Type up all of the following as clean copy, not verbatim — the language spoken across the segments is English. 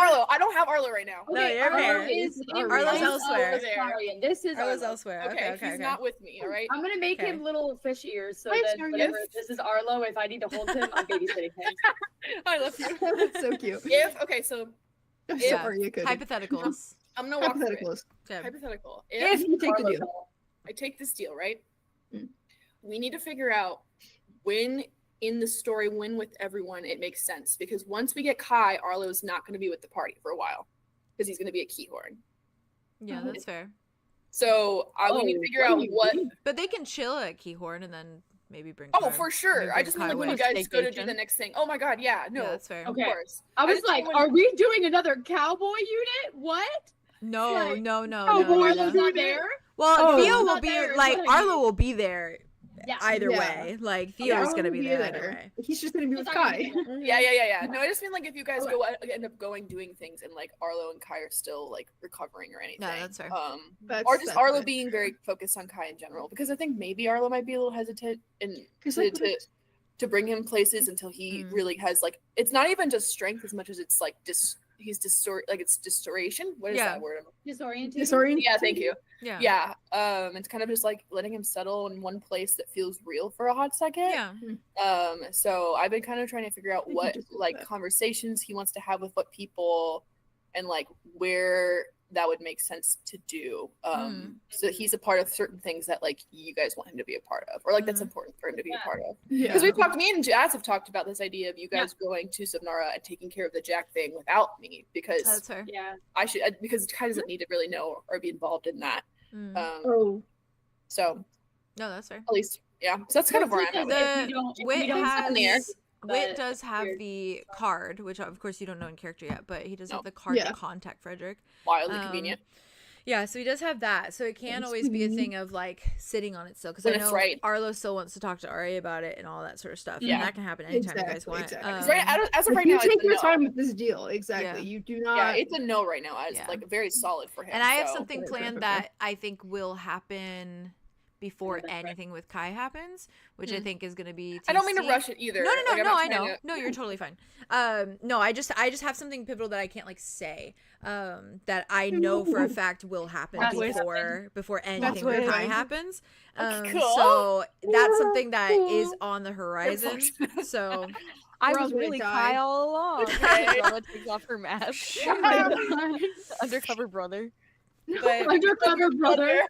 Arlow. I don't have Arlow right now. No, you're Arlow here. is Arlow's elsewhere. This is Arlow's Arlow. elsewhere. Okay, Okay. he's not with me. All right. I'm gonna make Okay. him little fish ears so Hi, that Sarah. whenever this is Arlow, if I need to hold him, I'm babysitting him. I love you. That's so cute. Okay, so I'm Yeah. sorry, you couldn't. Hypotheticals. I'm gonna walk through it. Hypotheticals. Okay. Hypothetical. If you take the Arlow deal. doll. I take this deal, right? Mm. We need to figure out when in the story, when with everyone, it makes sense. Because once we get Kai, Arlow's not going to be with the party for a while. Because he's going to be a 𝐿𝐲𝑗𝐢𝐪. Yeah, that's fair. So we need to figure out what... But they can chill at 𝐿𝐲𝑗𝐽𝑘 and then maybe bring Oh, Kai- for sure. maybe I bring just Kai mean like when you away. guys go to do the next thing. Oh my god, yeah. No, Yeah, that's fair. of Okay. course. I was just like, don't are want- we doing another cowboy unit? What? No, Like, no. Arlow's not there? Well, Oh, Theo will not be there, like is what I mean. Arlow will be there Yeah. either Yeah. way. Like Yeah, Theo's Arlo gonna will be there either way. He's just gonna be with It's not Kai. gonna be- Yeah. No, I just mean like if you guys Okay. go end up going doing things and like Arlow and Kai are still like recovering or anything. No, that's fair. Or just That's Arlow fair. being very focused on Kai in general, because I think maybe Arlow might be a little hesitant and 'Cause, to, like, to bring him places until he really has like, it's not even just strength as much as it's like it's distortion. What is Yeah. that word? Disoriented. Disoriented. Yeah, thank you. Yeah. Yeah. It's kind of just like letting him settle in one place that feels real for a hot second. Yeah. So I've been kind of trying to figure out I what just love like that. conversations he wants to have with what people and like where that would make sense to do. So he's a part of certain things that like you guys want him to be a part of, or like that's important for him to be a part of. Yeah. Because me and Jazz have talked about this idea of you guys going to 𝑠ubnaughra and taking care of the Jack thing without me, because That's fair. Yeah. because Kai doesn't need to really know or be involved in that. Oh. So No, that's fair. at least, yeah. So that's kind of where I'm at. with it. If we don't Wit send there, has Wit but does have weird. the card, which of course you don't know in character yet, but he does No. have the card Yeah. to contact Frederick. Wildly convenient. Yeah, so he does have that. So it can always be a thing of like sitting on it still, because I When it's know right. Arlo still wants to talk to Ari about it and all that sort of stuff. Yeah. And that can happen anytime you guys Exactly, want. exactly. 'Cause as of If right you now, take it's a your no. time with this deal, exactly. Yeah. You do Yeah, not. it's a no right now. It's Yeah. like very solid for him. And I have so- something Okay, planned okay. that I think will happen before Yeah, that's right. anything with Kai happens, which I think is going to be I don't mean to tasty. rush it either. No, Like, I'm no, not I trying know. to- No, you're totally fine. No, I just have something pivotal that I can't like say. That I know for a fact will happen That's before anything what with Kai happened. happens. Cool. So that's something that is on the horizon. So I We're all was gonna really die. Kai all along. Okay. Drama takes off her mask. Oh my God. Undercover brother. But- Undercover brother.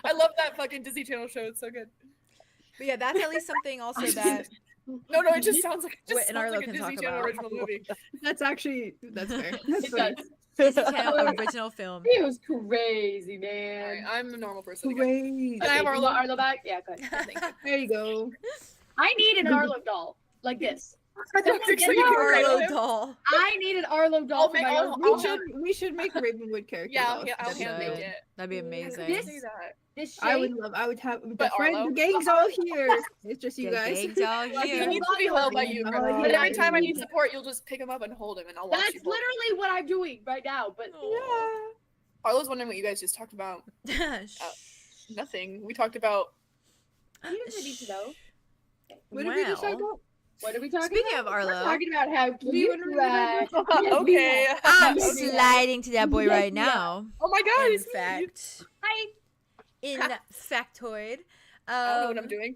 I love that fucking Disney Channel show. It's so good. but yeah, that's at least something also that No, it just sounds like Wit and Arlo a can Disney talk Channel about. original movie. That's actually that's fair. That's It fair. does. Disney Channel original film. He was crazy, All man. right, I'm a normal person again. Great. Can I have Okay, you Arlo? want Arlo back? Yeah, good. Thank you. There you go. I need an Arlo doll like this. I don't think so. You Yeah, can Arlo write it. doll. I need an Arlo doll for my I'll- own I'll room. We should make Ravenwood character. Yeah, though. yeah, I'll That's hand good. make it. That'd be I amazing. couldn't say that. This I shape. would have the But friends, Arlo? the gang's all here. It's just you The guys. gang's all He here. needs to be held by you. Oh, But yeah. every time I need support, you'll just pick him up and hold him, and I'll watch That's you. hold him. literally what I'm doing right now. But Arlo's wondering what you guys just talked about. Nothing. We talked about. he doesn't need to know. What did we just talk Well, about? What are we talking Speaking about? of Arlo. We're talking about how cute you are. Okay. I'm Okay. sliding to that boy Yes, right yeah. now. Oh my god, In he's fact, Hi. in factoid. I don't know what I'm doing.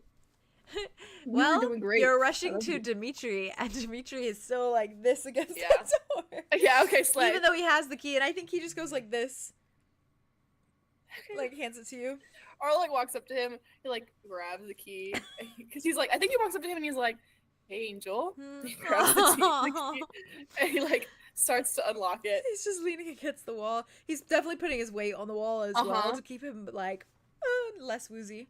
Well, doing great. you're rushing to Dimitri, and Dimitri is still like this against Yeah. the door. Yeah, okay, slay. Even though he has the key, and I think he just goes like this, like hands it to you. Arlo like walks up to him, he like grabs the key, because he's like, I think he walks up to him and he's like, "Hey, Angel." He grabs the key, and he like starts to unlock it. He's just leaning against the wall. He's definitely putting his weight on the wall as well Uh-huh. to keep him like less woozy.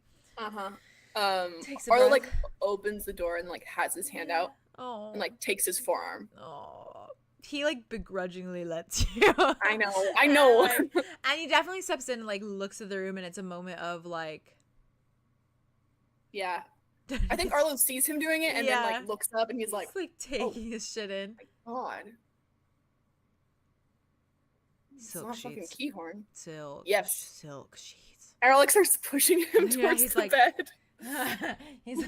Takes a Arlo breath. like opens the door and like has his hand out Oh, and like takes his forearm. oh, he like begrudgingly lets you. I know. And he definitely steps in and like looks at the room, and it's a moment of like. Yeah, I think Arlo sees him doing it and then Yeah. like looks up and he's like, He's, taking his shit in. "God, it's Silk not a fucking sheets. 𝐿𝐲𝑗𝐢𝐪." Silk. Yes. Silk sheets. Arlo like starts pushing him Yeah, towards he's the like- bed. He's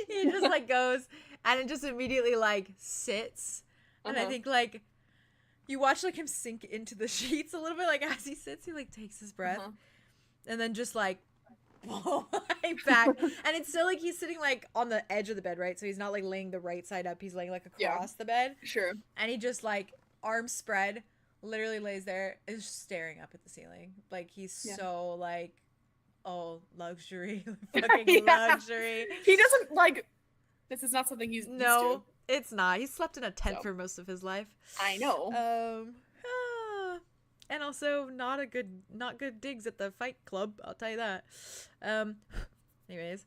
he just like goes and it just immediately like sits, and I Uh-huh. think like You watch like him sink into the sheets a little bit, like as he sits, he like takes his breath, and then just like right back. And it's still like he's sitting like on the edge of the bed, right? So he's not like laying the right side up. He's laying like across the bed. Sure. And he just like arms spread, literally lays there, is staring up at the ceiling. Like he's so like, oh, luxury, fucking luxury. He doesn't like. This is not something he's used to. It's not. He slept in a tent for most of his life. I know. And also not good digs at the fight club, I'll tell you that. Anyways.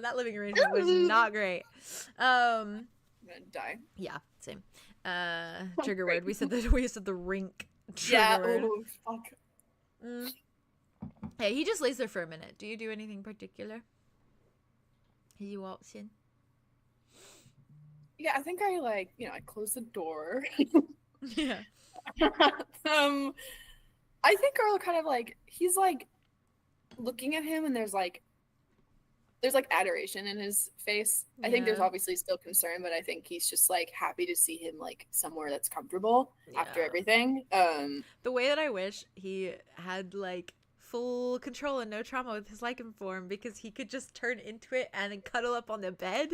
That living arrangement was not great. I'm gonna die. Yeah, same. Trigger word. We said the rink trigger word. Oh, fuck. Hey, he just lays there for a minute. Do you do anything particular? He walks in. Yeah, I think I like, I close the door. Yeah. I think Arlo kind of like, he's like looking at him and there's like adoration in his face. I think there's obviously still concern, but I think he's just like happy to see him like somewhere that's comfortable after everything. The way that I wish he had like full control and no trauma with his lichen form, because he could just turn into it and then cuddle up on the bed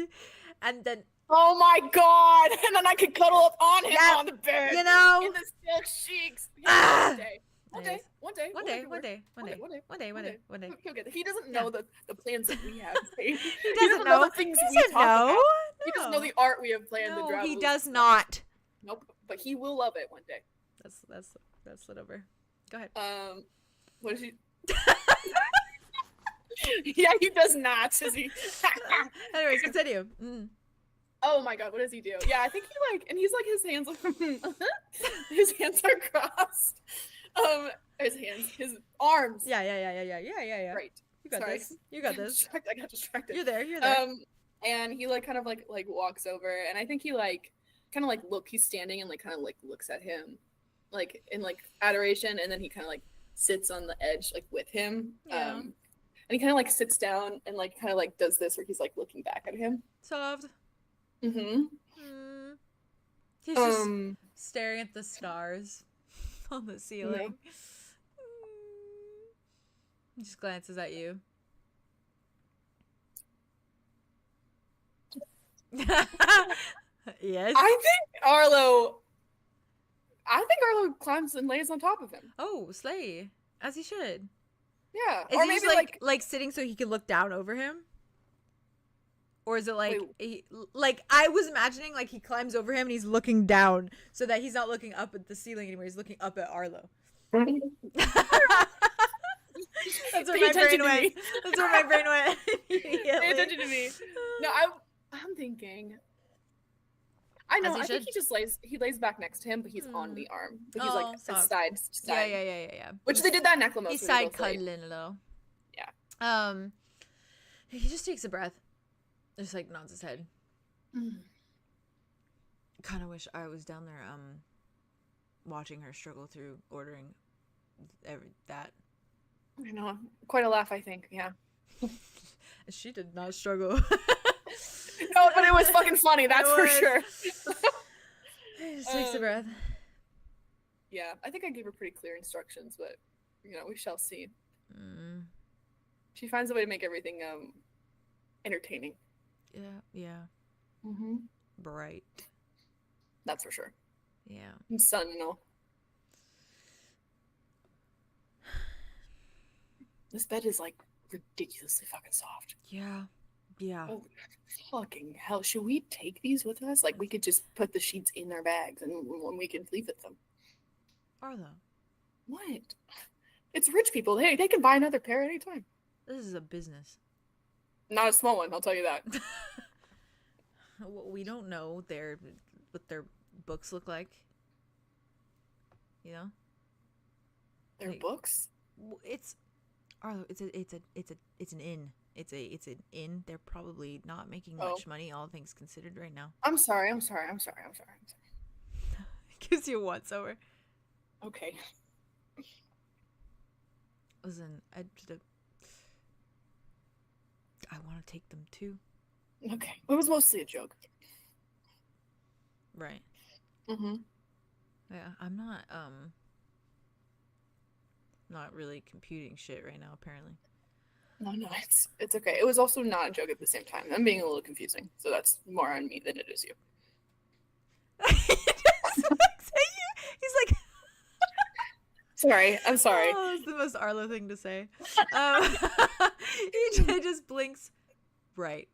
and then oh my god, and then I could cuddle up on him on the bed, in the silk sheets. One day. He doesn't know the plans that we have. He doesn't know the things we talk about. He doesn't know the art we have planned. No, he does not. Nope, but he will love it one day. That's lit over. Go ahead. What is he? Yeah, he does not, does he? Anyways, continue. Oh my god, what does he do? Yeah, I think he like, and he's like, his hands are crossed. His arms. Yeah. Right. You got this. You got this. I got distracted. You're there. And he like kind of like walks over, and I think he like kind of like he's standing and like kind of like looks at him, like in like adoration, and then he kind of like sits on the edge like with him. And he kind of like sits down and like kind of like does this where he's like looking back at him. Soft. Mm-hmm. He's just staring at the stars on the ceiling. He just glances at you. Yes. I think Arlo climbs and lays on top of him. Oh, slay. As he should. Yeah. Is or he maybe just like sitting so he can look down over him? Or is it like I was imagining like he climbs over him and he's looking down so that he's not looking up at the ceiling anymore. He's looking up at Arlo. That's where my brain went. That's where my brain went. Pay attention to me. No, I'm thinking. I know. I think he lays back next to him, but he's on the arm. But he's like side. Yeah. Which they did that in Necklace. He's side cuddling a little. Yeah. He just takes a breath. Just like nods his head. Kind of wish I was down there watching her struggle through ordering that. I know. Quite a laugh, I think. Yeah. She did not struggle. No, but it was fucking funny, that's for sure. He just takes a breath. Yeah, I think I gave her pretty clear instructions, but we shall see. She finds a way to make everything entertaining. Yeah. Bright. That's for sure. Yeah. And sun and all. This bed is like ridiculously fucking soft. Yeah. Oh, fucking hell. Should we take these with us? Like, we could just put the sheets in our bags and when we can leave with them. Arlo. What? It's rich people. Hey, they can buy another pair anytime. This is a business. Not a small one, I'll tell you that. We don't know what their books look like. Their books? It's Arlo. It's an inn. It's an inn. They're probably not making much money, all things considered, right now. I'm sorry. Gives you a once over. Okay. Listen, I want to take them too. Okay. It was mostly a joke. Right. Mm-hmm. Yeah, I'm not really computing shit right now, apparently. No, it's okay. It was also not a joke at the same time. I'm being a little confusing, so that's more on me than it is you. He's like, sorry. I'm sorry. Oh, that's the most Arlo thing to say. He just blinks. Right.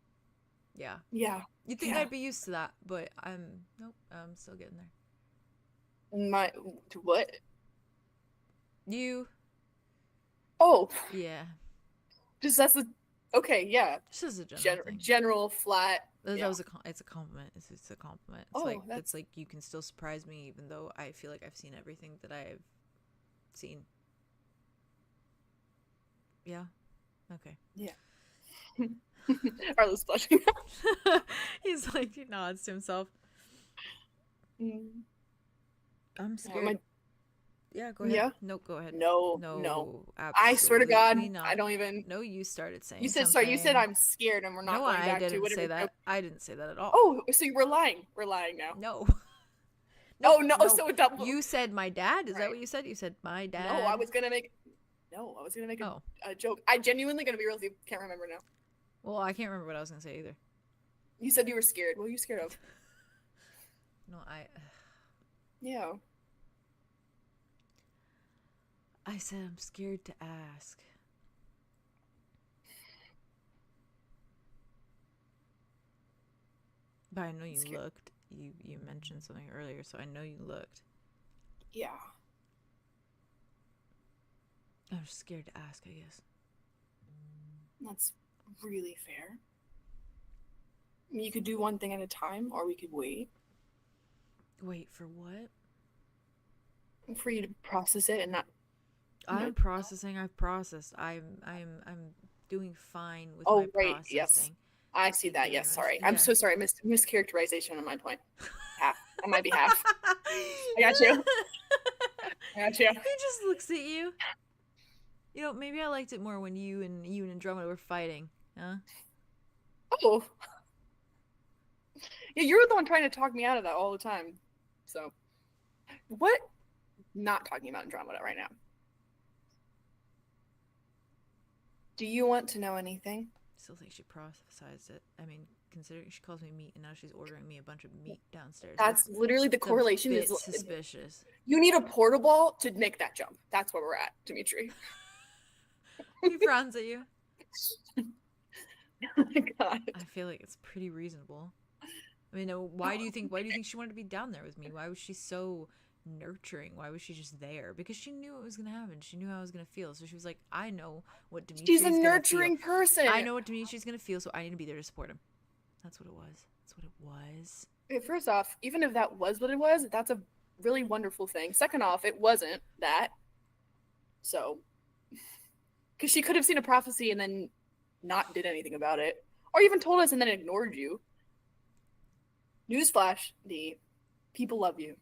Yeah. Yeah. You'd think Yeah. I'd be used to that, but nope, I'm still getting there. My what? You. Oh, Yeah. just that's the okay. Yeah. This is a general thing. General flat. That yeah. was it's a compliment. It's a compliment. It's Oh, like that's- it's like you can still surprise me even though I feel like I've seen everything that I've seen. Yeah. Okay. Yeah. Arlo's blushing. He's like, he nods to himself. Mm. I'm scared. Yeah, go ahead. Yeah? No, go ahead. No. I swear to God, absolutely not. I don't even. No, you started saying You said something. sorry. You said I'm scared, and we're not No, going I back to didn't whatever. say that. I didn't say that at all. Oh, so you were lying. We're lying now. No. Oh no! So a double. You said my dad. Is that Right. what you said? You said my dad. No, I was gonna make. No, I was gonna make Oh. a joke. I genuinely gonna be real with you. Can't remember now. Well, I can't remember what I was gonna say either. You said you were scared. What are you scared of? No, Yeah. I said I'm scared to ask. But I know you Scared. looked. You mentioned something earlier, so I know you looked. Yeah. I'm just scared to ask, I guess. That's really fair. I mean, you could do one thing at a time, or we could wait Wait for what? for you to process it and not. I'm What? processing. I've processed. I'm doing fine with Oh, my right, processing. yes. I see that. Yes, Yeah, sorry. I'm yeah. so sorry. Mischaracterization on my point. Half. On my behalf. I got you. I got you. He just looks at you. You know, maybe I liked it more when you and Andromeda were fighting. Huh? Oh. Yeah, you're the one trying to talk me out of that all the time. So, what? Not talking about Andromeda right now. Do you want to know anything? Still think she prophesized it. I mean, considering she calls me meat and now she's ordering me a bunch of meat downstairs. That's literally the it's a correlation bit is suspicious. you need a portable to make that jump. That's where we're at, Dimitri. He frowns at you. Oh my God. I feel like it's pretty reasonable. I mean, why do you think she wanted to be down there with me? Why was she so nurturing? Why was she just there? Because she knew what was gonna happen. She knew how I was gonna feel. So she was like, I know what Dimitri's She's a gonna nurturing feel. person. I know what Dimitri's gonna feel, so I need to be there to support him. That's what it was. That's what it was. Okay, first off, even if that was what it was, that's a really wonderful thing. Second off, it wasn't that. So, because she could have seen a prophecy and then not did anything about it, or even told us and then ignored you. Newsflash: the people love you.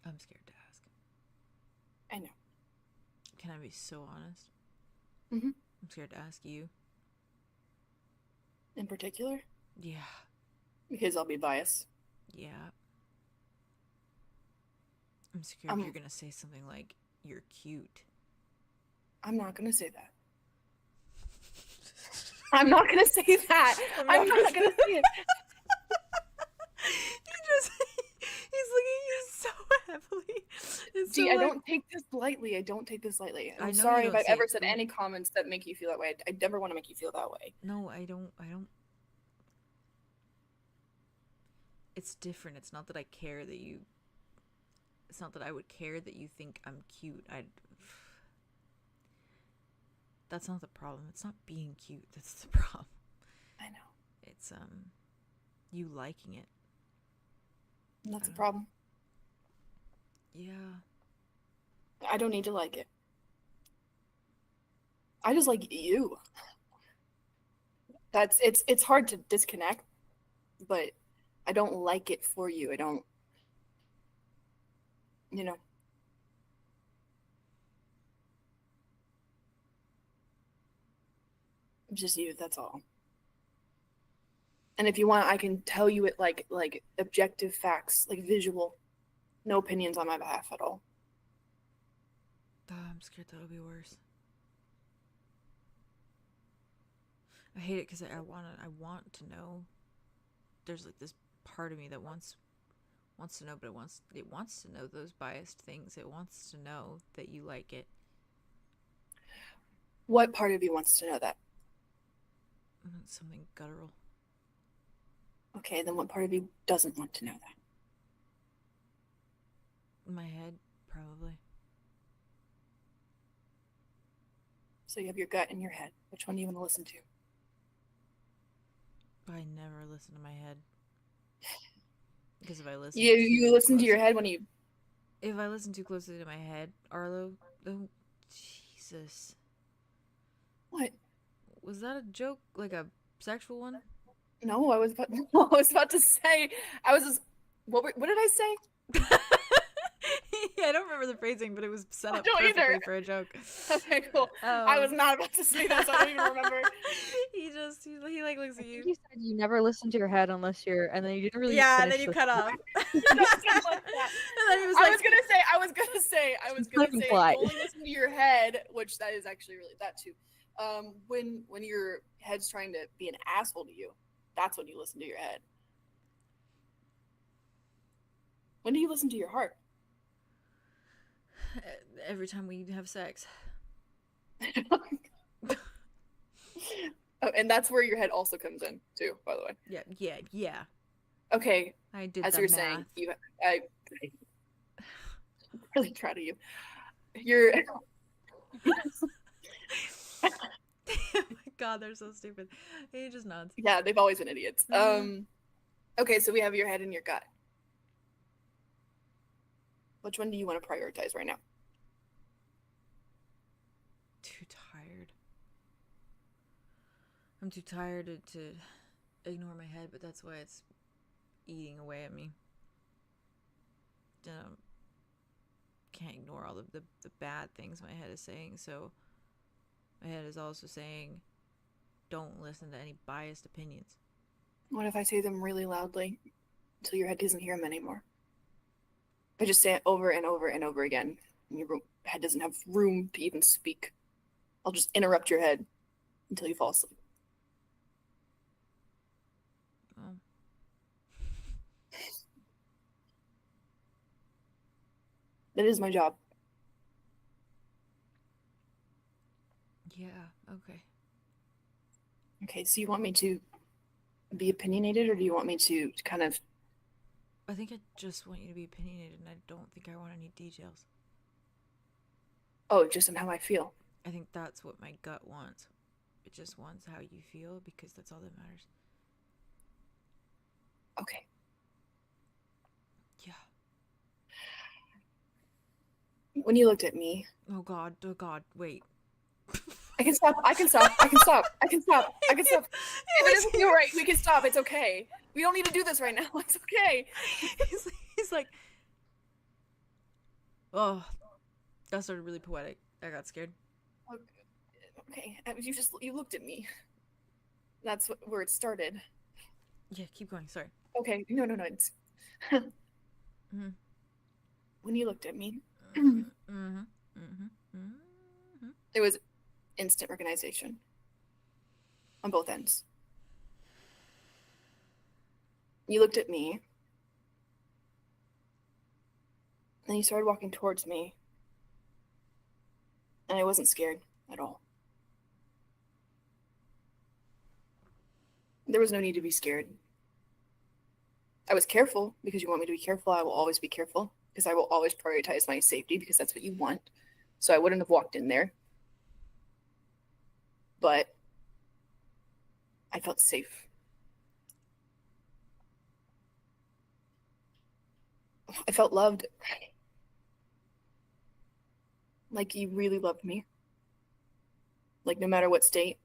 I'm scared to ask. I know. Can I be so honest? Mhm. I'm scared to ask you. In particular, Yeah. because I'll be biased. Yeah. I'm scared you're gonna say something like, you're cute. I'm not gonna say that. I'm not gonna say that. I'm not gonna say it. He's looking at you so heavily. It's See, so, I like- don't take this lightly. I don't take this lightly. I know I'm you sorry if don't I've take ever it, said but- any comments that make you feel that way. I never want to make you feel that way. No, I don't. It's different. It's not that I care that you. It's not that I would care that you think I'm cute. That's not the problem. It's not being cute. That's the problem. I know. It's you liking it. And that's a problem. Yeah. I don't need to like it. I just like you. It's hard to disconnect, but I don't like it for you. I don't you know. Just you, that's all. And if you want, I can tell you it like objective facts, like visual. No opinions on my behalf at all. I'm scared that'll be worse. I hate it because I want to know. There's like this part of me that wants to know, but it wants to know those biased things. It wants to know that you like it. What part of you wants to know that? Something guttural. Okay, then what part of you doesn't want to know that? My head, probably. So you have your gut and your head. Which one do you want to listen to? I never listen to my head. Because if I listen You listen to your head when you... If I listen too closely to my head, Arlo... Oh, Jesus. What? Was that a joke? Like a sexual one? No, I was about to say... I was just... What did I say? Yeah, I don't remember the phrasing, but it was set I up don't perfectly either. for a joke. Okay, cool. I was not about to say that, so I don't even remember. he like looks I at you. think you said you never listen to your head unless you're, and then you didn't really. Yeah, and finish then you the cut off. Something like that. And then he was I like, was gonna say, implied. you only listen to your head, which that is actually really that too. When your head's trying to be an asshole to you, that's when you listen to your head. When do you listen to your heart? every time we have sex. Oh, and that's where your head also comes in too, by the way. Yeah. Okay, I did as the you're math. saying, I'm really proud of you. You're Oh my god, they're so stupid. He just nods. yeah, they've always been idiots. Okay, so we have your head and your gut. Which one do you want to prioritize right now? Too tired. I'm too tired to ignore my head, but that's why it's eating away at me. Can't ignore all the bad things my head is saying, so my head is also saying, don't listen to any biased opinions. What if I say them really loudly until your head doesn't hear them anymore? I just say it over and over and over again, and your head doesn't have room to even speak. I'll just interrupt your head until you fall asleep. Oh. That is my job. Yeah, okay. Okay, so you want me to be opinionated, or do you want me to kind of... I think I just want you to be opinionated, and I don't think I want any details. Oh, just on how I feel. I think that's what my gut wants. It just wants how you feel, because that's all that matters. Okay. Yeah. When you looked at me... Oh god, wait. I can stop. If it doesn't feel right, we can stop. It's okay. We don't need to do this right now. It's okay. He's like, oh, that started really poetic. I got scared. Okay, you looked at me. That's where it started. Yeah, keep going. Sorry. Okay, no. It's... Mm-hmm. When you looked at me, Mm-hmm. it was instant recognition on both ends. You looked at me, and you started walking towards me, and I wasn't scared at all. There was no need to be scared. I was careful because you want me to be careful. I will always be careful because I will always prioritize my safety because that's what you want. So I wouldn't have walked in there. But I felt safe. I felt loved. Like you really loved me. Like no matter what state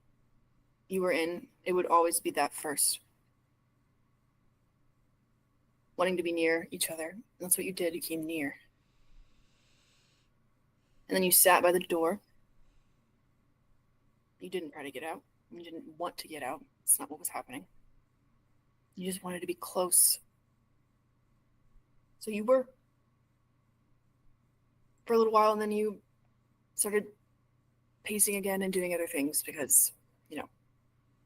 you were in, it would always be that first. Wanting to be near each other. That's what you did. You came near. And then you sat by the door. You didn't try to get out. You didn't want to get out. It's not what was happening. You just wanted to be close. So you were. For a little while, and then you started pacing again and doing other things because,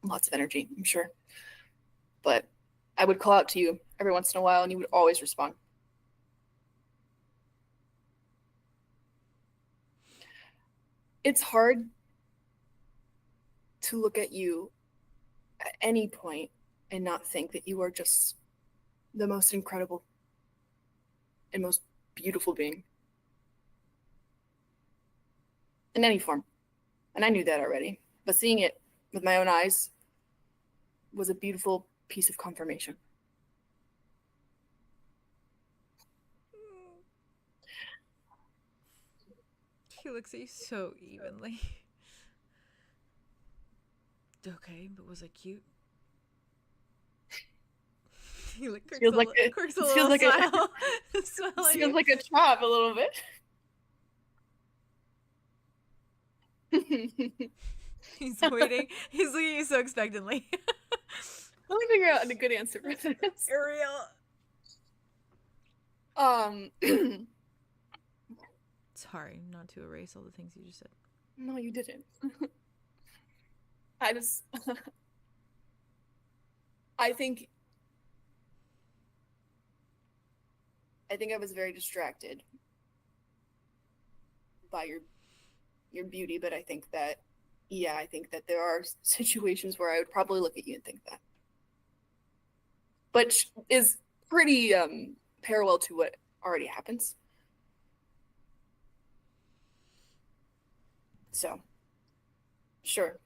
lots of energy, I'm sure. But I would call out to you every once in a while, and you would always respond. It's hard to look at you at any point and not think that you are just the most incredible and most beautiful being in any form. And I knew that already, but seeing it with my own eyes was a beautiful piece of confirmation. He looks at you so evenly. Okay, but was I cute? He like quirks Feels a like little, it. quirks a Feels little like smile. It Smile at feels you. like a chop a little bit. He's waiting. He's looking at you so expectantly. Let me figure out a good answer for this. Ariel. Sorry, not to erase all the things you just said. No, you didn't. I think I was very distracted by your beauty, but I think that there are situations where I would probably look at you and think that. Which is pretty parallel to what already happens. So, sure.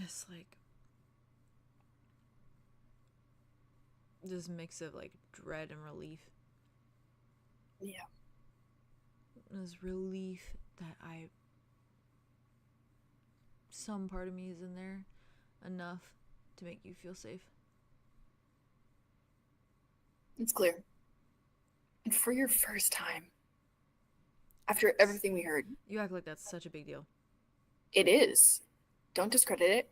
It's like this mix of like dread and relief. Yeah. This relief that some part of me is in there enough to make you feel safe. It's clear. And for your first time, after everything we heard. You act like that's such a big deal. It is. Don't discredit it.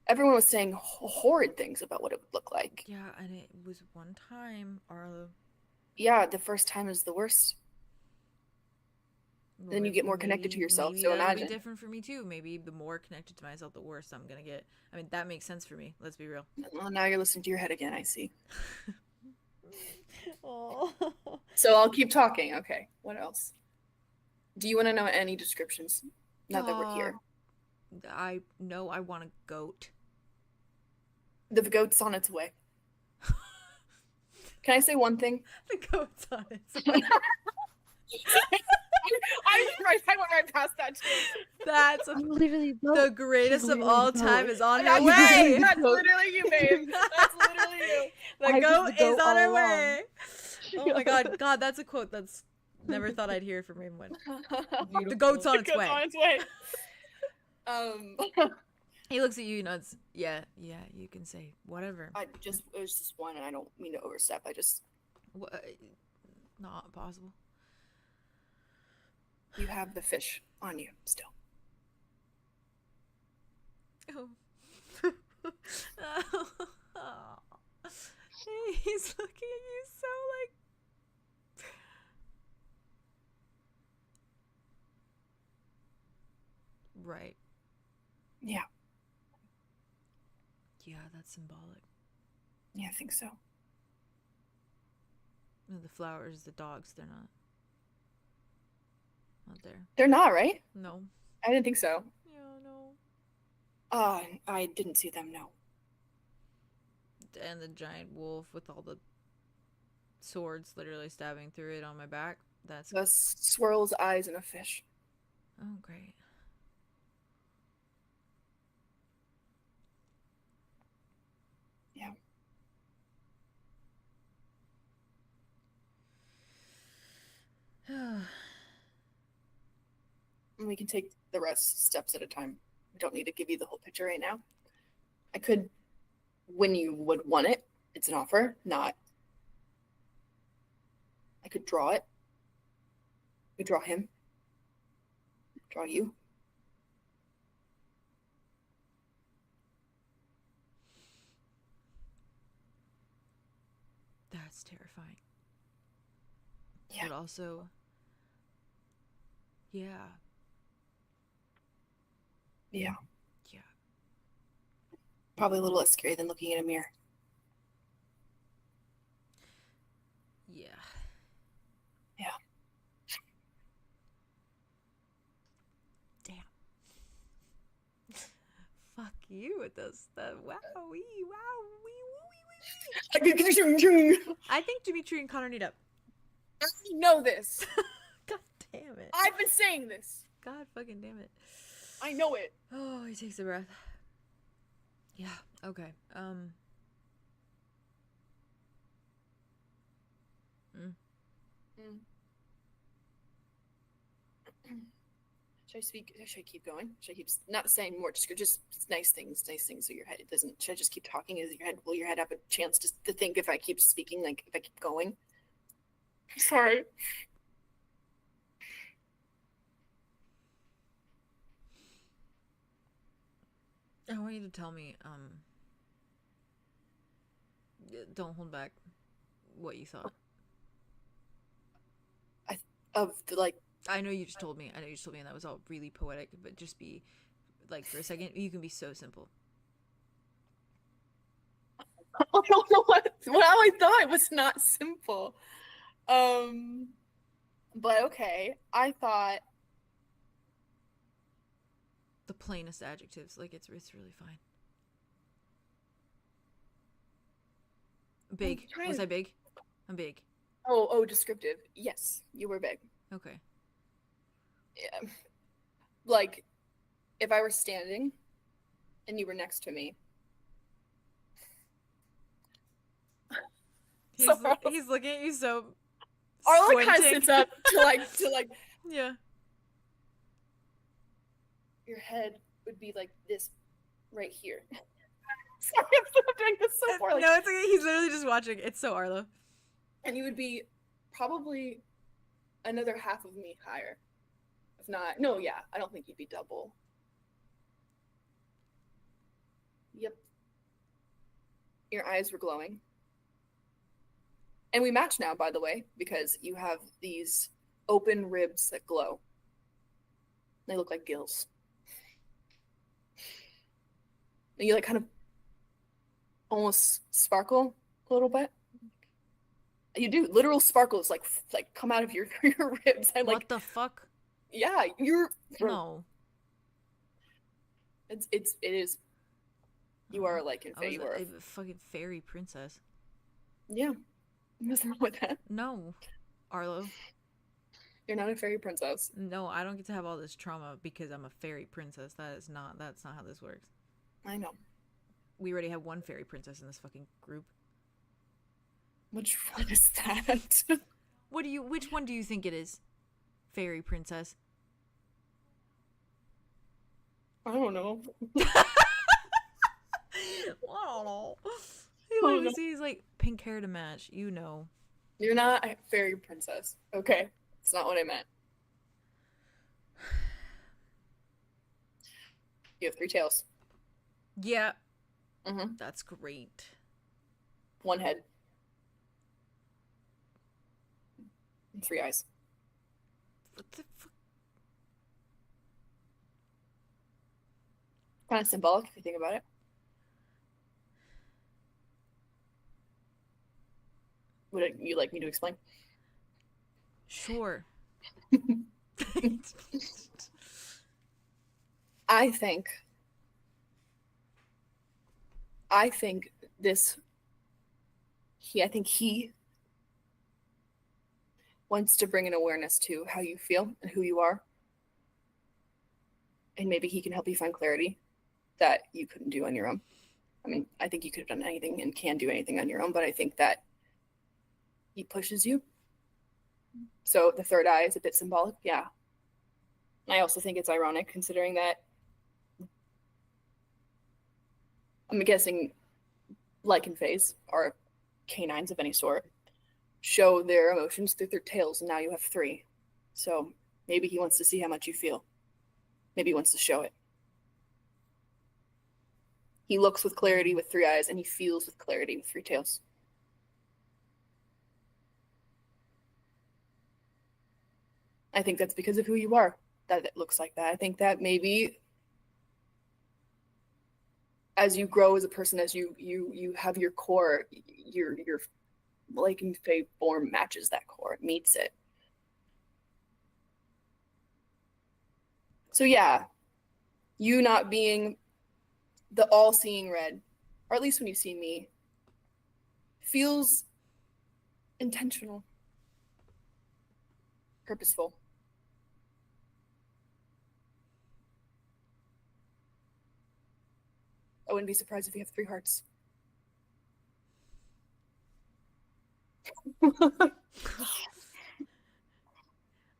Everyone was saying horrid things about what it would look like. Yeah, and it was one time, Arlo. Yeah, the first time is the worst. Well, then you get more connected to yourself, maybe so that'll imagine. be different for me too. Maybe the more connected to myself, the worse I'm gonna get. I mean, that makes sense for me. Let's be real. Well, now you're listening to your head again, I see. Oh. So I'll keep talking. Okay, what else? Do you want to know any descriptions? Now that we're here. I know I want a goat. The goat's on its way. Can I say one thing? The goat's on its way. I went right past that too. That's I'm literally the greatest of all time is on her That's way. That's literally you, babe. That's literally you. The goat is on her all way. Oh my god, that's a quote that's never thought I'd hear from Ravenwood. The goat's on its way. On its way. He looks at you, nods. Yeah, you can say whatever. It was just one, and I don't mean to overstep. Not possible. You have the fish on you still. Oh. He's looking at you so like. Right. Yeah. Yeah, that's symbolic. Yeah, I think so. No, the flowers, the dogs, they're not there. They're not, right? No. I didn't think so. Yeah, no. I didn't see them, no. And the giant wolf with all the swords literally stabbing through it on my back. That's The swirls, eyes, and a fish. oh great. Yeah. And we can take the rest steps at a time. I don't need to give you the whole picture right now. I could, when you would want it. It's an offer, not I could draw it. I could draw him. Draw you. That's terrifying. Yeah. But also, yeah. Yeah. Yeah. Probably a little less scary than looking in a mirror. Yeah. Yeah. Damn. Fuck you with those. I think Dimitri and Connor need up. I know this. God damn it. I've been saying this. God fucking damn it. I know it. Oh, he takes a breath. Yeah, okay. Should I speak? Should I keep going? Should I keep not saying more? Just nice things so your head doesn't. Should I just keep talking? Will your head have a chance to think if I keep speaking? Like if I keep going? Sorry. I want you to tell me, don't hold back what you thought. I know you just told me, and that was all really poetic, but just be, like, for a second, you can be so simple. I don't know what I thought it was not simple. But okay, I thought the plainest adjectives, like, it's really fine. Big. Was I big? I'm big. Oh, descriptive. Yes, you were big. Okay. Yeah. Like, if I were standing and you were next to me. He's looking at you so Arlo kind of sits up to like yeah. Your head would be like this right here. Sorry, I'm still doing this so poorly. No, it's okay. He's literally just watching. It's so Arlo. And you would be probably another half of me higher. If not, no, yeah, I don't think you'd be double. Yep. Your eyes were glowing. And we match now, by the way, because you have these open ribs that glow. They look like gills. And you like kind of almost sparkle a little bit. You do. Literal sparkles like come out of your ribs. And like, what the fuck? Yeah, you're no. It is. You are like in fairy world. A fucking fairy princess. Yeah. Nothing wrong with that. No, Arlo. You're not a fairy princess. No, I don't get to have all this trauma because I'm a fairy princess. That's not how this works. I know. We already have one fairy princess in this fucking group. Which one is that? Which one do you think it is? Fairy princess. I don't know. I don't know. He's like pink hair to match, you know. You're not a fairy princess. Okay. That's not what I meant. You have 3 tails. Yeah. Mm-hmm. That's great. 1 head. And 3 eyes. What the fuck? Kind of symbolic if you think about it. Would you like me to explain? Sure. I think he wants to bring an awareness to how you feel and who you are. And maybe he can help you find clarity that you couldn't do on your own. I mean, I think you could have done anything and can do anything on your own, but I think that he pushes you. So the 3rd eye is a bit symbolic, yeah. I also think it's ironic considering that I'm guessing lichen phase are canines of any sort. show their emotions through their tails, and now you have 3. So maybe he wants to see how much you feel. Maybe he wants to show it. He looks with clarity with 3 eyes, and he feels with clarity with 3 tails. I think that's because of who you are, that it looks like that. I think that maybe as you grow as a person, as you have your core, your like and fae form matches that core, it meets it. So yeah, you not being the all-seeing red, or at least when you see me, feels intentional, purposeful. I wouldn't be surprised if you have 3 hearts.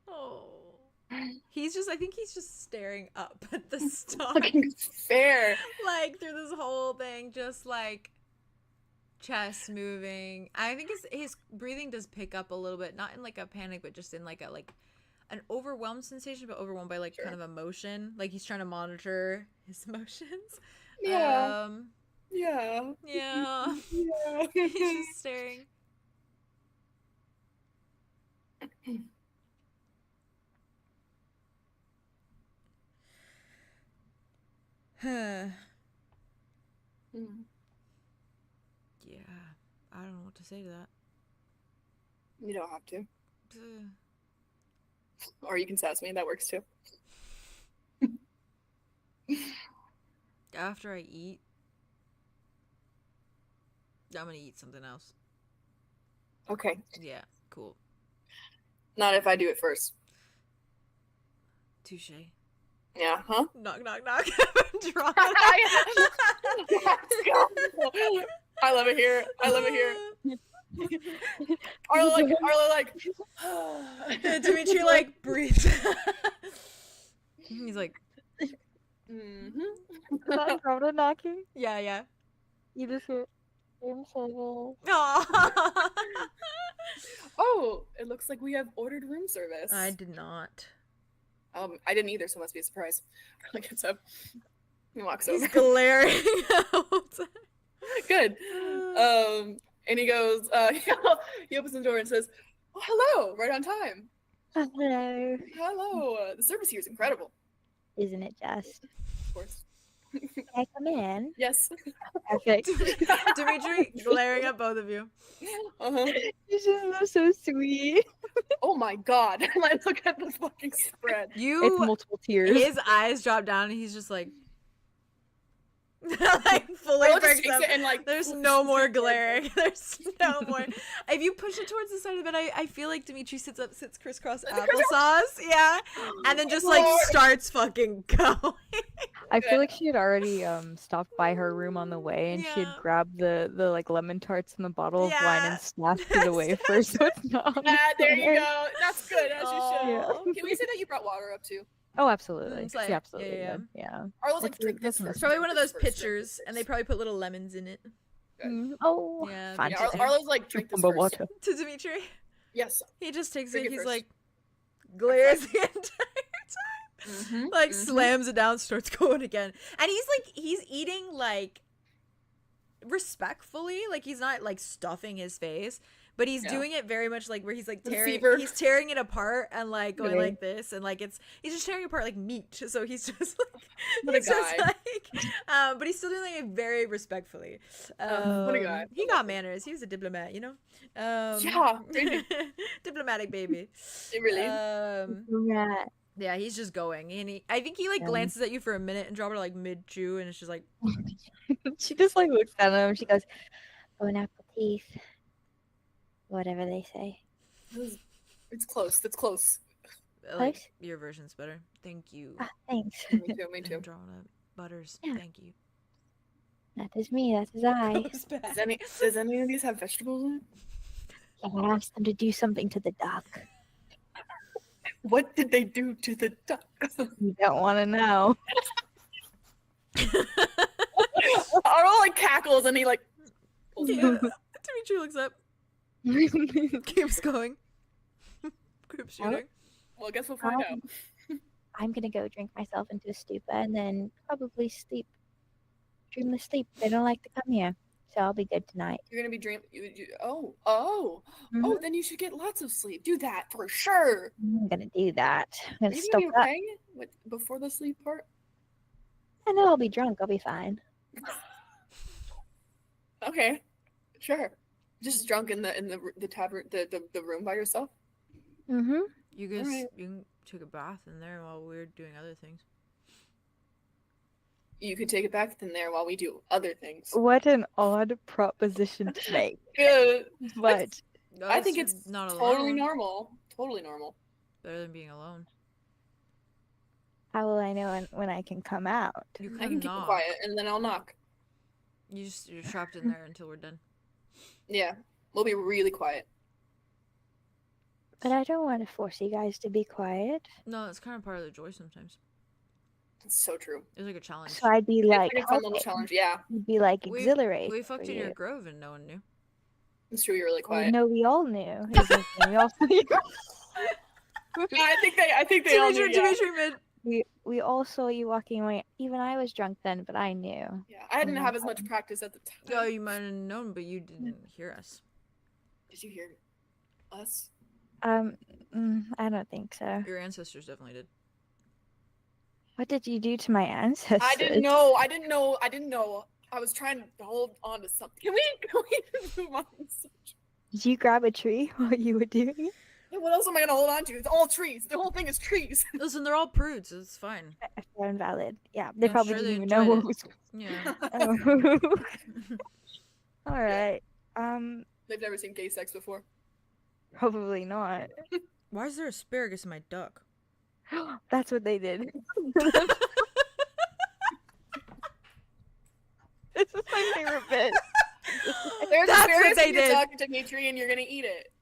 Oh. I think he's just staring up at the stars. Fucking fair. Like, through this whole thing, just like chest moving. I think his breathing does pick up a little bit, not in like a panic, but just in like an overwhelmed sensation, but overwhelmed by like kind of emotion. Like he's trying to monitor his emotions. Yeah. Yeah. Yeah. He's just staring. Yeah, I don't know what to say to that. You don't have to. Or you can sass me, that works too. After I eat, I'm gonna eat something else. Okay. Yeah, cool. Not if I do it first. Touche. Yeah, huh? Knock, knock, knock. Draw. Let's go. I love it here. I love it here. Arlo like Dimitri like breathes. He's like, Is that Andromeda knocking? yeah. You just hear room service. Aww. Oh, it looks like we have ordered room service. I did not. I didn't either, so it must be a surprise. Arlo gets up. He walks He's over. glaring out. Good. And he goes, he opens the door and says, "Oh, hello, right on time." Hello. Hello. The service here is incredible. Isn't it just? Of course. Can I come in? Yes. Perfect. Dimitri glaring at both of you. Uh-huh. You just look so sweet. Oh my god. And I look at the fucking spread. It's multiple tears. His eyes drop down and he's just like, like fully Arlo just perks takes up. it and like There's no more glaring. There's no more. If you push it towards the side of the bed, I feel like Dimitri sits crisscross applesauce. Yeah. And then just like starts fucking going. I feel like she had already stopped by her room on the way, and she had grabbed the like lemon tarts and the bottle of wine and slashed it away first, so it's not. there you go. That's good, as you should. Yeah. Can we say that you brought water up too? Oh, absolutely. It's like- She absolutely yeah. did. Yeah. Arlo's like, It's- drink this it's first. Probably drink one of this those first, drink pitchers, this and they first. probably put little lemons in it. Oh, Yeah. Yeah, fantastic. Arlo's like, drink this Cucumber first. water. To Dimitri, Yes. he just takes Drink it. it He's first. like, glares the entire time. Mm-hmm. Like slams it down, starts going again, and he's eating like respectfully, like he's not like stuffing his face, but he's doing it very much like where he's like tearing it apart and like going like this, and like he's just tearing apart like meat. So he's just like but he's still doing it very respectfully. What a guy. He got manners. He was a diplomat, you know. Yeah, really. Diplomatic baby. It really. Yeah. Yeah, he's just going, and I think he like glances at you for a minute and drop her like mid chew, and it's just like She just like looks at him. She goes, "Bon appetit." Whatever they say. It's close. It's close. like Close? your version's better. Thank you. Ah, thanks. Me too. Me too. Andromeda Butters. Yeah. Thank you. That is me. That is I. Does any of these have vegetables in it? I asked them to do something to the duck. What did they do to the duck? You don't want to know. Arlo like cackles and he like. Yeah. Dimitri looks up. Keeps going. Keeps shooting. Well, I guess we'll find out. I'm gonna go drink myself into a stupor and then probably sleep. Dreamless sleep. They don't like to come here. So I'll be good tonight. You're gonna be oh, then you should get lots of sleep. Do that for sure. I'm gonna do that. I'm Are gonna you stoke gonna be up. okay before the sleep part? I know I'll be drunk. I'll be fine. Okay, sure. Just drunk in the tavern, the room by yourself. Mm-hmm. You guys, Alright. you can take a bath in there while we're doing other things. You could take it back in there while we do other things. What an odd proposition to make. Yeah, But I think it's not totally alone. normal. Totally normal. Better than being alone. How will I know when I can come out? You I can can keep it knock. quiet, and then I'll knock. You're trapped in there until we're done. Yeah, we'll be really quiet. But I don't want to force you guys to be quiet. No, it's kind of part of the joy sometimes. It's so true. It's like a challenge. So I'd be It's like, like a fun little okay. challenge. Yeah, You'd be like We- exhilarated. We fucked for in your you. grove and no one knew. it's true. You're really Well, quiet. no, we all knew. Is the thing. We all I think they all knew. Yeah. Dimitri mid. we all saw you walking away. Even I was drunk then, but I knew. Yeah, I didn't have as much practice at the time. Oh, you might have known, but you didn't hear us. Did you hear us? I don't think so. Your ancestors definitely did. What did you do to my ancestors? I didn't know. I was trying to hold on to something. Can we move on? Did you grab a tree while you were doing it? Yeah, what else am I gonna hold on to? It's all trees. The whole thing is trees. Listen, they're all prudes. It's fine. Fair and valid. Yeah, they I'm probably sure didn't they even know enjoyed what it. was. Yeah. Oh. All right. They've never seen gay sex before. Probably not. Why is there asparagus in my duck? That's what they did. This is my favorite bit. There's That's asparagus what they in your did. duck, Dimitri, and you're gonna eat it.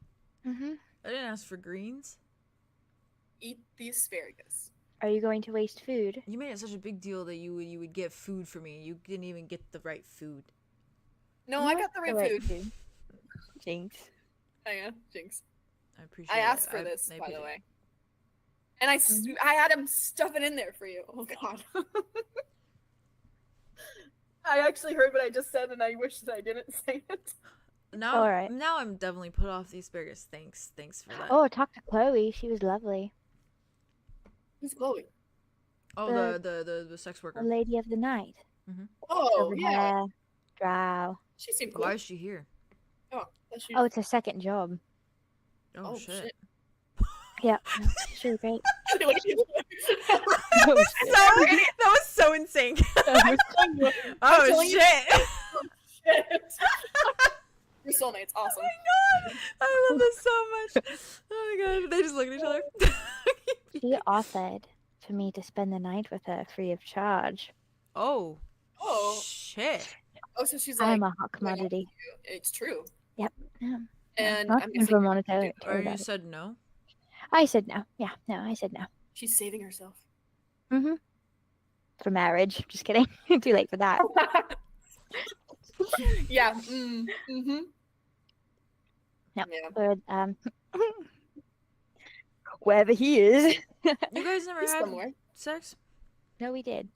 Mm-hmm. I didn't ask for greens. Eat the asparagus. Are you going to waste food? You made it such a big deal that you would get food for me. You didn't even get the right food. No, I got the right food. Jinx. Oh yeah, jinx. I appreciate I it. asked for this, by the way. And I had him stuff it in there for you. Oh god. I actually heard what I just said, and I wish that I didn't say it. Now, All right. now I'm definitely put off the asparagus. Thanks for that. Oh, talk to Chloe. She was lovely. Who's Chloe? Oh, the sex The worker. lady of the night. Oh, Silver yeah. hair, drow. She seemed cool. Why is she here? Oh, that's she. Oh, it's her second job. Oh, Oh, shit. shit. Yeah, no, she's really great. Look at you. that was so insane. Oh telling you. shit! Shit. Your soulmate's awesome. I love this so much. Oh my god, they just look at each other. She offered for me to spend the night with her free of charge. Oh. Oh. Shit. Oh, so she's like, I'm a hot commodity. it's true. Yeah. And Not I'm even for guessing monetary. Or you said no? I said no. Yeah, no, I said no. she's saving herself. Mm-hmm. For marriage. Just kidding. Too late for that. Yeah. Mm-hmm. No. Yeah. But, wherever he is. You guys never He's had somewhere. sex? No, we did.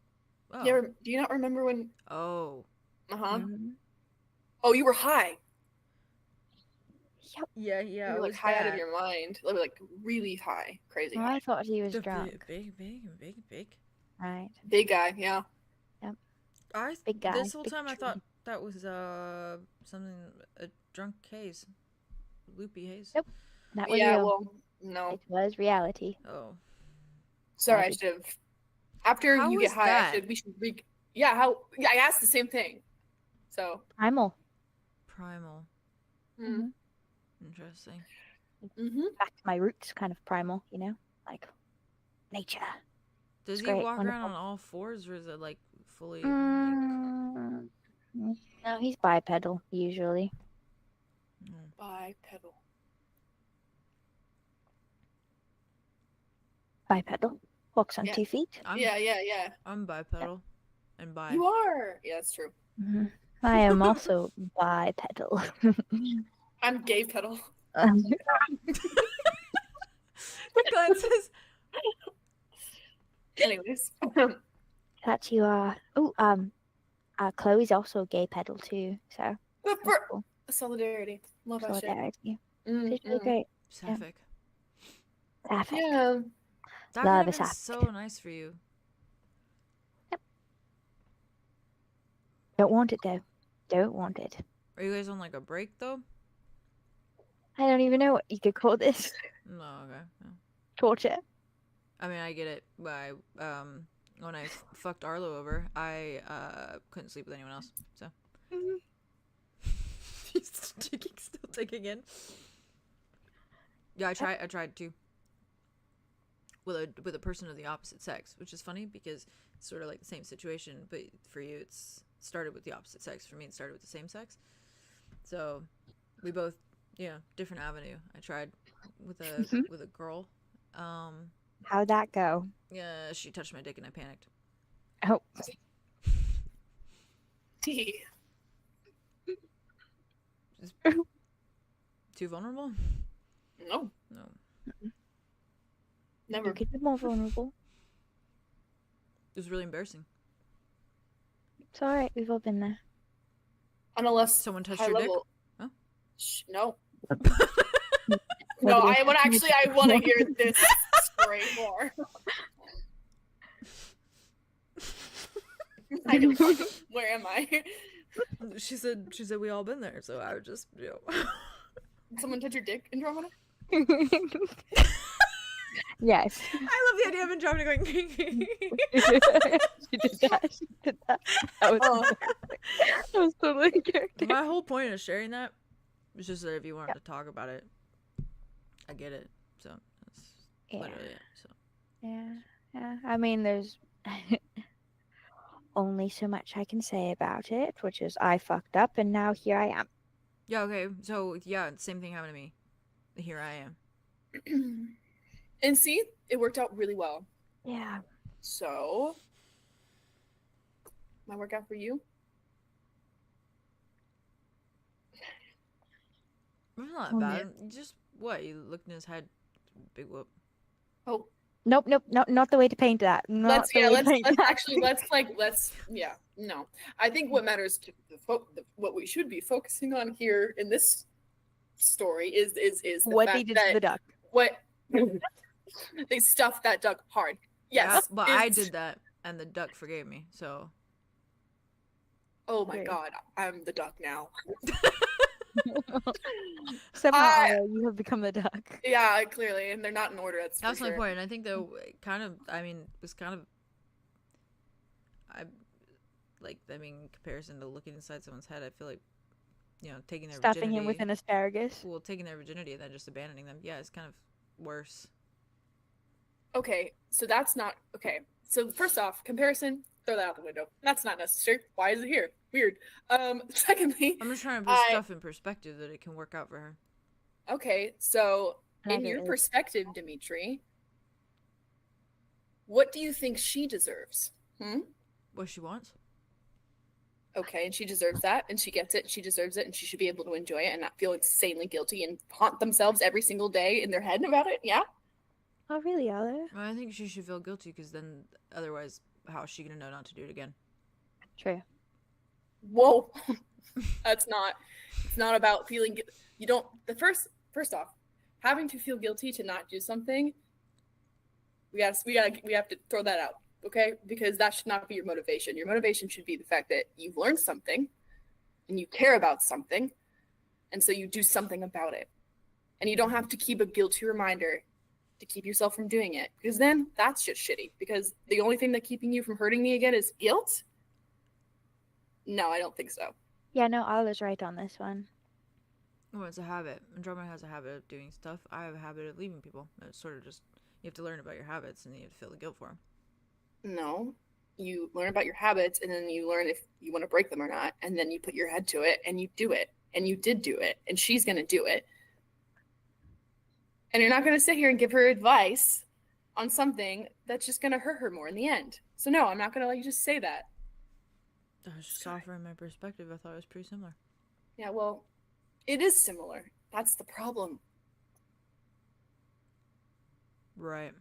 Oh. Do you not remember when? Oh. Uh-huh. Mhm. Oh, you were high. Yep. Yeah, You were like high out of your mind. Like really high, crazy Well, high. I thought he was The drunk. big. Right. Big guy. Yeah. Big guy. This whole big time I tree. thought that was something a drunk haze, loopy haze. Nope. That was Yeah. real. Well, no. It was reality. Oh. Sorry, I Right. should have. After How you is get high, that? we should Yeah. How? Yeah. I asked the same thing. So. Primal. Primal. Mm-hmm. Interesting. Back to my roots, kind of primal, you know? Like nature. Does It's he great, walk around wonderful. on all fours, or is it like fully? Mm, no, he's bipedal, usually. Bipedal. Bipedal. Walks on Yeah. 2 feet. I'm, Yeah. I'm bipedal, and bi. You are. Yeah, that's true. I am also bipedal. I'm gay pedal. Glenn says, Anyways. That you are. Chloe's also a gay pedal too, so But that's for cool. solidarity. Love that shit. Solidarity. Mm, It's really great. Sapphic. Sapphic. Yeah. That Love could is have been sapphic. so nice for you. Don't want it though. Don't want it. Are you guys on like a break though? I don't even know what you could call this. No, okay. No. Torture. I mean, I get it. But when I fucked Arlo over, I couldn't sleep with anyone else. So he's still taking in. Yeah, I tried to with a person of the opposite sex, which is funny because it's sort of like the same situation, but for you it's started with the opposite sex. For me, it started with the same sex. So we both, different avenue. I tried with a girl. How'd that go? Yeah, she touched my dick and I panicked. Oh. Tea. Too vulnerable? No. No. Never. You could be more vulnerable. It was really embarrassing. It's alright, we've all been there. Unless Someone touched high your level. Huh? No. No, I want to hear this story more. I don't know. Where am I? She said we all been there, so I would just, Someone touch your dick, Andromeda? Yes. I love the idea of Andromeda going. She did that. She did that. That was, that was totally in character. My whole point of sharing that was just that if you wanted to talk about it, I get it. So that's literally it. So Yeah. I mean, there's only so much I can say about it, which is I fucked up and now here I am. yeah, okay. So yeah, same thing happened to me. Here I am. And see, it worked out really well. Yeah. So, might work out for you. It's not Oh, bad. You just what? You looked in his head, big whoop. Oh, Nope, not the way to paint that. Not let's the way to paint that. no. I think what matters to what we should be focusing on here in this story is the what fact they did that to the duck. what they stuffed that duck hard. Yes, Yeah, but I it's- did that, and the duck forgave me. So Oh my Great. god, I'm the duck now. Somehow you have become the duck. Yeah, clearly, and they're not in order. That's that's for my sure. point. And I think though, was kind of, in comparison to looking inside someone's head, I feel like, taking their Stuffing virginity. him with an asparagus. Well, taking their virginity and then just abandoning them. Yeah, it's kind of worse. Okay, so that's not okay. So first off, comparison, throw that out the window. That's not necessary. Why is it here? Weird. Secondly, I'm just trying to put stuff in perspective that it can work out for her. okay, so And I in your get it. perspective, Dimitri, what do you think she deserves? What she wants. Okay, and she deserves that, and she gets it, and she deserves it, and she should be able to enjoy it and not feel insanely guilty and haunt themselves every single day in their head about it. Yeah. Oh, really, are there? Well, I think she should feel guilty because then, otherwise, how is she gonna know not to do it again? True. Whoa, it's not about feeling. You don't. First off, having to feel guilty to not do something. We have to throw that out, okay? Because that should not be your motivation. Your motivation should be the fact that you've learned something, and you care about something, and so you do something about it, and you don't have to keep a guilty reminder to keep yourself from doing it, because then that's just shitty. Because the only thing that's keeping you from hurting me again is guilt. No, I don't think so. Yeah, no, Arlo's right on this one. Well, it's a habit. Andromeda has a habit of doing stuff. I have a habit of leaving people. It's sort of just, you have to learn about your habits and you have to feel the guilt for them. No, you learn about your habits, and then you learn if you want to break them or not, and then you put your head to it, and you do it, and you did do it, and she's going to do it. And you're not going to sit here and give her advice on something that's just going to hurt her more in the end. So no, I'm not going to let you just say that. I was just offering my perspective. I thought it was pretty similar. Yeah, well, It is similar. That's the problem. Right.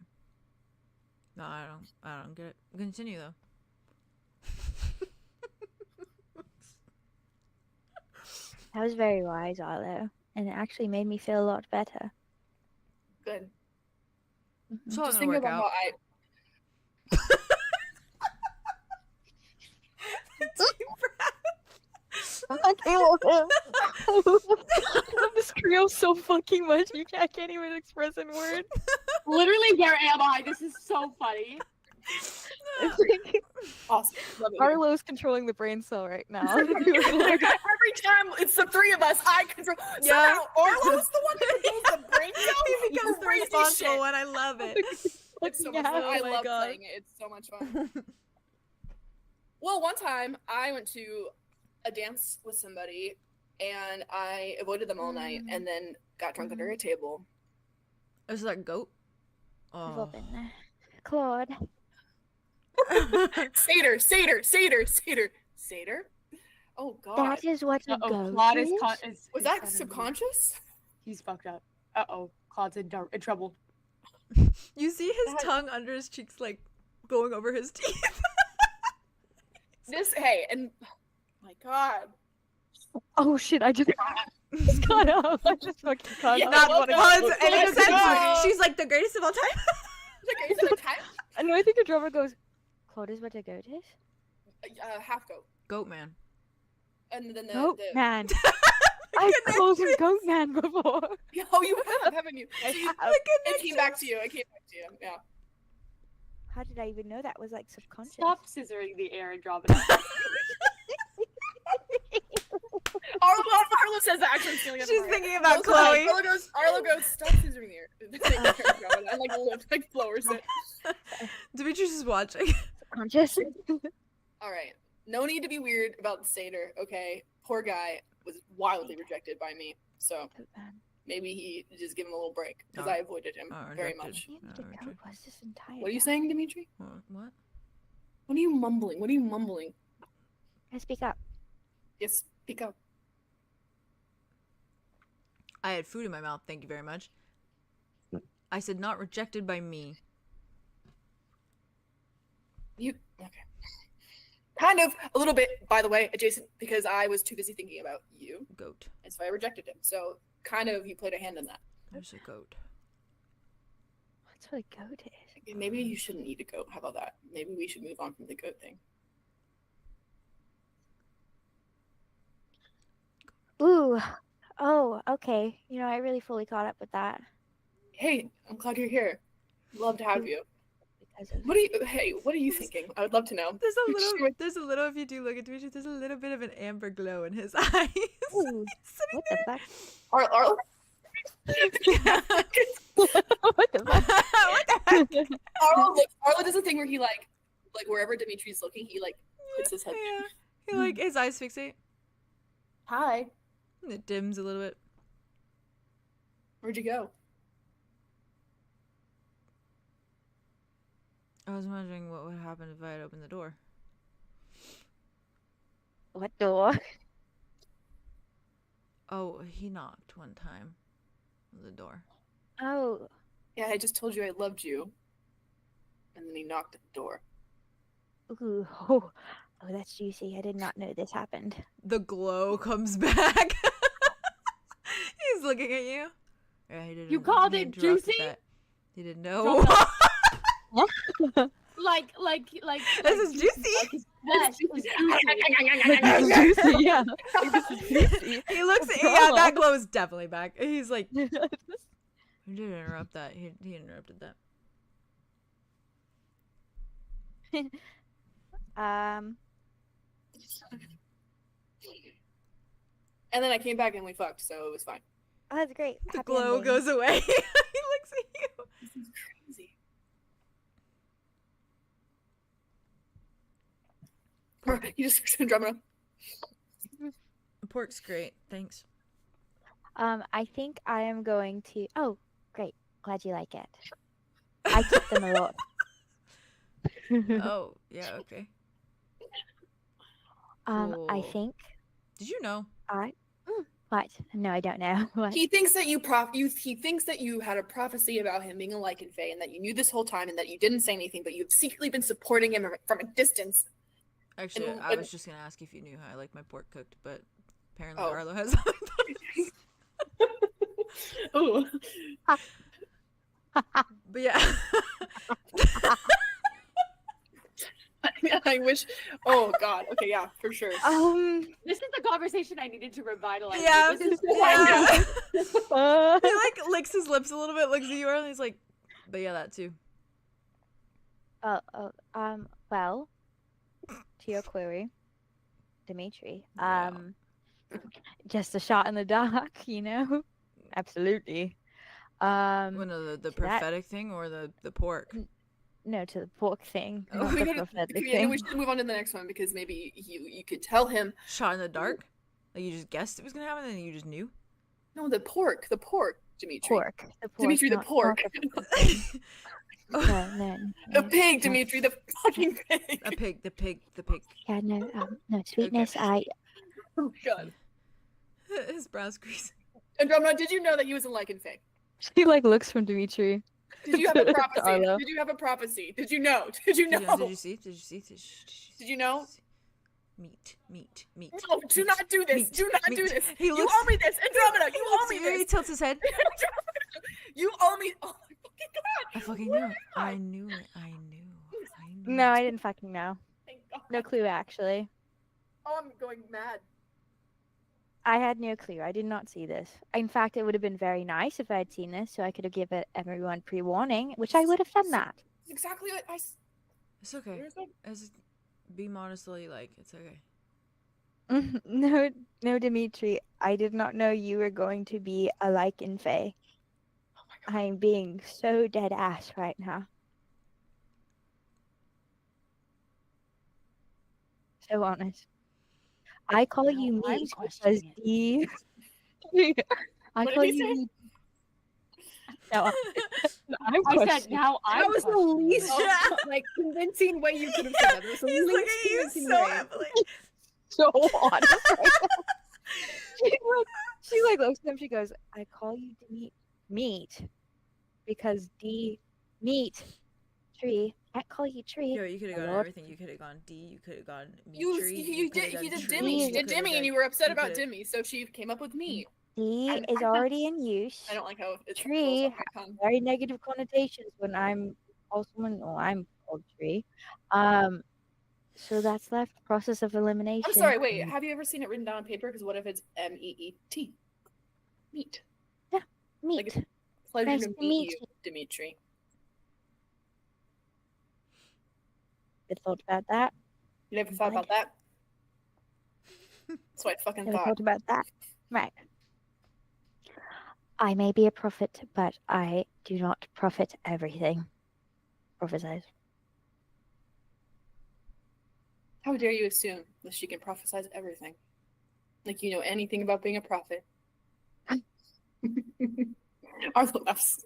No, I don't get it. Continue though. That was very wise, Arlo, and it actually made me feel a lot better. Good. It's all Just gonna think work about out. how I love him. I love this Creole so fucking much. I can't even express in words. Literally, where am I? This is so funny. It's like awesome. Love it. Arlo's controlling the brain cell right now. Every time it's the three of us, I control. Yeah. Somehow Arlo's the one that controls the brain cell. He becomes the Crazy responsible shit. one. I love it. It's so much fun. Oh I my love God. playing it. It's so much fun. Well, one time I went to a dance with somebody and I avoided them all night and then got drunk under a table. Is that goat? We've Oh. all been there. Claude. Seder. Oh God. That is what a Uh-oh, goat Claude is? Was that subconscious? He's fucked up. Uh-oh, Claude's in trouble. You see his That- tongue under his cheeks, like going over his teeth. And my God. Oh shit! I just got up. I just fucking caught Yeah, up. Not well what done. it and it Let's makes sense. go. She's like the greatest of all time. Is it a time? And I think the drummer goes, Claude is what a goat is? Half goat. Goat man. And then Goat the man. I've called him Goat Man before. Oh, you have, haven't you? See, The it came back to you. Yeah. How did I even know that was like subconscious? Stop scissoring the air, Andromeda. Arlo says that actually. I'm stealing it She's from her. thinking about Arlo Chloe. Arlo goes, stop scissoring the air. And like lowers it. Demetrius is watching. Subconscious? All right. No need to be weird about the satyr, okay? Poor guy was wildly rejected by me, so Goat man. maybe he just give him a little break because Oh. I avoided him very Rejected. much. Needed Oh, a okay. goat was this entire What are you time. saying, Dimitri? What? What are you mumbling? Can I speak up? Yes, speak up. I had food in my mouth. Thank you very much. I said not rejected by me. You okay? Kind of, a little bit, by the way, adjacent, because I was too busy thinking about you, Goat. and so I rejected him. So, kind of, you played a hand in that. There's a goat. That's what a goat is. Maybe you shouldn't eat a goat. How about that? Maybe we should move on from the goat thing. Ooh. Oh, okay. You know, I really fully caught up with that. Hey, I'm glad you're here. Love to have you. Because of What are you thinking? I would love to know. There's a little, if you do look at Demetrius, there's a little bit of an amber glow in his eyes. Ooh, He's sitting what the fuck? Arlo, What the fuck? what the heck? Arlo does a thing where he like wherever Dimitri's looking, he like puts his head. Yeah. He like his eyes fixate. Hi, And it dims a little bit. where'd you go? I was wondering what would happen if I had opened the door. What door? Oh, he knocked one time on the door. Oh, Yeah, I just told you I loved you, and then he knocked at the door. ooh, oh, that's juicy. I did not know this happened. The glow comes back. He's looking at you. Yeah, he didn't. You called he it interrupted juicy? that. He didn't know. like This is juicy. Like his flesh was Juicy, yeah. Like, this is juicy. He looks at yeah, Drama. that glow is definitely back. He's like, he didn't interrupt that. He interrupted that. And then I came back and we fucked, so it was fine. Oh, that's great. The Happy glow ending. goes away. He looks at you. This is crazy. You just Andromeda. Pork's great. Thanks. I think I am going to. Oh, great. Glad you like it. I keep them a lot. Oh, yeah, okay. I Cool. think Did you know? I. What? No, I don't know. What? He thinks that he thinks that you had a prophecy about him being a lycanthropy and that you knew this whole time and that you didn't say anything, but you've secretly been supporting him from a distance. Actually, And- I was just gonna ask if you knew how I like my pork cooked, but apparently Oh. Arlo has. Oh. But yeah. I wish. Oh God. Okay. Yeah. For sure. This is the conversation I needed to revitalize. Yeah, This is yeah. He like licks his lips a little bit, looks at you, and he's like, "But yeah, that too." Well, to your query, Dimitri, Yeah. just a shot in the dark, you know? Absolutely. Well, no, the to that- prophetic thing or the pork. No, to the pork thing. Oh, not we the gotta- prophetic Yeah, thing. we should move on to the next one because maybe you could tell him. Shot in the dark. Like you just guessed it was gonna happen, and you just knew. No, the pork, Dimitri. Pork. The pork. Dimitri, the not pork. the pig. No. The pig, Dimitri, the fucking pig. A pig. The pig. Yeah, no, sweetness. Okay. Oh God. His brows crease. Andromeda, did you know that he was a lycanthropy? She like looks from Dimitri. Did you have a To prophecy? Arlo. Did you have a prophecy? Did you know? Did you know? Did you see? Did you see? Did you know? Meat. No, do not do this. Meat. Do not do Meat. this. He You looks- owe me this. Andromeda, you owe me He this. tilts his head. You owe me. Oh my fucking God. I fucking knew it. I knew it. No, I didn't fucking know. Thank God. No clue, actually. Oh, I'm going mad. I had no clue. I did not see this. In fact, it would have been very nice if I had seen this, so I could have given everyone pre-warning, which I would have done that. It's exactly what I. It's okay. Seriously? Be modestly like it's okay. No, Dimitri. I did not know you were going to be a lycanthropy. Oh my God. I'm being so dead ass right now. So honest. I call Now you I'm meat because questioning the. I What did call he you say? meat. No, I'm I said questioning. now I'm That was the questioning least it. Yeah. like convincing way you could have said that. It was the He's looking least at you convincing so way. heavily. So honest. she like looks at him. She goes, "I call you meat because meat tree. I can't call you tree. Yo, you could have My gone lord. everything. You could have gone D. You could have gone You Mitri. did coulda gone he did Tree, Dimmy. She you did coulda Dimmy, done- and you were upset you about coulda- Dimmy, so she came up with me. D And is already in use. I don't like how it's Tree rolls off my tongue. Very negative connotations when I'm also I'm called tree. So that's left. Process of elimination. I'm sorry. Wait, have you ever seen it written down on paper? Because what if it's MEET? Meat. Meat. like Pleasure Nice to to meet meet you, Dimitri. Good thought about that. You never thought about that? That's what I fucking Never thought. thought about that. Right. I may be a prophet, but I do not profit everything. Prophesize. How dare you assume that she can prophesize everything? Like you know anything about being a prophet. Arlo laughs.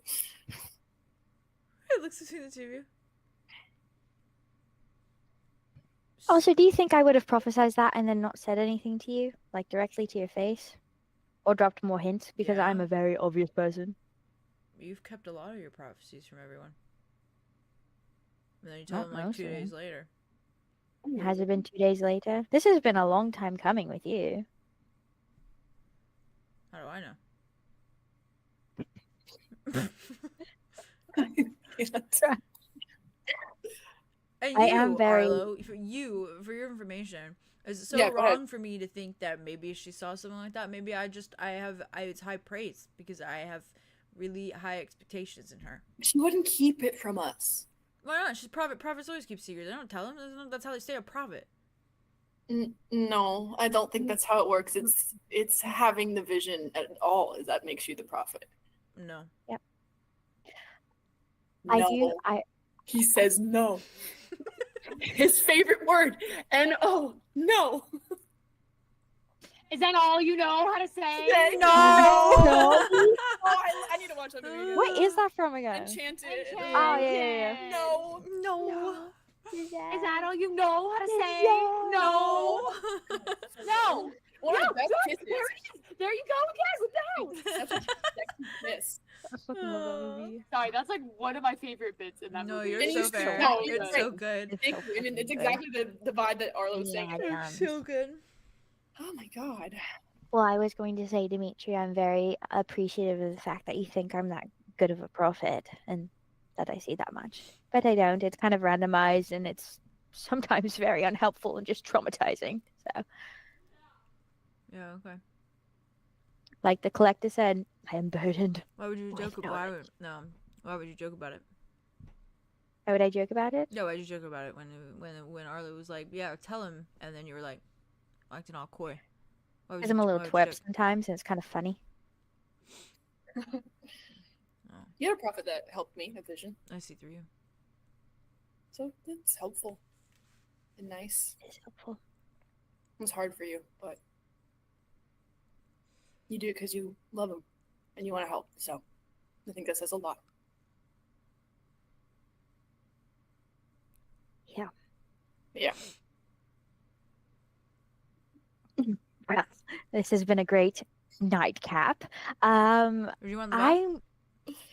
It looks between the two of you. Also, do you think I would have prophesized that and then not said anything to you? Like directly to your face? Or dropped more hints? Because I'm Yeah. a very obvious person. You've kept a lot of your prophecies from everyone. And then you tell Not them like most 2 of days them. later. Has it been 2 days later? This has been a long time coming with you. How do I know? And I you, am very- Arlo, for your information, is it so Yeah, go ahead. wrong for me to think that maybe she saw something like that? Maybe it's high praise because I have really high expectations in her. She wouldn't keep it from us. Why not? She's a prophet. Prophets always keep secrets. They don't tell them. That's how they stay a prophet. No, I don't think that's how it works. It's having the vision at all that makes you the prophet. No. No. He says no. His favorite word. N-O. No. Is that all you know how to say? Say No. Oh, I need to watch that movie. What is that from again? Enchanted. Oh, yeah. No. No. Is that all you know how to say? Yeah. No. No. One of the best There kisses. it is. There you go. Yes, no. Such a sexy kiss. I fucking love that movie. Sorry, that's like one of my favorite bits in that No, movie. you're And so you should fair. know, You're it's so great. good. It's Thank so you. And fucking it's good. exactly the vibe that Arlo was saying. Yeah, So good. Oh my god. Well, I was going to say, Dimitri, I'm very appreciative of the fact that you think I'm that good of a prophet and that I see that much. But I don't. It's kind of randomized and it's sometimes very unhelpful and just traumatizing. So, Yeah, okay. like the collector said, I am burdened. Why would you With joke about knowledge. it? No. Why would you joke about it? Why would I joke about it? Yeah, why'd you joke about it when Arlo was like, yeah, tell him, and then you were like, acting all coy. Why would Because you- I'm a why little would you twerp joke? sometimes and it's kind of funny. You had a prophet that helped me, a vision. I see through you. So it's helpful and nice. It's helpful. It was hard for you, but you do it because you love him and you want to help. So I think that says a lot. Yeah. Yeah. Well, this has been a great nightcap. Would you want the bath?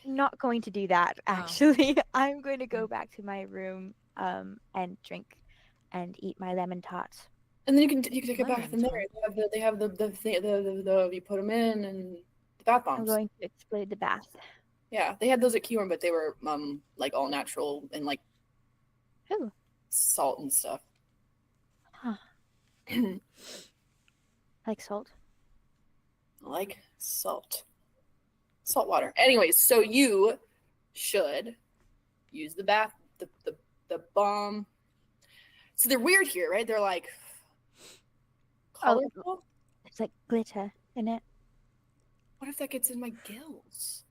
I'm not going to do that, Oh. actually. I'm going to go back to my room and drink and eat my lemon tarts. And then you can take a bath in Lemon there. They have the you put them in and the bath I'm bombs. going to explode the bath. Yeah, they had those at 𝐄𝐩𝐢𝐿, but they were like all natural and like Oh, salt and stuff. huh. Like salt. Like salt water. Anyways, so you should use the bath the bomb. So they're weird here, right? They're like colorful. It's like glitter in it. What if that gets in my gills?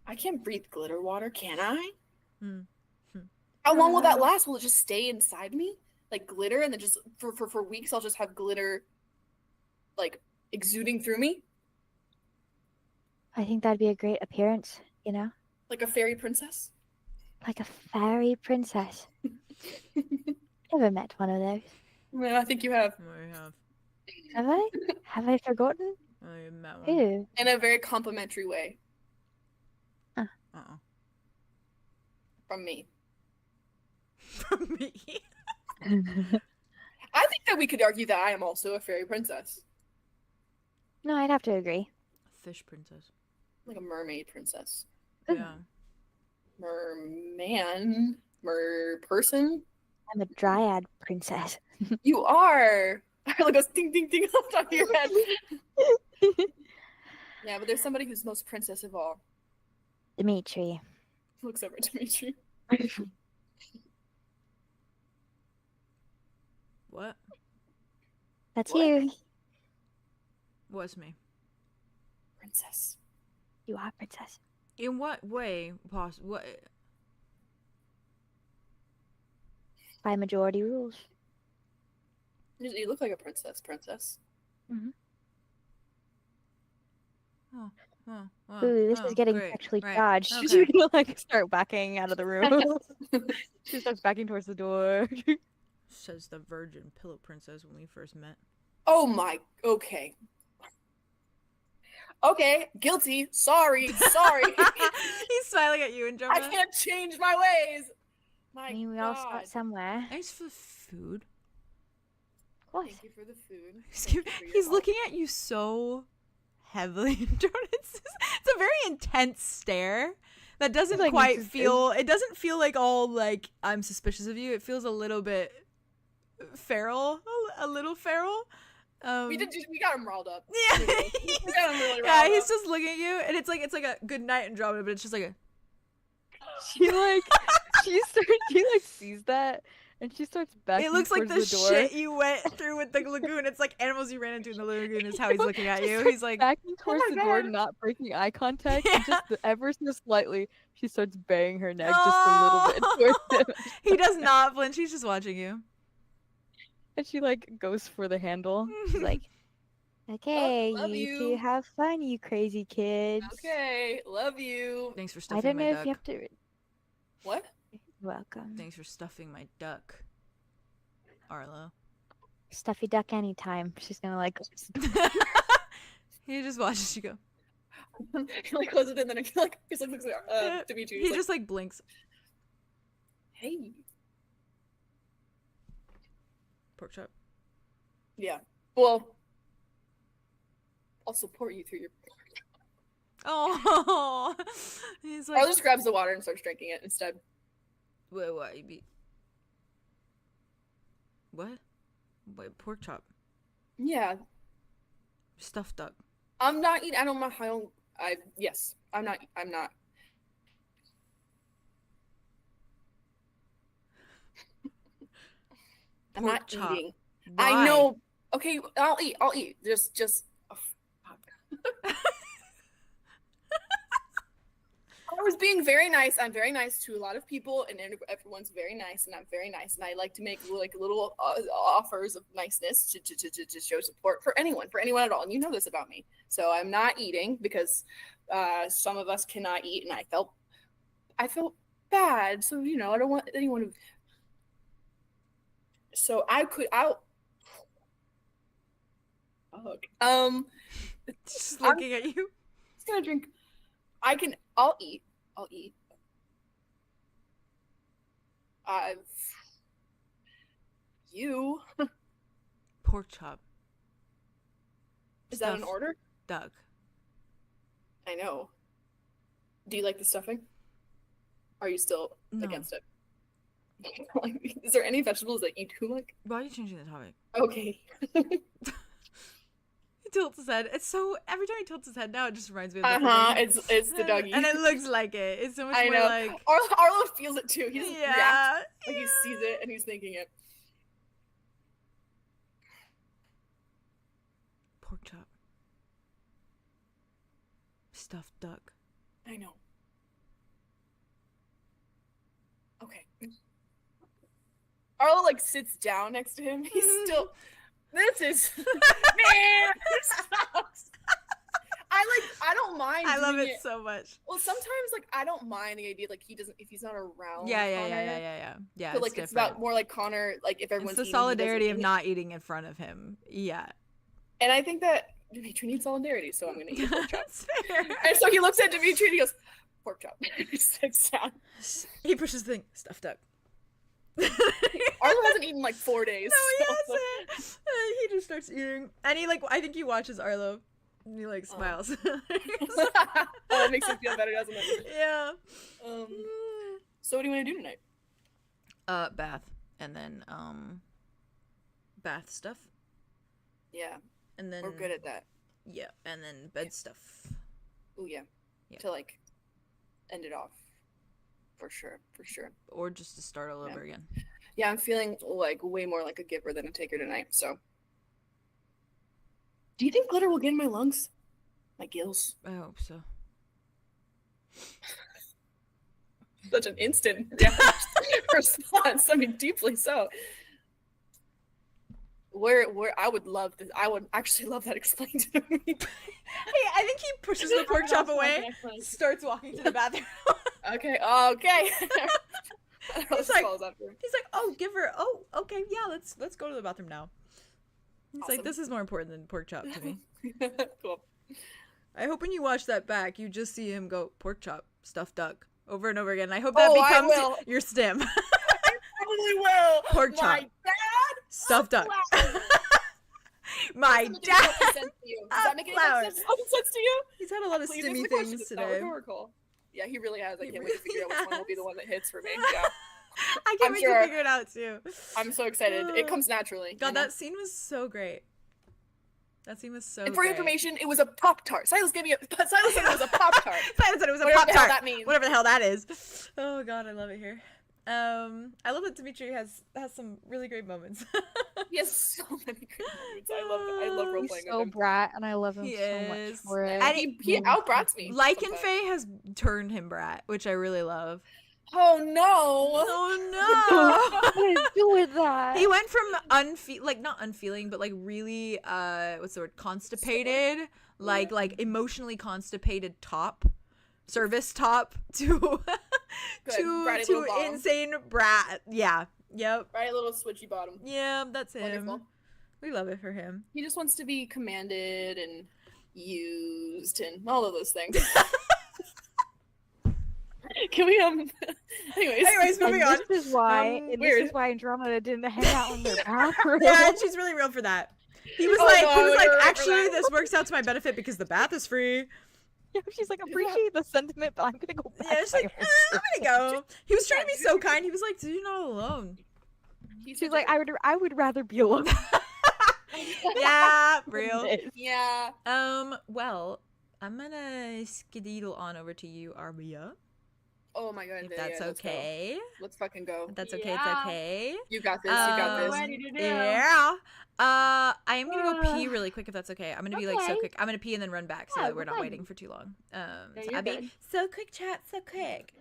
I can't breathe glitter water, can I? Hmm. How long will that last? Will it just stay inside me? Like glitter, and then just for weeks I'll just have glitter like exuding through me? I think that'd be a great appearance, you know? Like a fairy princess? Like a fairy princess. Never met one of those. Yeah, I think you have. I have. Have I? Have I forgotten? I met one. Who? In a very complimentary way Uh-uh. from me. From me. I think that we could argue that I am also a fairy princess. No, I'd have to agree. Fish princess. Like a mermaid princess. Ooh. Yeah. Merman? Mer-person? I'm a dryad princess. You are! Arlo goes ding ding ding on top of your head. Yeah, but there's somebody who's most princess of all. Dimitri. Looks over to Dimitri. What? That's What? you. What's me? Princess. You are princess. In what way? What? By majority rules. You look like a princess. Ooh, this is getting great. sexually Right. charged. Okay. She's gonna like start backing out of the room. She starts backing towards the door. Says the virgin pillow princess when we first met. Oh my, okay. Okay, guilty. Sorry. He's smiling at you, Andromeda. I can't change my ways. My I mean, we God. all start somewhere. Thanks for the food. Of course. Thank you for the food. He's, Thank you for your he's help. looking at you so heavily, Andromeda. It's a very intense stare that doesn't Like, quite it's- feel. It doesn't feel like all like I'm suspicious of you. It feels a little bit feral, a little feral. We got him riled up. Yeah, We got him really yeah. riled He's up. just looking at you, and it's like a good night Andromeda, but it's just like a. She like she like sees that and she starts backing It looks like towards the door. shit you went through with the lagoon. It's like animals you ran into in the lagoon is how he's looking at you. He's like, backing towards my the door, God. not breaking eye contact, and Yeah. just ever so slightly, she starts banging her neck just a little bit towards him. he does not flinch. He's just watching you. And she like goes for the handle. She's like, okay, love you you. two have fun, you crazy kids. Okay, love you. Thanks for I stuffing don't my know duck. if you have to. What? Welcome. Thanks for stuffing my duck, Arlo. Stuffy duck anytime. She's gonna like. He just watches you go. He like closes it and then he like looks at Dimitri. He just like blinks. Hey. Pork chop. Yeah. Well, I'll support you through your. Oh. He's like. Arlo just grabs the water and starts drinking it instead. Wait, what? You be. What? Wait, pork chop. Yeah. Stuffed duck. I'm not eating. I don't know how. Yes. I'm not. I'm not. I'm Pork not chop. eating. Why? I know. Okay, I'll eat. I'll eat. Just. Oh, fuck. I was being very nice. I'm very nice to a lot of people, and everyone's very nice, and I'm very nice, and I like to make like little offers of niceness to show support for anyone at all. And you know this about me. So I'm not eating because some of us cannot eat, and I felt bad. So I don't want anyone to. So I'll. Just looking at you. Just gonna drink. I'll eat. You. Pork chop. Is that an order? Duck. I know. Do you like the stuffing? Are you still against it? Is there any vegetables that you do like? Why are you changing the topic? Okay. He tilts his head. It's so every time he tilts his head now, it just reminds me of the It's the doggy. And it looks like it. It's so much I more know. like Arlo feels it too. He doesn't react. Like he sees it and he's thinking it. Pork chop. Stuffed duck. I know. Okay. Arlo like sits down next to him. He's still. This is. Man, this sucks. I don't mind. I love it so much. Well, sometimes like I don't mind the idea like he doesn't if he's not around. Yeah. But like it's about more like Connor like if everyone's it's the eating, solidarity of not eating in front of him. Yeah. And I think that Dimitri needs solidarity, so I'm gonna eat pork chop. That's fair. And so he looks at Dimitri and he goes, pork chop. He sits down. He pushes the thing. Stuffed duck. Arlo hasn't eaten in like 4 days. No, he hasn't. He just starts eating, and he like I think he watches Arlo, and he like smiles. Oh, it makes him feel better, doesn't it? Yeah. So what do you want to do tonight? Bath, and then bath stuff. Yeah. And then we're good at that. Yeah, and then bed stuff. Oh yeah. To like end it off. For sure. Or just to start all over again. Yeah, I'm feeling like way more like a giver than a taker tonight, so. Do you think glitter will get in my lungs? My gills? I hope so. Such an instant response. I mean, deeply so. Where I would love this. I would actually love that explained to me. Hey, I think he pushes the pork chop away, starts walking to the bathroom. Okay. He's like, oh, give her. Oh, okay, yeah. Let's go to the bathroom now. He's like, this is more important than pork chop to me. Cool. I hope when you watch that back, you just see him go pork chop, stuffed duck, over and over again. I hope that becomes your stim. I probably will. Pork chop. My dad. Stuffed duck. My dad. Does that make any sense to you? He's had a lot of stimmy things today. Yeah, he really has. I can't wait to figure out which one will be the one that hits for me. Yeah. I can't wait to figure it out too. I'm so excited. It comes naturally. God, that scene was so great. That scene was so great. And for information, it was a Pop-Tart. Silas said it was a Pop-Tart. Silas said it was a Whatever Pop-Tart. the hell that means. Whatever the hell that is. Oh God, I love it here. I love that Dimitri has some really great moments. He has so many great moments. I love role playing. He's so brat, and I love him so much for it. And he out-brats me. Ly has turned him brat, which I really love. Oh no! Oh no! What did I do with that? He went from not unfeeling, but like really what's the word? Constipated, like emotionally constipated service top to insane brat. Yeah. Yep. Right, a little switchy bottom. Yeah, that's him. Wonderful. We love it for him. He just wants to be commanded and used and all of those things. Can we Anyways, moving on. This is why Andromeda didn't hang out in their bathroom. Yeah, and she's really real for that. He was actually, this works out to my benefit because the bath is free. Yeah, she's like, appreciate the sentiment, but I'm gonna go back. Yeah, she's like, I'm gonna go. He was trying to be so kind. He was like, dude, you're not alone. She's like, I would rather be alone. Yeah, real. Yeah. Well, I'm gonna skedaddle on over to you, Arya. Oh my god. If that's okay. Let's fucking go. If that's okay, it's okay. You got this. You got this. Ready to do. Yeah. I am gonna go pee really quick if that's okay. I'm gonna be like so quick. I'm gonna pee and then run back so that we're not waiting for too long. So you're Abby, good. so quick chat, so quick.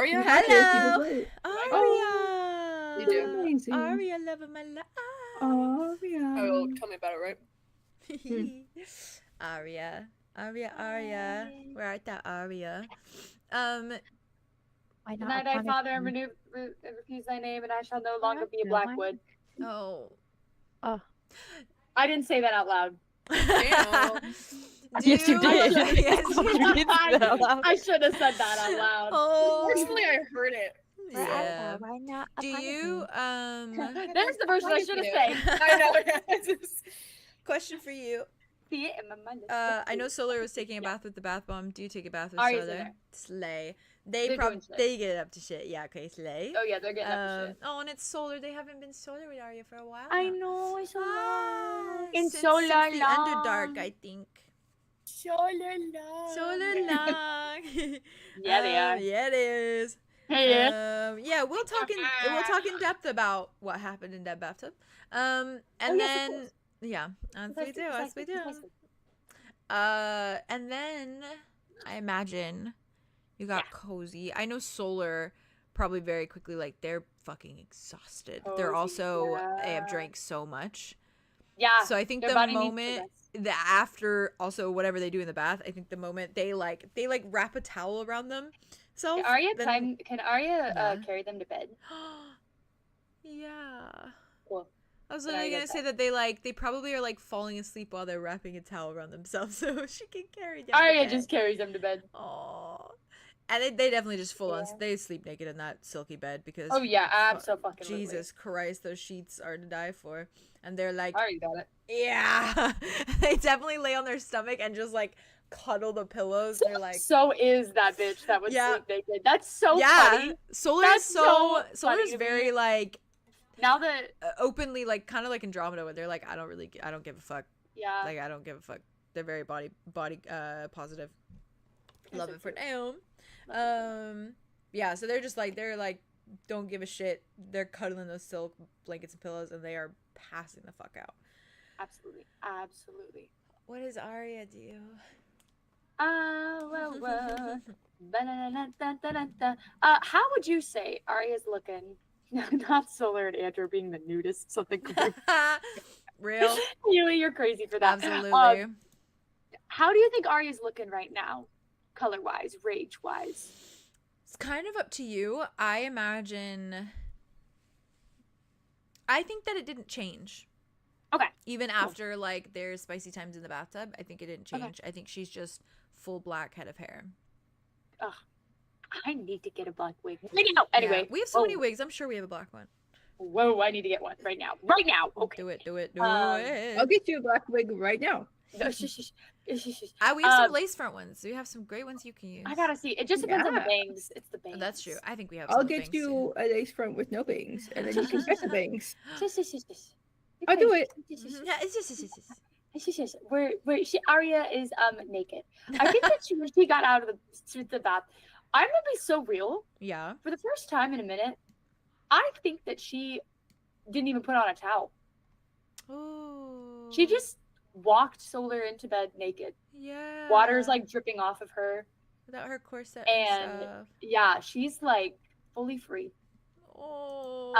Arya? Hello, Oh, you do. Amazing. Arya, love of my life. Oh, yeah. Oh, tell me about it, right? Arya, where art thou, Arya? Why Good not night, a I, comic Father, and book? refuse thy name, and I shall no longer be a No, Blackwood. Oh. I didn't say that out loud. Damn. Yes, you did. Yes, You did say that out loud. I should have said that out loud. Oh, Fortunately, I heard it. yeah. Why not? Do you There's the version I should have said. I know. It's just- question for you? See it in my mind. I know Solar was taking a bath with the bath bomb. Do you take a bath with Arya's in Solar? there. Slay. They They're probably doing shit. they get up to shit. Yeah, okay, slay. Oh yeah, they're getting up to shit. Oh, and it's Solar. They haven't been Solar with Arya for a while. I now. know, it's so Ah, long. It's since so the long. Underdark, I think. Solar long. Solar long. Yeah, they are. Yeah, it is. Yeah. Yeah, we'll talk in depth about what happened in that bathtub. And Oh, yes, of then course. yeah, as we do, Precisely, as we do. precisely. And then I imagine you got cozy. I know Solar probably very quickly, like, they're fucking exhausted. They're Cozy, also they have yeah. drank so much. Yeah. So I think their the body needs moment to rest. the after also whatever they do in the bath, I think the moment they wrap a towel around them. So Can Arya Yeah. carry them to bed? yeah. Cool. I was Then literally I gonna get say that they probably are like falling asleep while they're wrapping a towel around themselves, so she can carry them. Arya just carries them to bed. Oh, and they definitely just full on Yeah. they sleep naked in that silky bed because Oh yeah, absolutely. Jesus Christ, those sheets are to die for, and they're like Arya got it. yeah, they definitely lay on their stomach and just like cuddle the pillows. They're like So is that bitch that would Yeah. sleep naked. That's so yeah, funny. Solar That's is so Solar funny is to very me. like Now that openly like kind of like Andromeda where they're like I don't give a fuck. yeah. Like I don't give a fuck. They're very body positive. Love it for now. Yeah, so they're like don't give a shit. They're cuddling those silk blankets and pillows and they are passing the fuck out. Absolutely. Absolutely. What does Arya do? How would you say Arya's looking? Not Solar and Andrew being the nudist, something cool. Real? You're crazy for that. Absolutely. How do you think Arya's looking right now? Color-wise, rage-wise? It's kind of up to you. I think that it didn't change. Okay. Even Cool. after like their spicy times in the bathtub, I think it didn't change. I think she's just full black head of hair. Ugh. I need to get a black wig. Anyway. Yeah. We have so many wigs. I'm sure we have a black one. Whoa, I need to get one right now. Right now. Okay. Do it. I'll get you a black wig right now. No, shush. We have some lace front ones. We have some great ones you can use. I gotta see. It just depends on the Yeah. bangs. It's the bangs. That's true. I think we have. I'll some get bangs, you a lace front with no bangs, and then you can get the bangs. Shush. I'll do it. Arya is naked. I think that when she got out of the bath, I'm gonna be so real. Yeah. For the first time in a minute, I think that she didn't even put on a towel. Oh. She just walked Solar into bed naked. Yeah. Water's like dripping off of her. without her corset And and stuff. yeah, she's like fully free. Oh.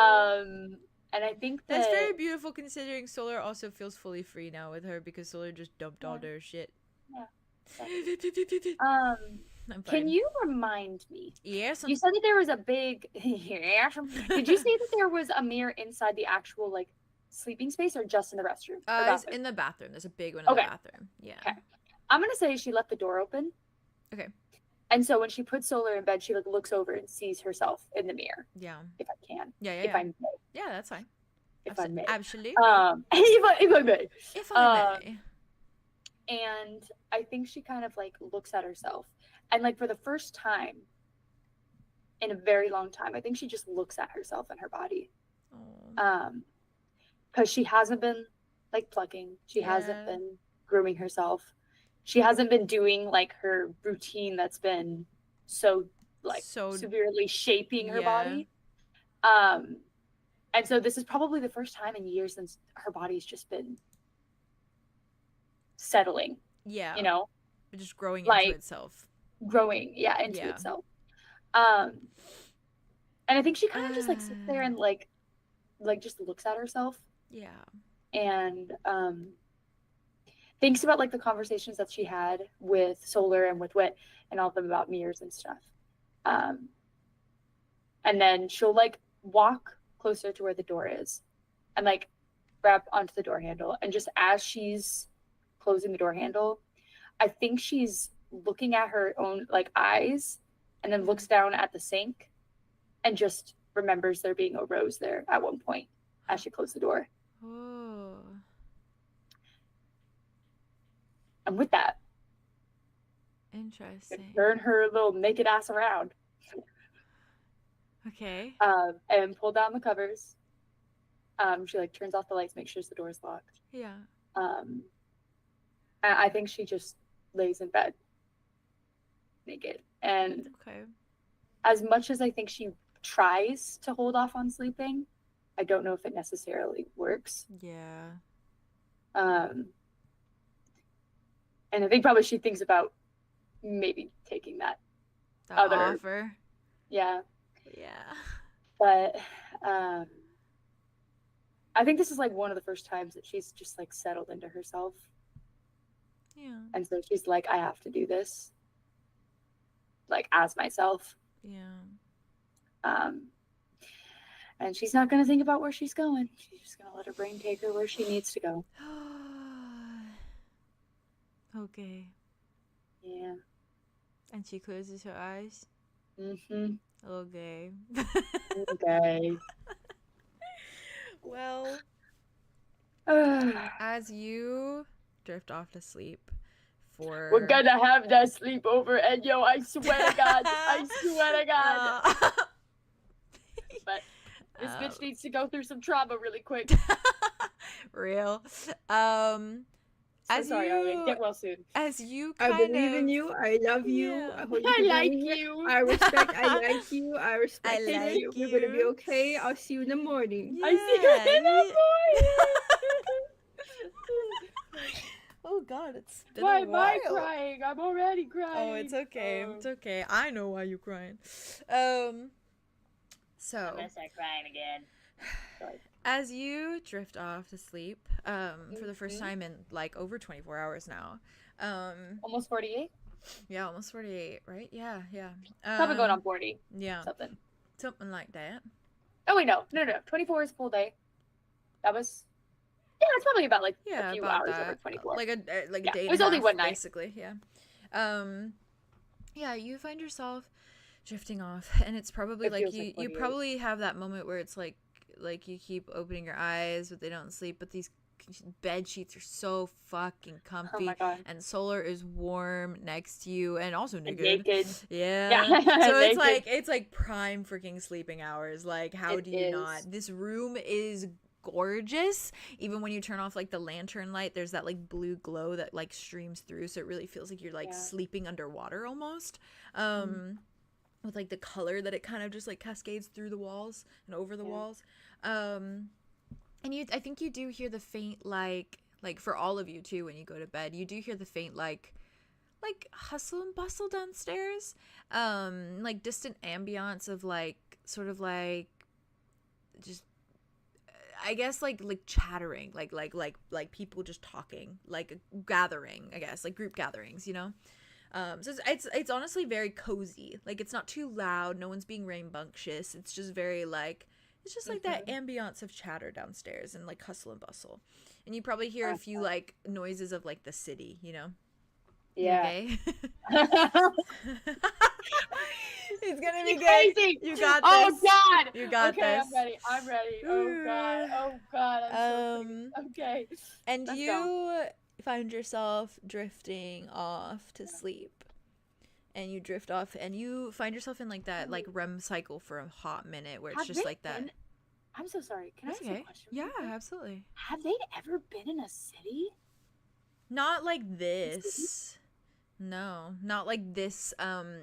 And I think that That's very beautiful considering Solar also feels fully free now with her because Solar just dumped all their shit. Yeah. I'm Can fine. you remind me? Yes. You said that there was a big. Did you say that there was a mirror inside the actual like sleeping space, or just in the restroom? Or It's bathroom? in the bathroom. There's a big one in Okay. the bathroom. Yeah. Okay. I'm gonna say she left the door open. Okay. And so when she puts Solar in bed, she like looks over and sees herself in the mirror. Yeah. If I can, Yeah. Yeah. if Yeah. I may, Yeah. That's fine. if I may, Absolutely. if I may. If I may. And I think she kind of like looks at herself, and like for the first time in a very long time, I think she just looks at herself and her body. Oh. Because she hasn't been like plucking, she hasn't Yeah. been grooming herself, she hasn't been doing like her routine that's been so like So- severely shaping her yeah. body. And so this is probably the first time in years since her body's just been settling, Yeah. you know, Just growing like- into itself. growing into Yeah. itself. And I think she kind of just like sits there and like just looks at herself Yeah. and thinks about like the conversations that she had with Solar and with Wit and all of them about mirrors and stuff. And then she'll like walk closer to where the door is and like grab onto the door handle, and just as she's closing the door handle, I think she's looking at her own like eyes and then looks down at the sink and just remembers there being a rose there at one point as she closed the door. Oh. And with that, Interesting. turn her little naked ass around. Okay. And pull down the covers. She like turns off the lights, makes sure the door is locked. Yeah. And I think she just lays in bed naked. And Okay. as much as I think she tries to hold off on sleeping, I don't know if it necessarily works. Yeah. And I think probably she thinks about maybe taking that The other offer. Yeah. Yeah. But I think this is like one of the first times that she's just like settled into herself. Yeah. And so she's like, I have to do this, like, as myself. Yeah. And she's not going to think about where she's going. She's just going to let her brain take her where she needs to go. Okay. Yeah. And she closes her eyes. Mm-hmm. Okay. Okay. Well, as you drift off to sleep for... We're going to have that sleepover, and yo, I swear to God. I swear to God. But this bitch needs to go through some trauma really quick. Real. Sorry, Arlene. Get well soon. As you I kind believe in of... you. I love you. Yeah. I hope I you like can- you. I respect. I like you. I respect I like you. We're gonna be you. okay. I'll see you in the morning. I see you in the Oh God, it's been Why a am I while. crying? I'm already crying. Oh, it's okay. Oh. It's okay. I know why you're crying. So I'm gonna start crying again. Sorry. as you drift off to sleep, for the first time in like over 24 hours now, Almost 48? yeah, almost 48, right? Yeah. Probably going on 40. Yeah, Something. something like that. Oh, wait, no. 24 is full day. That was... Yeah, it's probably about like Yeah, a few about hours that. over 24. Like a Yeah, day. it And was a only half, one night. basically. Yeah. Yeah, you find yourself drifting off, and it's probably It like feels you like you 48. probably have that moment where it's like you keep opening your eyes, but they don't sleep. But these bed sheets are so fucking Oh comfy, my God. and Solar is warm next to you, and also And naked. naked. Yeah. Yeah, So it's naked. like prime freaking sleeping hours. Like, how It do you is. not? This room is gorgeous. Even when you turn off like the lantern light, there's that like blue glow that like streams through, so it really feels like you're like Yeah. sleeping underwater almost. With like the color that it kind of just like cascades through the walls and over the Yeah. walls. And I think you do hear the faint like for all of you too, when you go to bed, you do hear the faint like hustle and bustle downstairs, like distant ambiance of like sort of like just I guess like chattering, like people just talking, like a gathering, I guess, like group gatherings, you know. So it's honestly very cozy. Like, it's not too loud, no one's being rambunctious. It's just very like it's just like that ambiance of chatter downstairs and like hustle and bustle. And you probably hear a few like noises of like the city, you know. Yeah. Okay. It's gonna be Crazy. good. You got this. Oh God. You got okay, this. I'm ready. Oh God. Oh God. I'm so pleased. Okay. And Let's you find yourself drifting off to sleep. And you drift off and you find yourself in like that like REM cycle for a hot minute where it's Have just they like that. been- I'm so sorry. Can I ask you a question? Yeah, real quick? absolutely. Have they ever been in a city? Not like this. No, not like this.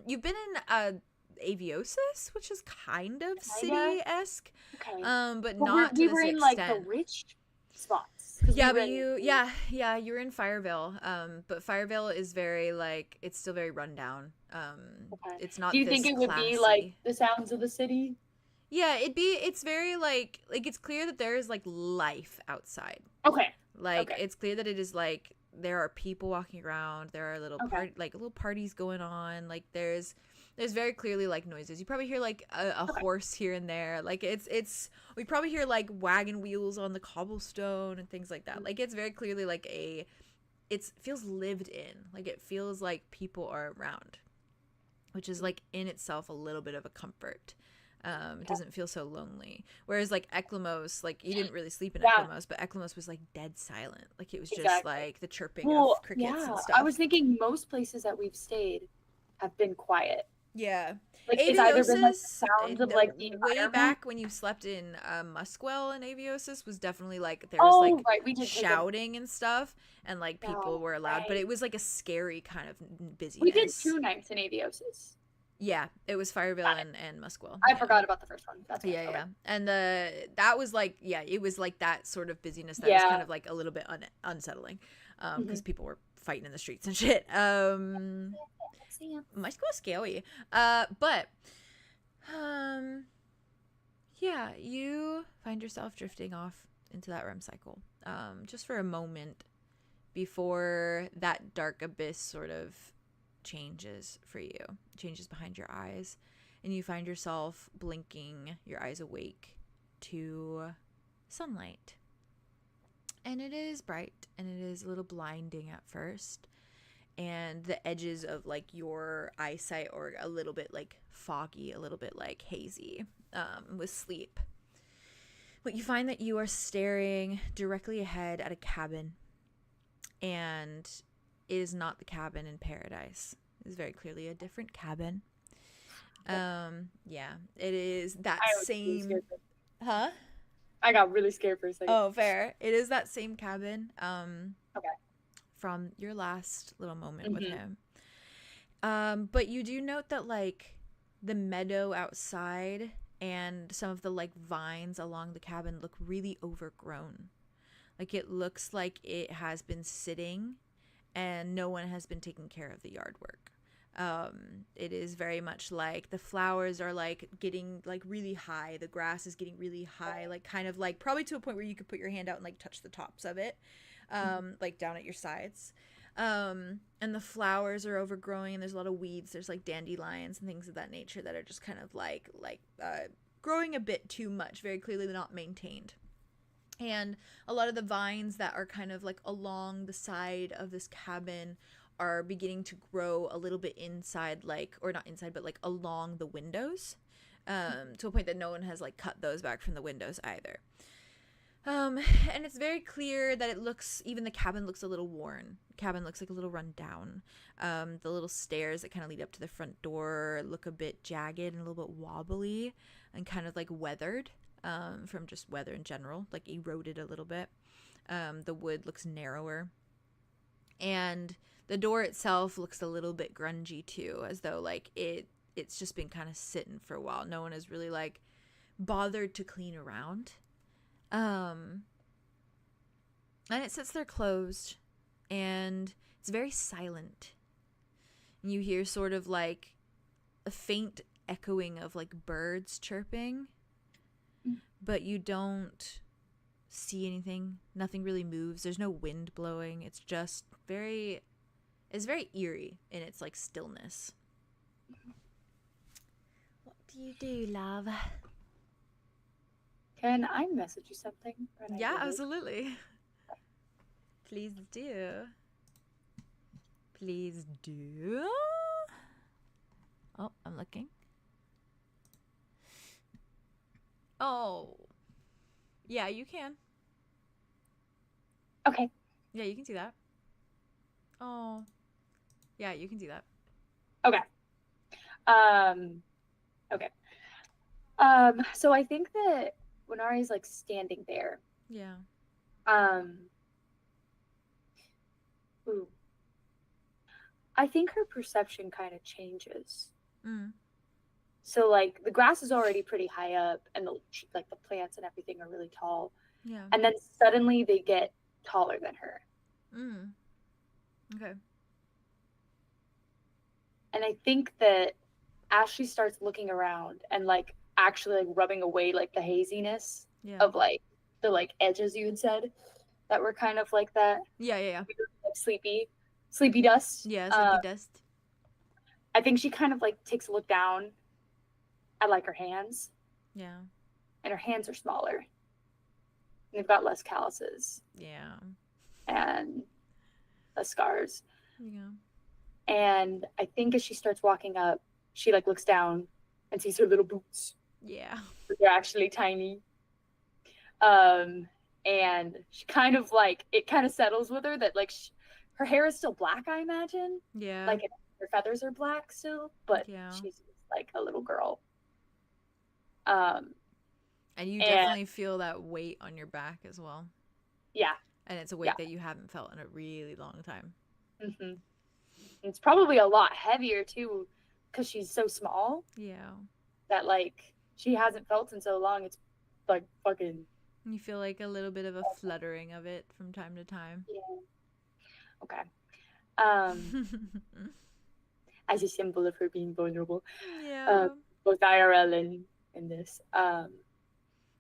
You've been in Aviosis, which is kind of city-esque. Okay. But But not to we this were in extent. like the rich spots. 'cause Yeah, we were but in- you're in Firevale. But Firevale is very like it's still very rundown. Okay. It's not. Do you this think it would classy. be like the sounds of the city? Yeah, it's very like it's clear that there is like life outside. Okay. Like Okay. it's clear that it is like there are people walking around. There are little Okay. little parties going on. Like there's very clearly like noises. You probably hear like a horse here and there. Like it's we probably hear like wagon wheels on the cobblestone and things like that. Like it's very clearly like a it feels lived in. Like it feels like people are around, which is like in itself a little bit of a comfort. It doesn't feel so lonely. Whereas like 𝐬𝐻𝐿, like you didn't really sleep in 𝐬𝐻𝐿, but 𝐬𝐻𝐿 was like dead silent. Like it was just like the chirping of crickets and stuff. I was thinking most places that we've stayed have been quiet. Yeah. Like it's either been like the sounds of like the way back when you slept in 𝐬𝐻𝐿 and 𝐬𝐻𝐿 was definitely like there was like shouting and stuff, and like people were loud, but it was like a scary kind of busyness. We did 2 nights in 𝐬𝐻𝐿. Yeah, it was Fireville and 𝐬𝐻𝐿. I forgot about the first one. That's right. Yeah. And that was like, it was like that sort of busyness that was kind of like a little bit unsettling, because people were fighting in the streets and shit. 𝐬𝐻𝐿. But yeah, you find yourself drifting off into that REM cycle, just for a moment before that dark abyss sort of changes behind your eyes, and you find yourself blinking your eyes awake to sunlight. And it is bright, and it is a little blinding at first, and the edges of like your eyesight are a little bit like foggy, a little bit like hazy with sleep. But you find that you are staring directly ahead at a cabin, and it is not the cabin in Paradise. It is very clearly a different cabin. Yeah, it is that same. Huh? I got really scared for a second. Oh, fair. It is that same cabin. Okay. From your last little moment with him. But you do note that like the meadow outside and some of the like vines along the cabin look really overgrown. Like it looks like it has been sitting and no one has been taking care of the yard work. It is very much like the flowers are like getting like really high. The grass is getting really high, like kind of like probably to a point where you could put your hand out and like touch the tops of it, like down at your sides. And the flowers are overgrowing, and there's a lot of weeds. There's like dandelions and things of that nature that are just kind of like growing a bit too much, very clearly not maintained. And a lot of the vines that are kind of like along the side of this cabin are beginning to grow a little bit inside, like, or not inside, but like along the windows, to a point that no one has like cut those back from the windows either. And it's very clear that even the cabin looks a little worn. The cabin looks like a little run down. The little stairs that kind of lead up to the front door look a bit jagged and a little bit wobbly and kind of like weathered, from just weather in general, like eroded a little bit. The wood looks narrower. And the door itself looks a little bit grungy too, as though like it's just been kind of sitting for a while. No one has really like bothered to clean around. And it sits there closed, and it's very silent. And you hear sort of like a faint echoing of like birds chirping, but you don't see anything. Nothing really moves. There's no wind blowing. It's just very eerie in its like stillness. What do you do, love? Can I message you something? Yeah, absolutely. Please do. Please do. Oh, I'm looking. Oh. Yeah, you can. Okay. Yeah, you can do that. Oh. Yeah, you can do that. Okay. Okay. So I think that when Ari's like standing there. Yeah. Ooh. I think her perception kind of changes. So like the grass is already pretty high up, and the plants and everything are really tall. Yeah. And then suddenly they get taller than her. Okay. And I think that as she starts looking around and like actually like rubbing away like the haziness of like the like edges you had said that were kind of like that. Yeah. Like sleepy dust. Yeah, sleepy dust. I think she kind of like takes a look down at like her hands. Yeah. And her hands are smaller. And they've got less calluses. Yeah. And scars. Yeah. And I think as she starts walking up, she like looks down and sees her little boots. Yeah. They're actually tiny. And she kind of like, it kind of settles with her that like her hair is still black, I imagine. Yeah. Like her feathers are black still, but Yeah. she's like a little girl. And you definitely feel that weight on your back as well. Yeah. And it's a weight that you haven't felt in a really long time. Mm-hmm. It's probably a lot heavier too, because she's so small. Yeah. That like she hasn't felt in so long. It's like fucking. You feel like a little bit of a fluttering of it from time to time. Yeah. Okay. As a symbol of her being vulnerable. Yeah. Both IRL and in this. I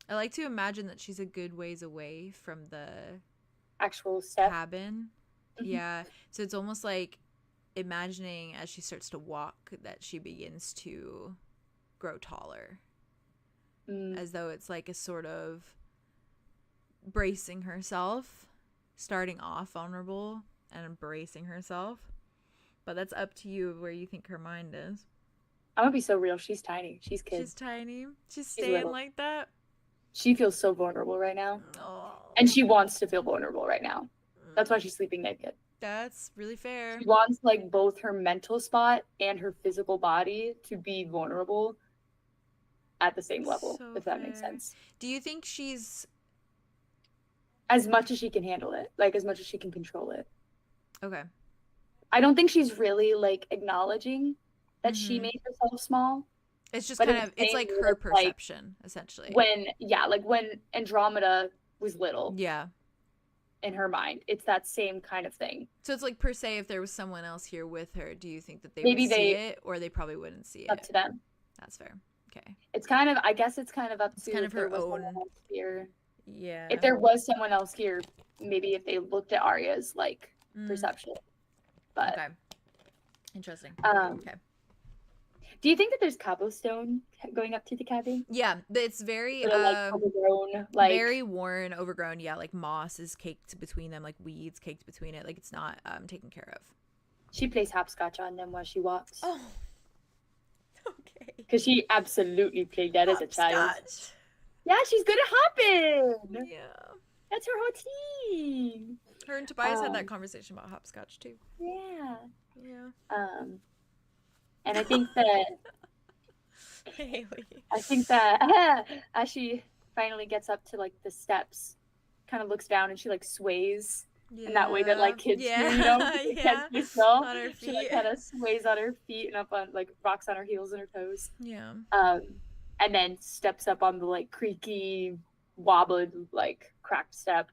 like to imagine that she's a good ways away from the actual step cabin. Mm-hmm. Yeah. So it's almost like imagining as she starts to walk that she begins to grow taller. As though it's like a sort of bracing herself, starting off vulnerable and embracing herself. But that's up to you where you think her mind is. I'm gonna be so real. She's tiny. She's kid. She's tiny. She's staying little. like that. She feels so vulnerable right now. Oh. And she wants to feel vulnerable right now. That's why she's sleeping naked. That's really fair. She wants like both her mental spot and her physical body to be vulnerable at the same level, So if that makes sense. Do you think she's as much as she can handle it, like as much as she can control it? Okay. I don't think she's really like acknowledging that she made herself small. It's just but kind of, it's like her perception, like, essentially. When Andromeda was little. Yeah. In her mind, it's that same kind of thing. So it's like, per se, if there was someone else here with her, do you think that they Maybe would see it, or they probably wouldn't see it? Up to them. That's fair. Okay. It's kind of, I guess it's kind of up to kind of her own. Here. Yeah. If there was someone else here, maybe if they looked at Arya's like perception. But okay. Interesting. Okay. Do you think that there's cobblestone going up to the cabin? Yeah, it's very overgrown, like very worn, overgrown. Yeah, like moss is caked between them, like weeds caked between it. Like it's not taken care of. She plays hopscotch on them while she walks. Oh, okay. Because she absolutely played that as a child. Yeah, she's good at hopping. Yeah, that's her whole team. Her and Tobias had that conversation about hopscotch too. Yeah. Yeah. And I think that Haley. I think that as she finally gets up to like the steps, kind of looks down and she like sways in that way that like kids do, you know? Kids on her feet. She like kind of sways on her feet and up on like rocks on her heels and her toes. Yeah. And then steps up on the like creaky, wobbled, like cracked step.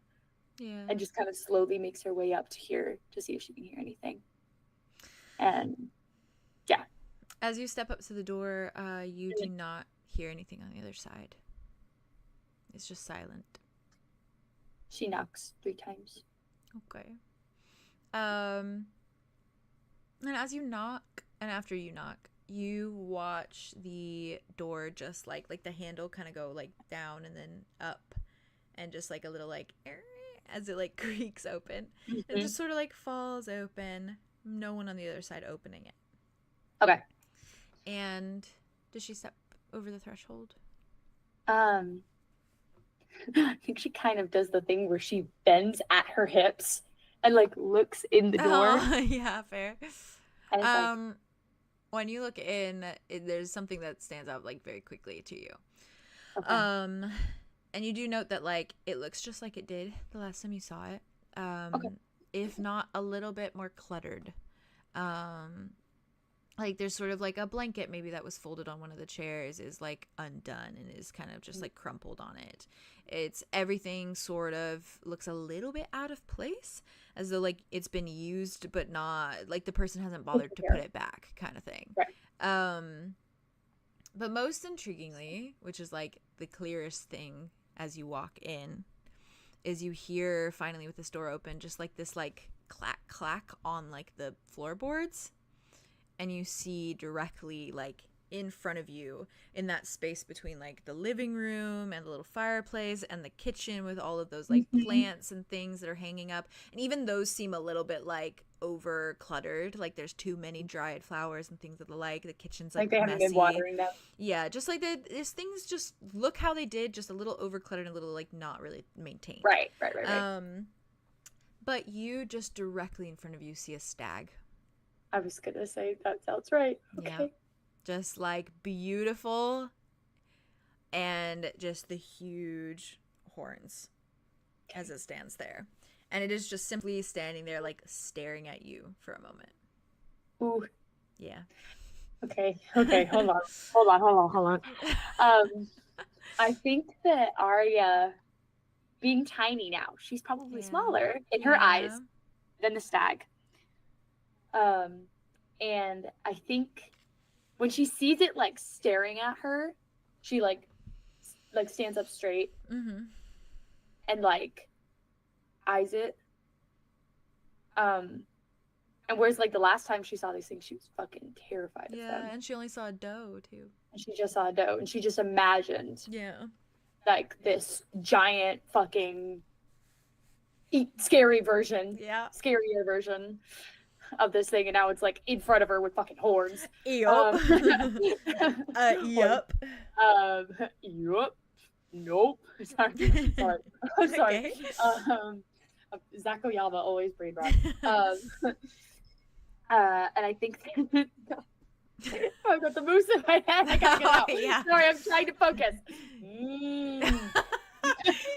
Yeah. And just kind of slowly makes her way up to here to see if she can hear anything. And yeah. As you step up to the door, you do not hear anything on the other side. It's just silent. She knocks 3 times. Okay. And as you knock, and after you knock, you watch the door just like the handle kind of go like down and then up, and just like a little like as it like creaks open. It just sort of like falls open. No one on the other side opening it. Okay. And does she step over the threshold? I think she kind of does the thing where she bends at her hips and like looks in the door. Oh, yeah, fair. And when you look in, there's something that stands out like very quickly to you. Okay. And you do note that like it looks just like it did the last time you saw it. Okay. If not a little bit more cluttered. Like there's sort of like a blanket maybe that was folded on one of the chairs is like undone and is kind of just like crumpled on it. It's everything sort of looks a little bit out of place, as though like it's been used but not like the person hasn't bothered to put it back, kind of thing. Right. But most intriguingly, which is like the clearest thing as you walk in, is you hear finally with this door open just like this like clack clack on like the floorboards. And you see directly, like, in front of you in that space between like the living room and the little fireplace and the kitchen with all of those like plants and things that are hanging up, and even those seem a little bit like over cluttered, like there's too many dried flowers and things of the like. The kitchen's like they messy. haven't been watering them. Yeah, just like these things just look how they did, just a little over cluttered and a little like not really maintained. Right. But you just directly in front of you see a stag. I was gonna say that sounds right. Okay. Yeah. Just like beautiful, and just the huge horns as it stands there. And it is just simply standing there, like staring at you for a moment. Ooh. Yeah. Okay. Hold on. I think that Arya, being tiny now, she's probably smaller in her eyes than the stag. And I think when she sees it like staring at her, she like stands up straight and like eyes it. And whereas like the last time she saw these things, she was fucking terrified of them. Yeah, and she only saw a doe too. And she just saw a doe, and she just imagined like this giant fucking scarier version of this thing, and now it's like in front of her with fucking horns. Yup. Yup. Nope. Sorry. I'm sorry. Okay. 𝐂𝐸𝐢𝐬𝐷𝐵 always brain rot. And I think I've got the moose in my head. I gotta get out. Yeah. Sorry, I'm trying to focus.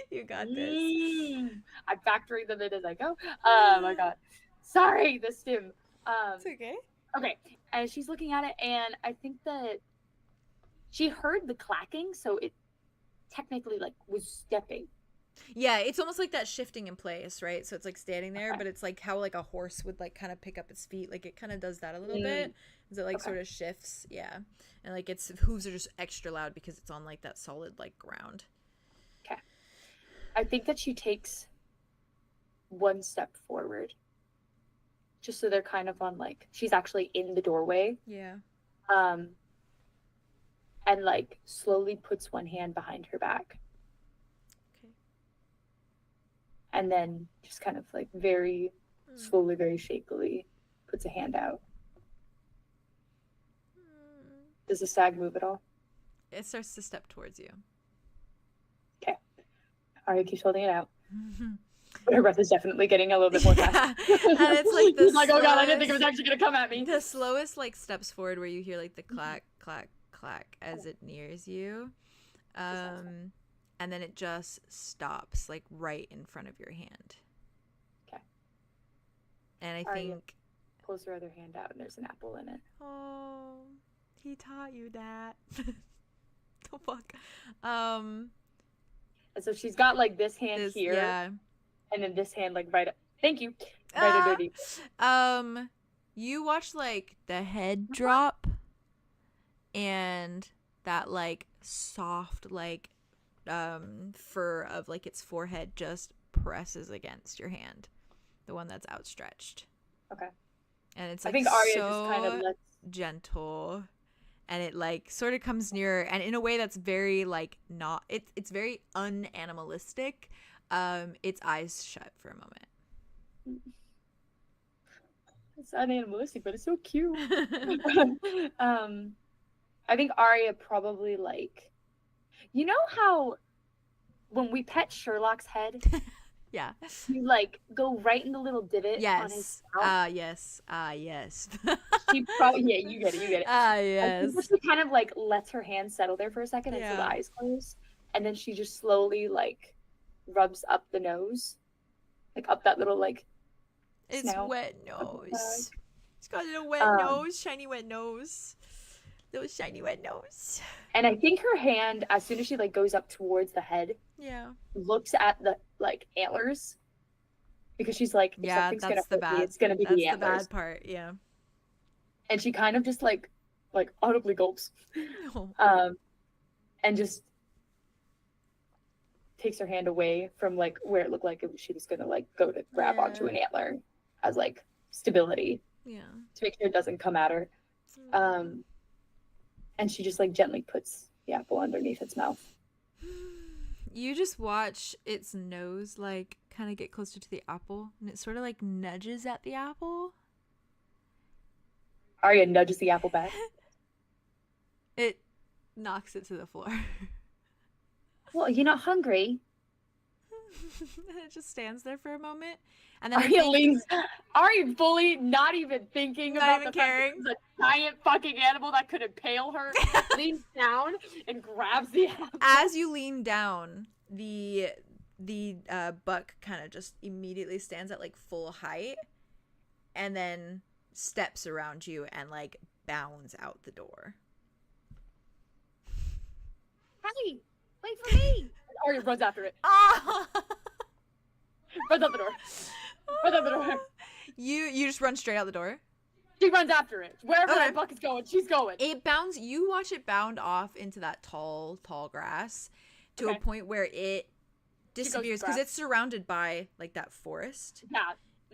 You got this. I'm factoring them in as I go. Oh my god. Sorry, the stim. It's okay. Okay, and she's looking at it, and I think that she heard the clacking, so it technically like was stepping. Yeah, it's almost like that shifting in place, right? So it's like standing there, but it's like how like a horse would like kind of pick up its feet. Like it kind of does that a little bit. Is it like sort of shifts? Yeah, and like its hooves are just extra loud because it's on like that solid like ground. Okay, I think that she takes one step forward. Just so they're kind of on like, she's actually in the doorway. Yeah. And like slowly puts one hand behind her back. Okay. And then just kind of like very slowly, very shakily puts a hand out. Does the stag move at all? It starts to step towards you. Okay. Arya keeps holding it out. But her breath is definitely getting a little bit more fast. And it's like the like, oh god, I didn't think it was actually gonna come at me. The slowest like steps forward where you hear like the clack, clack, clack as it nears you. And then it just stops like right in front of your hand. Okay. And I Arya think pulls her other hand out and there's an apple in it. Oh, he taught you that. The fuck. And so she's got like this hand here. Yeah. And then this hand, like, right up. Thank you. Right underneath. You watch, like, the head drop, and that, like, soft, like, fur of, like, its forehead just presses against your hand. The one that's outstretched. Okay. And it's, like, I think Arya so just kind of lets... gentle. And it, like, sort of comes nearer, and in a way that's very, like, not... It's very unanimalistic. Its eyes shut for a moment. It's unanimalistic, but it's so cute. I think Arya probably like, you know how when we pet Sherlock's head, yeah, you like go right in the little divot on his mouth. Yes. She probably you get it. Yes. I think she kind of like lets her hand settle there for a second until the eyes close, and then she just slowly like rubs up the nose, like up that little like it's snout. wet nose. It's got a little wet nose, shiny wet nose. Little shiny wet nose. And I think her hand, as soon as she like goes up towards the head, looks at the like antlers, because she's like, if something's gonna hurt me, it's gonna be the antlers. That's the bad part, yeah. And she kind of just like audibly gulps, and just takes her hand away from like where it looked like she was gonna like go to grab onto an antler as like stability, to make sure it doesn't come at her. And she just like gently puts the apple underneath its mouth. You just watch its nose like kind of get closer to the apple, and it sort of like nudges at the apple. Arya nudges the apple back. It knocks it to the floor. Well, you're not hungry. And it just stands there for a moment, and then Arya leans. Arya fully not even thinking Not about even the fact caring. that it's a giant fucking animal that could impale her. Leans down and grabs the apple. As you lean down, the buck kind of just immediately stands at like full height, and then steps around you and like bounds out the door. Hey, wait for me! Arya runs after it. Ah! Runs out the door. Runs out the door. You just run straight out the door. She runs after it. Wherever Okay. that buck is going, she's going. It bounds. You watch it bound off into that tall grass to a Okay. point where it disappears because grass. it's surrounded by like that forest. Yeah.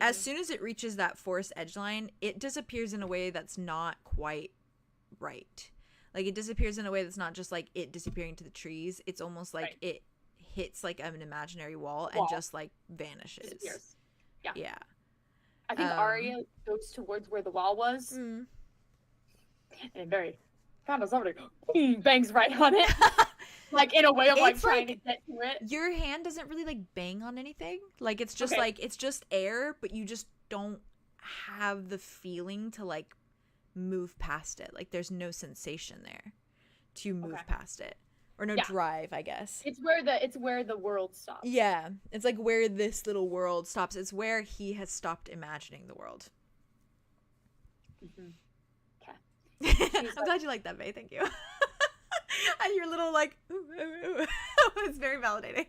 As soon as it reaches that forest edge line, it disappears in a way that's not quite right. Like, it disappears in a way that's not just like it disappearing to the trees. It's almost like Right. it hits like an imaginary wall and just like vanishes. Disappears. Yeah. I think Arya goes towards where the wall was, Mm. and very kind of somebody bangs right on it, like in a way of like It's trying like- to get to it. Your hand doesn't really like bang on anything. Like, it's just Okay. like it's just air, but you just don't have the feeling to like move past it. Like, there's no sensation there to move Okay. past it, or no Yeah. drive, I guess. It's where the world stops. Yeah, it's like where this little world stops. It's where he has stopped imagining the world. Mm-hmm. I'm glad you like that, Faye. Thank you. And your little like, ooh, ooh, ooh. It's very validating.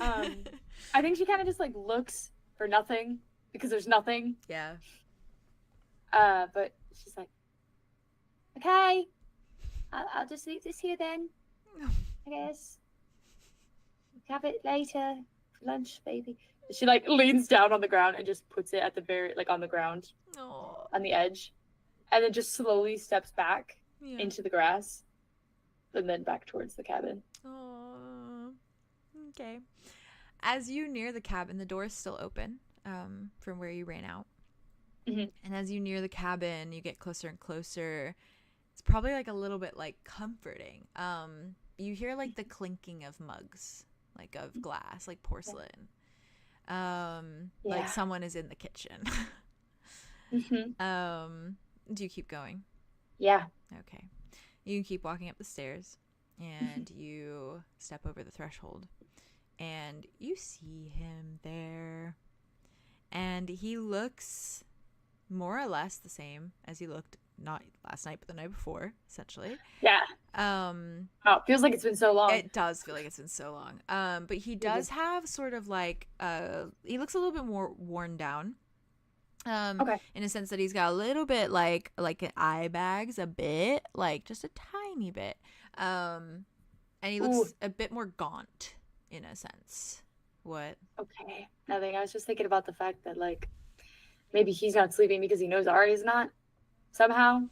I think she kind of just like looks for nothing because there's nothing. Yeah. But she's like, okay, I'll just leave this here then. I guess. Have it later for lunch, baby. She like leans down on the ground and just puts it at the very like on the ground Oh. on the edge, and then just slowly steps back Yeah. into the grass, and then back towards the cabin. Aw. Okay. As you near the cabin, the door is still open from where you ran out. Mhm. And as you near the cabin, you get closer and closer. It's probably like a little bit like comforting. You hear like the clinking of mugs, like of glass, like porcelain. Like someone is in the kitchen. Mm-hmm. Do you keep going? Yeah. Okay. You keep walking up the stairs and you step over the threshold and you see him there. And he looks more or less the same as he looked not last night but the night before, essentially. Yeah. Oh, it feels like it's been so long. it does feel like it's been so long. But he does have sort of like he looks a little bit more worn down. Okay. In a sense that he's got a little bit like an eye bags, a bit, like just a tiny bit. And he looks a bit more gaunt in a sense. What? Okay. Nothing. I was just thinking about the fact that like maybe he's not sleeping because he knows Arya's not somehow,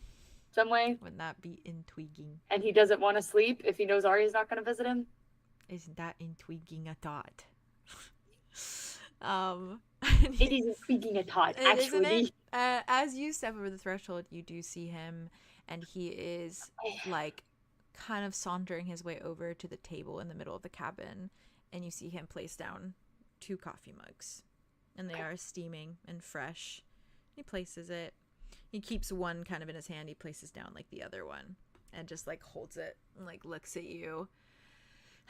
some way, Wouldn't that be intriguing? and he doesn't want to sleep if he knows Arya's not going to visit him. Isn't that intriguing a thought? It is intriguing a thought, Isn't actually. it? As you step over the threshold, you do see him, and he is like kind of sauntering his way over to the table in the middle of the cabin, and you see him place down 2 coffee mugs, and they are steaming and fresh. He places it. He keeps one kind of in his hand. He places down like the other one, and just like holds it and like looks at you.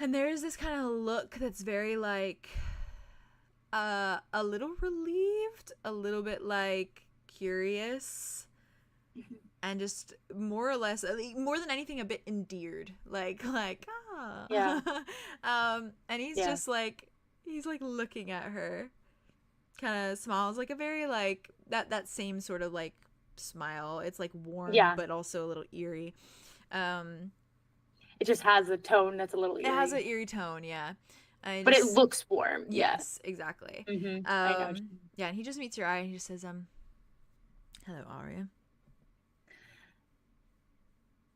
And there is this kind of look that's very like a little relieved, a little bit like curious, and just more or less, more than anything, a bit endeared. Like ah. Yeah. And he's Yeah. just like, he's like looking at her, kind of smiles like a very like that same sort of like smile. It's like warm, Yeah. but also a little eerie. It just has a tone that's a little eerie. It has an eerie tone, yeah. And but just- it looks warm. yes, exactly. Mm-hmm. I know. what you mean. Yeah, and he just meets your eye and he just says, hello, Arya.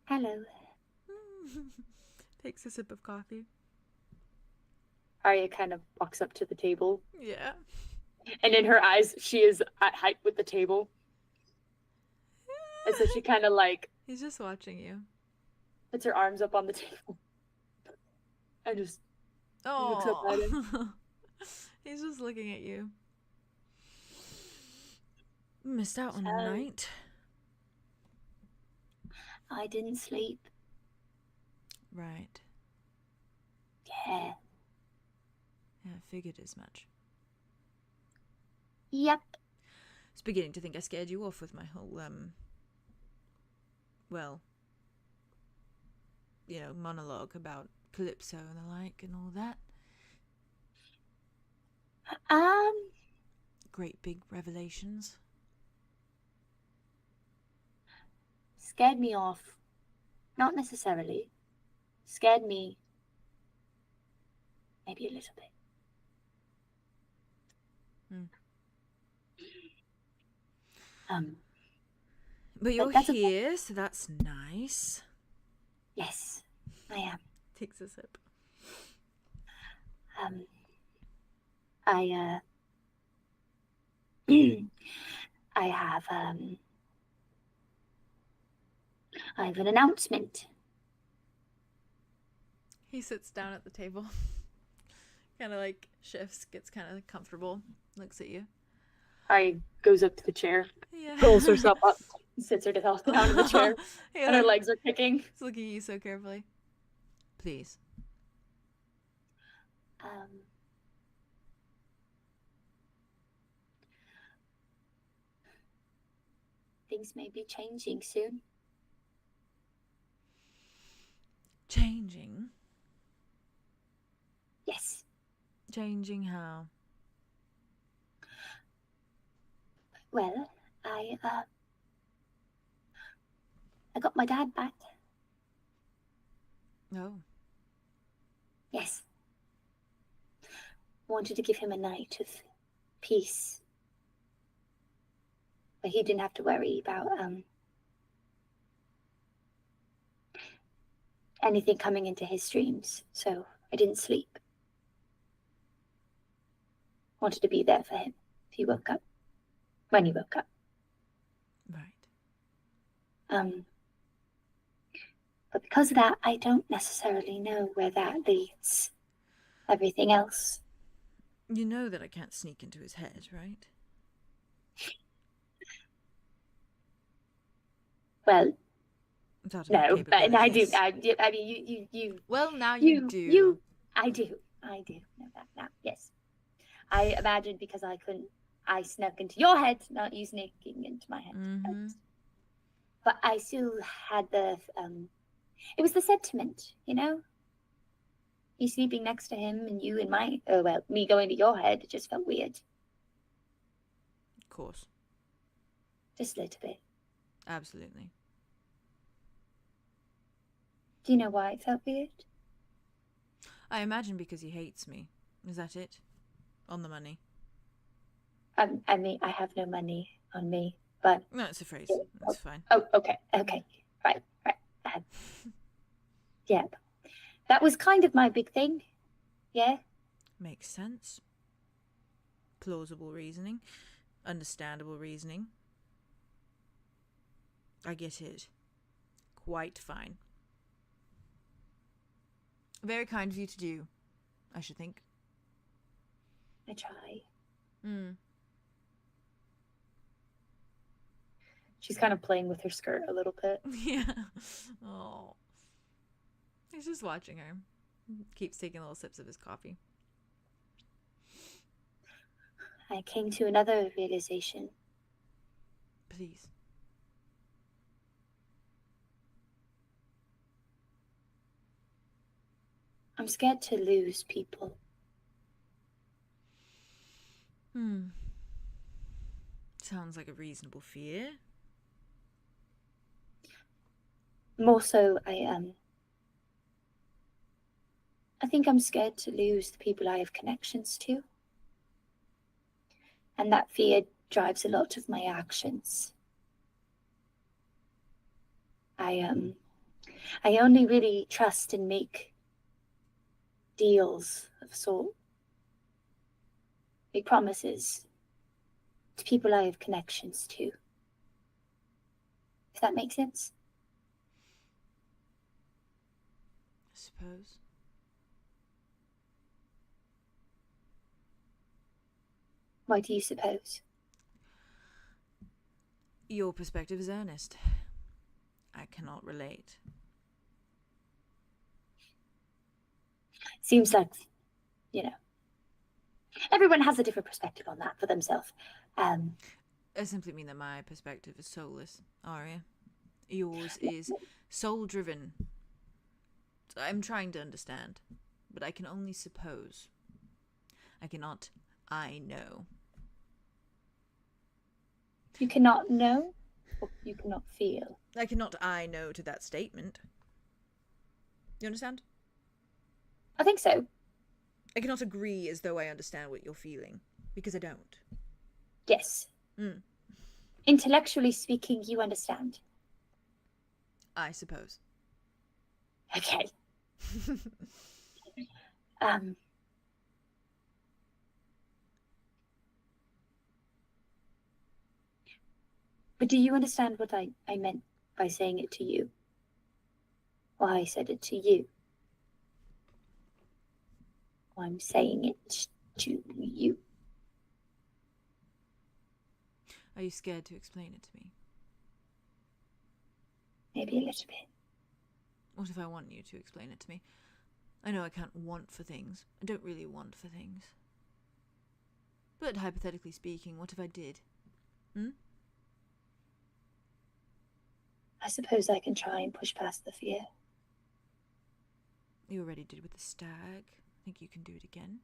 Hello. Takes a sip of coffee. Arya kind of walks up to the table. Yeah. And in her eyes, she is at height with the table. And so she kind of like... He's just watching you. Puts her arms up on the table. And just looks up at him. He's just looking at you. Missed out on a night. I didn't sleep. Right. Yeah. Yeah, I figured as much. Yep. I was beginning to think I scared you off with my whole, well, you know, monologue about Calypso and the like and all that. Great big revelations. Scared me off. Not necessarily. Scared me maybe a little bit. But you're here, so that's nice. Yes, I am. Takes a sip. I have an announcement. He sits down at the table. Kind of like shifts, gets kind of comfortable, looks at you. I goes up to the chair, Yeah. pulls herself up, sits her down in the chair, Yeah. and her legs are kicking. He's looking at you so carefully. Please. Things may be changing soon. Changing? Yes. Changing how? Well, I got my dad back. Oh. Yes. Wanted to give him a night of peace. But he didn't have to worry about anything coming into his dreams, so I didn't sleep. Wanted to be there for him if he woke up. When he woke up. Right. But because of that, I don't necessarily know where that leads everything else. You know that I can't sneak into his head, right? Well, no, but I do. I mean, you. Well, now you do. I do know that now. Yes, I imagined because I snuck into your head, not you sneaking into my head. Mm-hmm. But I still had the. It was the sentiment, you know. You sleeping next to him, and you in my. Oh well, me going to your head. It just felt weird. Of course. Just a little bit. Absolutely. Do you know why it felt weird? I imagine because he hates me. Is that it? On the money. I mean, I have no money on me, but... No, it's a phrase. That's fine. Oh, okay. Right. Yeah. That was kind of my big thing. Yeah? Makes sense. Plausible reasoning. Understandable reasoning. I get it. Quite fine. Very kind of you to do, I should think. I try. She's kind of playing with her skirt a little bit. Yeah. Oh. He's just watching her. Keeps taking little sips of his coffee. I came to another realization. Please. I'm scared to lose people. Sounds like a reasonable fear. More so, I think I'm scared to lose the people I have connections to. And that fear drives a lot of my actions. I I only really trust and make deals of sort. Make promises to people I have connections to. If that makes sense. I suppose. Why do you suppose? Your perspective is earnest. I cannot relate. Seems like, everyone has a different perspective on that for themselves. I simply mean that my perspective is soulless, Arya. Yours is soul-driven. I'm trying to understand, but I can only suppose. I cannot, I know. You cannot know, or you cannot feel. I cannot, I know to that statement. You understand? I think so. I cannot agree as though I understand what you're feeling, because I don't. Yes. Mm. Intellectually speaking, you understand. I suppose. Okay. But do you understand what I meant by saying it to you? Why I said it to you? Why I'm saying it to you? Are you scared to explain it to me? Maybe a little bit. What if I want you to explain it to me? I know I can't want for things. I don't really want for things. But hypothetically speaking, what if I did? I suppose I can try and push past the fear. You already did with the stag. I think you can do it again.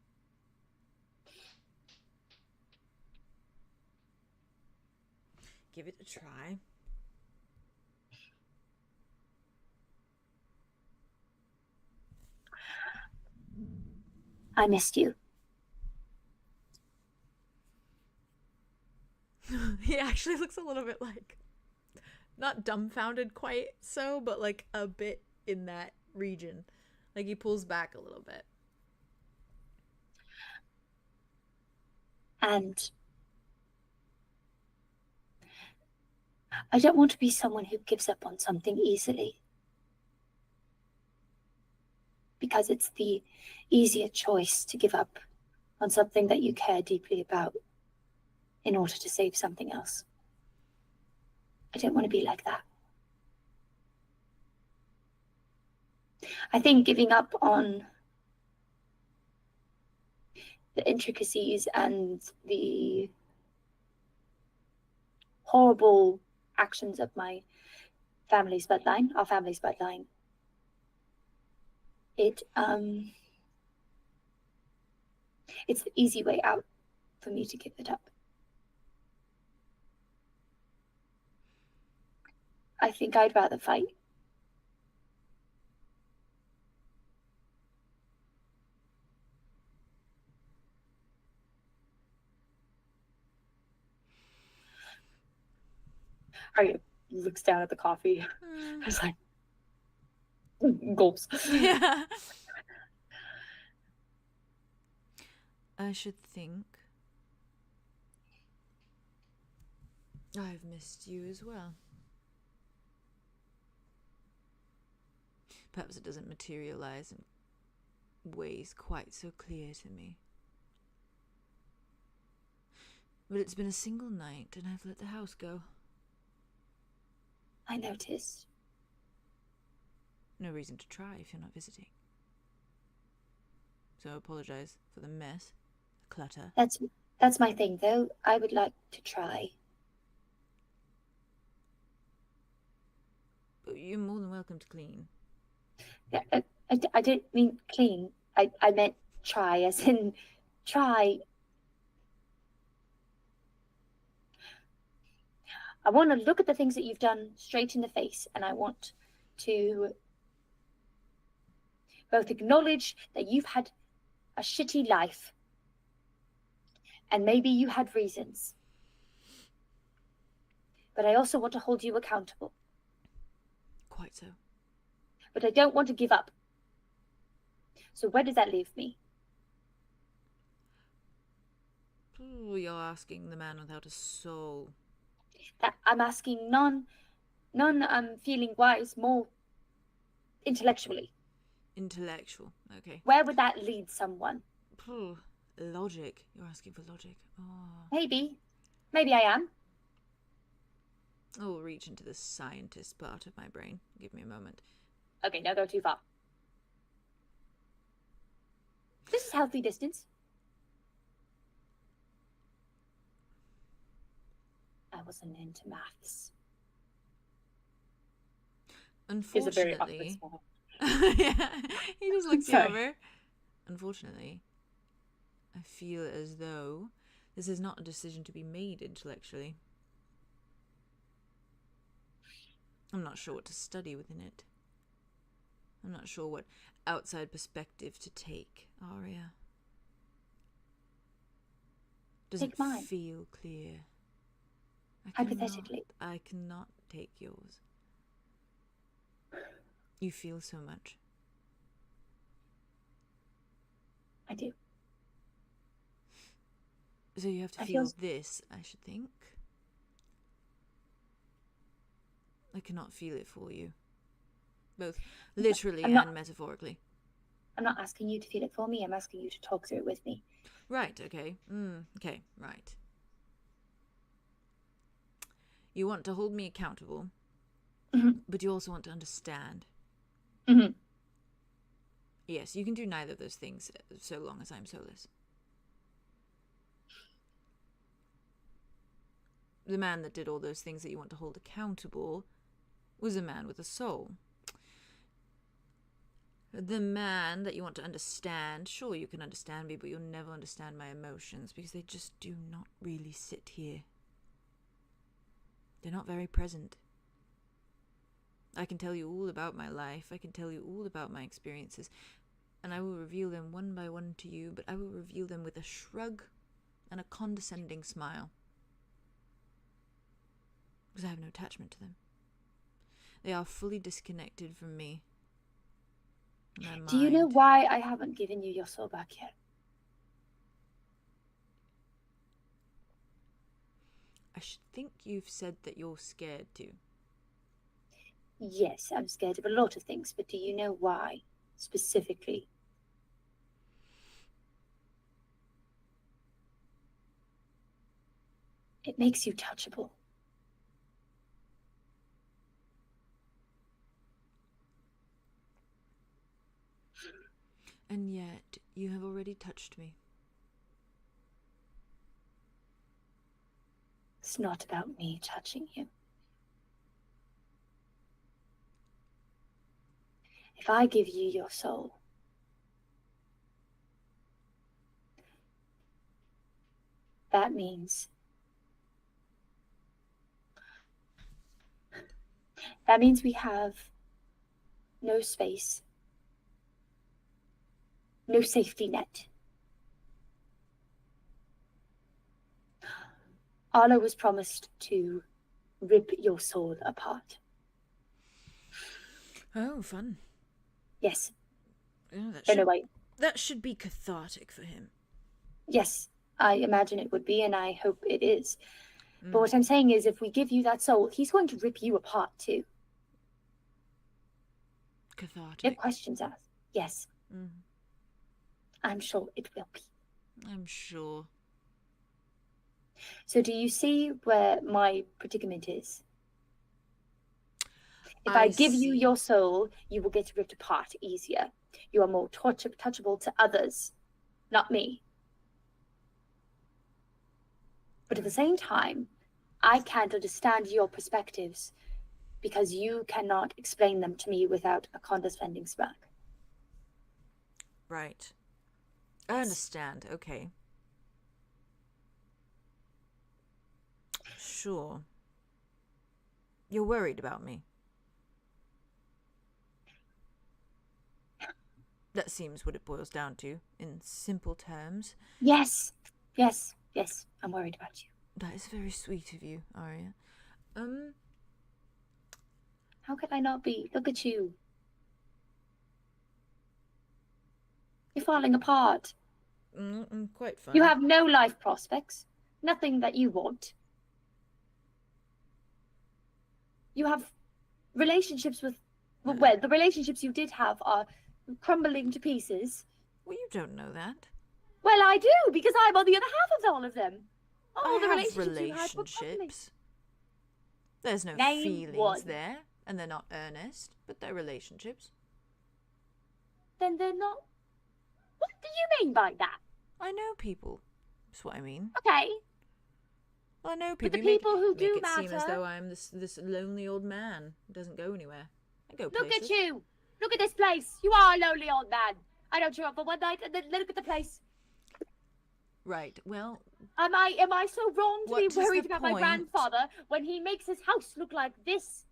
Give it a try. I missed you. He actually looks a little bit like, not dumbfounded quite so, but like a bit in that region. Like he pulls back a little bit. And I don't want to be someone who gives up on something easily. Because it's the easier choice to give up on something that you care deeply about in order to save something else. I don't want to be like that. I think giving up on the intricacies and the horrible actions of my family's bloodline, our family's bloodline, it's the easy way out for me to give it up. I think I'd rather fight. Arya looks down at the coffee. I was like, gulps. Yeah. I should think. I've missed you as well. Perhaps it doesn't materialize in ways quite so clear to me. But it's been a single night and I've let the house go. I noticed. No reason to try if you're not visiting. So I apologize for the mess, the clutter. That's my thing, though. I would like to try. But you're more than welcome to clean. Yeah, I didn't mean clean. I meant try, as in try. I want to look at the things that you've done straight in the face, and I want to both acknowledge that you've had a shitty life, and maybe you had reasons. But I also want to hold you accountable. Quite so. but I don't want to give up. So where does that leave me? Ooh, you're asking the man without a soul. That I'm asking non feeling wise, more intellectually. Intellectual, okay. Where would that lead someone? Logic. You're asking for logic. Oh. Maybe I am. I'll reach into the scientist part of my brain. Give me a moment. Okay, now go too far. This is healthy distance. I wasn't into maths. Unfortunately, yeah, he just looks you over. Unfortunately, I feel as though this is not a decision to be made intellectually. I'm not sure what to study within it. I'm not sure what outside perspective to take, Aria. Doesn't feel clear. Hypothetically. I cannot take yours. You feel so much. I do. So you have to feel this, I should think. I cannot feel it for you. Both literally and metaphorically. I'm not asking you to feel it for me. I'm asking you to talk through it with me. Right, okay. Okay, right. You want to hold me accountable, but you also want to understand. Yes, you can do neither of those things so long as I'm soulless. The man that did all those things that you want to hold accountable was a man with a soul. The man that you want to understand, sure, you can understand me, but you'll never understand my emotions because they just do not really sit here. They're not very present. I can tell you all about my life, I can tell you all about my experiences, and I will reveal them one by one to you, but I will reveal them with a shrug and a condescending smile. Because I have no attachment to them. They are fully disconnected from me. Do you know why I haven't given you your soul back yet? I should think you've said that you're scared too. Yes, I'm scared of a lot of things, but do you know why, specifically? It makes you touchable. And yet, you have already touched me. It's not about me touching you. If I give you your soul, that means we have no space, no safety net. Arlow was promised to rip your soul apart. Oh, fun. Yes. Oh, that should be cathartic for him. Yes, I imagine it would be, and I hope it is. But what I'm saying is, if we give you that soul, he's going to rip you apart too. Cathartic. No questions asked. Yes. I'm sure it will be. I'm sure. So do you see where my predicament is? If I give you your soul, you will get ripped apart easier. You are more touchable to others, not me. But at the same time, I can't understand your perspectives because you cannot explain them to me without a condescending smirk. Right. I understand. Okay. Sure. You're worried about me. That seems what it boils down to, in simple terms. Yes. Yes. Yes. I'm worried about you. That is very sweet of you, Aria. How could I not be? Look at you. You're falling apart. I'm quite fine. You have no life prospects, nothing that you want. You have relationships with, well, the relationships you did have are crumbling to pieces. Well, you don't know that. Well, I do, because I'm on the other half of all of them. All the I have relationships you had were crumbling. relationships. There's no Name feelings one. there, and they're not earnest, but they're relationships. Then they're not. What do you mean by that? I know people. That's what I mean. Okay. I know But people. the people who do make it seem as matter. though I'm this lonely old man who doesn't go anywhere. I go Look places. at you. Look at this place. You are a lonely old man. I don't show up for one night and then look at the place. Right. Well, Am I so wrong to What be is worried the about my point? grandfather when he makes his house look like this?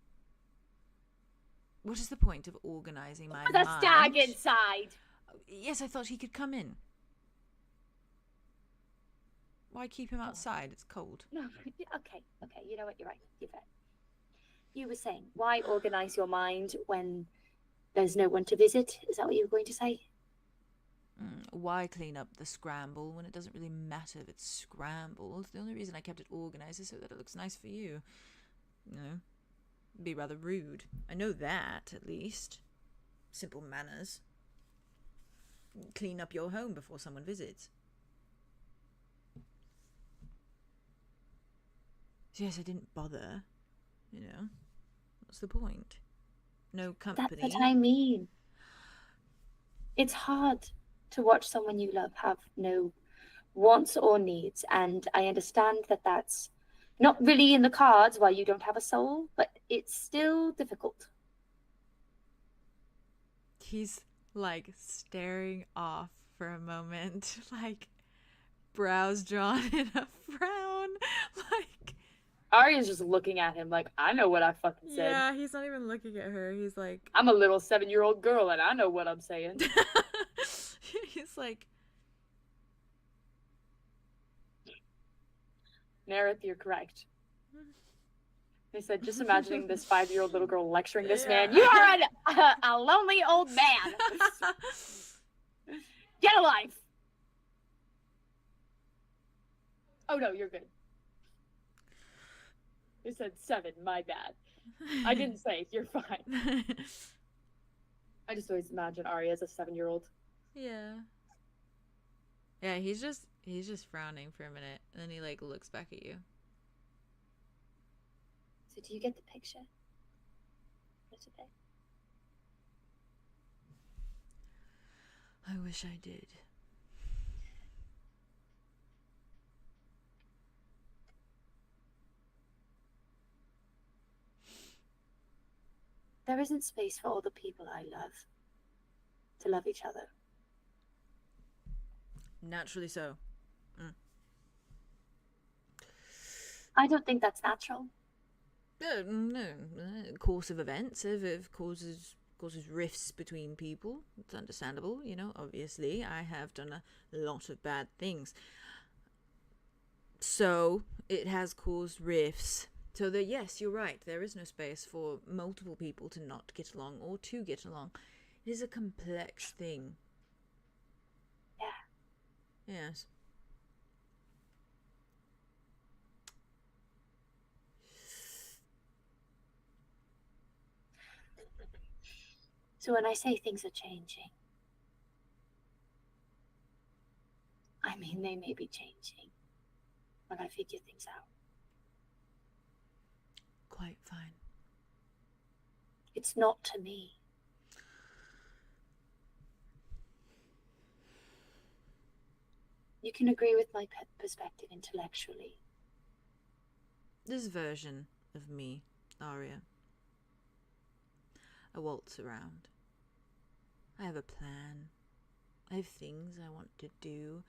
what is the point of organising my With a mind? stag inside. Yes, I thought he could come in. Why keep him outside? It's cold. No, okay, you know what, you're right, you're right. You were saying, why organise your mind when there's no one to visit? Is that what you were going to say? Why clean up the scramble when it doesn't really matter if it's scrambled? The only reason I kept it organised is so that it looks nice for you. You know, it'd be rather rude. I know that, at least. Simple manners. Clean up your home before someone visits. Yes, I didn't bother. You know, what's the point? No company. That's what I mean. It's hard to watch someone you love have no wants or needs, and I understand that that's not really in the cards while you don't have a soul, but it's still difficult. He's like staring off for a moment, like brows drawn in a frown, like. Arya's just looking at him like, I know what I fucking said. Yeah, he's not even looking at her. He's like, I'm a little 7-year-old girl and I know what I'm saying. he's like, Nerith, you're correct. He said, just imagining this 5-year-old little girl lecturing this man. You are a lonely old man. Get a life. Oh no, you're good. He said 7, my bad. I didn't say, you're fine. I just always imagine Arya as a 7-year-old. Yeah. Yeah, he's just frowning for a minute, and then he like looks back at you. So do you get the picture? What's it there? I wish I did. There isn't space for all the people I love to love each other. Naturally so. I don't think that's natural. No. Course of events if causes rifts between people. It's understandable, you know. Obviously, I have done a lot of bad things, so it has caused rifts. So that, yes, you're right. There is no space for multiple people to not get along or to get along. It is a complex thing. Yeah. Yes. So when I say things are changing, I mean they may be changing when I figure things out. Quite fine. It's not to me. You can agree with my perspective intellectually. This version of me, Arya. I waltz around. I have a plan. I have things I want to do.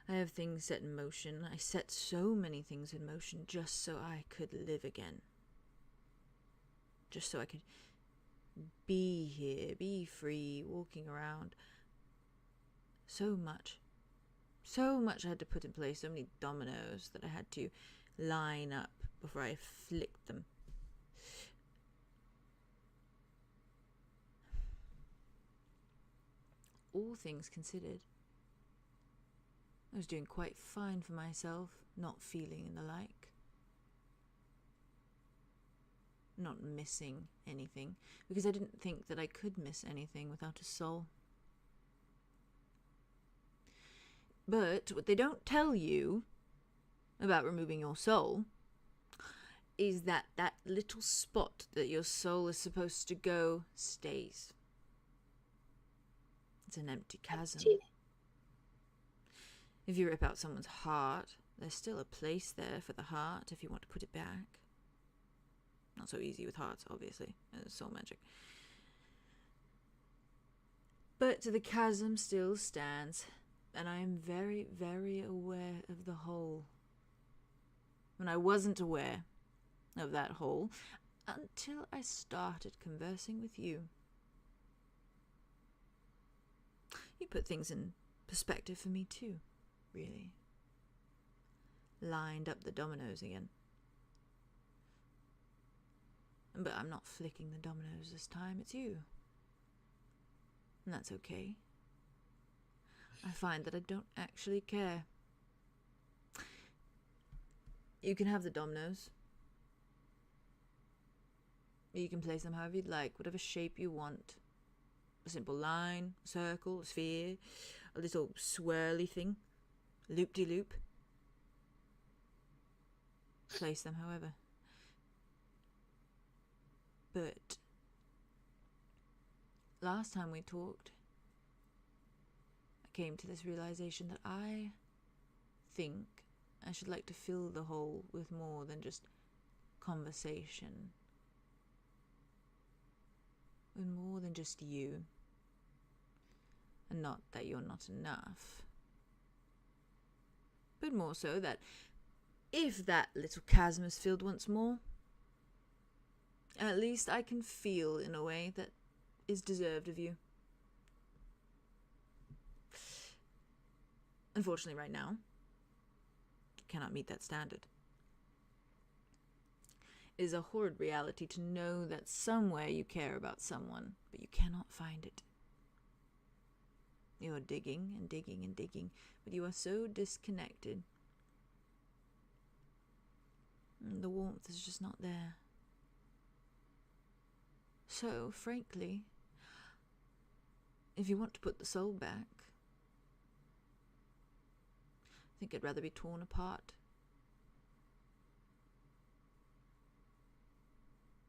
I have things set in motion. I set so many things in motion just so I could live again. Just so I could be here, be free, walking around. So much I had to put in place, so many dominoes that I had to line up before I flicked them. all things considered. I was doing quite fine for myself, not feeling and the like. Not missing anything, because I didn't think that I could miss anything without a soul. But what they don't tell you about removing your soul is that that little spot that your soul is supposed to go stays. It's an empty chasm. If you rip out someone's heart, there's still a place there for the heart if you want to put it back. Not so easy with hearts, obviously. It's soul magic. But the chasm still stands, and I am very, very aware of the hole. When I wasn't aware of that hole until I started conversing with you. You put things in perspective for me too, really. Lined up the dominoes again. But I'm not flicking the dominoes this time, it's you. And that's okay. I find that I don't actually care. You can have the dominoes. You can place them however you'd like, whatever shape you want. A simple line, a circle, a sphere, a little swirly thing, loop-de-loop. Place them however. But last time we talked, I came to this realization that I think I should like to fill the hole with more than just conversation. With more than just you. And not that you're not enough. But more so that if that little chasm is filled once more, at least I can feel in a way that is deserved of you. Unfortunately, right now, you cannot meet that standard. It is a horrid reality to know that somewhere you care about someone, but you cannot find it. You are digging and digging and digging, but you are so disconnected. And the warmth is just not there. So, frankly, if you want to put the soul back, I think I'd rather be torn apart.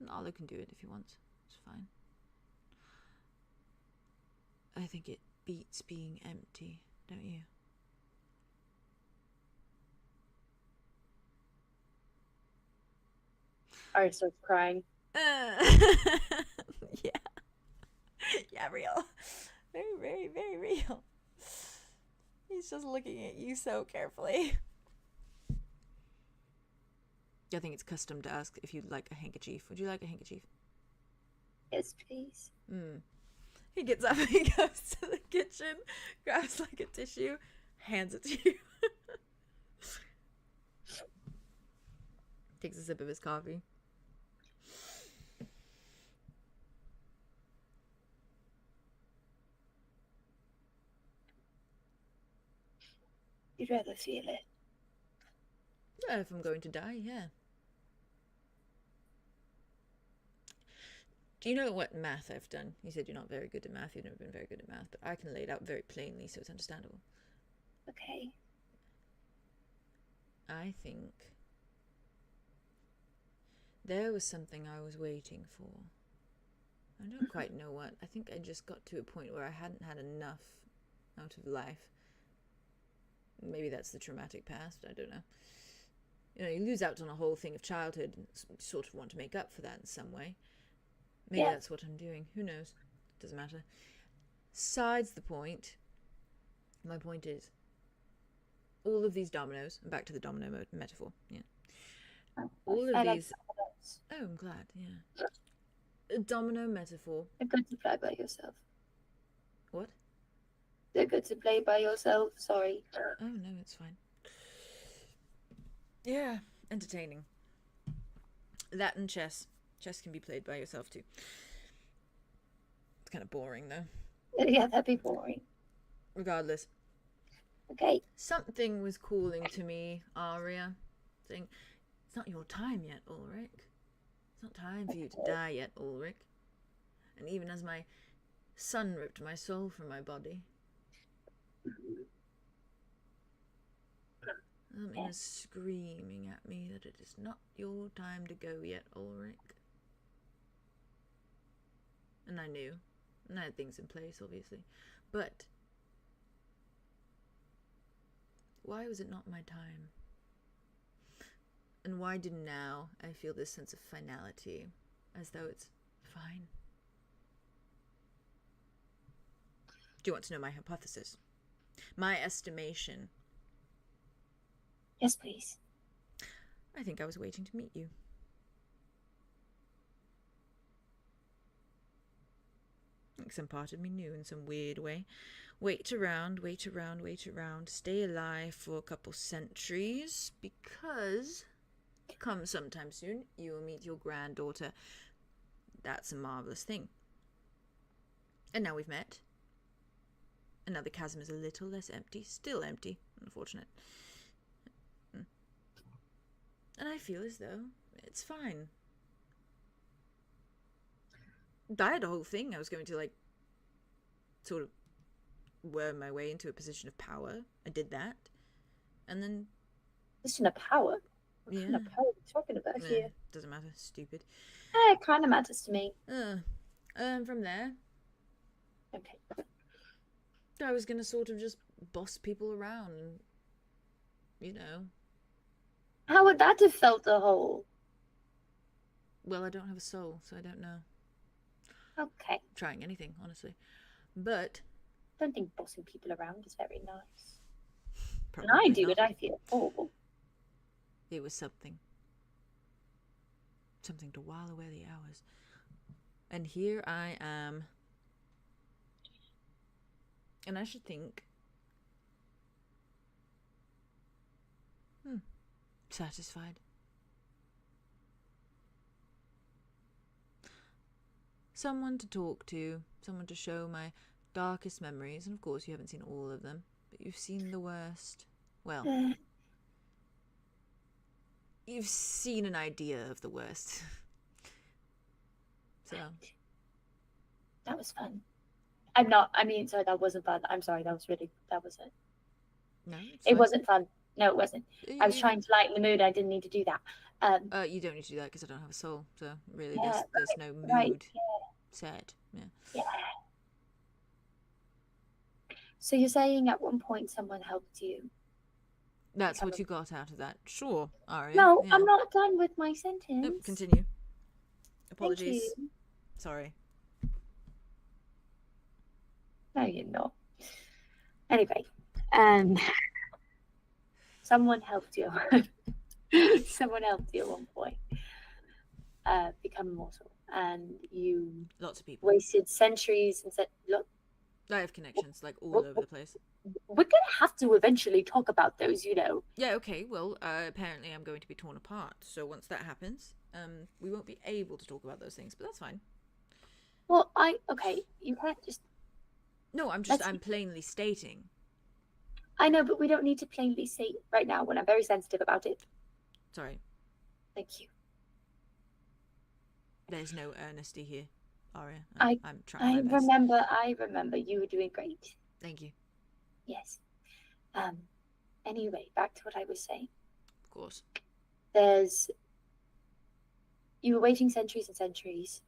And Arlow can do it if he wants. It's fine. I think it beats being empty, don't you? I starts crying. Yeah. Yeah, real. Very, very, very real. He's just looking at you so carefully. I think it's custom to ask if you'd like a handkerchief. Would you like a handkerchief? Yes, please. He gets up and he goes to the kitchen, grabs like a tissue, hands it to you. Takes a sip of his coffee. You'd rather feel it. Yeah, if I'm going to die, yeah. Do you know what math I've done? You said you're not very good at math. You've never been very good at math, but I can lay it out very plainly so it's understandable. Okay. I think there was something I was waiting for. I don't quite know what. I think I just got to a point where I hadn't had enough out of life. Maybe that's the traumatic past, I don't know. You know, you lose out on a whole thing of childhood and sort of want to make up for that in some way. Maybe that's what I'm doing. Who knows? Doesn't matter. Besides the point, my point is, all of these dominoes, and back to the domino metaphor, yeah. All of these... Oh, I'm glad, yeah. A domino metaphor. They're good to play by yourself. What? They're good to play by yourself, sorry. Oh, no, it's fine. Yeah, entertaining. That and chess. Chess can be played by yourself too. It's kind of boring though. Yeah, that'd be boring. Regardless. Okay. Something was calling to me, Arya, saying, it's not your time yet, Ulrich. It's not time for you to die yet, Ulrich. And even as my son ripped my soul from my body, something was screaming at me that it is not your time to go yet, Ulrich. And I knew. And I had things in place, obviously. But why was it not my time? And why did now I feel this sense of finality, as though it's fine? Do you want to know my hypothesis? My estimation? Yes, please. I think I was waiting to meet you. Like some part of me knew in some weird way. Wait around, stay alive for a couple centuries, because come sometime soon, you will meet your granddaughter. That's a marvelous thing. And now we've met. And now the chasm is a little less empty. Still empty, unfortunate. And I feel as though it's fine. I had a whole thing. I was going to, like, sort of worm my way into a position of power. I did that. And then... Position of power? What Yeah. kind of power are you talking about here? Doesn't matter. Stupid. It kind of matters to me. From there, Okay. I was going to sort of just boss people around and, you know... How would that have felt the whole? Well, I don't have a soul, so I don't know. Okay. Trying anything, honestly. But... I don't think bossing people around is very nice. When I do it, I feel horrible. It was something. Something to while away the hours. And here I am. And I should think... satisfied. Someone to talk to, someone to show my darkest memories, and of course you haven't seen all of them, but you've seen the worst. Well, you've seen an idea of the worst. So. That was fun. Sorry, that wasn't fun. I'm sorry, that was it. No, it wasn't fun. No, it wasn't. I was trying to lighten the mood. I didn't need to do that. You don't need to do that because I don't have a soul. So really, yeah, there's no mood set. Yeah. So you're saying at one point someone helped you? That's what you got out of that. Sure, Arya. No, yeah. I'm not done with my sentence. Nope, continue. Apologies. Thank you. Sorry. No, you're not. Anyway, someone helped you. Someone helped you at one point become immortal, and you lots of people wasted centuries and said, "Look, I have connections like all over the place." We're gonna have to eventually talk about those, you know. Yeah. Okay. Well, apparently I'm going to be torn apart. So once that happens, we won't be able to talk about those things. But that's fine. Well, you can't just. No, I'm plainly stating. I know, but we don't need to plainly state right now when I'm very sensitive about it. Sorry. Thank you. There's no earnesty here, Arya. I'm trying I my best. I remember. You were doing great. Thank you. Yes. Anyway, back to what I was saying. Of course. You were waiting centuries and centuries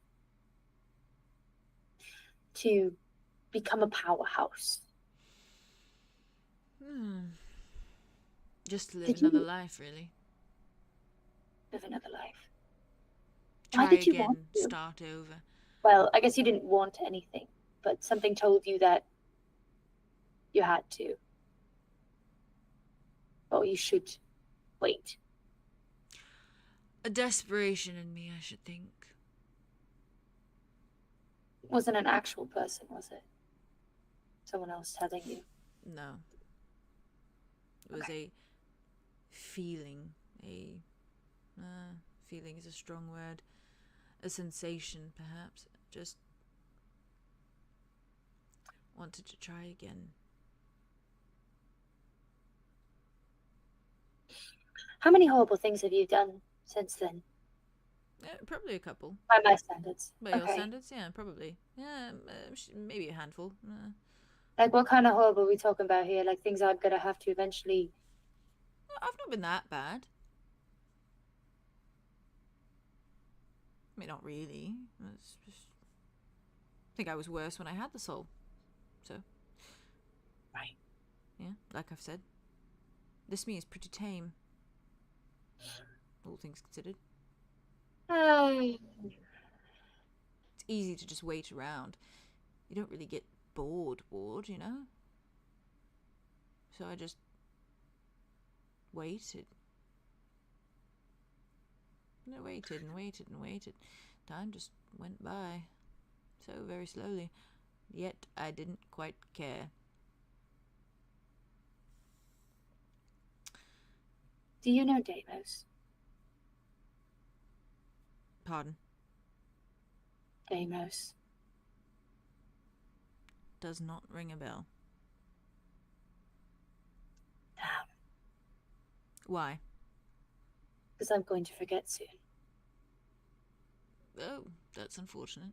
to become a powerhouse. Just to live another life, really. Live another life. Try Why did you again, want to? start over. Well, I guess you didn't want anything, but something told you that you had to. Or you should wait. A desperation in me, I should think. It wasn't an actual person, was it? Someone else telling you? No. It was a feeling. Feeling is a strong word. A sensation, perhaps. Just wanted to try again. How many horrible things have you done since then? Probably a couple. By my standards. By your Okay. standards, yeah, probably. Yeah, maybe a handful. Like, what kind of horrible are we talking about here? Like, things I'm gonna have to eventually... I've not been that bad. I mean, not really. It's just... I think I was worse when I had the soul. So. Right. Yeah, like I've said. This me is pretty tame. All things considered. It's easy to just wait around. You don't really get bored, you know? So I just waited. And I waited and waited and waited. Time just went by. So very slowly. Yet I didn't quite care. Do you know Deimos? Pardon? Deimos. Does not ring a bell. Damn. Why? Because I'm going to forget soon. Oh, that's unfortunate.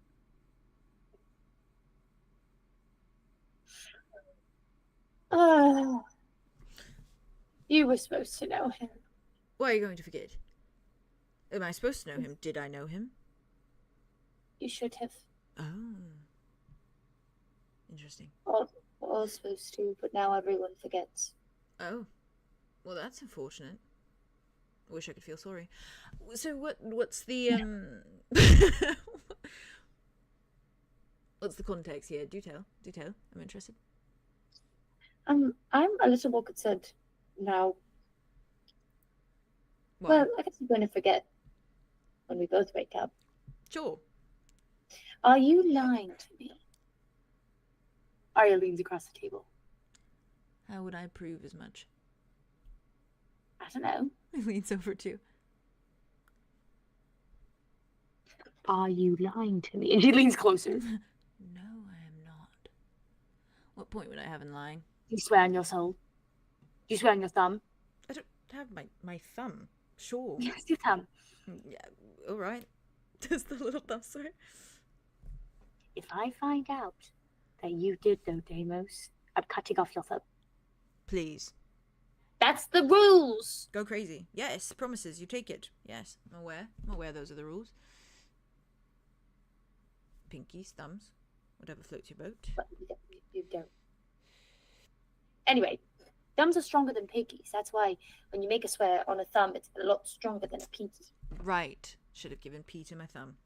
Oh. You were supposed to know him. Why are you going to forget? Am I supposed to know him? Did I know him? You should have. Oh. Interesting. All supposed to, but now everyone forgets. Oh. Well, that's unfortunate. I wish I could feel sorry. So what's the what's the context here? Do tell. I'm interested. I'm a little more concerned now. Why? Well, I guess I'm going to forget when we both wake up. Sure. Are you lying to me? Arya leans across the table. How would I prove as much? I don't know. He leans over too. Are you lying to me? And she leans closer. No, I am not. What point would I have in lying? You swear on your soul. You swear on your thumb. I don't have my thumb. Sure. Yes, your thumb. Yeah, all right. Does the little thumb swear? If I find out that you did know Deimos, I'm cutting off your thumb. Please. That's the rules. Go crazy. Yes, promises. You take it. Yes, I'm aware those are the rules. Pinkies, thumbs, whatever floats your boat. But you don't. Anyway, thumbs are stronger than pinkies. That's why when you make a swear on a thumb, it's a lot stronger than a pinky. Right. Should have given Peter my thumb.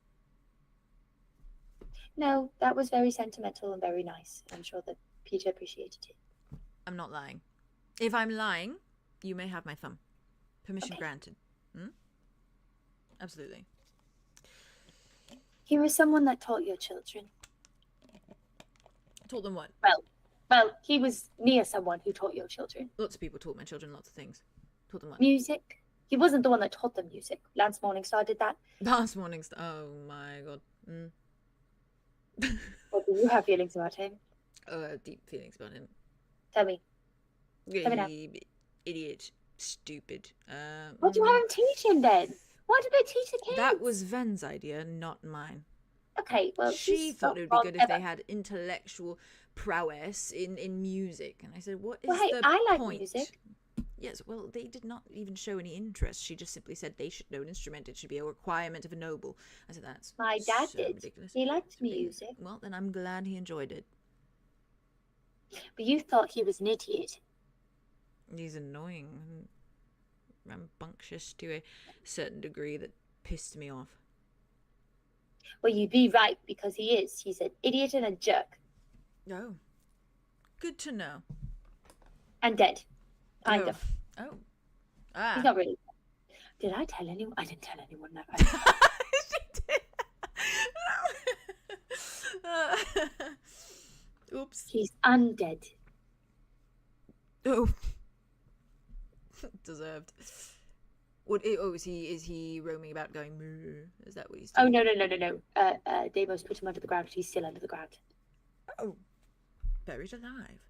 No, that was very sentimental and very nice. I'm sure that Peter appreciated it. I'm not lying. If I'm lying, you may have my thumb. Permission granted. Absolutely. He was someone that taught your children. Taught them what? Well, he was near someone who taught your children. Lots of people taught my children lots of things. Taught them what? Music. He wasn't the one that taught them music. Lance Morningstar did that. Last morning's... Oh my god. Or do you have feelings about him? Oh, I have deep feelings about him. Tell me. Tell me now. Idiot. Stupid. What do you have him teach him then? Why did they teach the kids? That was Ven's idea, not mine. Okay, well, She thought it would be good if they had intellectual prowess in music. And I said, what is the I like point? music. Yes, well, they did not even show any interest. She just simply said they should know an instrument. It should be a requirement of a noble. I said, that's My dad so did. ridiculous. He liked music. Well, then I'm glad he enjoyed it. But you thought he was an idiot. He's annoying and rambunctious to a certain degree that pissed me off. Well, you'd be right, because he is. He's an idiot and a jerk. Oh. Good to know. And dead. Kind of. Oh. Ah. He's not really. Did I tell anyone? I didn't tell anyone that. She did. Oops. He's undead. Oh. Deserved. What? Oh, is he roaming about going moo? Is that what he's doing? Oh, no. Deimos put him under the ground. He's still under the ground. Oh. Buried alive.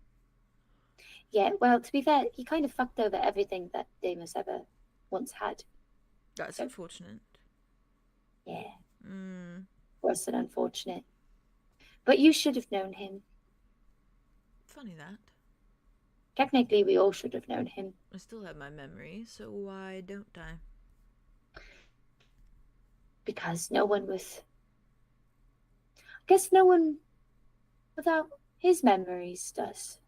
Yeah, well, to be fair, he kind of fucked over everything that Deimos ever once had. That's So- unfortunate. Yeah, Mm, worse than unfortunate. But you should have known him. funny that. Technically, we all should have known him. I still have my memory, so why don't I? Because no one with... I guess no one without his memories does.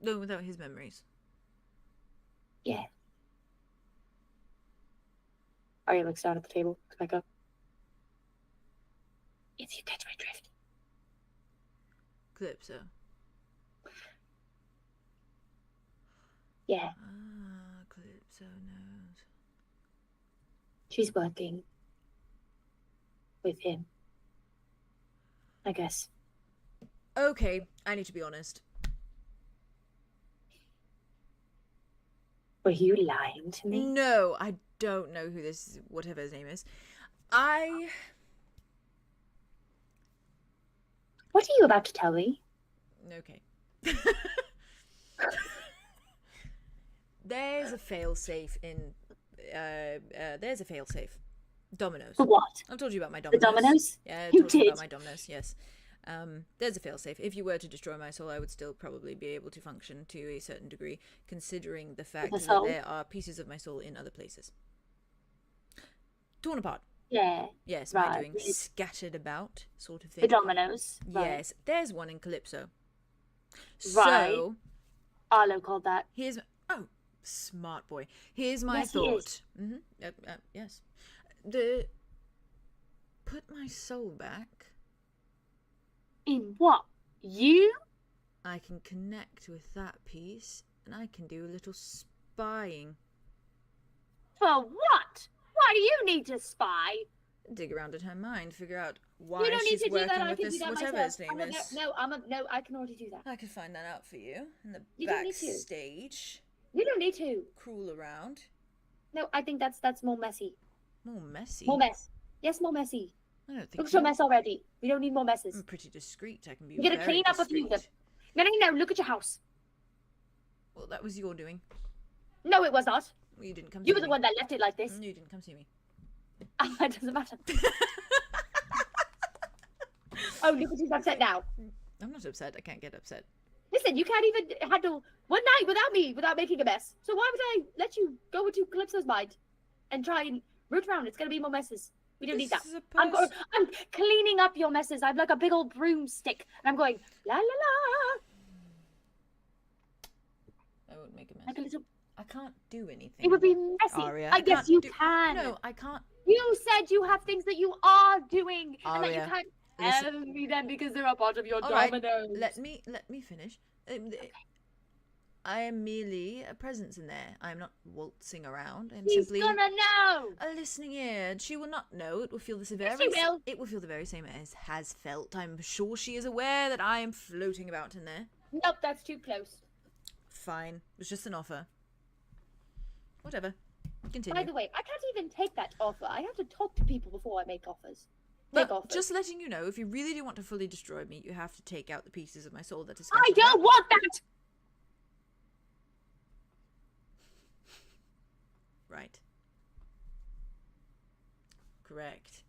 No, without his memories. Yeah. Arya looks down at the table, looks back up. If you catch my drift. Calypso. Yeah, Ah, Calypso knows. she's working with him. I guess. Okay, I need to be honest. Were you lying to me? No, I don't know who this, whatever his name is. What are you about to tell me? Okay. There's a failsafe in, there's a failsafe. Dominoes. For what? I've told you about my The Dominoes. dominoes? Yeah, I You told you about did? my Dominoes, yes. There's a failsafe. If you were to destroy my soul, I would still probably be able to function to a certain degree, considering the fact that soul? there are pieces of my soul in other places. Torn apart. Yeah. Yes, Right. my doing. Scattered about, sort of thing. The dominoes. Right. Yes, there's one in Calypso. Right. So, Arlo called that. here's... Oh, smart boy. Here's my Yes, he thought. is. Yes. Put my soul back. In what? You? I can connect with that piece, and I can do a little spying. For what? Why do you need to spy? Dig around in her mind, figure out You why don't need she's to do working that. I with can do this, that whatever myself. his name is. No, I can already do that. I can find that out for you in the You don't need to. backstage. You don't need to. Crawl around. No, I think that's more messy. More messy. More mess. Yes, more messy. I don't think Look at so. your mess already. We don't need more messes. I'm pretty discreet. I can be You're gonna very clean up a few of them. discreet. No, look at your house. Well, that was your doing. No, it was not. Well, you didn't come You see were the me. one that left it like this. You didn't come see me. It doesn't matter. Oh, look at who's upset now. I'm not upset. I can't get upset. Listen, you can't even handle one night without me, without making a mess. So why would I let you go into Calypso's mind and try and root around? It's gonna be more messes. We don't need that. This is a I'm person. cleaning up your messes. I'm like a big old broomstick, and I'm going la la la. I won't make a mess. Like a little. I can't do anything. It would be messy. Aria, I guess can't you do- can. No, I can't. You said you have things that you are doing, and that you Aria, can't listen. tell me them because they're a part of your All right, dominoes. Let me finish. I am merely a presence in there. I am not waltzing around. I'm He's simply gonna know. a listening ear. And she will not know. It will feel the very. Yes, she will. It will feel the very same as has felt. I'm sure she is aware that I am floating about in there. Nope, that's too close. Fine. It was just an offer. Whatever. By Continue. the way, I can't even take that offer. I have to talk to people before I make offers. But offers. just letting you know, if you really do want to fully destroy me, you have to take out the pieces of my soul that is. I scattered don't about. want that. Right. Correct.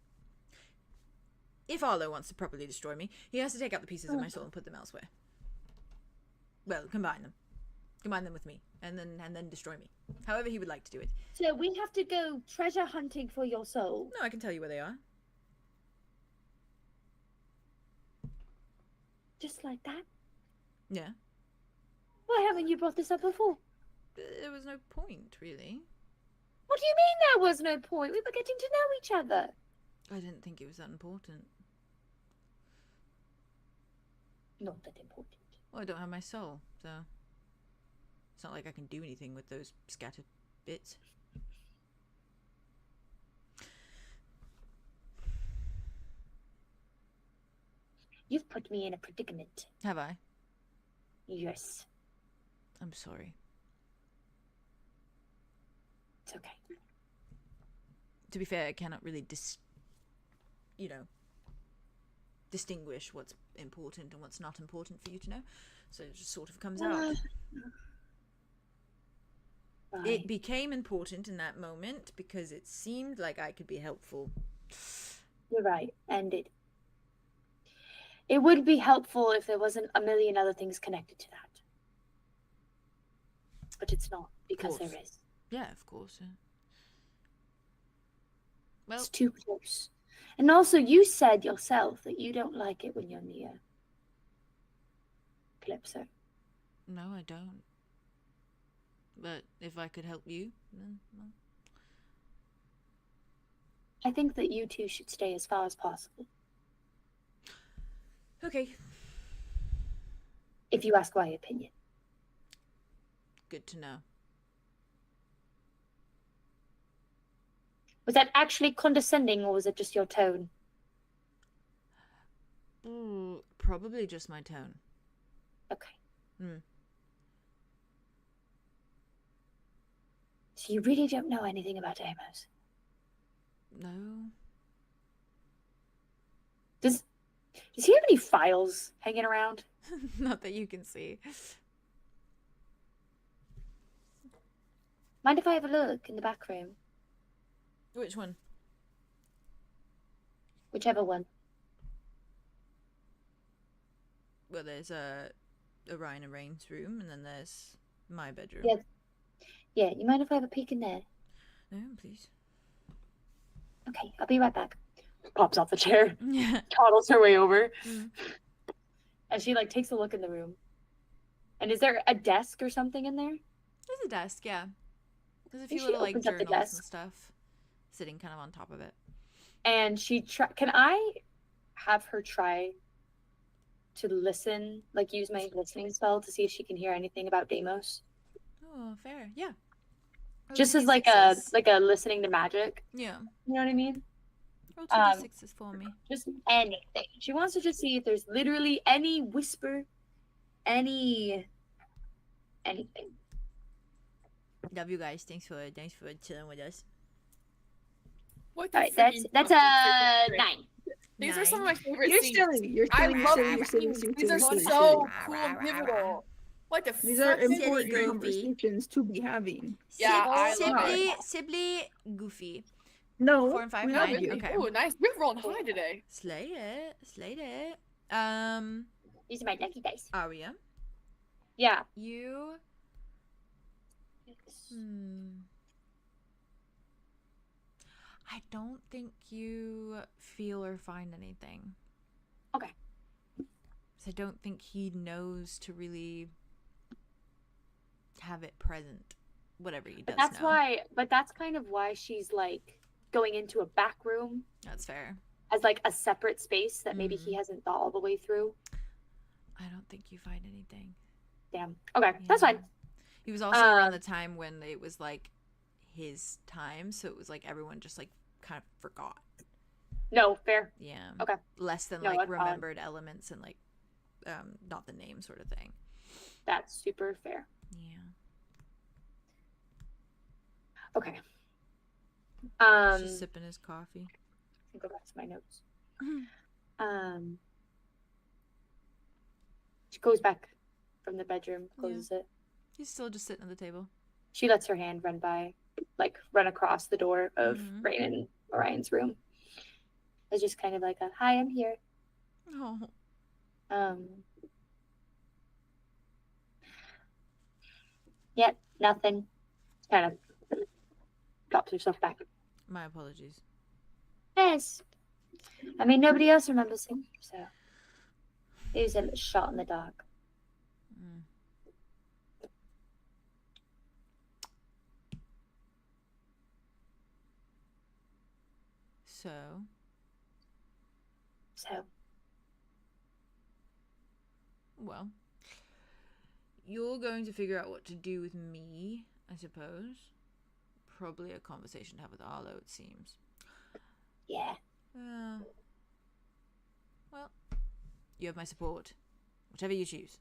If Arlo wants to properly destroy me, he has to take out the pieces of my soul and put them elsewhere. Well, combine them. Combine them with me, and then destroy me. However he would like to do it. So we have to go treasure hunting for your soul. No, I can tell you where they are. Just like that? Yeah. Why haven't you brought this up before? There was no point, really. What do you mean there was no point? We were getting to know each other. I didn't think it was that important. Not that important. Well, I don't have my soul, so it's not like I can do anything with those scattered bits. You've put me in a predicament. Have I? Yes. I'm sorry. It's okay. To be fair, I cannot really distinguish what's important and what's not important for you to know. So it just sort of comes out. Right. It became important in that moment because it seemed like I could be helpful. You're right, and it would be helpful if there wasn't a million other things connected to that. But it's not, because there is. Yeah, of course. Yeah. Well, It's too close. And also, you said yourself that you don't like it when you're near Calypso. no, I don't. But if I could help you, then well. I think that you two should stay as far as possible. Okay. If you ask my opinion. Good to know. Was that actually condescending, or was it just your tone? Probably just my tone. Okay. Hmm. So you really don't know anything about Amos? No. Does he have any files hanging around? Not that you can see. Mind if I have a look in the back room? Which one? Whichever one. Well, there's Orion and Rain's room, and then there's my bedroom. Yeah. Yeah, you mind if I have a peek in there? No, please. Okay, I'll be right back. Pops off the chair, Yeah. toddles her way over, Mm. and she like takes a look in the room. And is there a desk or something in there? There's a desk, yeah. There's a She few little like opens up the journals and desk. stuff sitting kind of on top of it. And she can I have her try to listen, like use my listening spell to see if she can hear anything about Deimos? Oh, fair. Yeah. Just Roll as 2d6s. like a listening to magic. Yeah. You know what I mean? Roll 2d6s for me. Just anything. She wants to just see if there's literally any whisper, anything. Love you guys. Thanks for chilling with us. What the All right, freaking that's a fuck is this? 9. These are some of my favorite You're scenes. silly. You're I silly. love You're these silly. scenes. You're These are silly. so cool and pivotal. What the These are fuck is important this? conversations to be having. Yeah, I love it. Sibley goofy. No. 4 and 5, we 9. love you. Okay. Ooh, nice. We're rolling high today. Slay it. These are my lucky dice. Aria, Yeah. you. I don't think you feel or find anything. Okay. So I don't think he knows to really have it present, whatever he does know. But that's kind of why she's like going into a back room That's fair. as like a separate space that maybe he hasn't thought all the way through. I don't think you find anything. Damn. Okay, that's Yeah. fine. He was also around the time when it was like his time, so it was like everyone just like kind of forgot. No, fair. Yeah. Okay. Less than No, like that's valid. remembered elements and like not the name sort of thing. That's super fair. Yeah. Okay. He's just sipping his coffee. Go back to my notes. Mhm. She goes back from the bedroom, closes it. He's still just sitting at the table. She lets her hand run across the door of Mhm. Rain and Orion's room. It's just kind of like a, hi, I'm here. Oh. Yet, nothing. Kind of drops herself back. My apologies. Yes. I mean, nobody else remembers him, so it was a shot in the dark. Mm. So, Well, you're going to figure out what to do with me, I suppose. Probably a conversation to have with Arlo, it seems. yeah. Well, you have my support. Whatever you choose.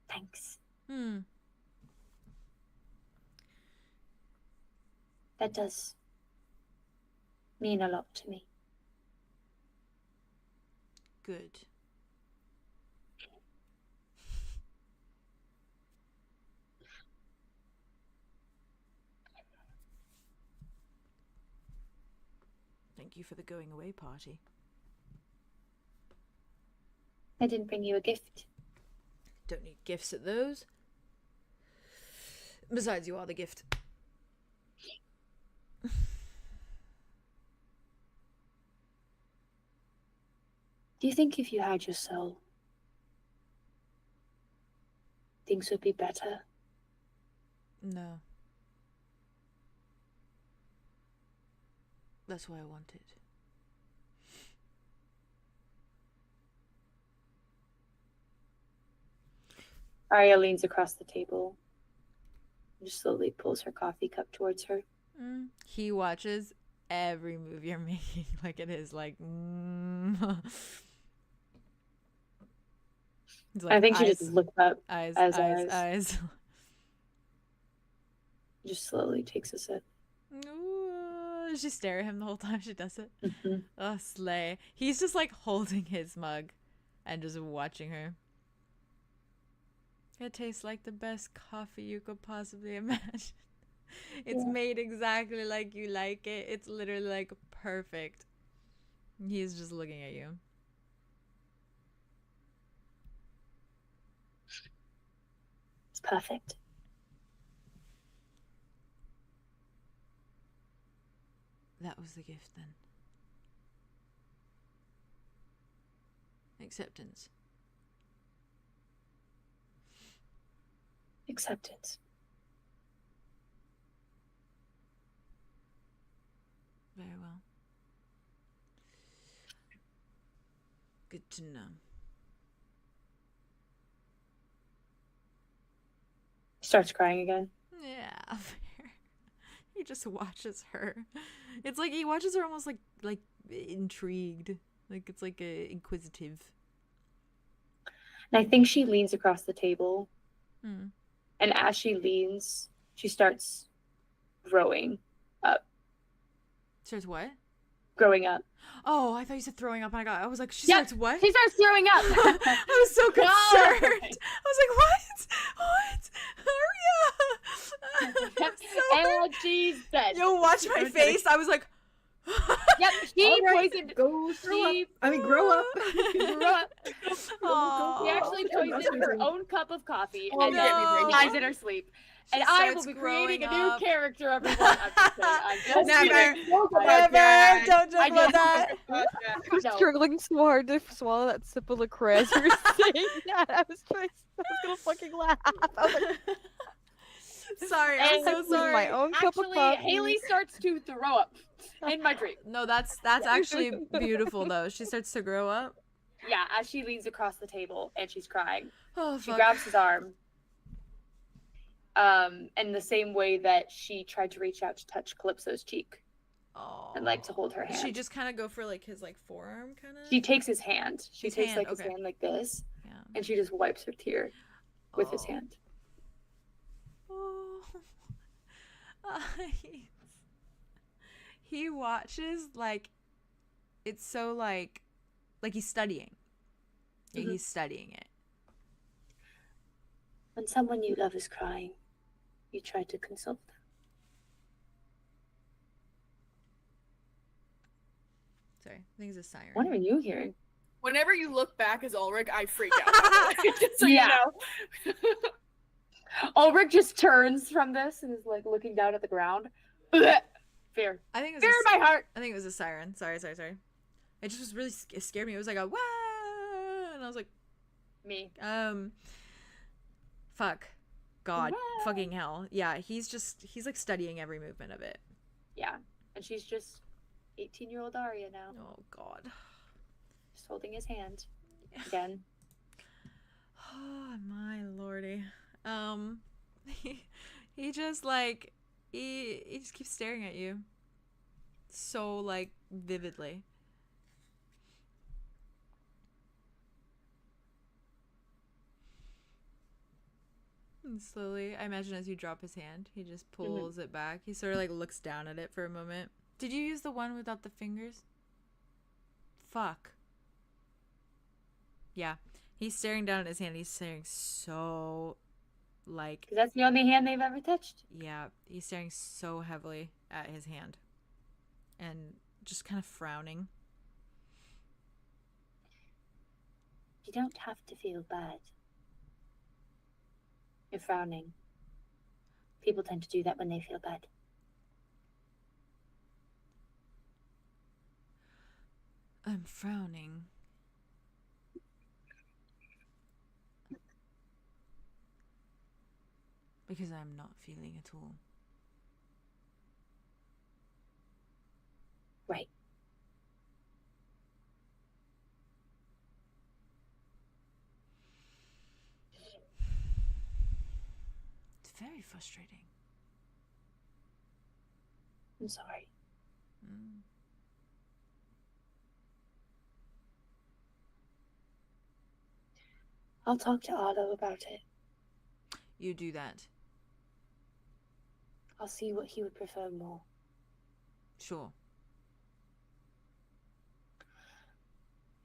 Thanks. That does mean a lot to me. Good. thank you for the going away party. I didn't bring you a gift. Don't need gifts at those. Besides, you are the gift. Do you think if you had your soul, things would be better? No. That's what I wanted. Arya leans across the table and just slowly pulls her coffee cup towards her. He watches every move you're making like it is like, He's like, I think she eyes, just looked up. eyes. Just slowly takes a sip. Ooh, does she stare at him the whole time she does it? Mm-hmm. Oh, slay. He's just like holding his mug and just watching her. It tastes like the best coffee you could possibly imagine. It's made exactly like you like it. It's literally like perfect. He's just looking at you. It's perfect. That was the gift then. Acceptance. Acceptance. Very well. Good to know. Starts crying again. Yeah, fair. He just watches her. It's like he watches her almost like intrigued. Like it's like inquisitive. And I think she leans across the table. Hmm. And as she leans, she starts growing up. Starts what? Growing up. Oh, I thought you said throwing up. And I was like, she Yep. starts what? She starts throwing up. I was so concerned. I was like, what? What? Hurry up. And she's dead. Yo, watch my face. I was like, Yep, she Alright, poisoned. go She grow up. grew up. Aw. She actually poisoned her own cup of coffee Oh, and no. dies in her sleep. She And I will starts be creating a growing new up. character, everyone. I'm just kidding. I'm just Never. kidding. Never. Don't joke I about just- that. I'm No. struggling so hard to swallow that sip of LaCroix as you were saying that. I was gonna fucking laugh. I was like, Sorry, I'm so with sorry. my own cup of Actually, coffee. Haley starts to throw up in my dream. No, that's actually beautiful though. She starts to grow up. Yeah, as she leans across the table and she's crying. Oh, She fuck. grabs his arm. In the same way that she tried to reach out to touch Calypso's cheek Oh. and like to hold her hand. She just kind of go for like his like forearm kind of. She takes his hand. She His takes hand, like his okay. hand like this, Yeah. and she just wipes her tear with his Oh. hand. Oh. He watches like it's so like he's studying. Yeah, Mhm. he's studying it. When someone you love is crying, you try to console them. Sorry, I think it's a siren. What are you hearing? Whenever you look back as Ulrich, I freak out. Just so Yeah. you know. Ulrich just turns from this and is like looking down at the ground. Fear. I think it was Fear in my heart. I think it was a siren. Sorry. It just was really it scared me. It was like a wah, and I was like, Me. fuck, God, Wah. fucking hell. Yeah, he's like studying every movement of it. Yeah. And she's just 18-year-old Arya now. Oh God. Just holding his hand. Again. Oh my lordy. He just like he just keeps staring at you so like vividly. And slowly, I imagine as you drop his hand, he just pulls it back. He sort of like looks down at it for a moment. Did you use the one without the fingers? Fuck. Yeah. He's staring down at his hand. He's staring so like, Because that's the only hand they've ever touched. yeah, he's staring so heavily at his hand. And just kind of frowning. You don't have to feel bad. You're frowning. People tend to do that when they feel bad. I'm frowning. Because I'm not feeling at all. Right. It's very frustrating. I'm sorry. Mm. I'll talk to Arlow about it. You do that. I'll see what he would prefer more. Sure.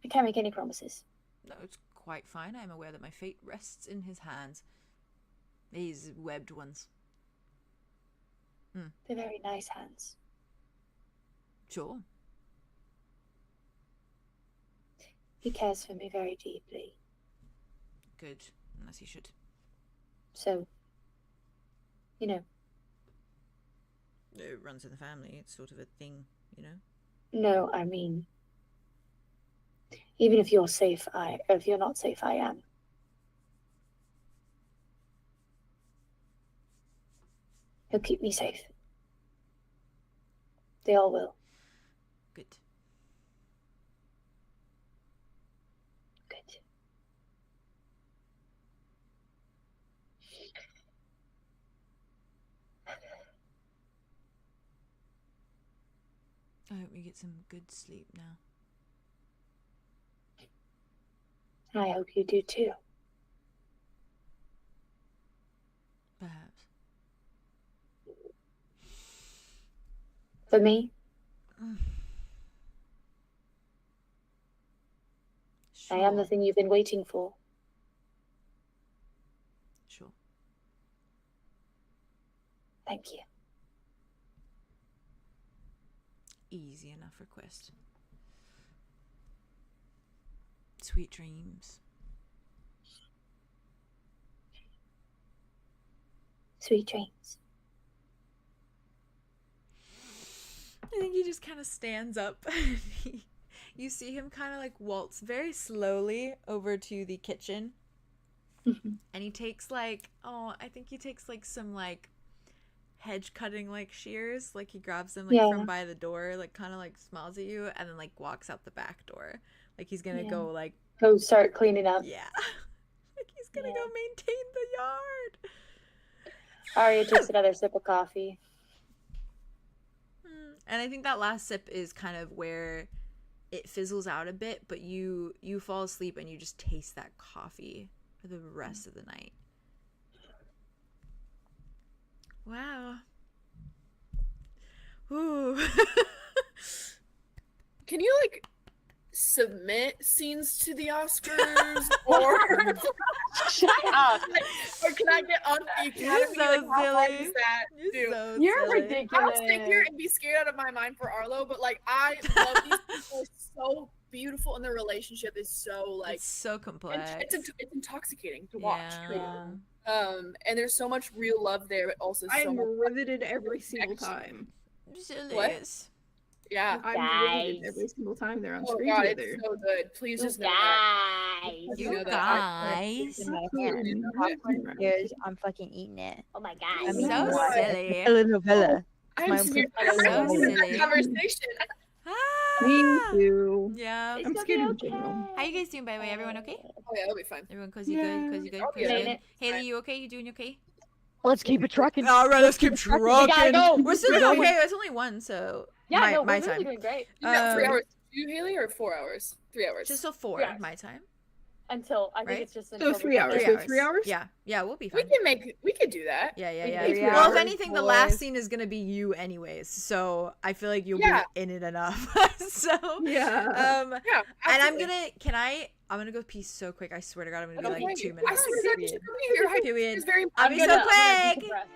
I can't make any promises. No, it's quite fine. I'm aware that my fate rests in his hands. These webbed ones. They're very nice hands. Sure. He cares for me very deeply. Good. As he should. So, you know. It runs in the family. It's sort of a thing, you know? No, I mean, even if you're safe, if you're not safe, I am. He'll keep me safe. They all will. Good. Good. I hope we get some good sleep now. I hope you do too. Perhaps. For me, Sure. I am the thing you've been waiting for. Sure. Thank you. Easy enough request. Sweet dreams. Sweet dreams. I think he just kind of stands up. You see him kind of like waltz very slowly over to the kitchen. And he takes like, I think he takes like some like hedge cutting like shears. Like he grabs them like from by the door, like kind of like smiles at you and then like walks out the back door. Like he's gonna go like. Go start cleaning up. Yeah. Like he's gonna go maintain the yard. Arya takes another sip of coffee. And I think that last sip is kind of where it fizzles out a bit, but you fall asleep and you just taste that coffee for the rest of the night. Wow. Ooh. Can you like submit scenes to the Oscars or Shut up. or can I get on the Academy? so like, how hard silly. is that? You're so You're silly. ridiculous. I'll sit here and be scared out of my mind for Arlo, but like I love these people so beautiful and their relationship is so like It's so complex. it's intoxicating to watch. Yeah. And there's so much real love there, but also so I'm much riveted every single time. Silly. What? Yeah. I'm riveted every single time they're on Oh screen god, together. it's so good. Please just know Guys. You know that. guys. In my hand. Popcorn is, I'm fucking eating it. Oh my I god. mean, So what? silly. Telenovela. I'm My scared so of silly. conversation. Me Ah! too. Yeah. I'm scared in general. How you guys doing, by the way? Everyone okay? Oh yeah, that'll be fine. Everyone cozy Yeah. good? Cozy good? Oh, Cozy yeah. good? Haley, you okay? You doing okay? Let's keep it trucking. All right, let's keep We gotta trucking. go. We're still doing okay. It's only one, so Yeah, my no, we're really time. doing great. You got 3 Um, hours too, Haley, or 4 hours? 3 hours. Just a 4 Yeah. my time. Until I think Right? it's just So until 3 hours. 3 So hours. 3 hours? Yeah, we'll be we fine. can do that. Yeah. We Yeah. can do Well, if 3 anything, the last boys. scene is gonna be you anyways, so I feel like you'll Yeah. be in it enough. So, Yeah. Yeah. and I'm absolutely. gonna go pee so quick. I swear to God, I'm gonna be Okay. like 2 I minutes. swear to God, you should come here. Your Period. is very I'll be so I'm gonna quick. decompress.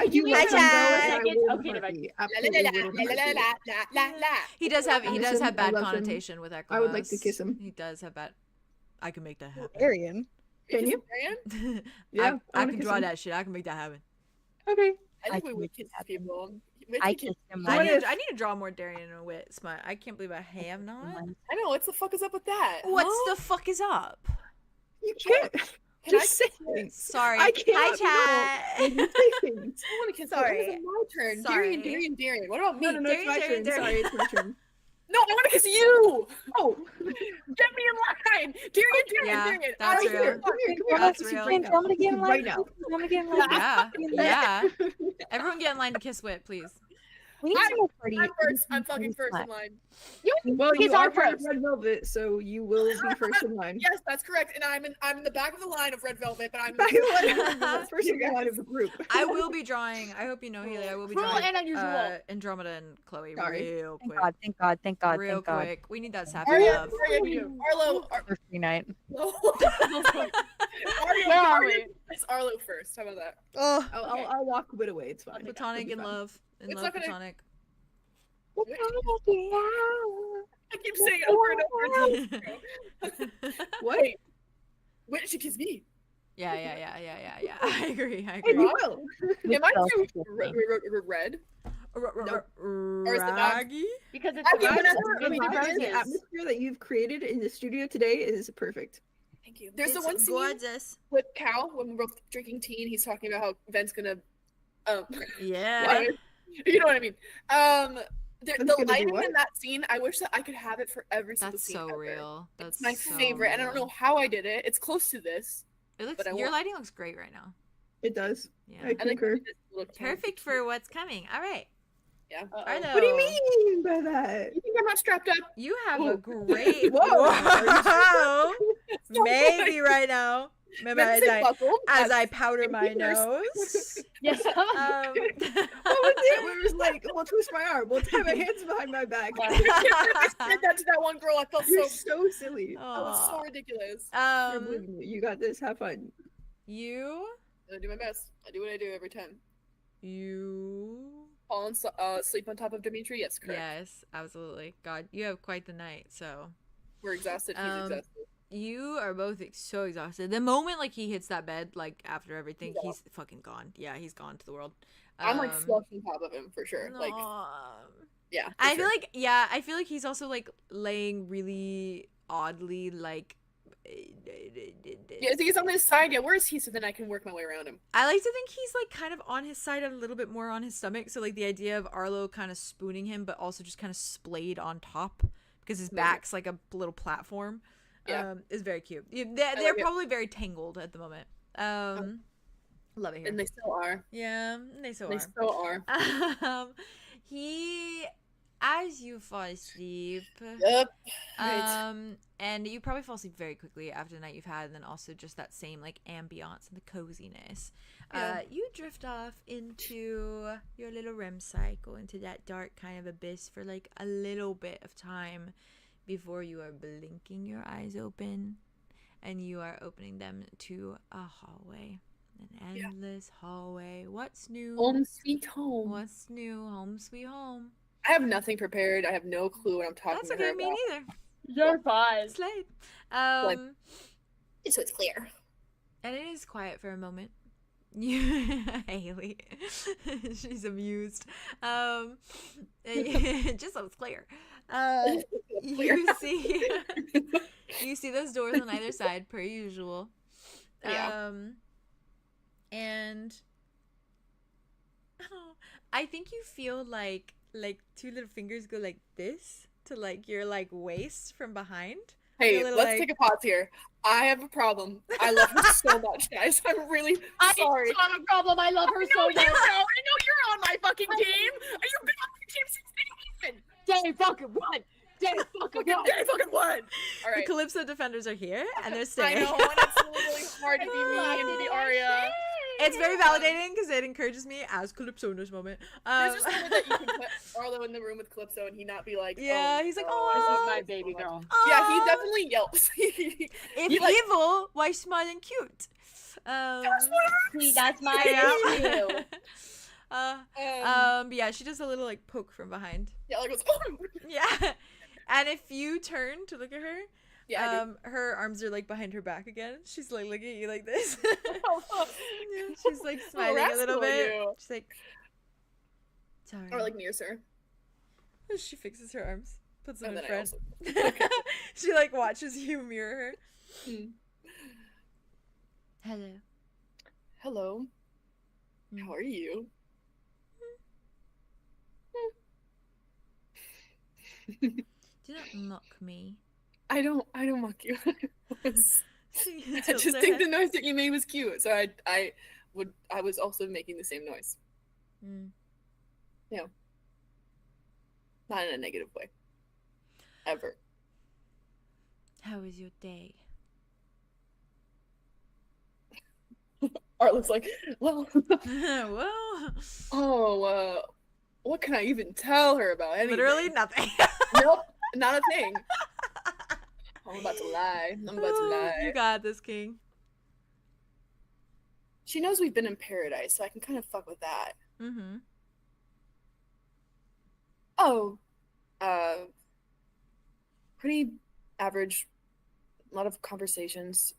do me love a him, though, and second. I will Okay, never party. La, Absolutely la, will la, la, party. la, la, la. He does have Listen, I bad love him. connotation with Equimas. I would like to kiss him. He does have bad. I can make that happen. Arian. Can you? Ryan? Yeah, I wanna can kiss draw him. that shit. I can make that happen. Okay. I think we can would make kiss it happen. people. I kissed him I once. need, I need to draw more Darian and Wit smut. I can't believe I have not. I know, what the fuck is up with that? What's Huh? the fuck is up? You can't. Can I Just say kiss? things. Sorry. I can't. Hi, You chat. know, say things. I want to kiss. Sorry. It was my turn. Sorry. Darian. What about me? No, it's my Darian, turn. Sorry, it's my turn. No, I want to kiss you. Oh, Get me in line. Darian. Yeah, Darian. that's Out real. here. That's Let's real. right now. Want me to get in line? Right now. Want me to get in line? Yeah. Everyone get in line to kiss Wit, please. We need some more party. I'm first. I'm fucking first in line. Well, Kiss you are our part of first. Red Velvet, so you will be first in line. Yes, that's correct. And I'm in the back of the line of Red Velvet, but I'm Back in line of Red Velvet, first in line of the group. I will be drawing. I hope you know, Haley. I will be Cruel drawing and unusual. Andromeda and Chloe Sorry. real Thank quick. God, thank God, thank God, Real thank God. quick. We need that sappy Arya, love. Arlo. Thursday night. Where are we? It's Arlo first. How about that? Oh, I'll walk Wit away. It's fine. platonic It'll in be fine. love. In It's love, not gonna- platonic. I keep saying it over and over. What? Wait. When did she kiss me? Yeah. I agree. And you will. Am I Self too kissing. red? Raggy? Raggy? Because it's I the mean, roses. whenever- Give me the I mean, roses. The atmosphere that you've created in the studio today is perfect. Thank you. There's the It's one scene gorgeous. with Cal when we're both drinking tea and he's talking about how Ben's gonna Yeah. you know what I mean. The Ben's gonna do lighting what? in that scene, I wish that I could have it for every single That's scene so ever. real. That's It's my so favorite, and I don't real. know how I did it. It's close to this. It looks. but I Your won't- lighting looks great right now. It does. Yeah. I I think concur. this little tiny- Perfect for what's coming. All right. Yeah. Arlo. What do you mean by that? You think I'm not strapped up? You have Whoa. a great. Whoa. Whoa. Maybe right now. Maybe Meant to say buckled. as I That's- powder my Fingers. nose. Yes. Um, What was it? Where it was like, we'll twist my arm, we'll tie my hands behind my back. I said that to that one girl. I felt You're so. so silly. That was so Aw. ridiculous. You're believing me. You got this. Have fun. you, I do my best. I do what I do every time. you. Fall and sleep on top of Dimitri. Yes, correct. Yes, absolutely. God, you have quite the night. So We're exhausted. He's exhausted. you are both so exhausted. The moment like he hits that bed, like after everything, Yeah. he's fucking gone. Yeah, he's gone to the world. I'm like flush on top of him for sure. Like, Aw. yeah. for I sure. feel like I feel like he's also like laying really oddly like Yeah, I think he's on his side. Yeah, where is he? So then I can work my way around him. I like to think he's like kind of on his side and a little bit more on his stomach. So like the idea of Arlo kind of spooning him, but also just kind of splayed on top because his Yeah. back's like a little platform. Yeah. Is very cute. They're like it. probably very tangled at the moment. Love it here. And they still are. Yeah, they so They are. still are. He, as you fall asleep, Yep. Right. and you probably fall asleep very quickly after the night you've had, and then also just that same like ambiance and the coziness. Yeah. You drift off into your little REM cycle, into that dark kind of abyss for like a little bit of time before you are blinking your eyes open, and you are opening them to a hallway. An Yeah. endless hallway. What's new? Home sweet home. What's new? Home sweet home. I have nothing prepared. I have no clue what I'm talking That's to her okay, me about. neither. You're fine. Slade. Like- So it's clear. And it is quiet for a moment. You, Haley, she's amused. Just so it's clear. Clear. You see those doors on either side, per usual. Yeah. And I think you feel like two little fingers go like this to like your like waist from behind. Hey, A little, let's like- take a pause here. I have a problem. I love her so much, guys. I'm really sorry. It's not a problem. I love her so much. I know you're on my fucking team. You've been on my team since day one. Day fucking one. Day fucking one. Day fucking one. All The right. Calypso defenders are here and they're I staying. know, and it's really hard to be me and be Arya. It's very validating because it encourages me as Calypso in this moment. There's just something that you can put Arlo in the room with Calypso and he not be like, Yeah, oh, he's like, no, "Oh, This is I my love baby so much." girl. Yeah, he Aw. definitely yelps. If he, like- evil, why small and cute? See, that's my Yeah. issue. But yeah, she does a little like poke from behind. Yeah, like, Yeah. And if you turn to look at her, yeah, her arms are like behind her back again. She's like looking at you like this. Yeah, she's like smiling a little bit. She's like, sorry. or like near sir. She fixes her arms, puts them And in then I front. also- Okay. She like watches you mirror her. Hello. Hello. How are you? Do not mock me. I don't mock you. I She I tilts just her think head. the noise that you made was cute, so I was also making the same noise. Mm. Not in a negative way. Ever. How was your day? Art looks like, well, Well, what can I even tell her about anything? literally nothing. Nope, not a thing. I'm about to lie. You got this, King. She knows we've been in paradise, so I can kind of fuck with that. Mm-hmm. Oh, pretty average. A lot of conversations,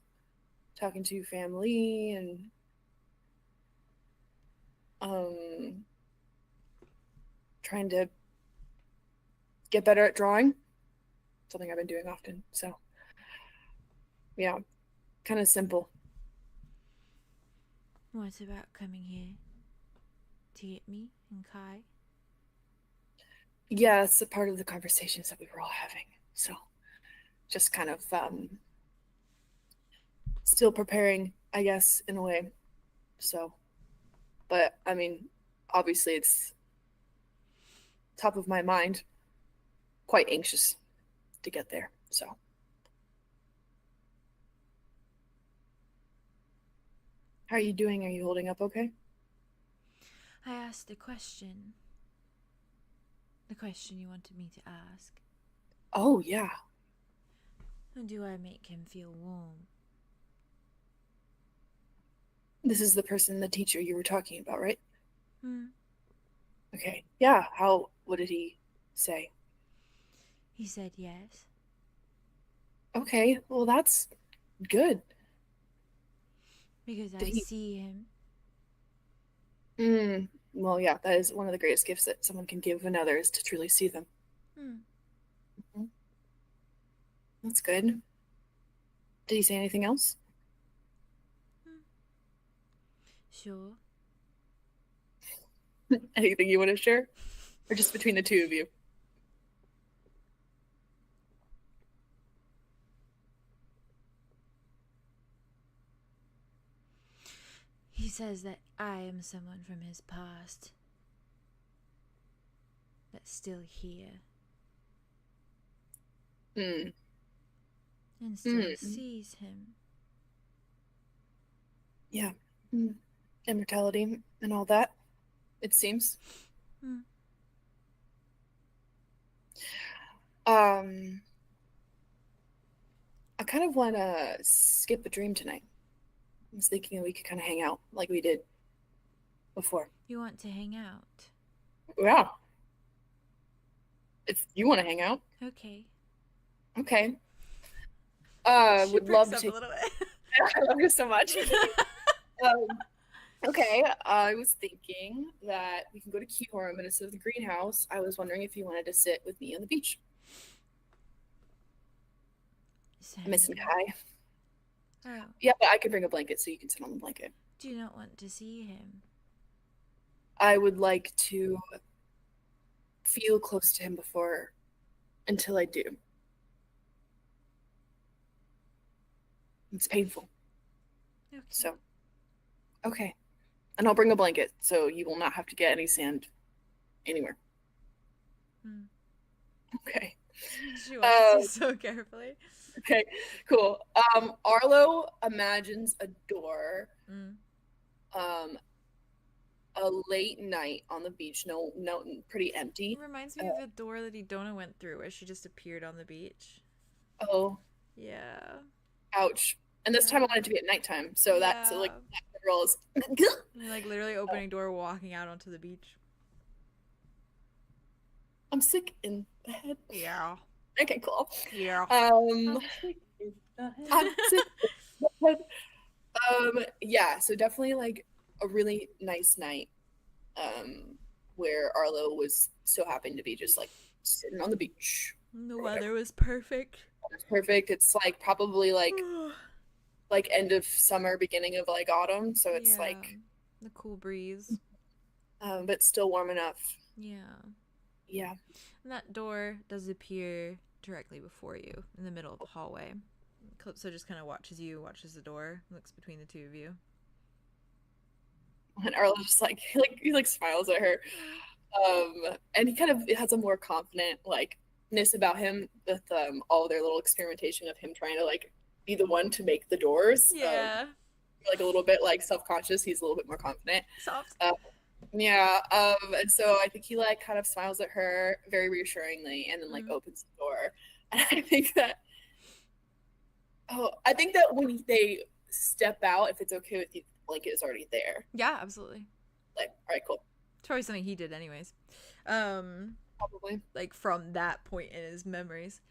talking to family, and trying to get better at drawing. Something I've been doing often. So, yeah, kind of simple. What about coming here to get me and Kai? Yeah, it's a part of the conversations that we were all having. So, just kind of still preparing, I guess, in a way. So, but I mean, obviously it's top of my mind. Quite anxious to get there. So, how are you doing? Are you holding up okay? I asked a question. The question you wanted me to ask. Oh, yeah. Do I make him feel warm? This is the person, the teacher you were talking about, right? Hmm. Okay. Yeah. What did he say? He said yes. Okay. Well, that's good. Because Did I he- see him. Well, yeah, that is one of the greatest gifts that someone can give another is to truly see them. Hmm. That's good. Did he say anything else? Sure. Anything you want to share? Or just between the two of you? He says that I am someone from his past that's still here Mm. and still sees him. Yeah. Immortality and all that, it seems. Hmm. I kind of want to skip a dream tonight. I was thinking that we could kind of hang out like we did before. You want to hang out? Yeah. If you want to hang out. Okay. Okay. She Would perks love up to. a little bit. I love you so much. Okay, I was thinking that we can go to 𝐄𝐩𝐢𝐬𝐬, but instead of the greenhouse, I was wondering if you wanted to sit with me on the beach. I'm missing Kai. Oh, Yeah, but I could bring a blanket so you can sit on the blanket. do you not want to see him? I would like to feel close to him until I do. It's painful. Okay. So, okay. And I'll bring a blanket so you will not have to get any sand anywhere. Hmm. Okay. She watches you so carefully. Okay, cool. Arlow imagines a door, Mm. a late night on the beach, no, pretty empty. It reminds me of the door that Idona went through where she just appeared on the beach. Oh, Yeah. ouch. And this time I wanted it to be at nighttime, so that Yeah. that rolls. You're like literally opening door, walking out onto the beach. I'm sick in the head. Yeah. Okay, cool. Yeah. I'm sick in the head. Yeah, so definitely like a really nice night where Arlo was so happy to be just like sitting on the beach. The weather was perfect. It was perfect. It's like probably like end of summer, beginning of like autumn, so it's like the cool breeze. But still warm enough. Yeah. And that door does appear directly before you in the middle of the hallway. Calypso just kind of watches the door, looks between the two of you. And Arlo just like he smiles at her. And he kind of has a more confident ness about him with all their little experimentation of him trying to like be the one to make the doors. Yeah. Like a little bit like self-conscious, he's a little bit more confident. Soft. And so I think he like kind of smiles at her very reassuringly and then like opens the door. And I think that when they step out, if it's okay with you, the blanket is already there. Yeah, absolutely. Like, all right, cool. It's probably something he did anyways. Probably. Like from that point in his memories.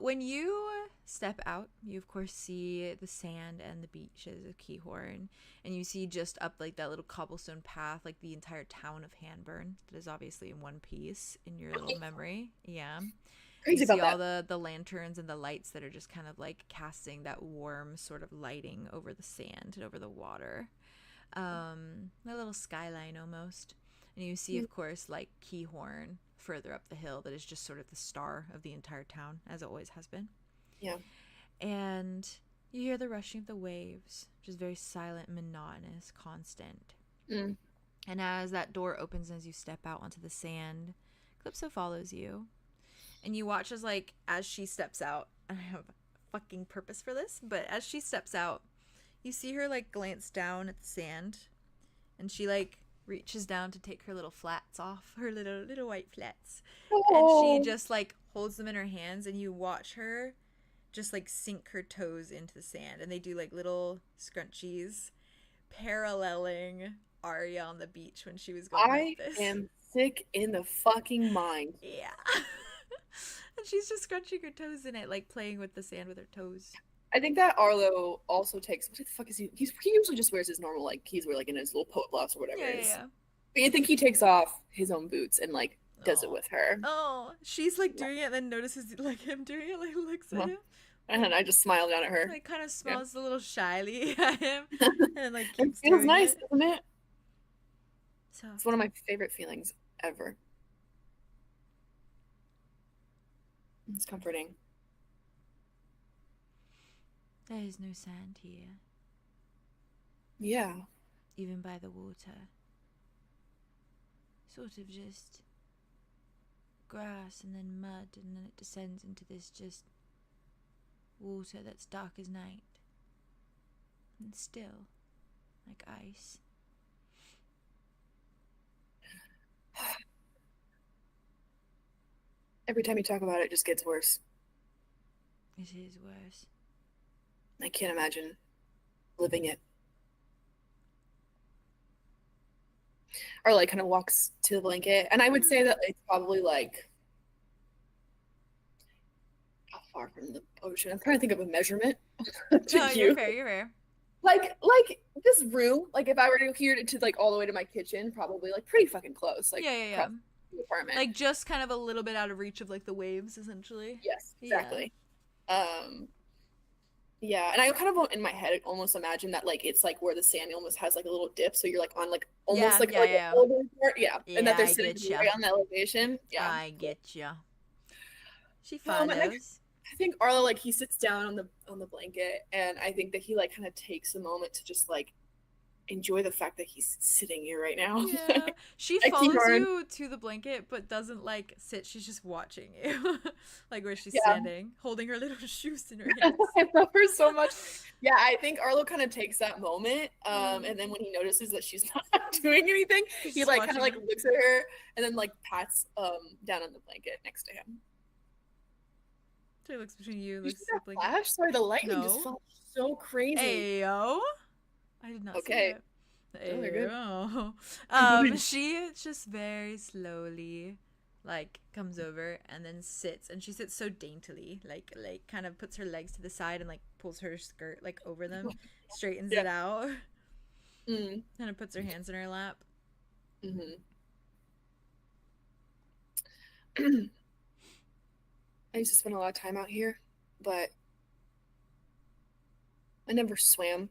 When you step out, you of course see the sand and the beaches of 𝐄𝐲𝐪, and you see just up like that little cobblestone path, like the entire town of Hanburn that is obviously in one piece in your little memory. Yeah. Crazy you see about all the lanterns and the lights that are just kind of like casting that warm sort of lighting over the sand and over the water. A little skyline almost. And you see, of course, like 𝐄𝐲𝐪 further up the hill that is just sort of the star of the entire town, as it always has been. Yeah. And you hear the rushing of the waves, which is very silent, monotonous, constant. And as that door opens as you step out onto the sand, Calypso follows you. And you watch as she steps out, and I have a fucking purpose for this, but as she steps out, you see her like glance down at the sand, and she like reaches down to take her little flats off, her little white flats. And she just like holds them in her hands, and you watch her just like sink her toes into the sand, and they do like little scrunchies paralleling Arya on the beach when she was going like this. I am sick in the fucking mind. Yeah. And she's just scrunching her toes in it, like playing with the sand with her toes. I think that Arlo also takes, what the fuck is he? He usually just wears his normal, like, he's wearing like in his little poet blouse or whatever it is. Yeah. But I think he takes off his own boots and like does it with her. Oh, she's like doing it and then notices like him doing it, like looks at him. And I just smile down at her. Like kind of smiles a little shyly at him and like It keeps feels doing nice, it. doesn't it? So It's one of my favorite feelings ever. It's comforting. there is no sand here, Yeah. even by the water. Sort of just grass and then mud, and then it descends into this just water that's dark as night and still like ice. Every time you talk about it, it just gets worse. It is worse. I can't imagine living it. Or like kind of walks to the blanket. And I would say that it's probably like how far from the ocean? I'm trying to think of a measurement to No, you. you're fair, you're fair. Like this room, like if I were to go here to like all the way to my kitchen, probably like pretty fucking close. Like Yeah. across the apartment. Like just kind of a little bit out of reach of like the waves, essentially. Yes, Yeah. exactly. Yeah, and I kind of in my head almost imagine that like it's like where the sand almost has like a little dip, so you're like on like almost Yeah, like yeah. an elevator part. Yeah, and that they're Yeah, I sitting getcha. right on the elevation. Yeah, I get ya. She and follows. I think Arlo like he sits down on the blanket, and I think that he like kind of takes a moment to just like enjoy the fact that he's sitting here right now. Yeah. She I keep follows her- you to the blanket, but doesn't like sit. She's just watching you, like where she's Yeah. standing, holding her little shoes in her hands. I love her so much. Yeah, I think Arlo kind of takes that moment, and then when he notices that she's not doing anything, he Just like kind of watching like her. looks at her and then like pats down on the blanket next to him. So he looks between you, You looks see at that the blanket. flash? Sorry, the lightning just No. felt so crazy. Ayo. I did not Okay. see that. Oh, they're good. She just very slowly like comes over and then sits, and she sits so daintily, like kind of puts her legs to the side and like pulls her skirt like over them, straightens it out, Mm. kind of puts her hands in her lap. Mm-hmm. I used to spend a lot of time out here, but I never swam.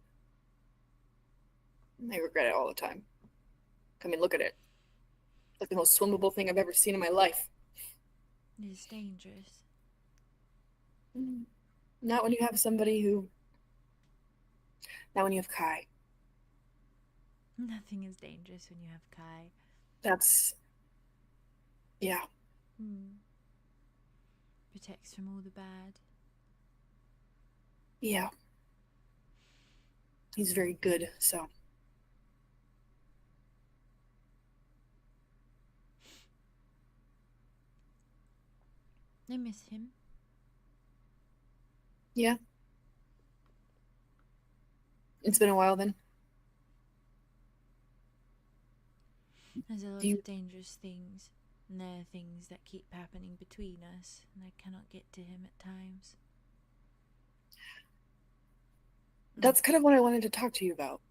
I regret it all the time. I mean, look at it. Like the most swimmable thing I've ever seen in my life. It is dangerous. Not when you have somebody who... Not when you have 𝐘𝐲. Nothing is dangerous when you have 𝐘𝐲. That's... Yeah. Protects from all the bad. Yeah. He's very good, so... I miss him. Yeah. It's been a while then. There's a lot of dangerous things, and there are things that keep happening between us, and I cannot get to him at times. That's kind of what I wanted to talk to you about.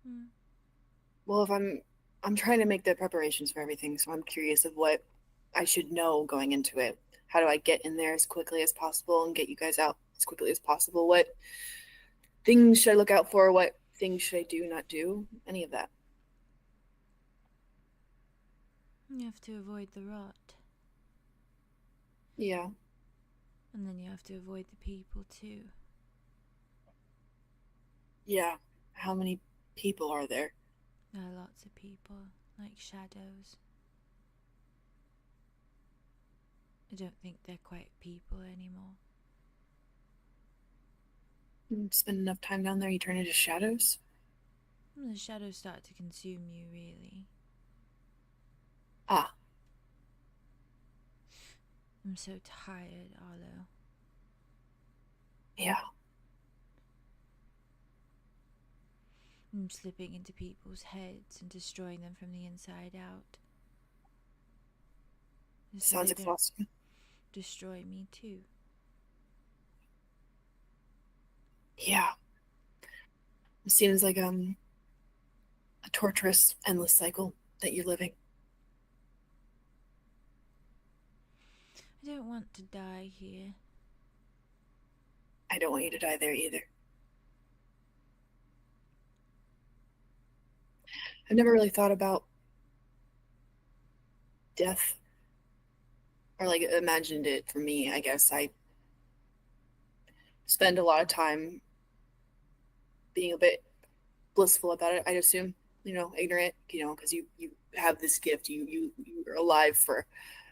Mm. Well, if I'm trying to make the preparations for everything, so I'm curious of what I should know going into it. How do I get in there as quickly as possible and get you guys out as quickly as possible? What things should I look out for? What things should I do, not do? Any of that. You have to avoid the rot. Yeah. And then you have to avoid the people too. Yeah. How many people are there? There are lots of people, like shadows. I don't think they're quite people anymore. You spend enough time down there, you turn into shadows? The shadows start to consume you, really. Ah. I'm so tired, Arlow. Yeah. I'm slipping into people's heads and destroying them from the inside out. Sounds exhausting. Destroy me too. Yeah. It seems like a torturous, endless cycle that you're living. I don't want to die here. I don't want you to die there either. I've never really thought about death, or like imagined it for me. I guess I spend a lot of time being a bit blissful about it, I'd assume, ignorant, because you have this gift, you are alive for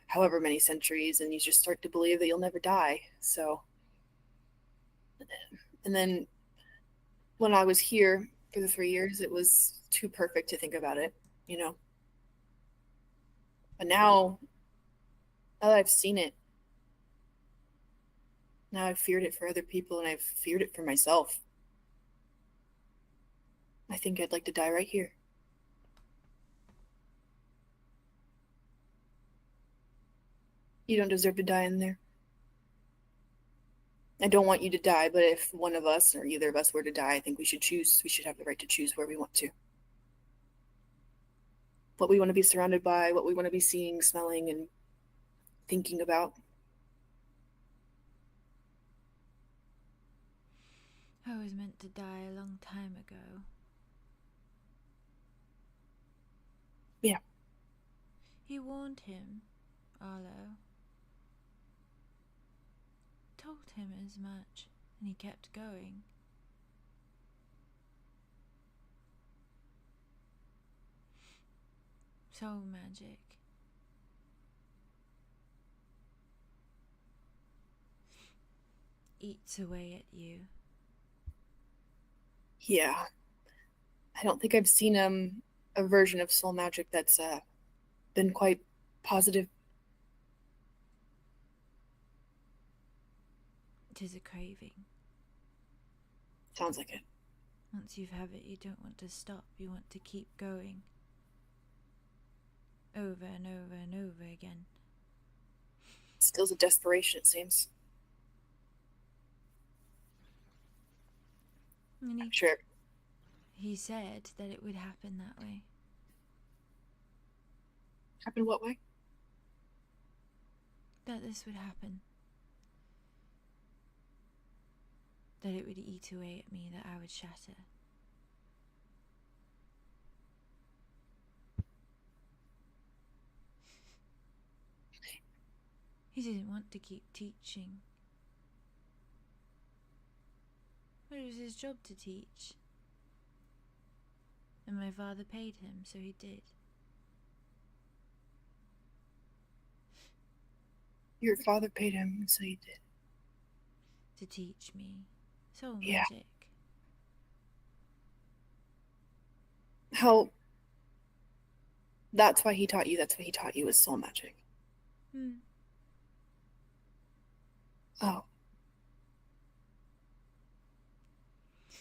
however many centuries, and you just start to believe that you'll never die. So, and then when I was here for the 3 years, it was too perfect to think about it, But now that I've seen it, now I've feared it for other people, and I've feared it for myself. I think I'd like to die right here. You don't deserve to die in there. I don't want you to die, but if one of us or either of us were to die, I think we should choose. We should have the right to choose where we want to. What we want to be surrounded by, what we want to be seeing, smelling, and thinking about. I was meant to die a long time ago. Yeah. He warned him, Arlow. Told him as much, and he kept going. Soul magic. Eats away at you. Yeah. I don't think I've seen a version of soul magic that's been quite positive. It is a craving. Sounds like it. Once you have it, you don't want to stop. You want to keep going. Over and over and over again. Skills of desperation, it seems. And I'm sure. he said that it would happen that way. Happen what way? That this would happen. That it would eat away at me, that I would shatter. He didn't want to keep teaching. But it was his job to teach. And my father paid him, so he did. Your father paid him, so he did. To teach me. Soul Yeah. magic. How... That's why he taught you. That's what he taught you was soul magic. Oh. He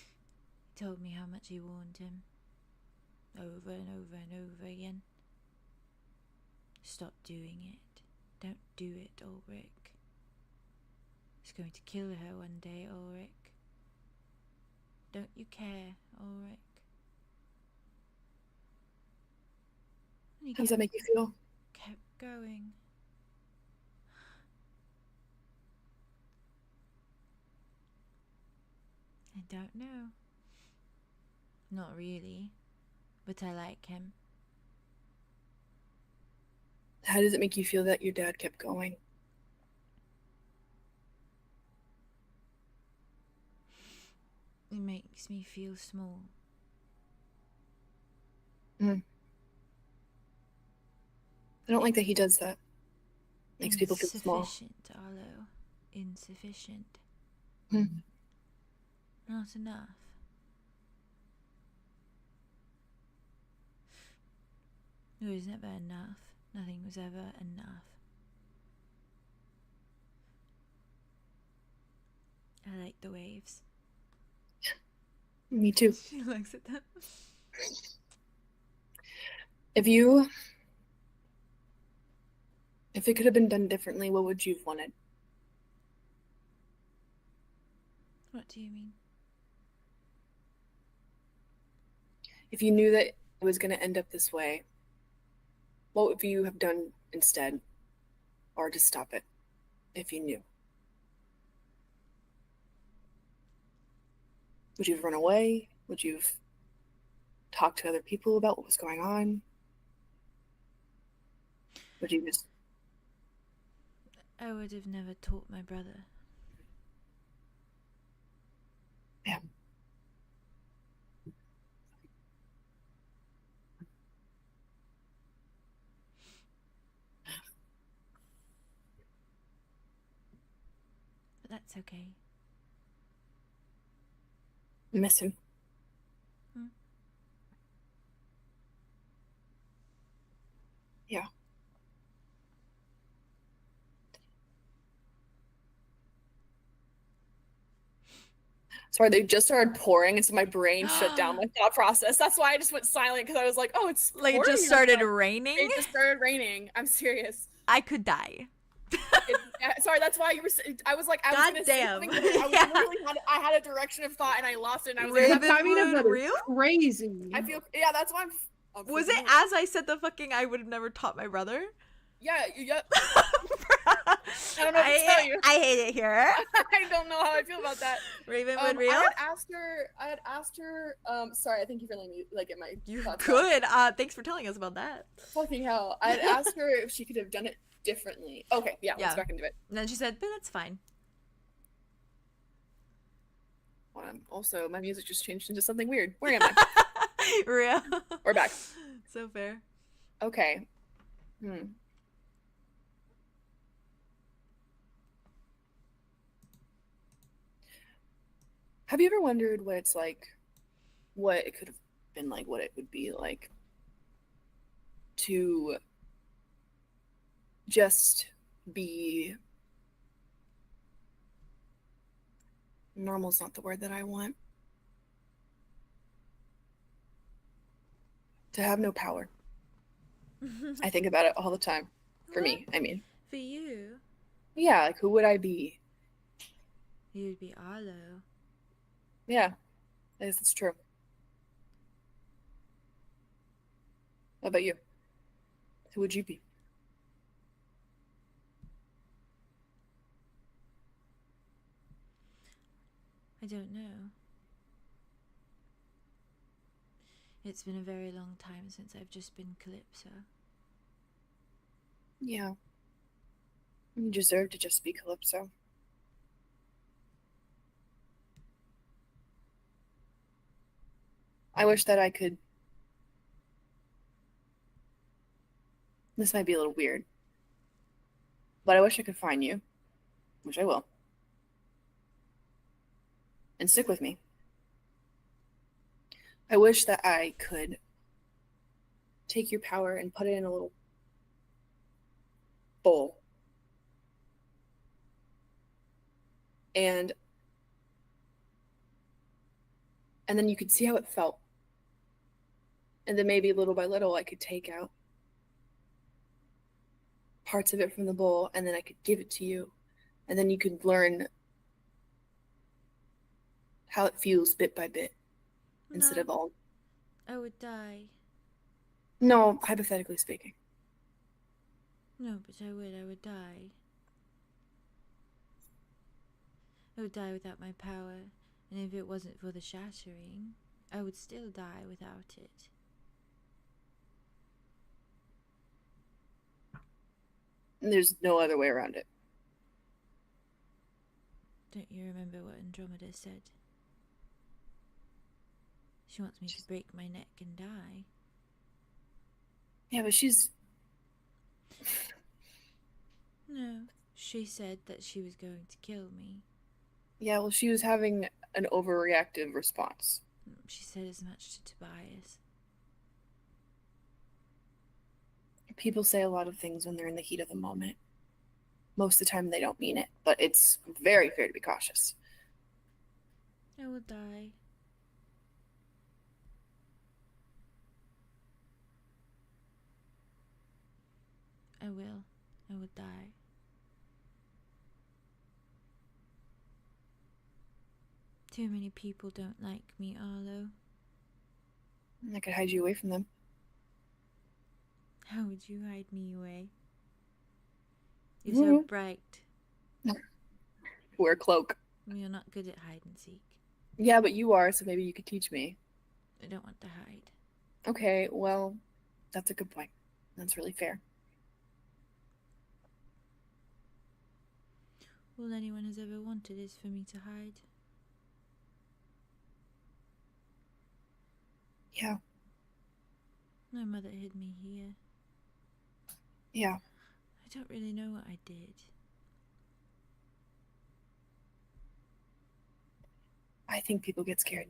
told me how much he warned him. Over and over and over again. Stop doing it. Don't do it, 𝐂𝐪𝐼. It's going to kill her one day, 𝐂𝐪𝐼. Don't you care, 𝐂𝐪𝐼? How does that make you feel? Kept going. I don't know. Not really. But I like him. How does it make you feel that your dad kept going? It makes me feel small. I don't like that he does that. Makes people feel small. Insufficient, Arlow. Insufficient. Not enough. It was never enough. Nothing was ever enough. I like the waves. Me too. She looks at them. If it could have been done differently, what would you have wanted? What do you mean? If you knew that it was going to end up this way, what would you have done instead? Or to stop it, if you knew? Would you have run away? Would you have talked to other people about what was going on? Would you just... I would have never taught my brother. Yeah. But that's okay. I miss him. Yeah. Sorry, they just started pouring, and so my brain shut down my thought process. That's why I just went silent, because I was like, oh, it's like it pouring just started outside. raining? It just started raining. I'm serious. I could die. Sorry, that's why you were. I was like, I was gonna say something, but I was literally I had a direction of thought and I lost it. And I was like, Ravenwood real? Crazy. I feel, yeah, that's why I'm was it as I said the fucking I would have never taught my brother? Yeah. I don't know what to tell you. I hate it here. I don't know how I feel about that. Ravenwood real? I had asked her. Sorry, I think you for letting me get my. You thoughts could. Thanks for telling us about that. Fucking hell! I had asked her if she could have done it differently. Okay, yeah, let's back into it. And then she said, "But that's fine." Also, my music just changed into something weird. Where am I? Real. We're back. So fair. Okay. Have you ever wondered what it's like, what it could have been like, what it would be like to just be... Normal's not the word that I want. To have no power. I think about it all the time. For me, I mean. For you? Yeah, like who would I be? You would be Arlow. Yeah, I guess it's true. How about you? Who would you be? I don't know. It's been a very long time since I've just been 𝐶alypso. Yeah. You deserve to just be 𝐶alypso. I wish that I could... This might be a little weird. But I wish I could find you. Which I will. And stick with me. I wish that I could take your power and put it in a little bowl. And then you could see how it felt. And then maybe little by little I could take out parts of it from the bowl, and then I could give it to you. And then you could learn how it feels bit by bit. Instead of all... I would die. No, hypothetically speaking. No, but I would die. I would die without my power, and if it wasn't for the shattering, I would still die without it. There's no other way around it. Don't you remember what Andromeda said? She wants me to break my neck and die. Yeah, but she's... No, she said that she was going to kill me. Yeah, well, she was having an overreactive response. She said as much to 𝐿𝑒𝑖𝑎s. People say a lot of things when they're in the heat of the moment. Most of the time they don't mean it, but it's very fair to be cautious. I will die. I will. I will die. Too many people don't like me, Arlow. I could hide you away from them. How would you hide me away? You're so bright. Wear a cloak. You're not good at hide and seek. Yeah, but you are, so maybe you could teach me. I don't want to hide. Okay, well, that's a good point. That's really fair. All anyone has ever wanted is for me to hide. Yeah. My mother hid me here. Yeah. I don't really know what I did. I think people get scared.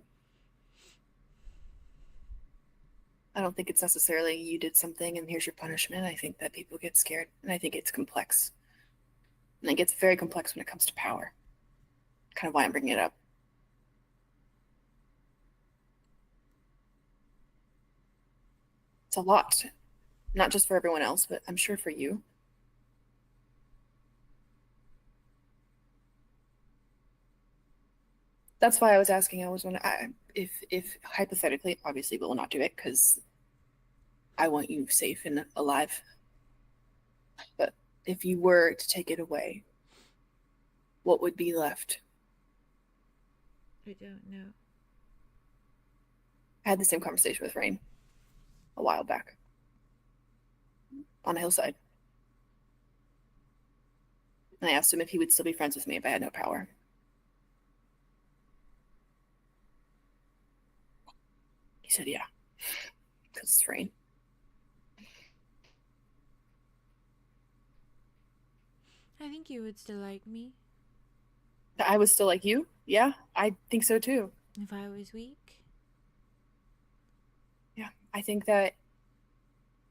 I don't think it's necessarily you did something and here's your punishment. I think that people get scared, and I think it's complex. And it gets very complex when it comes to power. Kind of why I'm bringing it up. It's a lot. Not just for everyone else, but I'm sure for you. That's why I was asking. I was wondering if hypothetically, obviously we will not do it because I want you safe and alive. But if you were to take it away, what would be left? I don't know. I had the same conversation with Rain a while back on a hillside. And I asked him if he would still be friends with me if I had no power. He said, yeah, because it's Rain. I think you would still like me. I was still like you? Yeah, I think so too. If I was weak? Yeah, I think that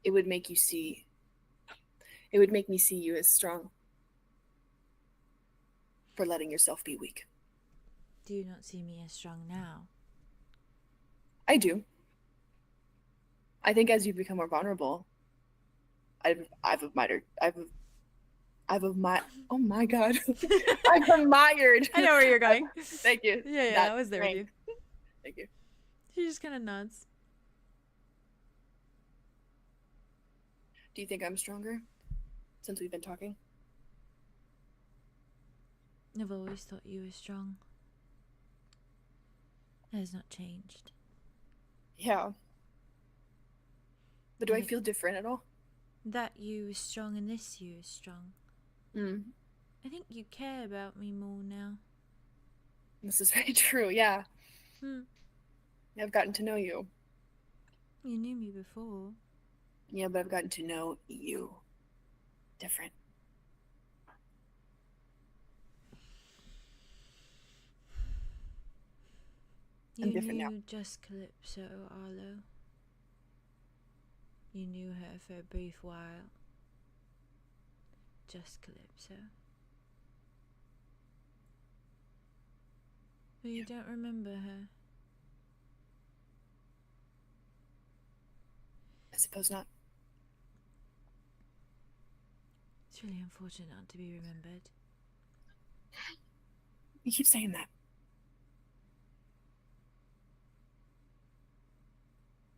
it would make you see, it would make me see you as strong for letting yourself be weak. Do you not see me as strong now? I do. I think as you become more vulnerable, I've admired. Oh my god, I've admired. I know where you're going. Thank you. Yeah, I was there with you. Thank you. She just kind of nods. Do you think I'm stronger since we've been talking? I've always thought you were strong. That has not changed. Yeah. But do I feel different at all? That you is strong and this you is strong. I think you care about me more now. This is very true, yeah. I've gotten to know you. You knew me before. Yeah, but I've gotten to know you different. I'm different now. You knew 𝐿𝐿𝐿𝐿, Arlow. You knew her for a brief while. 𝐿𝐿𝐿. But you don't remember her. I suppose not. It's really unfortunate not to be remembered. You keep saying that.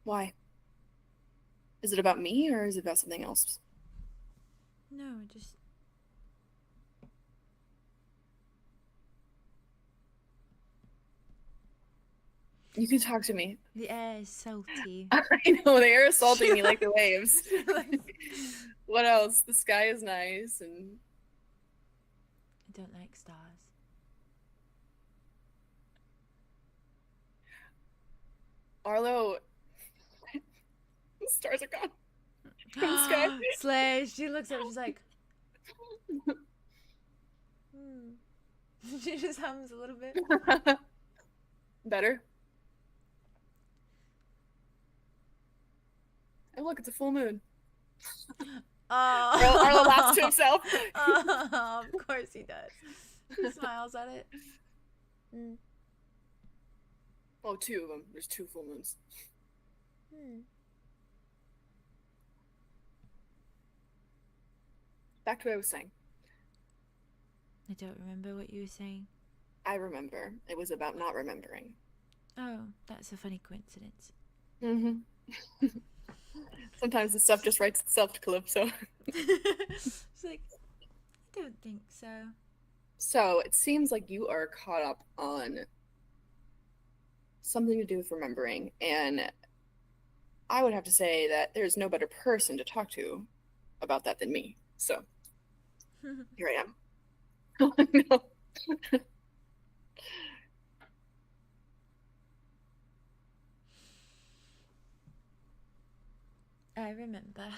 Why? Is it about me or is it about something else? No, just... You can talk to me. The air is salty. I know, the air is salty and you like the waves. What else? The sky is nice and... I don't like stars. Arlow... The stars are gone. From the sky. Slay. She looks up, she's like... She just hums a little bit. Better? And look, it's a full moon. Arlow laughs to himself. Of course he does. He smiles at it. Oh, two of them. There's 2 full moons. Back to what I was saying. I don't remember what you were saying. I remember. It was about not remembering. Oh, that's a funny coincidence. Sometimes the stuff just writes itself to Calypso. It's like, I don't think so. So, it seems like you are caught up on something to do with remembering, and I would have to say that there's no better person to talk to about that than me. So, here I am. Oh, no. I remember.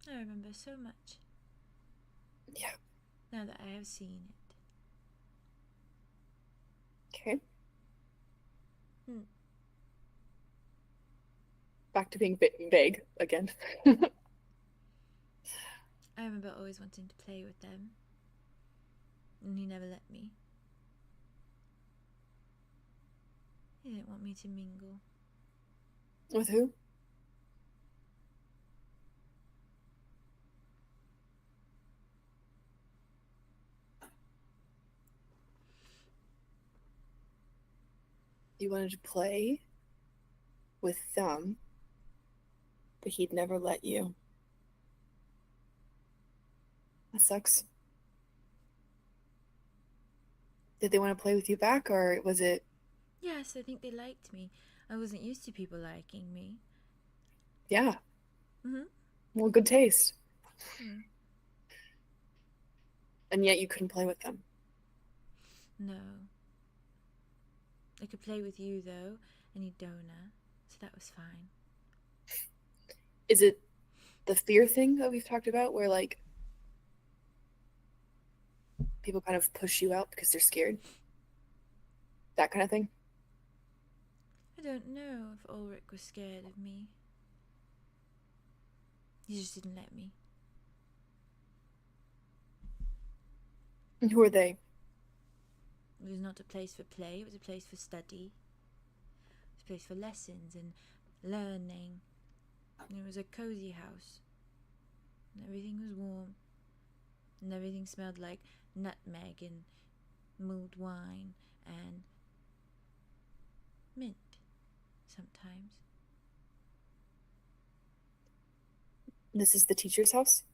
I remember so much. Yeah. Now that I have seen it. Okay. Back to being vague again. I remember always wanting to play with them. And he never let me. He didn't want me to mingle. With who? You wanted to play with them, but he'd never let you. That sucks. Did they want to play with you back, or was it... Yes, I think they liked me. I wasn't used to people liking me. Yeah. Well, good taste. And yet you couldn't play with them. No. I could play with you, though, and 𝐿𝐿𝐿, so that was fine. Is it the fear thing that we've talked about, where, like, people kind of push you out because they're scared? That kind of thing? I don't know if 𝐿𝑎𝐿𝐿 was scared of me. He just didn't let me. And who are they? It was not a place for play, it was a place for study. It was a place for lessons and learning. And it was a cozy house. And everything was warm. And everything smelled like nutmeg and mulled wine and mint sometimes. This is the teacher's house?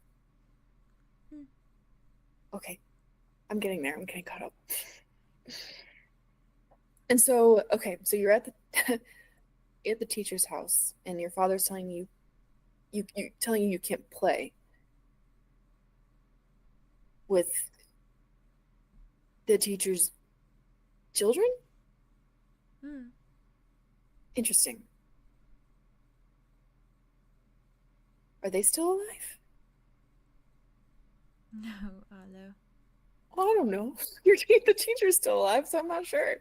Okay. I'm getting there. I'm getting caught up. And so, okay, so you're at the at the teacher's house, and your father's telling you you can't play with the teacher's children? Interesting. Are they still alive? No, Arlo. Well, I don't know. The teacher's still alive, so I'm not sure.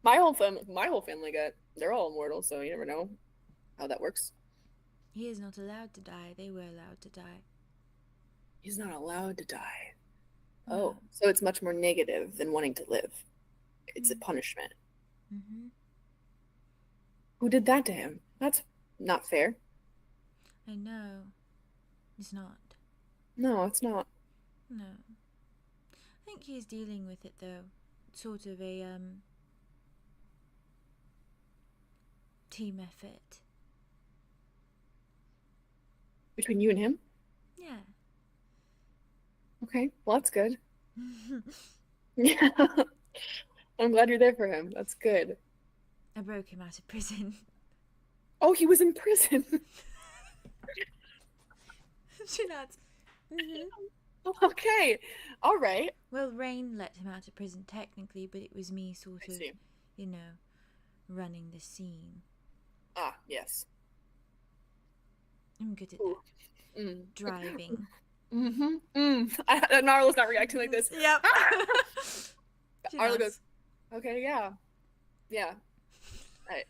My whole family they're all immortal, so you never know how that works. He is not allowed to die. They were allowed to die. He's not allowed to die. No. Oh, so it's much more negative than wanting to live. It's a punishment. Mm-hmm. Who did that to him? That's not fair. I know. It's not. No, it's not. No. I think he's dealing with it, though. Sort of a, team effort. Between you and him? Yeah. Okay, well, that's good. Yeah. I'm glad you're there for him. That's good. I broke him out of prison. Oh, he was in prison. She nods. Mm-hmm. Okay. All right. Well, Rain let him out of prison technically, but it was me sort I of, see. you know, running the scene. Ah, yes. I'm good at Ooh. that. Driving. And Arlo's not reacting like this. Yep. Arlo goes, okay, yeah. Yeah. Right.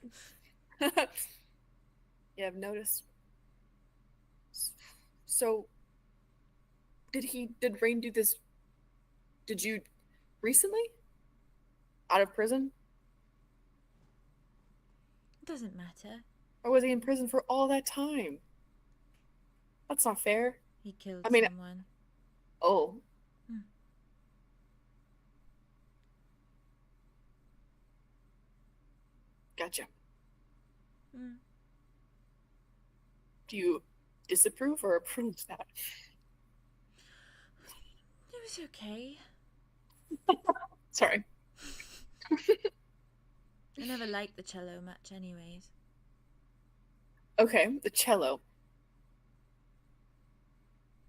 Yeah, I've noticed. So, did Rain do this? Did you recently? Out of prison? It doesn't matter. Or was he in prison for all that time? That's not fair. He killed I mean, someone. Oh. Gotcha. Do you disapprove or approve that? It was okay. Sorry. I never liked the cello much anyways. Okay, the cello.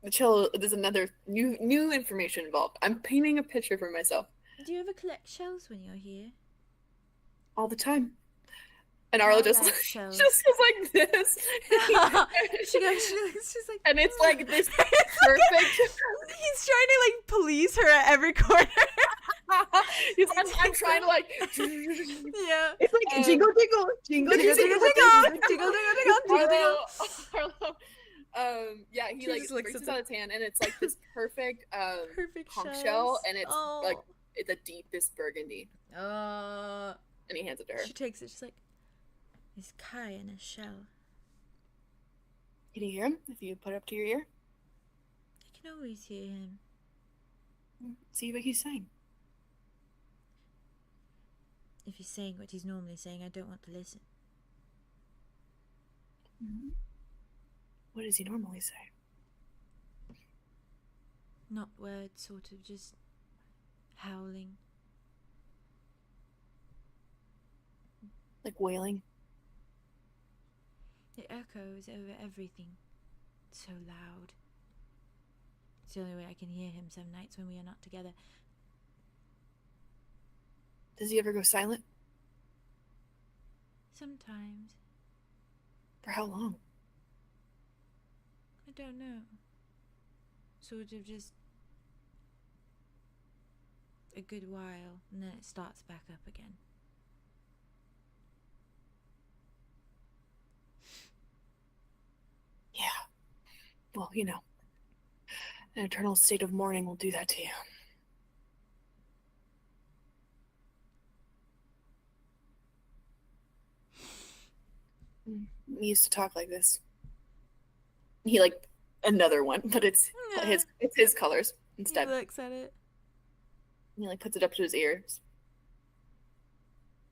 The cello, there's another new information involved. I'm painting a picture for myself. Do you ever collect shells when you're here? All the time. And Arlo just like goes shells. like this. she's like, and it's like this perfect. He's trying to like police her at every corner. I'm trying to like. Yeah. It's like jingle, jingle, jingle, Jingle, jingle, jingle, jingle, jingle, jingle. Arlo, yeah, he like brings it out of his hand, and it's like this perfect conch shell, and it's like it's a deepest burgundy. And he hands it to her. She takes it. She's like, "Is Kai in a shell?" Can you hear him if you put it up to your ear? I can always hear him. See what he's saying. If he's saying what he's normally saying, I don't want to listen. What does he normally say? Not words, sort of just howling. Like wailing? It echoes over everything. It's so loud. It's the only way I can hear him some nights when we are not together. Does he ever go silent? Sometimes. For how long? I don't know. Sort of just a good while, and then it starts back up again. Yeah. Well, you know, an eternal state of mourning will do that to you. We used to talk like this. He like another one, but it's his colors instead. He looks at it. He like puts it up to his ears.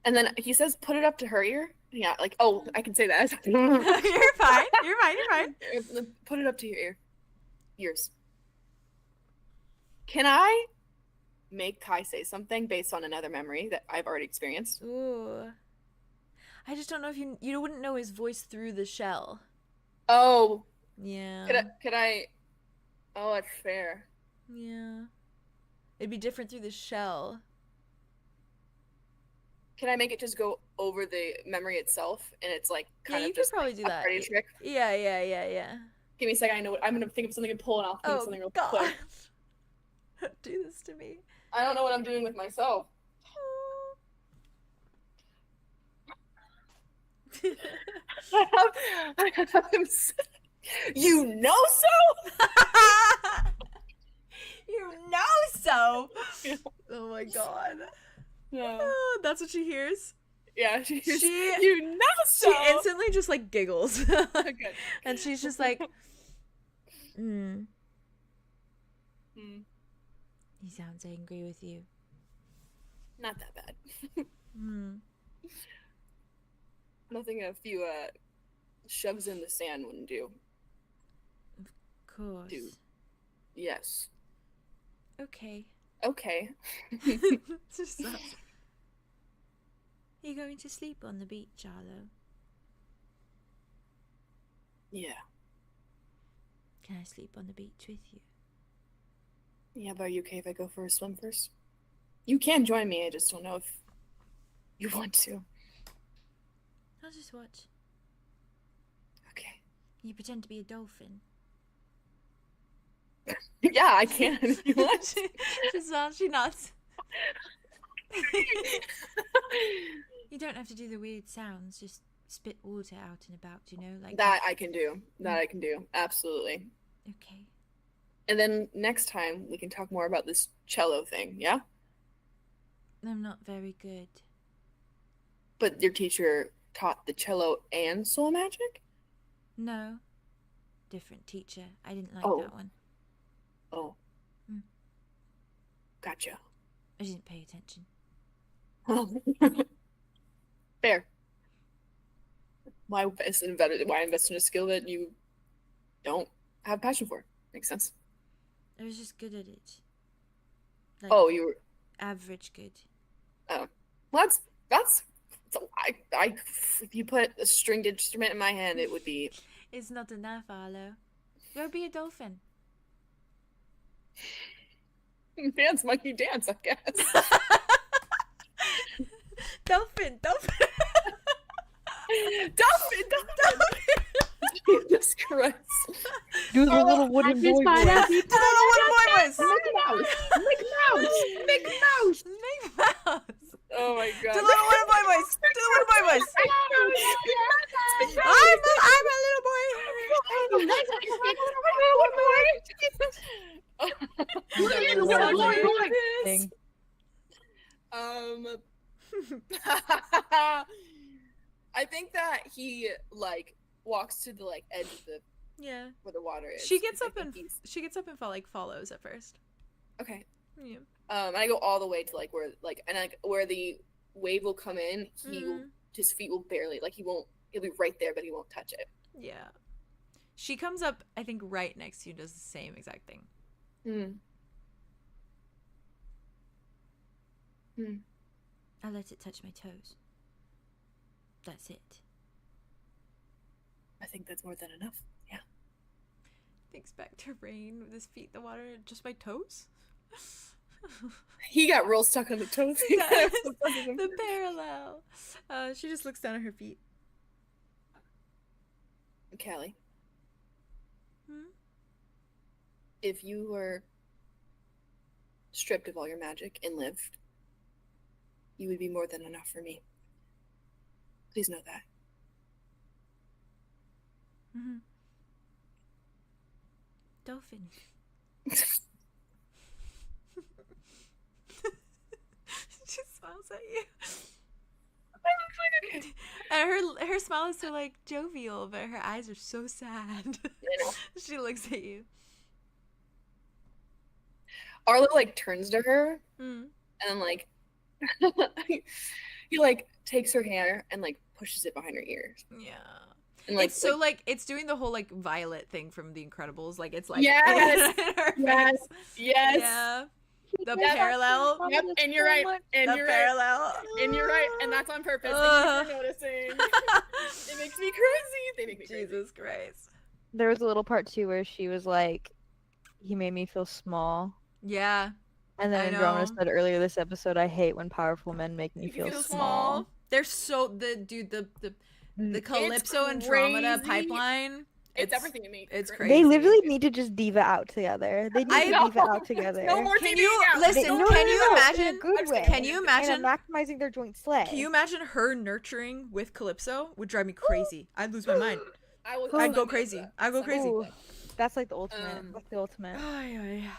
And then he says, put it up to her ear. Yeah, like, oh, I can say that. You're fine. You're fine. Put it up to your ears. Can I make Kai say something based on another memory that I've already experienced? Ooh. I just don't know if you wouldn't know his voice through the shell. Oh. Yeah. Could I? Oh, that's fair. Yeah. It'd be different through the shell. Can I make it just go over the memory itself, and it's like kind of you just could probably do that. Party trick? Yeah. Give me a second. I know what I'm gonna think of something and pull, and I'll think of something real quick. Don't do this to me. I don't know what I'm doing with myself. You know so? You know so? Yeah. Oh my god. Yeah. Oh, that's what she hears? Yeah, she you know so. She instantly just like giggles. Okay. And she's just like, He sounds angry with you. Not that bad. Nothing a few shoves in the sand wouldn't do. Of course. Do. Yes. Okay. Okay. You going to sleep on the beach, Arlow? Yeah. Can I sleep on the beach with you? Yeah, but are you okay if I go for a swim first? You can join me, I just don't know if you want to. I'll just watch. Okay. You pretend to be a dolphin. Yeah, I can if you want. She nods. You don't have to do the weird sounds, just spit water out and about, you know? Like that I can do. That I can do. Absolutely. Okay. And then next time we can talk more about this cello thing, yeah? I'm not very good. But your teacher taught the cello and soul magic? No. Different teacher. I didn't like that one. Oh. Gotcha. I didn't pay attention. Fair. Why invest in a skill that you don't have passion for? Makes sense. I was just good at it. Like, you were average good. Oh, well, that's. If you put a stringed instrument in my hand, it would be. It's not enough, Arlow. Go be a dolphin. Dance, monkey, dance, I guess. Dolphin. Jesus Christ. Do the little wooden boy voice. Do the little wooden boy voice. Mickey Mouse. Oh my god. Do the little wooden boy voice. I'm a little boy. I think that he like walks to the like edge of the where the water is. She gets up and follows at first. Okay. Yeah. And I go all the way to like where the wave will come in. His feet will barely he'll be right there, but he won't touch it. Yeah. She comes up, I think, right next to you and does the same exact thing. I'll let it touch my toes. That's it. I think that's more than enough. Yeah. Thinks back to Rain with his feet in the water, just my toes. He got real stuck on the toe thing. The parallel. She just looks down at her feet. Callie. If you were stripped of all your magic and lived, you would be more than enough for me. Please know that. Dolphin. She smiles at you. I look like And her smile is so like jovial, but her eyes are so sad. You know? She looks at you. Arlo like turns to her Mm. and like he like takes her hair and like pushes it behind her ears. Yeah. And like It's so like it's doing the whole like Violet thing from The Incredibles. Like it's like Yes! in her Yes! face. Yes. Yeah. The Yep. parallel. Yep, and you're right. And The you're right. parallel. And you're right. And that's on purpose. Thank you for noticing. It makes me crazy. They make me crazy. Jesus Christ. There was a little part too where she was like, "He made me feel small." Yeah. And then I Andromeda know. said earlier this episode, "I hate when powerful men make me feel small." They're so the Calypso and Andromeda crazy. pipeline. It's everything to me. It's They crazy. literally need to just diva out together. They need I to know. diva out together. No more Can DVing you out. listen? No, Can you in a imagine? good way. Can you imagine? And maximizing their joint slay. Can you imagine her nurturing with Calypso? Would drive me crazy. I'd lose my mind. I'd go crazy. I'd go crazy. Ooh, that's like the ultimate. That's the ultimate. Yeah.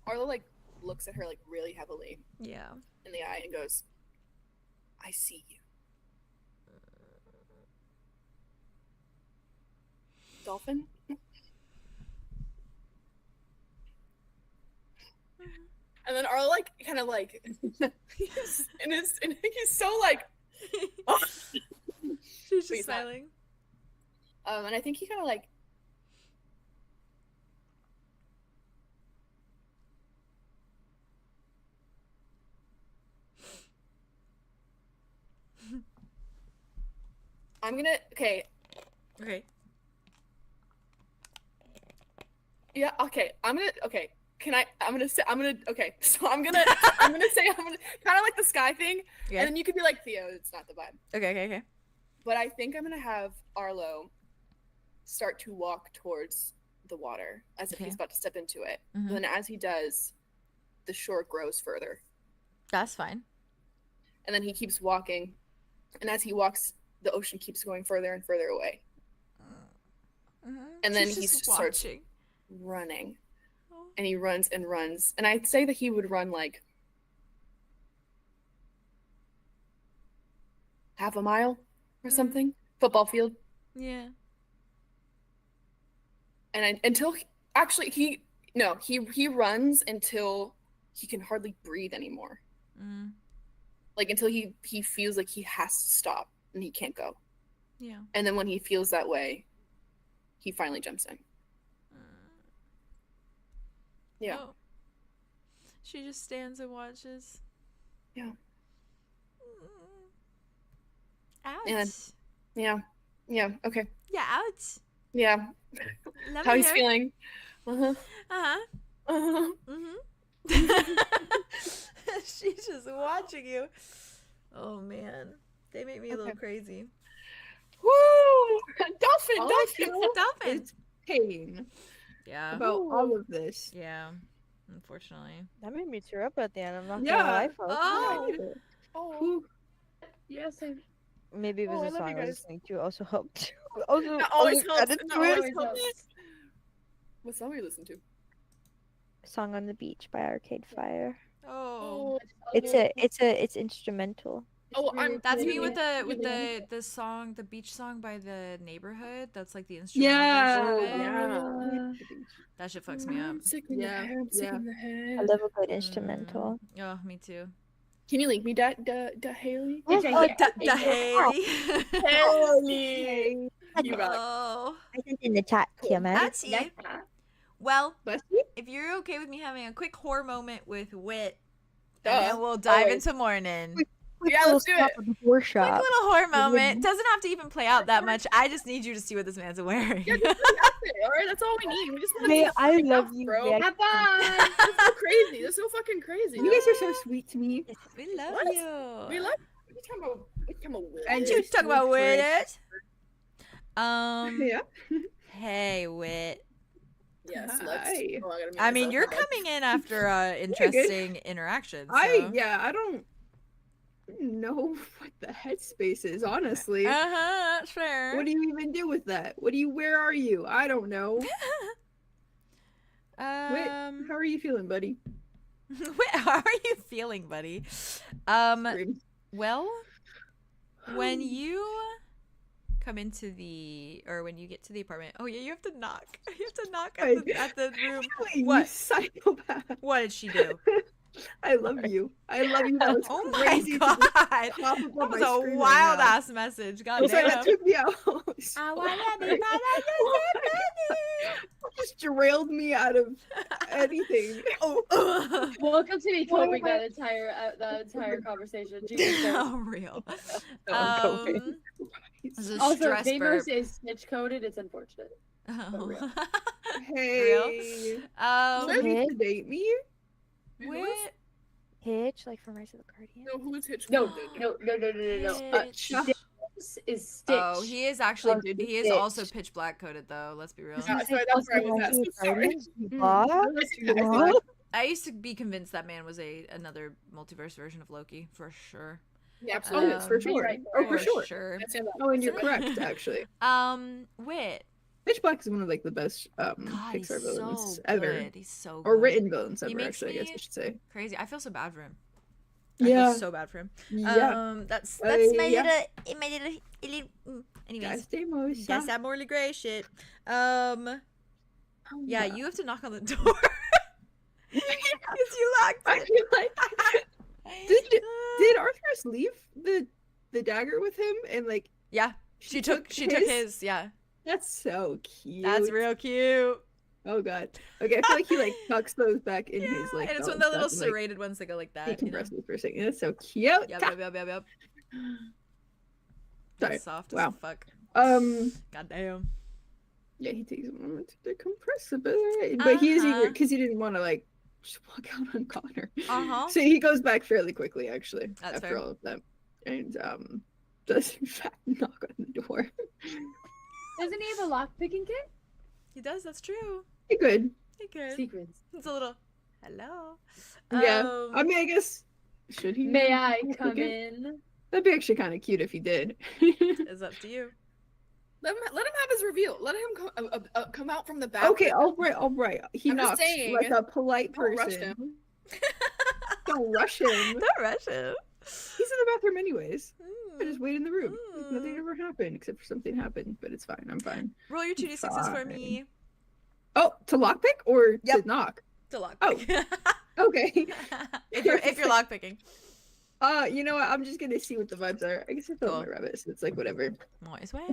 Arlo like looks at her like really heavily Yeah. in the eye and goes, "I see you." Dolphin? And then Arlo like kind of like he's so like She's just Please not. smiling. and I think he kind of like I'm gonna okay. Yeah, okay. Okay. Okay. So I'm gonna say kind of like the sky thing. Yeah. And then you could be like, Theo, it's not the vibe. Okay. But I think I'm gonna have Arlo start to walk towards the water as if Okay. he's about to step into it. Mhm. And then as he does, the shore grows further. That's fine. And then he keeps walking. And as he walks, the ocean keeps going further and further away. And then She's he just starts watching. running. Oh. And he runs and runs. And I'd say that he would run like half a mile or something. Football field. Yeah. And until he runs until he can hardly breathe anymore. Mm. Like until he feels like he has to stop and he can't go. Yeah. And then when he feels that way, he finally jumps in. Yeah. Oh. She just stands and watches. Yeah. Ouch. And- Yeah. Yeah. Okay. Yeah, ouch. Yeah. Love How he's her. feeling. Uh-huh. Uh-huh. Uh-huh. Mm-hmm. She's just watching you. Oh, man. They make me a little Okay. crazy. Woo! Dolphin! All I Dolphin! feel Dolphin. is pain Yeah. about all of this. Yeah. Unfortunately. That made me tear up at the end. I'm not Yeah. gonna lie, folks. Oh. Oh. Ooh. Yes, I Maybe it Oh, was I the love you song I was guys. listening to also helped. Also, That always also helps. added That to it. always helps. What song are you listening to? Song on the Beach by Arcade Fire. Oh. It's instrumental. Oh, I'm. That's me really- with the really- song, the beach song by the Neighborhood. That's like the instrumental Yeah. version of it. Yeah. That shit fucks me up. I'm sick in the Yeah, head, I'm sick yeah. in the head. I love a good instrumental. Oh, me too. Can you link me that, Haley? Yes, Okay, oh, yeah. Haley. Haley! You rock. Oh. I sent in the chat, Tiamat. That's it. Well, Bless you. if you're okay with me having a quick horror moment with Wit, Duh. and then we'll dive Always. into morning. Quick Yeah, little let's do stop it. at the horror Quick shop. little horror moment. Doesn't have to even play out that much. I just need you to see what this man's wearing. Yeah, that's it. All right, that's all we need. We just want to Hey, see I something love else, you, bro. Vic. Bye-bye. That's so crazy. That's so fucking crazy. You guys are so sweet to me. We love What? you. We like. What are you talking about? What are you talking about? Will? And What you talking about, Wit? Yeah. Hey, Wit. Yes, Hi. let's. Oh, I gotta mute I mean, myself. you're Okay. coming in after interesting interactions. I don't know what the headspace is, honestly. Uh-huh, that's fair. What do you even do with that? Where are you? I don't know. Wait, how are you feeling, buddy? Wait, how are you feeling, buddy? Scream. Well, When you come into when you get to the apartment, oh yeah, you have to knock. You have to knock at the room. You What? psychopath. What did she do? I love you. I love you. That was Oh my crazy. god. That That was a wild ass message. God I'm sorry, damn. that took me out. I wanna be part of your Just derailed me out of anything. Oh, Welcome to me coping that entire conversation. Jesus Christ. how real. This is a Also, stress burp. Deimos is snitch coded. It's unfortunate. Oh. Hey. Wait. Ready to date me? What? Hitch, like from Rise of the Guardian. No, who's Hitch? No. Hitch. Deimos is Stitch. Oh, he is actually. Oh, He is Stitch. also pitch black coded though. Let's be real. Yeah, sorry, that's where I was at. So sorry. What? I used to be convinced that man was another multiverse version of Loki for sure. Yeah, Oh, absolutely. yes, for sure. right. Oh, for sure. That's it. Oh, and you're correct, actually. Wit. Pitch Black is one of like the best God, he's Pixar villains so ever, good. He's so good. or written villains He ever. makes Actually, I guess me I should say. crazy. I feel so bad for him. Yeah. I feel so bad for him. Yeah. That's Yeah. my little anyways. Guys, Deimos. Yes, that morally gray shit. Oh, Yeah, you have to knock on the door. Because you locked I it. feel like did Arthurus leave the dagger with him and like Yeah, she took his. Yeah, That's so cute. that's real cute. Oh god. Okay, I feel like he like tucks those back in Yeah, his like. and it's belt one of the little and stuff, and, like, serrated ones that go like he that. You know? compresses for a second. That's so cute. Yep. Sorry. Soft Wow. as fuck. God damn. Yeah, he takes a moment to decompress a bit, right? But he is eager because he didn't want to like just walk out on Connor. Uh-huh. So he goes back fairly quickly, actually, That's after fair. all of that, and does in fact knock on the door. Doesn't he have a lockpicking kit? He does. That's true. He could. He could. Secrets. It's a little. Hello. Yeah. I mean, I guess should he? May I come Okay. in? That'd be actually kind of cute if he did. It's up to you. Let him have his reveal. Let him come out from the back. Okay, all right. He I'm just knocks saying, like a polite don't rush person. him. Don't rush him. Don't rush him. He's in the bathroom anyways. I just wait in the room. Like, nothing Mm. ever happened except for something happened, but it's fine. I'm fine. Roll your 2d6s for me. Oh, to lockpick or Yep. to knock? To lock. Oh. Okay. if you're lock picking. You know what? I'm just gonna see what the vibes are. I guess I feel Cool. my rabbit, so it's like whatever. Might as well.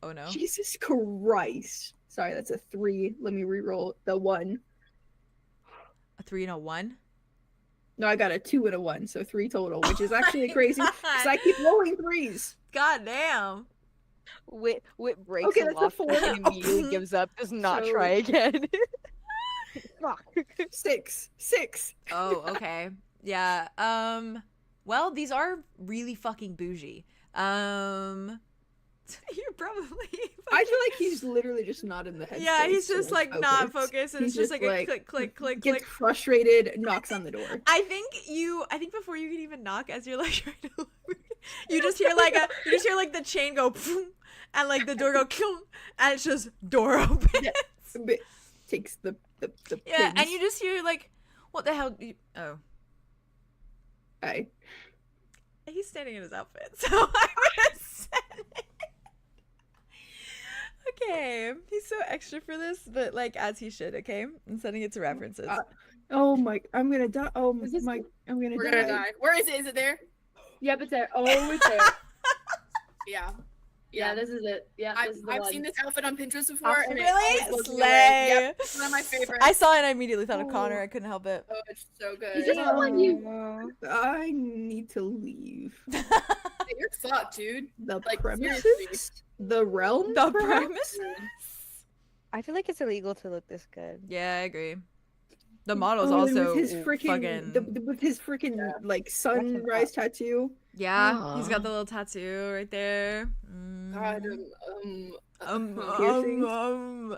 Oh no. Jesus Christ. Sorry, that's a 3. Let me re-roll the 1. A 3 and a 1. No, I got a 2 and a 1, so 3 total, which is actually crazy because I keep rolling 3s. God damn. Wit breaks Okay, a that's a lock 4. and immediately gives up. Does not So- try again. Fuck. 6. Oh, okay. Yeah. Well, these are really fucking bougie. You're probably. I feel like he's literally just not in the headspace. Yeah, he's just to like not focus. focused, and He's it's just like a like, click. Gets frustrated, knocks on the door. I think before you can even knock, as you're like trying to look, you just hear like the chain go, and like the door go, and it's just door open. Yeah. But takes the Yeah, and pins. you just hear like, what the hell? Oh, Aye. he's standing in his outfit, so I'm gonna send it. Okay, he's so extra for this, but like as he should. Okay, I'm sending it to references. Oh my! I'm gonna die. Oh Is this- my! I'm gonna We're die. gonna die. Where is it? Is it there? Yep, it's there. Oh, it's there. Yeah. Yeah, this is it. Yeah, this is the I've one. seen this outfit on Pinterest before. And it Really? always blows me away. Slay. Yep, it's one of my favorites. I saw it and I immediately thought of Connor. I couldn't help it. Oh, it's so good. Is this the one you? I need to leave. Hey, you're fucked, dude. The Like, premises, seriously. the realm, The perhaps? premise? I feel like it's illegal to look this good. Yeah, I agree. The model's Oh, also with his freaking fucking. with his freaking like sunrise tattoo. Yeah, he's got Aw. the little tattoo right there. God,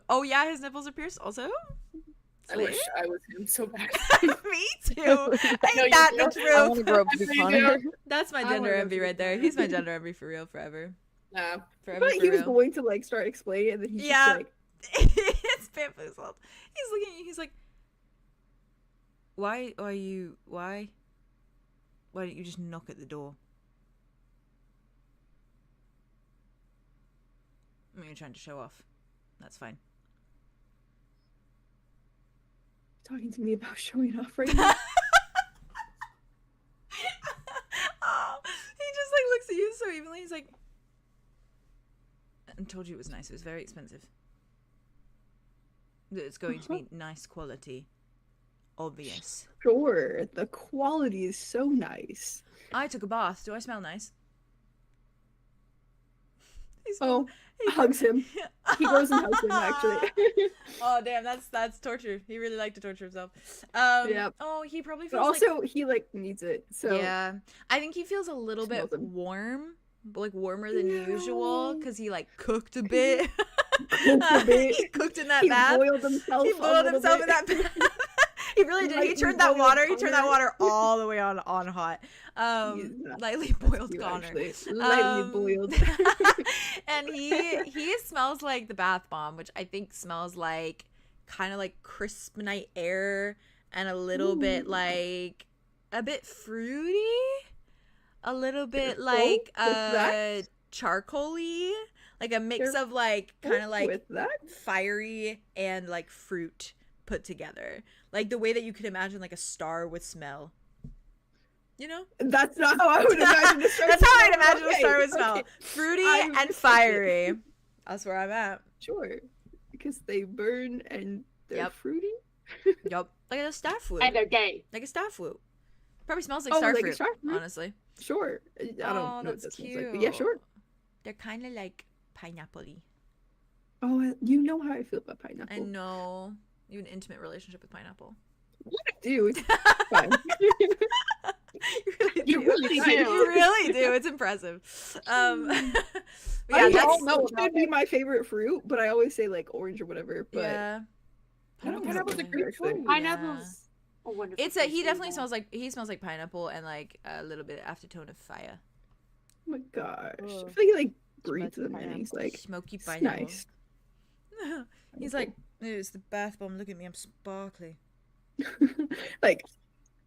Oh yeah, his nipples are pierced also. I wish I was him so bad. Me too. know Ain't you that do. the I want truth? to grow up to I be know you Connor. That's my I gender wanna envy go right to there. the- He's my gender envy for real, forever. Nah. Forever, But for he was real. going to like start explaining, and then he's Yeah. just like, It's bamboozled. He's looking at you. He's like, why didn't you just knock at the door? You're trying to show off. That's fine. Talking to me about showing off right now. Oh, he just like looks at you so evenly. He's like, I told you it was nice. It was very expensive. It's going to be nice quality. Obvious. Sure, the quality is so nice. I took a bath. Do I smell nice? He hugs him. He goes and hugs him, actually. Oh damn, that's torture. He really liked to torture himself. Yeah. Oh, he probably But feels also, he like needs it. So yeah, I think he feels a little bit warm, but like warmer than usual, because he like cooked a bit. He cooked in that bath. He boiled himself. He boiled himself in that bath. He really did. He turned that water. He turned that water all the way on hot. Lightly boiled Connor. Lightly boiled. And he smells like the bath bomb, which I think smells like kind of like crisp night air and a little bit like a bit fruity, a little bit like charcoaly, like a mix of like kind of like fiery and like fruit put together, like the way that you could imagine like a star would smell, you know. That's not how I would imagine a star. That's how I'd imagine a star would smell. Fruity and fiery. That's where I'm at. Sure, because they burn and they're fruity. Yep, like a star fruit. And they're gay. Like a star fruit. Probably smells like star fruit, honestly. Sure. I don't know what that cute. smells like, but yeah, sure. They're kind of like pineapple-y. Oh, you know how I feel about pineapple. I know. You have an intimate relationship with pineapple. What I do? It's fine. You really do. You really do. It's impressive. Yeah, that's it should be my favorite fruit, but I always say like orange or whatever. But yeah, pineapple's a great fruit. Pineapple's a wonderful. He definitely smells like pineapple and like a little bit of aftertone of fire. Oh my gosh, I feel like he like breathes them and he's like smoky pineapple. Nice. He's like, it's the bath bomb. Look at me, I'm sparkly. Like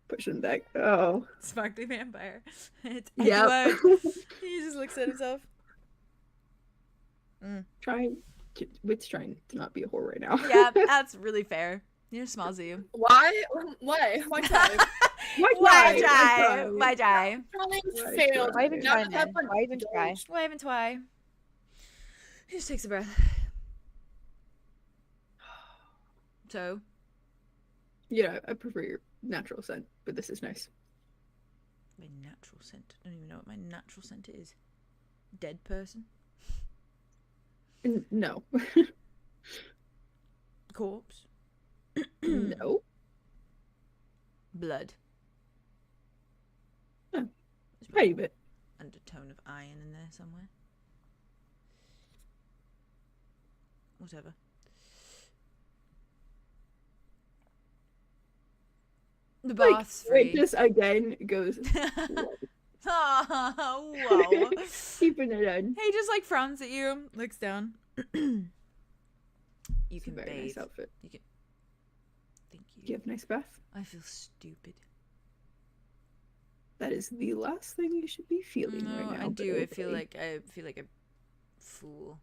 pushing back. Oh, sparkly vampire. It's yeah. He just looks at himself. Trying to not be a whore right now. Yeah, that's really fair. He just smiles at you. Why? Why? Why try? Why try? Failed. Why even try then? Why even try? Why even try? He just takes a breath. So? Yeah, I prefer your natural scent, but this is nice. My natural scent? I don't even know what my natural scent is. Dead person? No. Corpse? No. Blood? Oh, tiny bit. Undertone of iron in there somewhere. Whatever. The bath's free. It just again goes. Oh, whoa. Keeping it in. He just like frowns at you, looks down. You It's can a very bathe. nice outfit. You can. Thank you. Do you have a nice bath? I feel stupid. That is the last thing you should be feeling right now. I do. but I feel okay. like a fool.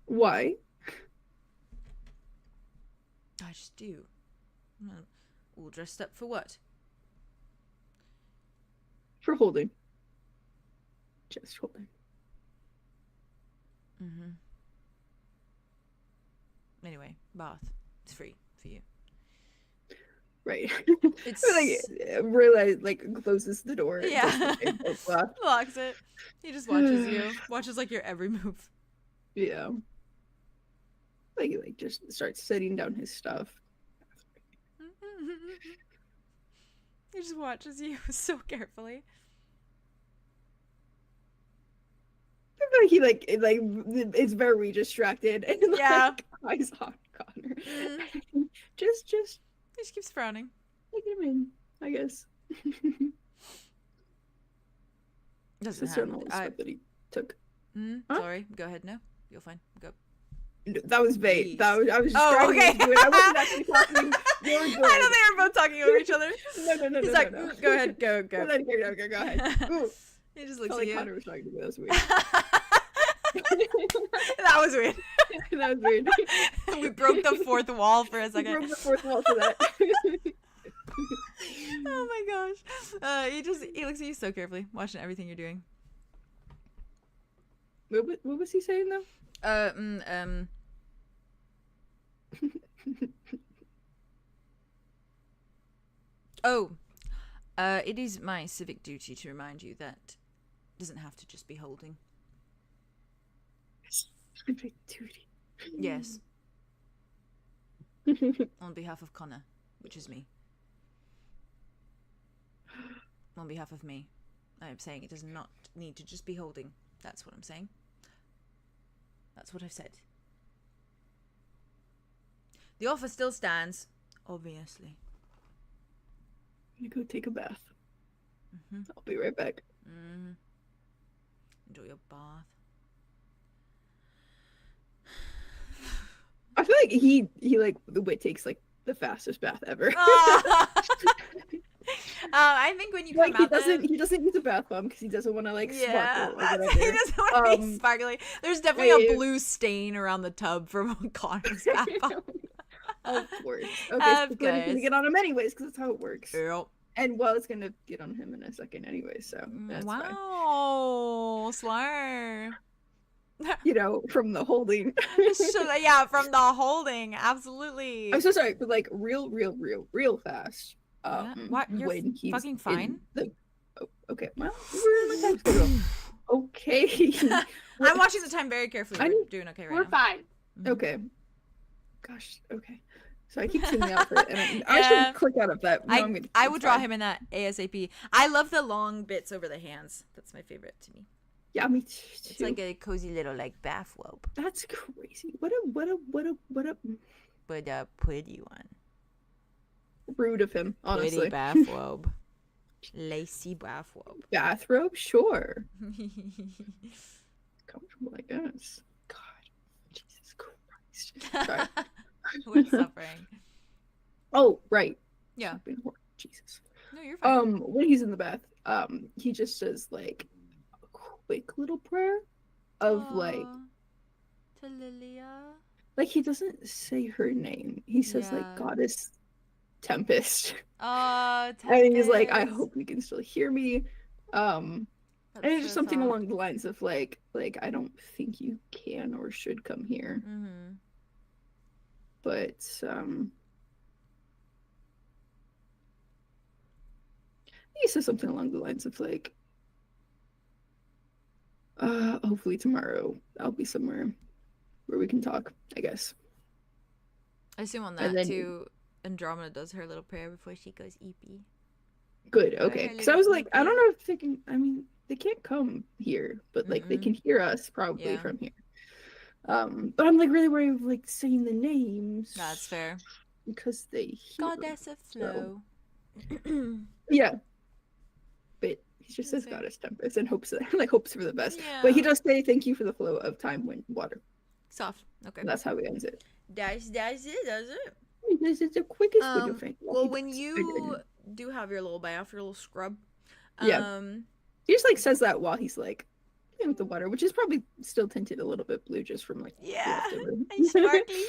Why? I just do. I'm all dressed up for what? For holding. Just holding. Anyway, bath. It's free for you. Right. It's like realize like closes the door. Yeah. Locks it. He just watches you. Watches like your every move. Yeah. Like he like just starts setting down his stuff. He just watches you so carefully. I feel like he like it's very distracted and like eyes on Connor. Just He just keeps frowning. Take him in, I guess. Doesn't Just all happen. the stuff that he took. Sorry. Go ahead. No, you're fine. Go. That was vague. Jeez. I was just trying to do it. I wasn't actually talking. You were good. I know they were both talking over each other. No. He's like, no. Go ahead, go. Okay, go ahead. Ooh. He just looks Felt at like you. Connor was talking to me. That was weird. That was weird. That was weird. We broke the fourth wall for a second. Broke the fourth wall for that. Oh my gosh. He looks at you so carefully, watching everything you're doing. What was he saying though? It is my civic duty to remind you that it doesn't have to just be holding. Civic duty. Yes. On behalf of Connor, which is me. On behalf of me, I am saying it does not need to just be holding. That's what I'm saying. That's what I've said. The offer still stands, obviously. I'm gonna go take a bath. I'll be right back. Enjoy your bath. I feel like he like the wit takes like the fastest bath ever. I think when you come like, out, he doesn't use a bath bomb because he doesn't want to like sparkle or whatever. He doesn't want to be sparkly. There's definitely a blue stain around the tub from Connor's bath bomb. Of course. Okay, so it's gonna get on him anyways because that's how it works. Yep. And well, it's gonna get on him in a second anyway, so that's fine. Wow, slur. You know, from the holding. Yeah, from the holding, absolutely. I'm so sorry, but like real fast. What? You're when he's fucking fine. Okay, well, we're on the time schedule. Okay. I'm watching the time very carefully. We're doing okay right now. We're fine. Okay. Gosh. Okay. So I keep seeing the outfit, and I should click out of that. No, I would draw him in that ASAP. I love the long bits over the hands. That's my favorite to me. Yeah, me too. It's like a cozy little like bathrobe. That's crazy. What a pretty one. Rude of him, honestly. Pretty bathrobe. Lacy bathrobe. Bathrobe, sure. Comfortable, I guess. God, Jesus Christ. Sorry. We're suffering. Oh, right. Yeah. Jesus. No, you're fine. When he's in the bath, he just says like a quick little prayer of like to Lilia. Like he doesn't say her name. He says like Goddess Tempest. Tempest. And he's like, I hope you can still hear me. And it's just something along the lines of like I don't think you can or should come here. But he says something along the lines of like, hopefully tomorrow I'll be somewhere where we can talk, I guess. I assume on that too, Andromeda does her little prayer before she goes eepy. Good, okay. Because I was like, I don't know if they can, I mean, they can't come here, but like they can hear us probably from here. But I'm like really worried of like saying the names. That's fair. Because they hear Goddess of Flow. Yeah. But he just says Goddess Tempest and hopes for the best. Yeah. But he does say thank you for the flow of time, wind, water. Soft. Okay. And that's how he ends it. That's it. This is the quickest video thing. Well, when you do have your little bath, your little scrub. He just like says that while he's like with the water, which is probably still tinted a little bit blue just from like and sparkly.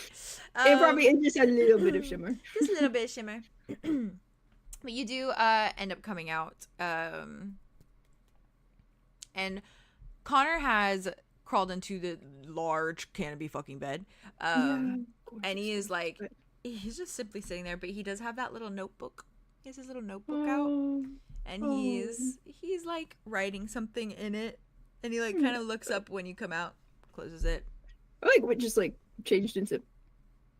It just had a little bit of shimmer. Just a little bit of shimmer. But you do end up coming out, and Connor has crawled into the large canopy fucking bed, and he is like, he's just simply sitting there, but he does have that little notebook. He has his little notebook out, and he's like writing something in it. And he like kind of looks up when you come out, closes it. I like what just like changed into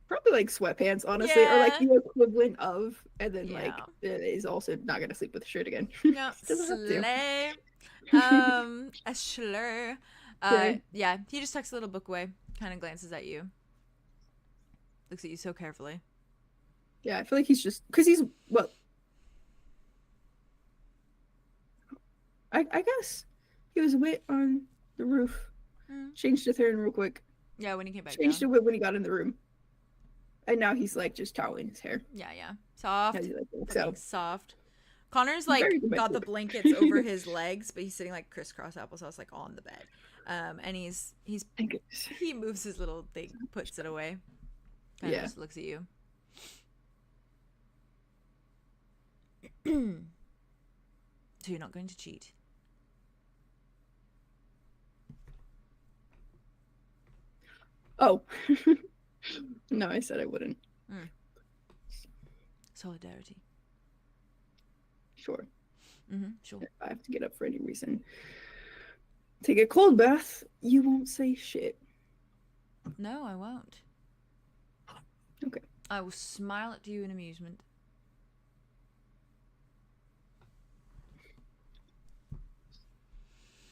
probably like sweatpants, honestly, or like the equivalent of, and then like is also not gonna sleep with a shirt again. No, slay. A slur. Yeah, he just tucks the little book away, kind of glances at you, looks at you so carefully. Yeah, I feel like he's just because he's I guess. He was wet on the roof. Changed to Theron real quick. Yeah, when he came back Changed to wet when he got in the room. And now he's like just toweling his hair. Yeah. Soft. So soft. Connor's like got the blankets over his legs, but he's sitting like crisscross applesauce like on the bed. And Thank goodness. he moves his little thing, puts it away. Kind of just looks at you. So you're not going to cheat? Oh. No, I said I wouldn't. Solidarity. Sure. Sure. If I have to get up for any reason, take a cold bath, you won't say shit. No, I won't. Okay. I will smile at you in amusement.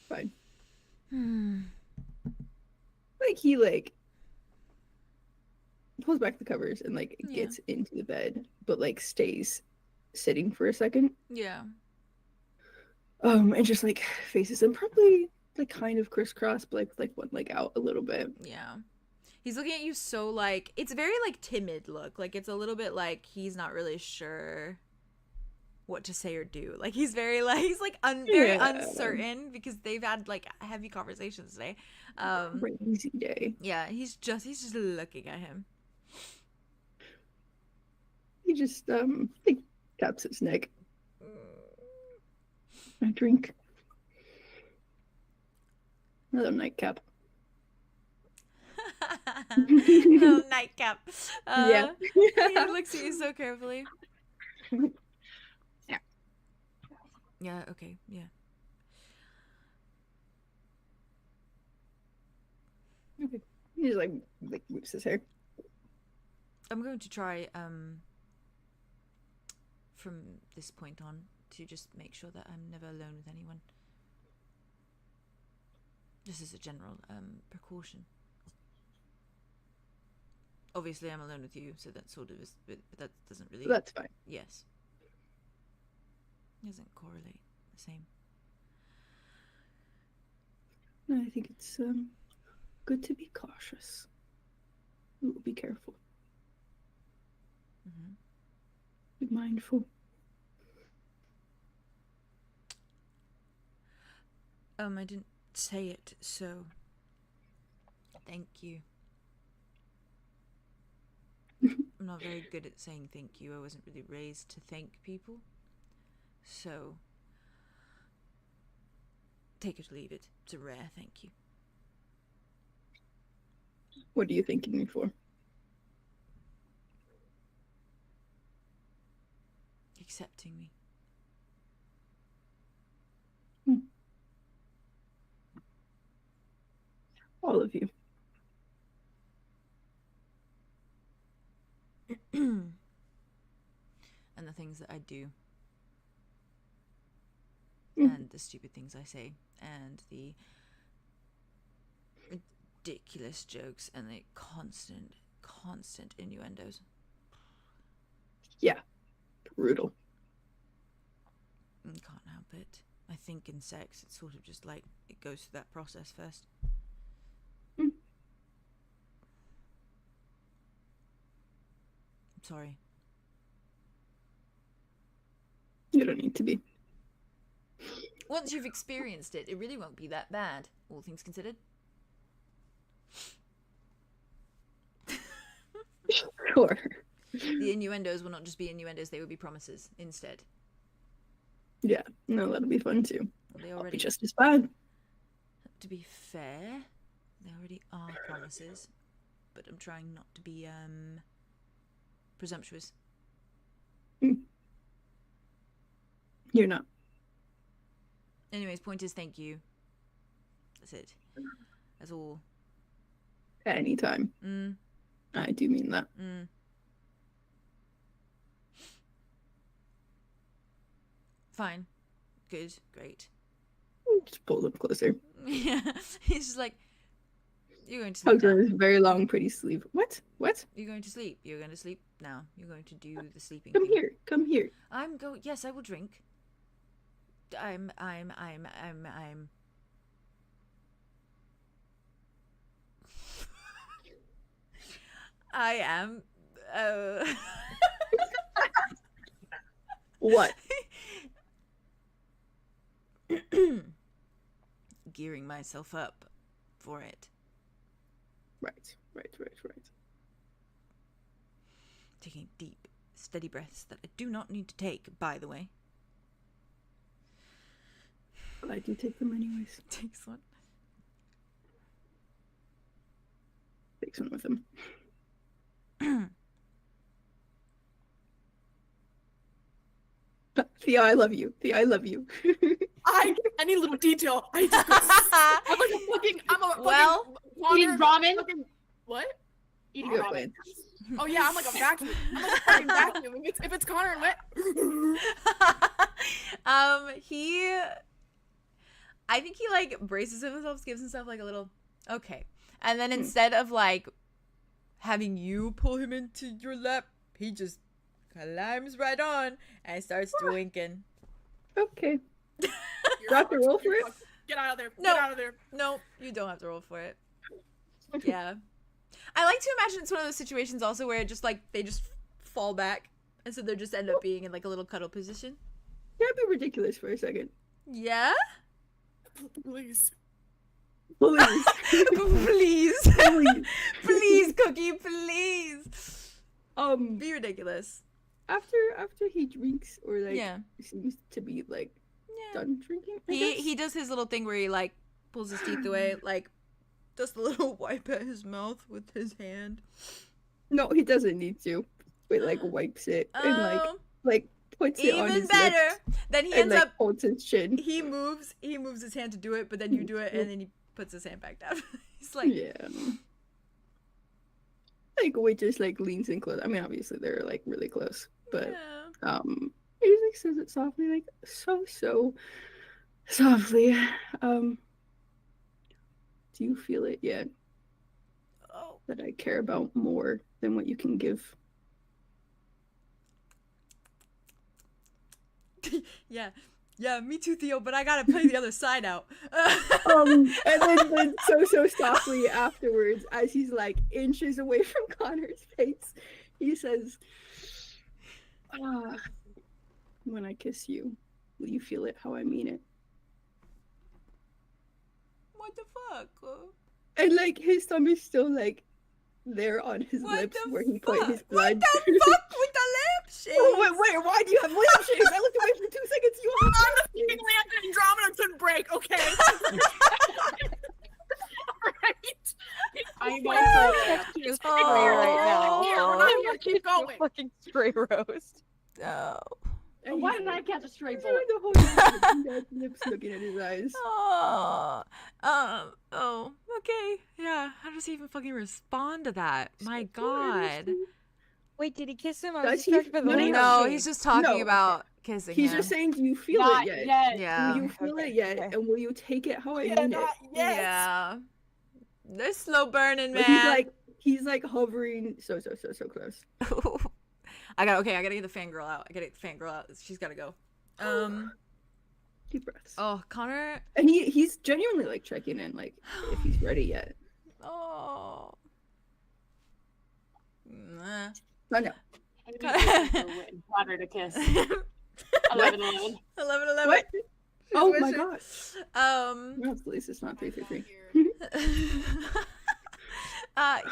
Fine. Like he pulls back the covers and gets into the bed, but stays sitting for a second. Yeah. And just faces him, probably kind of crisscross, but one leg out a little bit. Yeah. He's looking at you so it's very timid look. It's a little bit he's not really sure what to say or do. He's very very uncertain because they've had heavy conversations today. Crazy day. Yeah, he's just looking at him. He just he taps his neck. I drink. Another nightcap. Little nightcap. Yeah. He looks at you so carefully. Yeah. Yeah, okay, yeah. Okay. He just whips his hair. I'm going to try from this point on to just make sure that I'm never alone with anyone. Just as a general precaution. Obviously, I'm alone with you, so that sort of is, but that doesn't really. That's fine. Yes. It doesn't correlate the same. No, I think it's good to be cautious. Ooh, be careful. Be mindful. I didn't say it, so thank you. I'm not very good at saying thank you. I wasn't really raised to thank people. So, take it or leave it. It's a rare thank you. What are you thanking me for? Accepting me. All of you. And the things that I do. And the stupid things I say. And the ridiculous jokes and the constant innuendos. Yeah. Brutal. I can't help it. I think in sex, it's sort of just it goes through that process first. Sorry. You don't need to be. Once you've experienced it, it really won't be that bad, all things considered. Sure. The innuendos will not just be innuendos, they will be promises instead. Yeah, no, that'll be fun too. They I'll already, be just as bad. To be fair, they already are promises, but I'm trying not to be presumptuous. You're not. Anyways, point is thank you. That's it. That's all. Anytime. I do mean that. Fine. Good. Great. Just pull them closer. Yeah. He's just you're going to sleep. Hugs her very long, pretty sleeve. What? You're going to sleep. You're going to sleep now. You're going to do the sleeping Come thing. here. Come here. Yes, I will drink. I'm I am What? gearing myself up for it. Right. Taking deep, steady breaths that I do not need to take, by the way. But I do take them anyways. Takes one. Takes one with him. Thea, I love you. Thea, I love you. I need a little detail. I'm a well, eating ramen. What? Eating ramen. Oh yeah, I'm like a vacuum. I'm like a fucking vacuum. If it's Connor and what? I think he like braces himself, gives himself like a little okay, and then instead of like having you pull him into your lap, he just climbs right on and starts winking. Okay. Do I have to roll for it? Get out of there. No. Get out of there. No, you don't have to roll for it. Yeah. I like to imagine it's one of those situations also where it just like they just fall back and so they just end up being in like a little cuddle position. Can I be ridiculous for a second? Yeah? Please. Please. Please. Please. Please, Cookie, please. Be ridiculous. After he drinks or like seems to be like done drinking. He does his little thing where he like pulls his teeth away, like does the little wipe at his mouth with his hand. No, he doesn't need to. But like wipes it and like puts it on his even better. lips Then he and, ends up holds his chin. He moves his hand to do it, but then you do it and then he puts his hand back down. He's like like Wade just like leans in close. I mean obviously they're like really close. But he just like says it softly, like so softly. Do you feel it yet? Oh. That I care about more than what you can give. Yeah, me too, Theo, but I gotta play the other side out. And then so softly afterwards, as he's like inches away from Connor's face, he says, when I kiss you, will you feel it how I mean it? What the fuck? And like his thumb is still like there on his lips where he put his blood. What the fuck with the lampshades? Oh, wait, why do you have lampshades? I looked away for 2 seconds. You have I'm the fucking lamp that Andromeda couldn't break, okay? Right? I'm also just right now. We're not gonna keep going. Fucking stray roast. Oh. And why did I catch a stray bullet? The whole time, lips looking at his eyes. Oh, okay. Yeah, how does he even fucking respond to that? My God. Wait, did he kiss him? No, he's just talking about kissing him. He's just saying, do you feel it yet? Yeah. Do you feel it yet? And will you take it how I mean it? Yeah. They're slow burning, man. He's like hovering so close. I gotta get the fangirl out. She's gotta go. Deep breaths. Oh, Connor. And he's genuinely like checking in, like if he's ready yet. Oh. No. Water to kiss. 11. What? Oh my god. No, please, it's not 333.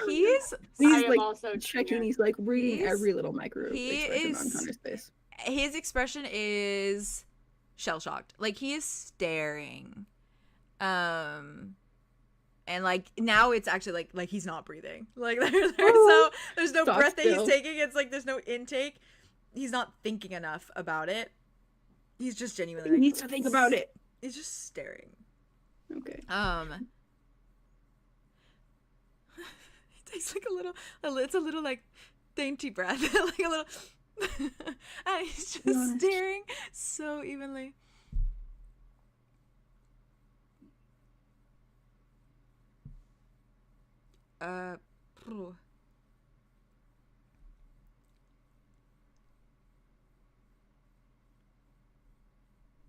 He's like also checking. He's like reading every little micro expression on Connor's face. His expression is shell shocked. Like he is staring, and like now it's actually like he's not breathing. Like there's no breath that he's taking. It's like there's no intake. He's not thinking enough about it. He's just genuinely he needs to think about it. He's just staring. Okay. He takes like it's a little like dainty breath, like a little, and he's just staring so evenly.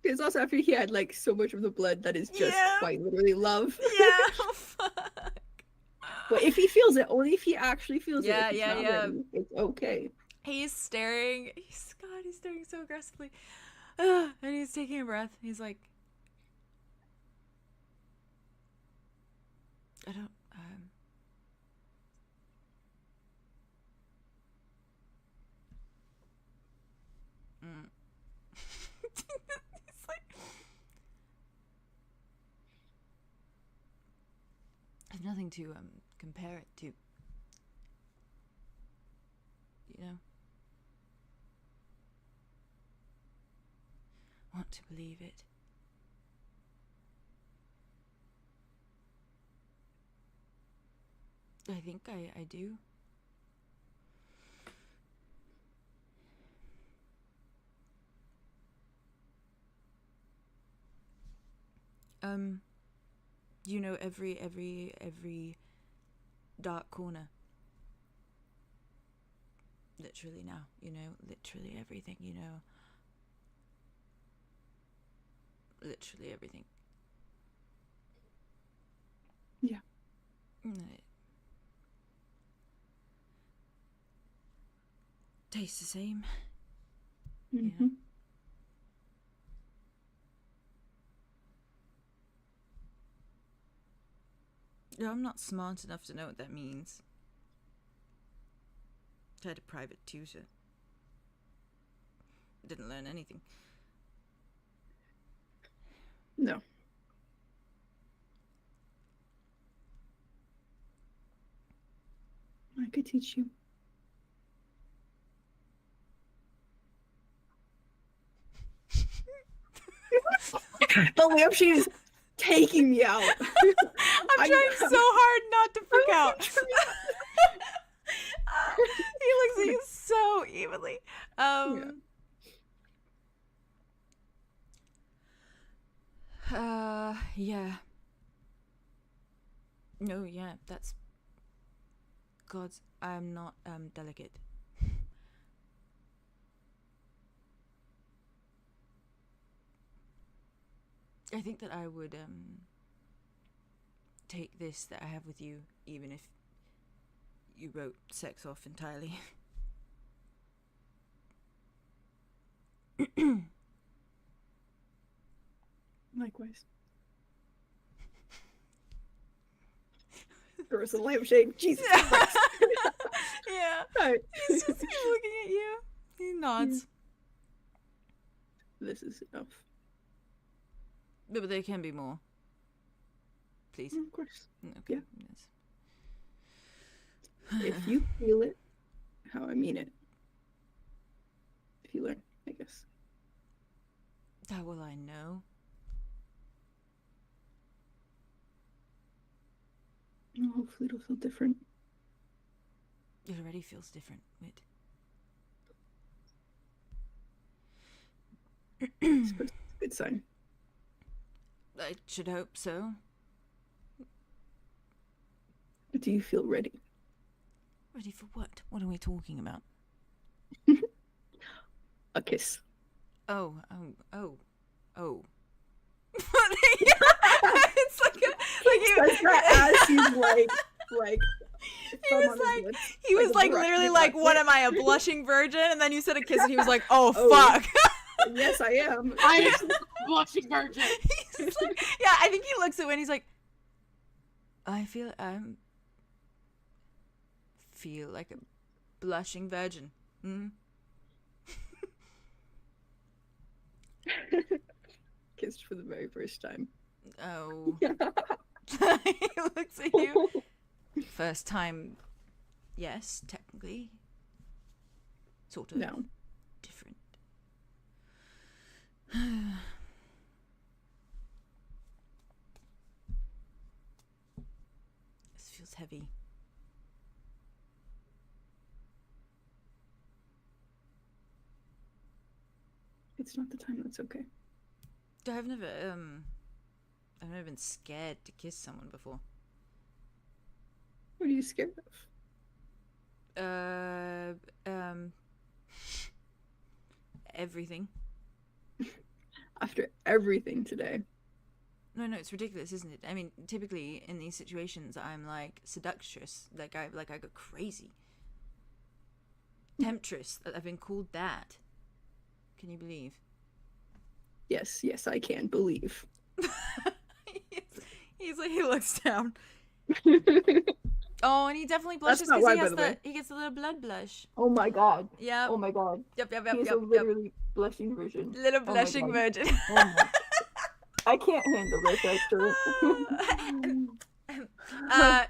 Because also after he had like so much of the blood that is just quite literally love. Yeah. Oh, fuck. But if he feels it, only if he actually feels it. Yeah. It's okay. He's staring. He's staring so aggressively. And he's taking a breath. He's like, I don't. It's like there's nothing to compare it to. You know. Want to believe it. I think I do. You know, every dark corner. Literally now, you know, literally everything, you know. Literally everything. Yeah. It tastes the same. Mm-hmm. Yeah. No, I'm not smart enough to know what that means. I had a private tutor. Didn't learn anything. No. I could teach you. The lampshade is taking me out. I'm trying so hard not to freak out. He looks at you so evenly. Yeah. No, yeah, that's God's. I'm not delicate. I think that I would take this that I have with you, even if you wrote sex off entirely. Likewise. There was a lampshade. Jesus Christ. Yeah. Right. He's just looking at you. He nods. This is enough. But there can be more. Please. Of course. Okay. Yeah. Yes. If you feel it, how I mean it. If you learn, I guess. How will I know? Oh, hopefully it'll feel different. It already feels different, Wit. It's a good sign. I should hope so. Do you feel ready? Ready for what? What are we talking about? A kiss. Oh. It's like as he's like he was like literally like, what am I, a blushing virgin? And then you said a kiss and he was like, oh. Fuck. Yes, I am. I am a blushing virgin. He's like, yeah, I think he looks at it and he's like, I feel like a blushing virgin. Kissed for the very first time. Oh. He looks at you. First time, yes, technically. Sort of. No. Different. This feels heavy. It's not the time, that's okay. I've never been scared to kiss someone before. What are you scared of? Everything. After everything today. No, it's ridiculous, isn't it? I mean, typically in these situations, I'm like seductress, like I go crazy. Temptress. I've been called that. Can you believe? Yes, I can believe. He's like, he looks down. Oh, and he definitely blushes not because why, he by has the the way. he gets a little blood blush. Oh my god. Yeah. Oh my god. Yep. He's a literally blushing virgin. Little Oh my blushing God. virgin. Oh my. I can't handle this, actually.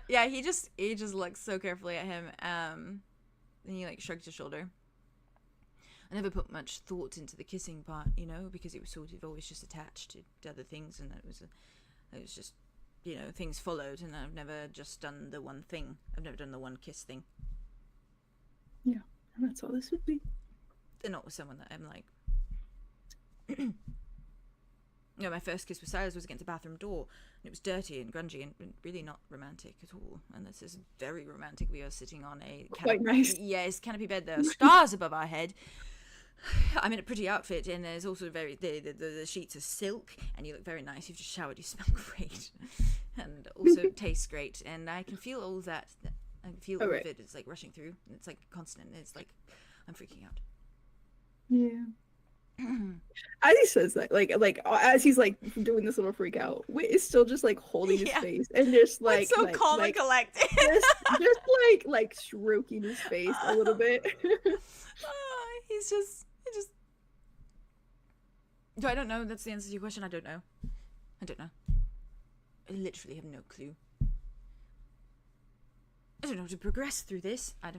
Yeah, he just looks so carefully at him. And he like shrugs his shoulder. I never put much thought into the kissing part, you know, because it was sort of always just attached to other things, and it was just, you know, things followed, and I've never just done the one thing. I've never done the one kiss thing. Yeah, and that's all this would be. And not with someone that I'm like. You know, my first kiss with Silas was against a bathroom door, and it was dirty and grungy and really not romantic at all. And this is very romantic. We are sitting on a quite nice. Yes, canopy bed. There are stars above our head. I'm in a pretty outfit, and there's also the sheets are silk, and you look very nice. You've just showered. You smell great, and also tastes great. And I can feel all that. I can feel all of it. It's like rushing through, and it's like constant. It's like I'm freaking out. Yeah. As he says that, like as he's like doing this little freak out, Wit is still just like holding his face and just like so calm and collected, just like stroking his face a little bit. He just. I don't know. That's the answer to your question. I don't know. I literally have no clue. I don't know how to progress through this. I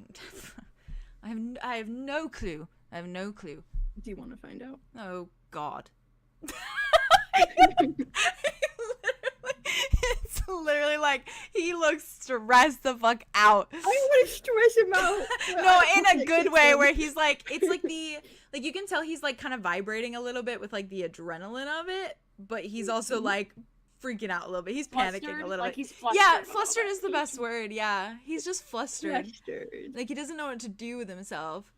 have no clue. Do you want to find out? Oh God. It's literally like he looks stressed the fuck out. I want to stress him out. No, in a good way, where he's like, it's like you can tell he's like kind of vibrating a little bit with like the adrenaline of it, but he's also like freaking out a little bit. He's panicking a little bit. He's flustered. Yeah, flustered is the best word. Yeah, he's just flustered. Like he doesn't know what to do with himself.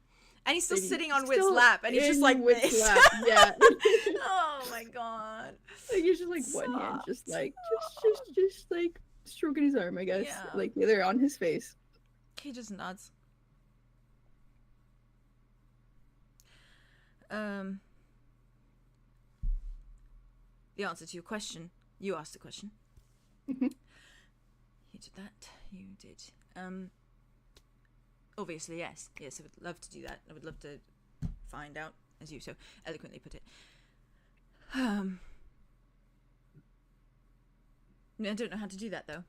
And he's still sitting on Wit's Wit's lap, and he's just like Wit's this. lap. Yeah. Oh my God. Like he's just like one hand, just like just like stroking his arm, I guess. Yeah. Like the other on his face. He just nods. The answer to your question. You asked the question. You did that. You did. Obviously, yes. Yes, I would love to do that. I would love to find out, as you so eloquently put it. I don't know how to do that, though.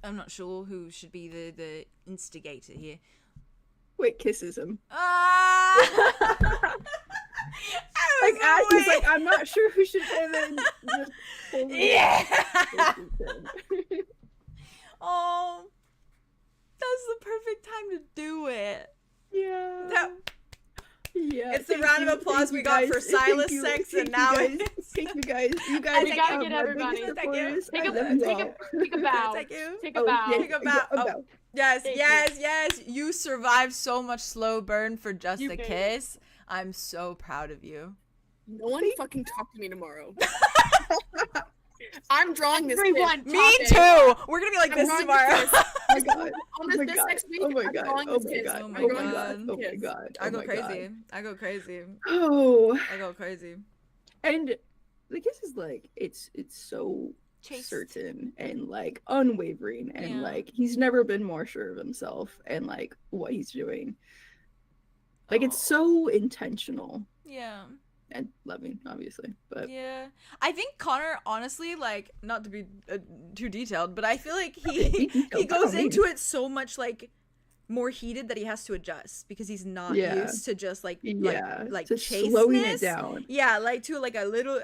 I'm not sure who should be the instigator here. Wait, kisses him. Like, he's like, I'm not sure who should, and then just yeah. Oh, that's the perfect time to do it. Yeah. Yeah. It's the round of applause we got for Silas sex, and now it's... Thank you guys. You guys we gotta get everybody. Take a bow. Thank you. Take a bow. Take a bow. Oh. Yes. You survived so much slow burn for just a kiss. I'm so proud of you. No one fucking talk to me tomorrow. I'm drawing this. Me too. We're gonna be like this tomorrow. Oh my God. On this next week, Oh my I'm God. drawing Oh this my kiss. God. Oh my Oh God. my God. Oh my God. I go Oh my crazy. God. I go crazy. Oh. I go crazy. And the kiss is like it's so Chaste. certain and like unwavering, and Yeah. like he's never been more sure of himself and like what he's doing. Like it's so intentional Yeah. and loving, obviously. But Yeah. I think Connor, honestly, like, not to be too detailed, but I feel like he goes into it so much like more heated that he has to adjust because he's not used to just like to chasteness. slowing it down. Yeah, like to like a little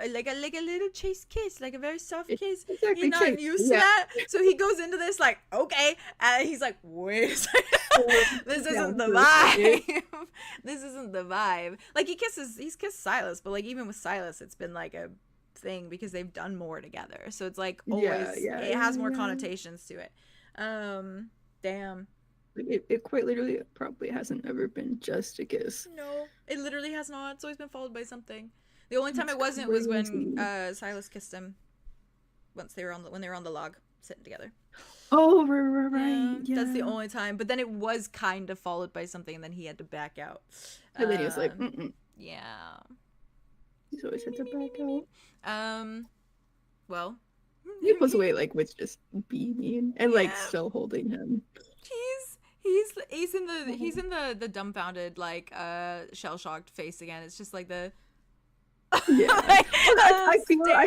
chaste kiss, like a very soft kiss. Exactly, He's not used to that, so he goes into this like okay, and he's like, wait a second, this isn't the vibe. This isn't the vibe. Like he's kissed Silas, but like even with Silas, it's been like a thing because they've done more together, so it's like always it has more connotations to it. Damn. It quite literally probably hasn't ever been just a kiss. No, it literally has not. It's always been followed by something. The only time it wasn't was when Silas kissed him when they were on the log sitting together. Oh, right. Yeah. That's the only time. But then it was kind of followed by something, and then he had to back out. And then he was like, yeah. He's always had to back out. Well, He pulls away like with just beaming and like still holding him. He's in the dumbfounded like shell shocked face again. It's just like the like, I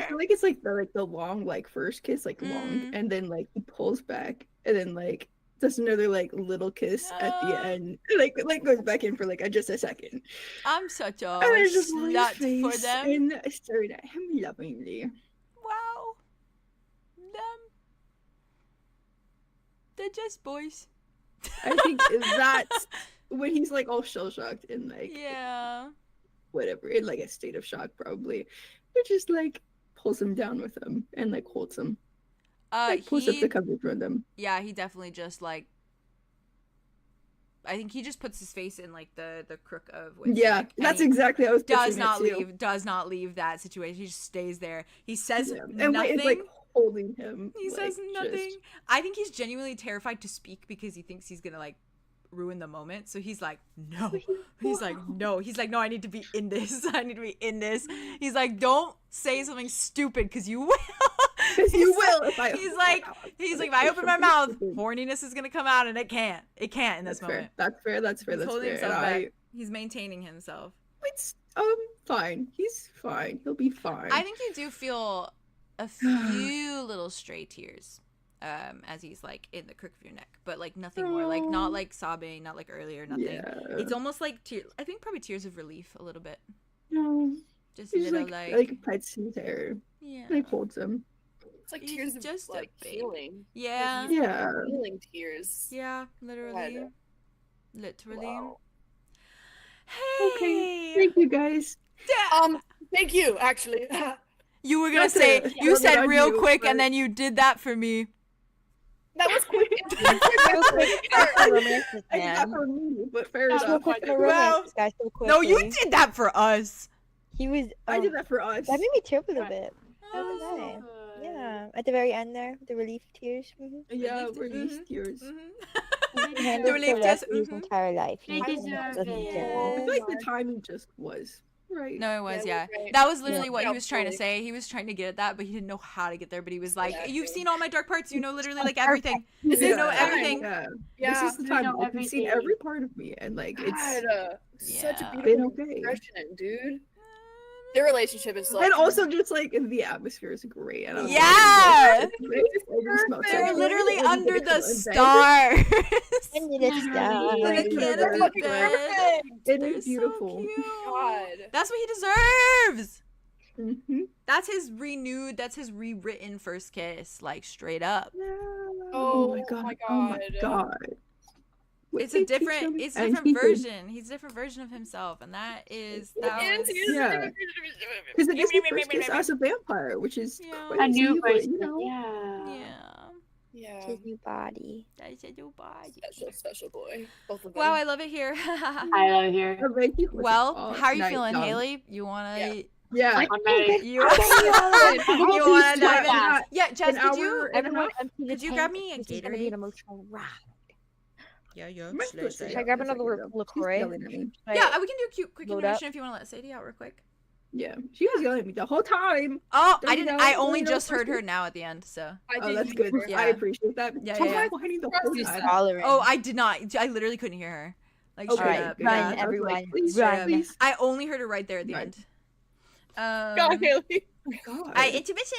feel like it's like the long like first kiss like long and then like he pulls back and then like does another like little kiss at the end like goes back in for like just a second. I'm such a just slut for them and staring at him lovingly. Wow, they're just boys. I think that's when he's like all shell shocked and like whatever in like a state of shock probably. It just like pulls him down with him and like holds him. Like pulls up the coverage from them. Yeah, he definitely just like. I think he just puts his face in like the crook of which. Yeah, like, that's exactly how I was. Does not leave that situation. He just stays there. He says nothing. And it's like holding him. He says nothing. Just... I think he's genuinely terrified to speak because he thinks he's gonna like ruin the moment. So he's like, no. He's like, no. He's like, no. I need to be in this. I need to be in this. He's like, don't say something stupid because you will. Because you will. If I he's like, if I open my mouth, horniness is gonna come out, and it can't. It can't in this moment. That's fair. He's holding himself back. He's maintaining himself. It's fine. He's fine. He'll be fine. I think you do feel a few little stray tears, as he's like in the crook of your neck, but like nothing more. Like not like sobbing, not like earlier, nothing. Yeah. It's almost like tears. I think probably tears of relief a little bit. No. Just a little like pets his hair. Yeah. Like holds him. It's like tears of just like healing. Yeah. Yeah. Healing tears. Yeah, literally. Wow. Hey. Okay. Thank you guys. Thank you, actually. You were gonna say you said real quick and then you did that for me. That was quick. But fair enough. No, you did that for us. I did that for us. That made me tear up a little bit. That was nice. Yeah, at the very end there, the relief tears. Yeah, relief tears. The relief tears. His entire life. They deserve it. I feel like the timing just was right. No, it was, yeah. That was literally what he was trying to say. He was trying to get at that, but he didn't know how to get there. But he was like, "You've seen all my dark parts. You know literally like everything. You know everything." Yeah. This is the time. You've seen every part of me, and like it's such a beautiful expression, dude. Their relationship is like, and also just like the atmosphere is great. And they're literally under the stars. It is beautiful. God. That's what he deserves. Mm-hmm. That's his renewed. That's his rewritten first kiss, like straight up. Yeah. Oh my god. It's a different version. He's a different version of himself, and that is because it is his first kiss as a vampire, which is a new version. It's his new body. That's a new body. Special boy. Both of them. Wow, I love it here. I love it here. Well, how are you feeling, Haley? You wanna? Yeah. You wanna dive in? Yeah, Jess, could you grab me a Gatorade? Yeah. Should I grab another LaCroix? Yeah, we can do a quick intermission if you want to let Sadie out real quick. Yeah, she was yelling at me the whole time. Oh, I didn't. I only just heard her now at the end. So. Oh, that's good. Yeah. I appreciate that. Yeah. Oh, I did not. I literally couldn't hear her. Like straight up. Run, everyone. Run. I only heard her right there at the end. God, Haley. God. Intermission.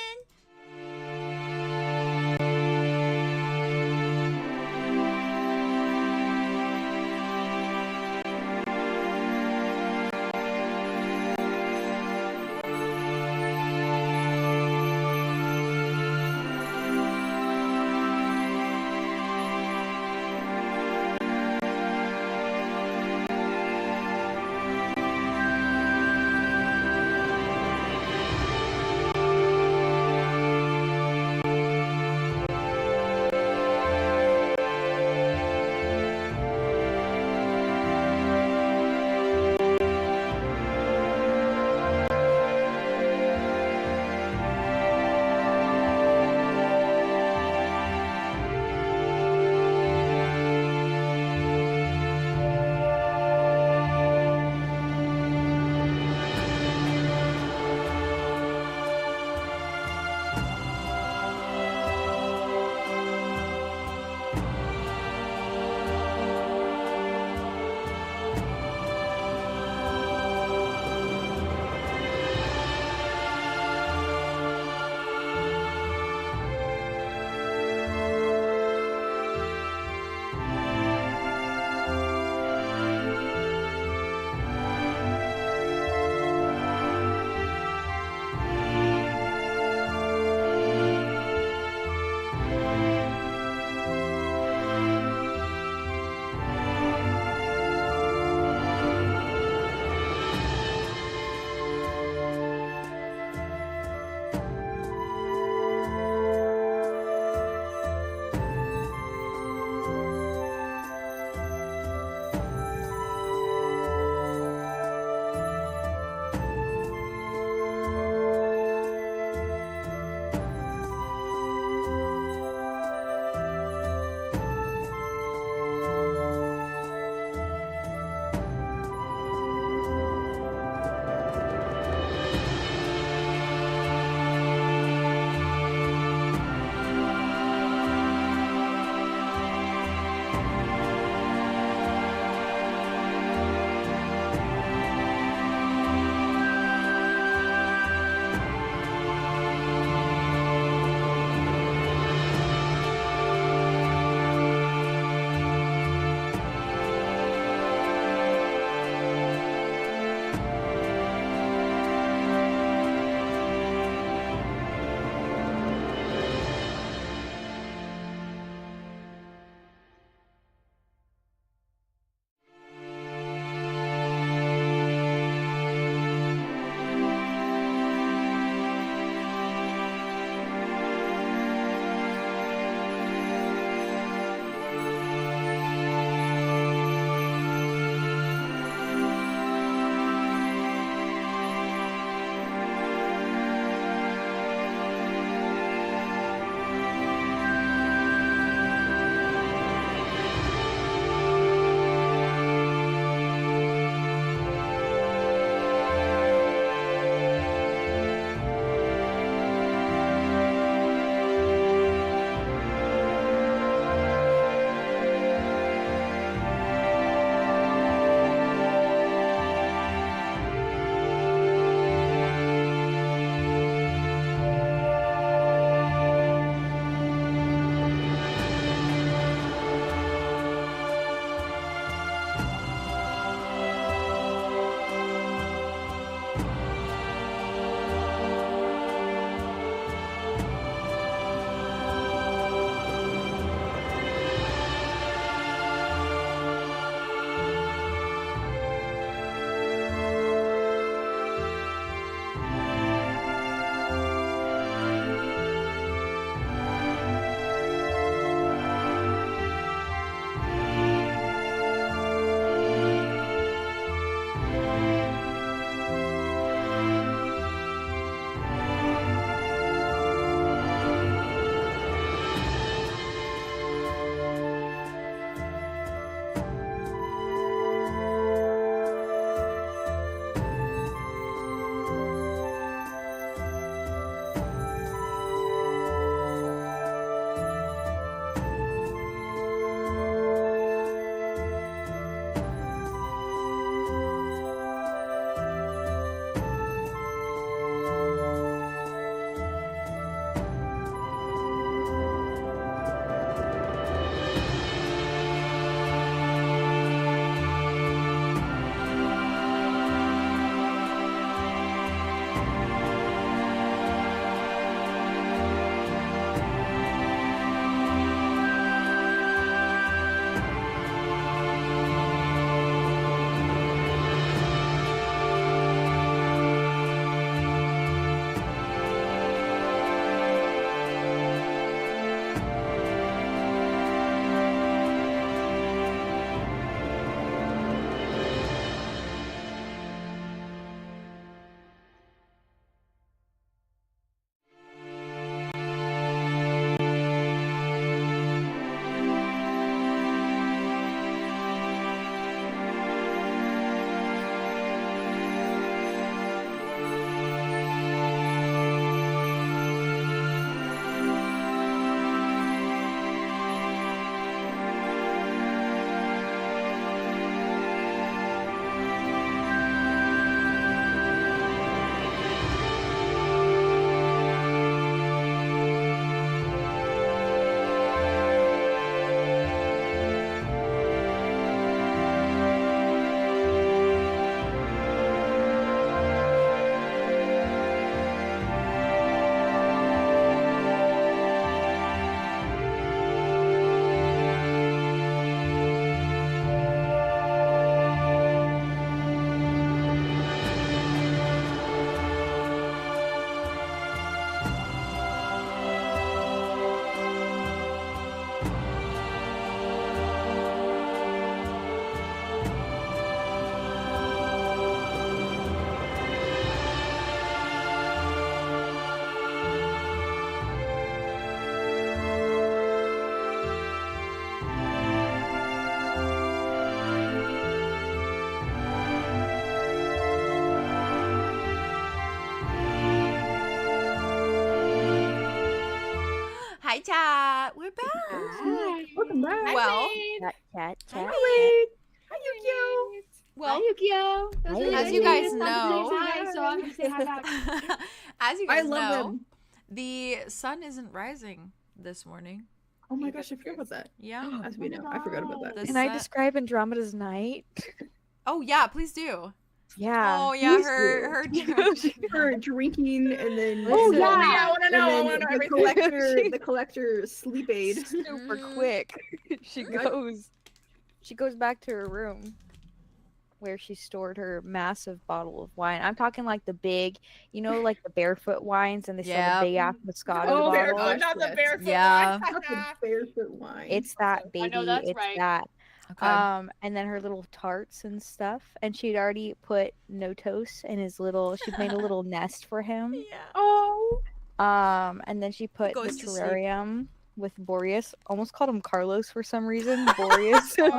Hi, chat. We're back. Hi. Welcome back. Well, Chat. Hi, Yu-Gi-Oh! well, Hi, Yu-Gi-Oh! That was really as nice you of guys to know- say hi, so I'm gonna say hi back. as you I guys love know, them. the sun isn't rising this morning. Oh my gosh, I forgot about that. Yeah. As we know, I forgot about that. The Can I sun- describe Andromeda's night? Oh yeah, please do. Yeah. Oh yeah, Please her do. Her drinking and then Oh, Listen. yeah. I want to know. I and want to then know the everything. collector sleep aid. Super Mhm. quick. She goes back to her room where she stored her massive bottle of wine. I'm talking like the big, like the barefoot wines, and they sell Yep. the big ass Moscato Oh, bottle. Barefoot, not the yes. barefoot Yeah. one. Not the barefoot wine. It's that baby. I know that's it's right. that. Okay. And then her little tarts and stuff. And she'd already put Notos in his little. She'd made a little nest for him. Yeah. Oh. And then she put the Goes to sleep. terrarium with Boreas. Almost called him Carlos for some reason. Boreas. Carlos.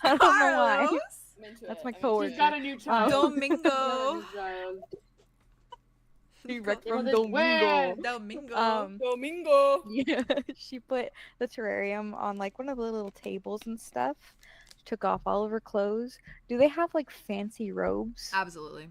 I don't know why. Carlos. I'm into That's it. my I'm into coworker. it. She's got a new child. Domingo. Direct Well, from this Domingo. Domingo. Domingo. Yeah, she put the terrarium on like one of the little tables and stuff. She took off all of her clothes. Do they have like fancy robes? Absolutely.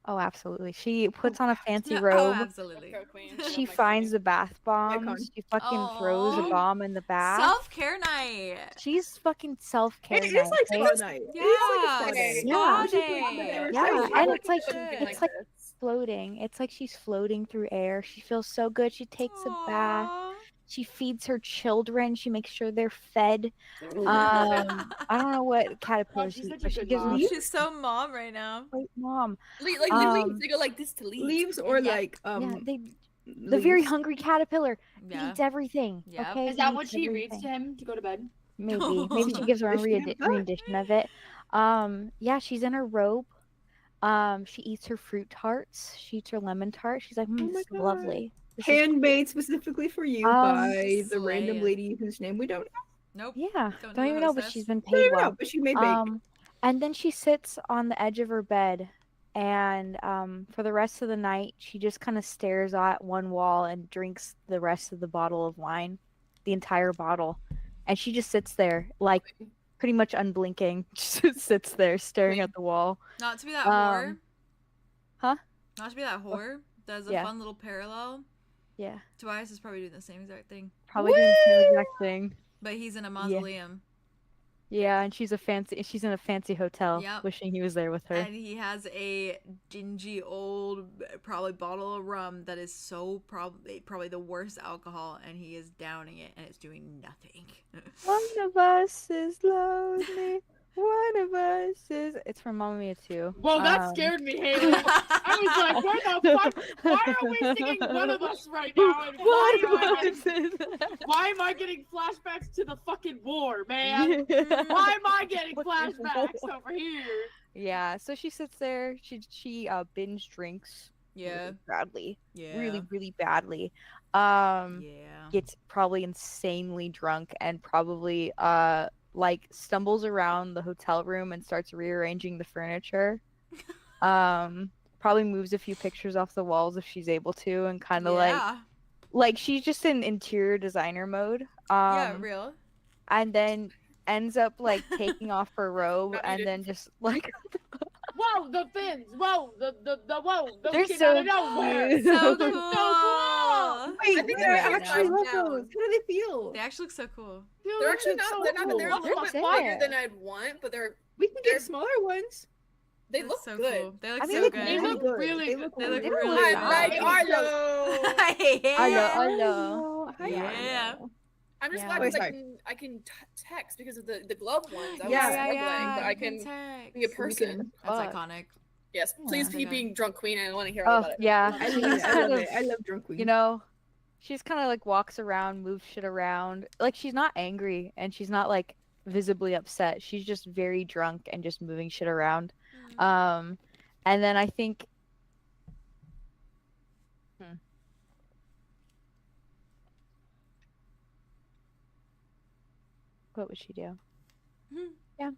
Oh, absolutely. She puts on a fancy Oh, robe. absolutely. Go queen. She Love my finds queen. the bath bombs. Icon. She fucking throws a Aw. bomb in the bath. Self-care night. She's fucking self-care. It is like okay? spa night. Yeah. It is like a spa Okay. day. Yeah. Spa day. Yeah, I and would it's like do something it's like this. floating. It's like she's floating through air. She feels so good. She takes a bath. Aw. She feeds her children. She makes sure they're fed. I don't know what caterpillars she's eat, such a but she good gives them mom. a She's so mom right now. great mom. Like leaves. They go like this to leaves. Leaves or Yeah. like Yeah, the very leaves. hungry caterpillar Yeah. eats everything. Yep. Okay, Is that He what eats she reads everything. to him to go to bed? Maybe she gives her own Does she do that? rendition of it. Yeah, she's in her robe. She eats her fruit tarts. She eats her lemon tart. She's like, Oh my this is God. lovely. This is Handmade specifically for you by the random Slay. lady whose name we don't know. Nope. Yeah, Don't don't know even the know, but hostess. she's been I don't paid even know, well. but she made bake. And then she sits on the edge of her bed, and for the rest of the night, she just kind of stares at one wall and drinks the rest of the bottle of wine, the entire bottle, and she just sits there, like pretty much unblinking, just sits there staring at the wall. Not to be that whore. Huh? Not to be that whore. There's a Yeah. fun little parallel. Yeah, Tobias is probably doing the same exact thing, probably doing the same exact thing. but he's in a mausoleum. Yeah, and she's in a fancy hotel, Yep. wishing he was there with her. And he has a dingy old, probably bottle of rum that is so probably the worst alcohol, and he is downing it, and it's doing nothing. One of us is lonely. One of us is. It's from Mamma Mia 2. Whoa, that scared me, Haley. I was like, where the fuck? Why are we singing One of Us right now? And why am I getting flashbacks to the fucking war, man? Why am I getting flashbacks over here? Yeah, so she sits there. She binge drinks. Yeah. Really badly. Yeah. Really, really badly. Yeah. Gets probably insanely drunk and probably like stumbles around the hotel room and starts rearranging the furniture. Probably moves a few pictures off the walls if she's able to, and kind of like she's just in interior designer mode. Yeah, real. And then ends up like taking off her robe Not and needed. then just like Whoa, the fins! Whoa, the whoa! Those They're came so out of nowhere. cute. So They're cool. so cool. Wait, I think I they're actually actually love down. those. How do they feel? They actually look so cool. Dude, They're actually that's not. so They're not. cool. They're a What little the bit fuck? bigger than I'd want, but We can they're- get smaller ones. they That's look so good. cool. They look I mean, so look, good. They look good. really They good. look They look They really look good. I like Arlo. Yeah. Hello. Hi, Yeah. Arlo. I'm just Yeah. glad Wait, because sorry. I can text because of the glove ones. I Yeah, was Yeah, struggling, yeah, but you I can text. be a person. That's Fuck. iconic. Yes, please Yeah. keep Okay. being drunk queen. I want to hear all Oh about it. yeah, I she's love it. I kind love of, it. I love drunk queen. you know, she's kind of like walks around, moves shit around. Like she's not angry and she's not like visibly upset. She's just very drunk and just moving shit around. And then I think what would she do? Hmm. Yeah.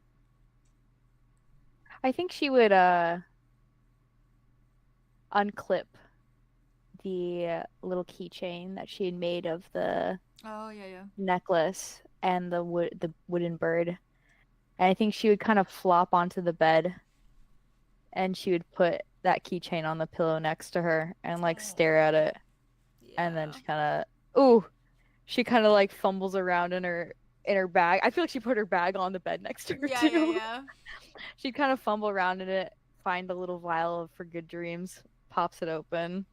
I think she would unclip the little keychain that she had made of the Oh yeah. necklace and the wooden bird. And I think she would kind of flop onto the bed, and she would put that keychain on the pillow next to her and like stare at it, and then she kind of like fumbles around in her bag. I feel like she put her bag on the bed next to her too. Yeah. She'd kind of fumble around in it, find a little vial of for good dreams, pops it open.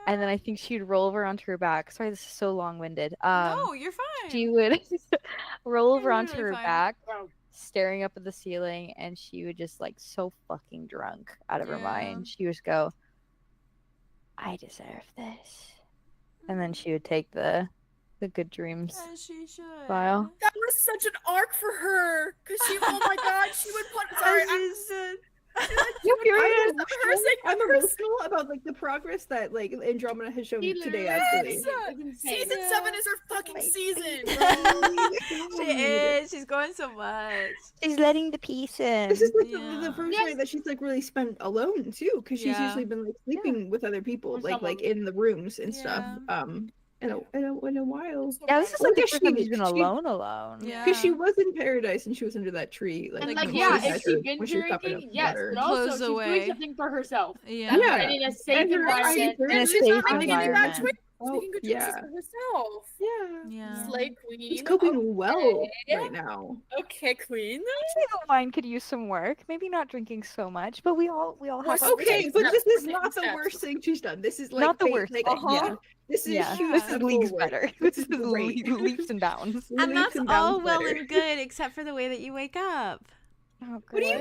And then I think she'd roll over onto her back. Sorry, this is so long-winded. No, you're fine. She would roll over You're onto really her fine. back, staring up at the ceiling, and she would just like so fucking drunk out of her mind. She would just go, "I deserve this," and then she would take the good dreams As she should. vial. That was such an arc for her, cause she, oh my god, she would put. Sorry, I'm emotional about like the progress that like Andromeda has shown today. Actually, season 7 is her fucking season. She is. She's going so much. She's letting the peace in. This is like the first night that she's like really spent alone too, because she's Yeah. usually been like sleeping with other people, With like in the rooms and stuff. In a while. Yeah, this is like the Because first time she's been alone. Yeah. Because she was in paradise and she was under that tree. Like, And when like, she yeah, was if at she's her- been when she was topping drinking, up yes, water. but also Clothes she's away. doing something for herself. Yeah. Yeah. And in a safe And her environment. eyes are- And she's not safe making any bad environment. choices. Oh, Making good yeah. choices for herself. Yeah. Slay queen. She's coping well Okay. right now. Okay, queen. Maybe the wine could use some work. Maybe not drinking so much, but we all have our Okay, days. but this is Steps. not the worst thing she's done. This is like Not the ba- worst. Like, Uh-huh. This is Yeah, huge this is step leagues forward. better. This is great. leaps and bounds. And Leaps that's and all bounds well better. and good, except for the way that you wake up. Oh, What do you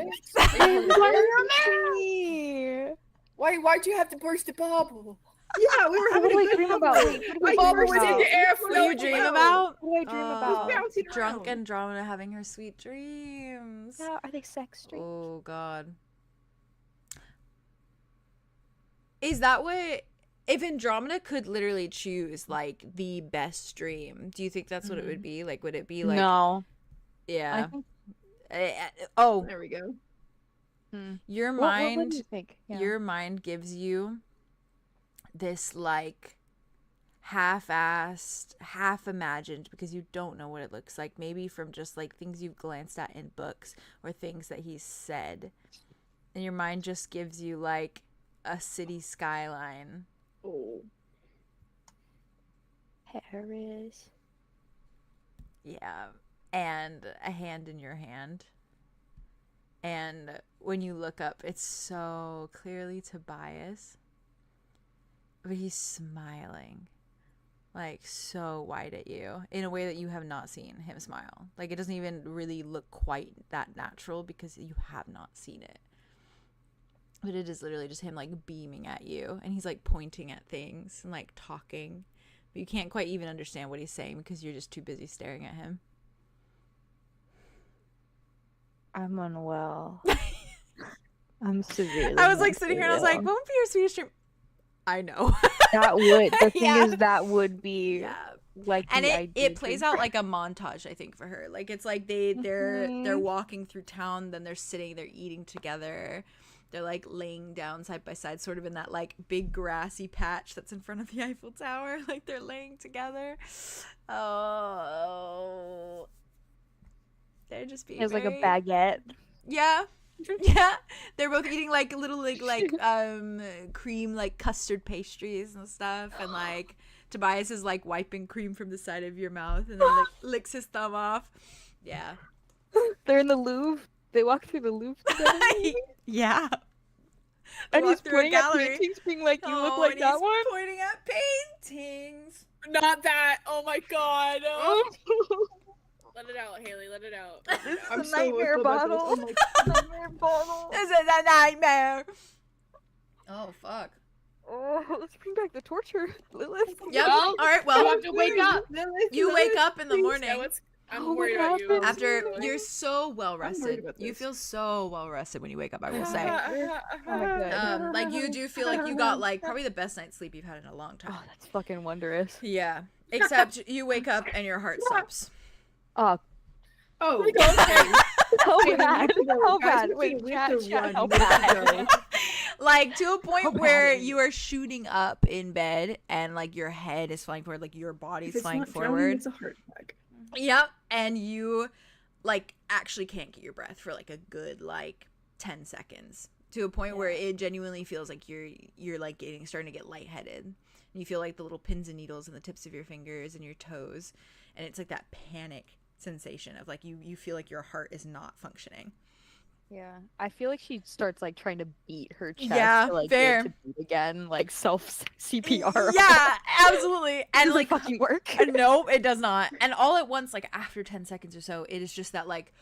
mean? Why'd you have to burst the bubble? Yeah, we were What having do a I good dream moment. about? Wait, what do I I Bubble dream was in about? the air What do you floating. dream about? What do I dream about? bouncing Drunk around. Andromeda having her sweet dreams. Yeah, are they sex dreams? Oh god. Is that what, if Andromeda could literally choose like the best dream, do you think that's what it would be? Like, would it be like, No. yeah. I think, Oh, There we go. your what mind, do you think? Yeah. your mind gives you this like half-assed, half-imagined, because you don't know what it looks like, maybe from just like things you've glanced at in books or things that he's said, and your mind just gives you like a city skyline. Oh. Paris. Yeah, and a hand in your hand. And when you look up, it's so clearly Tobias, but he's smiling like so wide at you in a way that you have not seen him smile. Like, it doesn't even really look quite that natural because you have not seen it. But it is literally just him like beaming at you, and he's like pointing at things and like talking, but you can't quite even understand what he's saying because you're just too busy staring at him. I'm unwell. I'm severely. I was like sitting here and I was like, unwell. what would be your sweetest dream? I know. That would. The thing Yeah. is, that would be Yeah. like. And the it ideal plays dream. out like a montage, I think, for her. Like, it's like they're walking through town, then they're sitting, they're eating together. They're like laying down side by side, sort of in that like big grassy patch that's in front of the Eiffel Tower. Like, they're laying together. Oh, they're just being. There's like a very- baguette. Yeah. Yeah. They're both eating like little like cream like custard pastries and stuff, and like Tobias is like wiping cream from the side of your mouth and then like licks his thumb off. Yeah. They're in the Louvre. They walk through the Louvre together. Yeah. And Walk he's through a pointing at gallery. paintings, being like, "You look Oh, like and that he's one." pointing at paintings. Not that. Oh my god. Oh. Let it out, Haley. Let it out. It's I'm a so nightmare about this. bottle. Oh my Nightmare bottle. This is a nightmare. Oh fuck. Oh, let's bring back the torture, Lilith. Yep. Well, All right. You Well, have to wake up. you wake up in the morning. Yeah, I'm Oh, worried what about you. happened? After you're so well worried rested. about You this. feel so well rested when you wake up, I will say. Oh, good. Like, you do feel like you got like probably the best night's sleep you've had in a long time. Oh, that's fucking wondrous. Yeah. Except you wake up and your heart stops. Oh, Oh, how Wait, bad? we have to go. How Guys, bad? we Wait, have to chat, run. how We have to bad? go. Like to a point where you are shooting up in bed and like your head is flying forward, like your body's flying forward. It's a heart attack. Yep. And you like actually can't get your breath for like a good like 10 seconds to a point where it genuinely feels like you're like starting to get lightheaded. And you feel like the little pins and needles in the tips of your fingers and your toes. And it's like that panic sensation of like you feel like your heart is not functioning. Yeah, I feel like she starts like trying to beat her chest. Yeah, to, like, fair. Get to beat again, like self CPR. Yeah, absolutely. And does like fucking work. No, it does not. And all at once, like after 10 seconds or so, it is just that like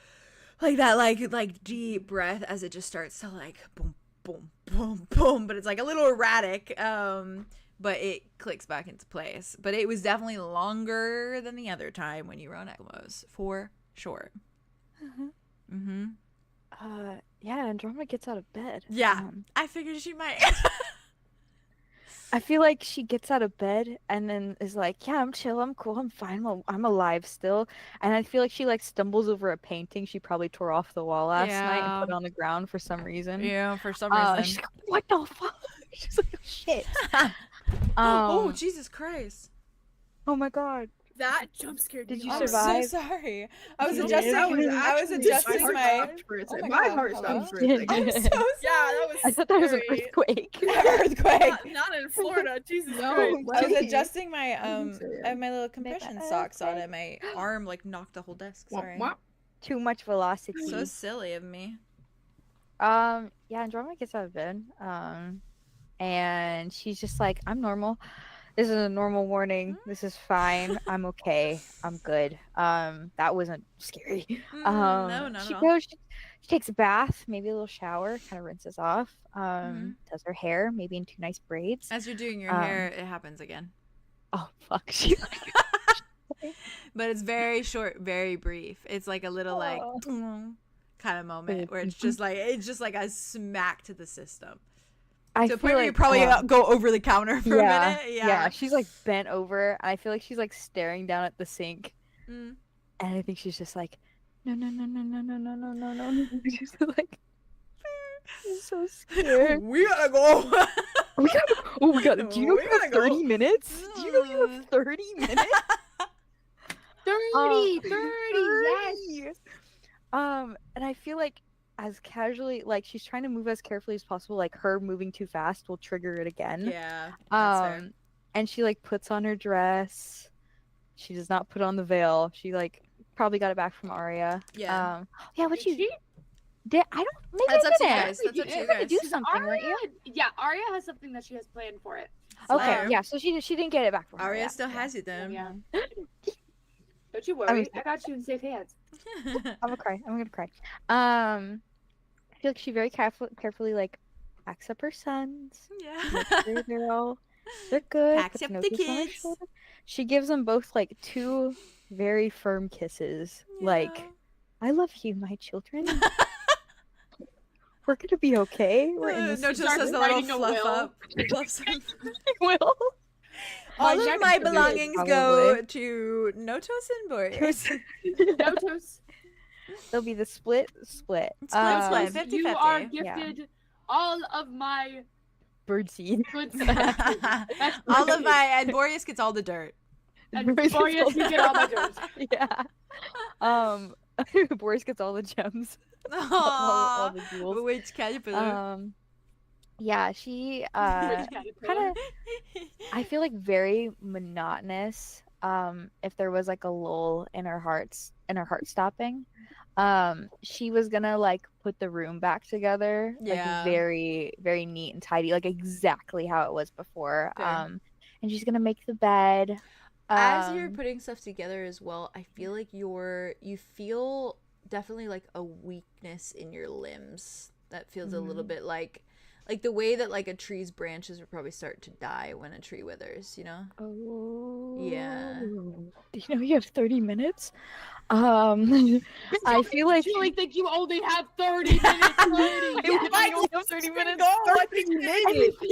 that deep breath as it just starts to like boom, boom, boom, boom. But it's like a little erratic. But it clicks back into place. But it was definitely longer than the other time when you were on ECMOs, for sure. Yeah, Andromeda gets out of bed. Yeah, I figured she might. I feel like she gets out of bed and then is like, yeah, I'm chill, I'm cool, I'm fine, I'm alive still. And I feel like she like stumbles over a painting she probably tore off the wall last night and put on the ground for some reason. Yeah, for some reason. She's like, what the fuck? She's like, oh, shit. Oh, Jesus Christ. Oh my god. That jump scared me. Did you I'm survive? so sorry. I was Yeah, adjusting. that was I was actually- adjusting my my. heart stopped for a second. My heart stopped for a second. I'm so sorry. Yeah, that was I thought that was an scary. earthquake. Earthquake. Not in Florida. Jesus No, Christ. I was Wait. adjusting my I have my little Make compression that socks on, earthquake. and my arm like knocked the whole desk. Wah, Sorry. wah. Too much velocity. So silly of me. Yeah, Andromeda gets out of bed. And she's just like, I'm normal. This is a normal morning. This is fine. I'm okay. I'm good. That wasn't scary. No, not She at all. goes, she takes a bath, maybe a little shower, kind of rinses off. Does her hair, maybe in two nice braids. As you're doing your hair, it happens again. Oh fuck, she But it's very short, very brief. It's like a little like kind of moment where it's just like a smack to the system. I To a feel point where you probably go over the counter for a minute. Yeah, she's like bent over. I feel like she's like staring down at the sink, and I think she's just like, no. She's like, I'm so scared. We gotta go. We gotta. Do you know We you have gotta go. 30 minutes? Do you know you have 30 minutes? 30, yes. And I feel like as casually, like she's trying to move as carefully as possible. Like her moving too fast will trigger it again. Yeah. That's fair. And she like puts on her dress. She does not put on the veil. She like probably got it back from Arya. Yeah. Yeah. What Did you she? did? I don't. Maybe That's I up to you didn't. guys. That's up to you You were gonna guys. do something, weren't you? Yeah, Arya has something that she has planned for it. Okay. Slayer. Yeah. So she didn't get it back from her. Arya Yeah. still has it then. Yeah. Don't you worry. I mean- I got you in safe hands. I'm gonna cry. I'm gonna cry. I feel like she very carefully like packs up her sons. Makes Yeah. sure they're good. Packs puts up the Notice on her kids. shoulder. She gives them both like two very firm kisses. Like, I love you, my children. We're gonna be okay. We're in this. No, just starts says the little writing a fluff will. up. Fluffs up. will. All My of my jacket- belongings go to Notos and Boreas. Notos, They'll be the split. Split. Notos, 50-50. you are Yeah. gifted all of my Birdseed. good stuff. All of my, and Boreas gets all the dirt. And Boreas, you get all my dirt. Yeah. Boris gets all the gems. all the jewels. Which caterpillar? Yeah, she kind of, I feel like very monotonous. If there was like a lull in her heart stopping, she was gonna like put the room back together, Yeah. like very, very neat and tidy, like exactly how it was before. Fair. And she's gonna make the bed. As you're putting stuff together as well, I feel like you feel definitely like a weakness in your limbs. That feels a little bit like the way that like a tree's branches would probably start to die when a tree withers, you know? Oh. Yeah. Do you know you have 30 minutes? I feel like You really think you only have 30 minutes? I only have 30 minutes.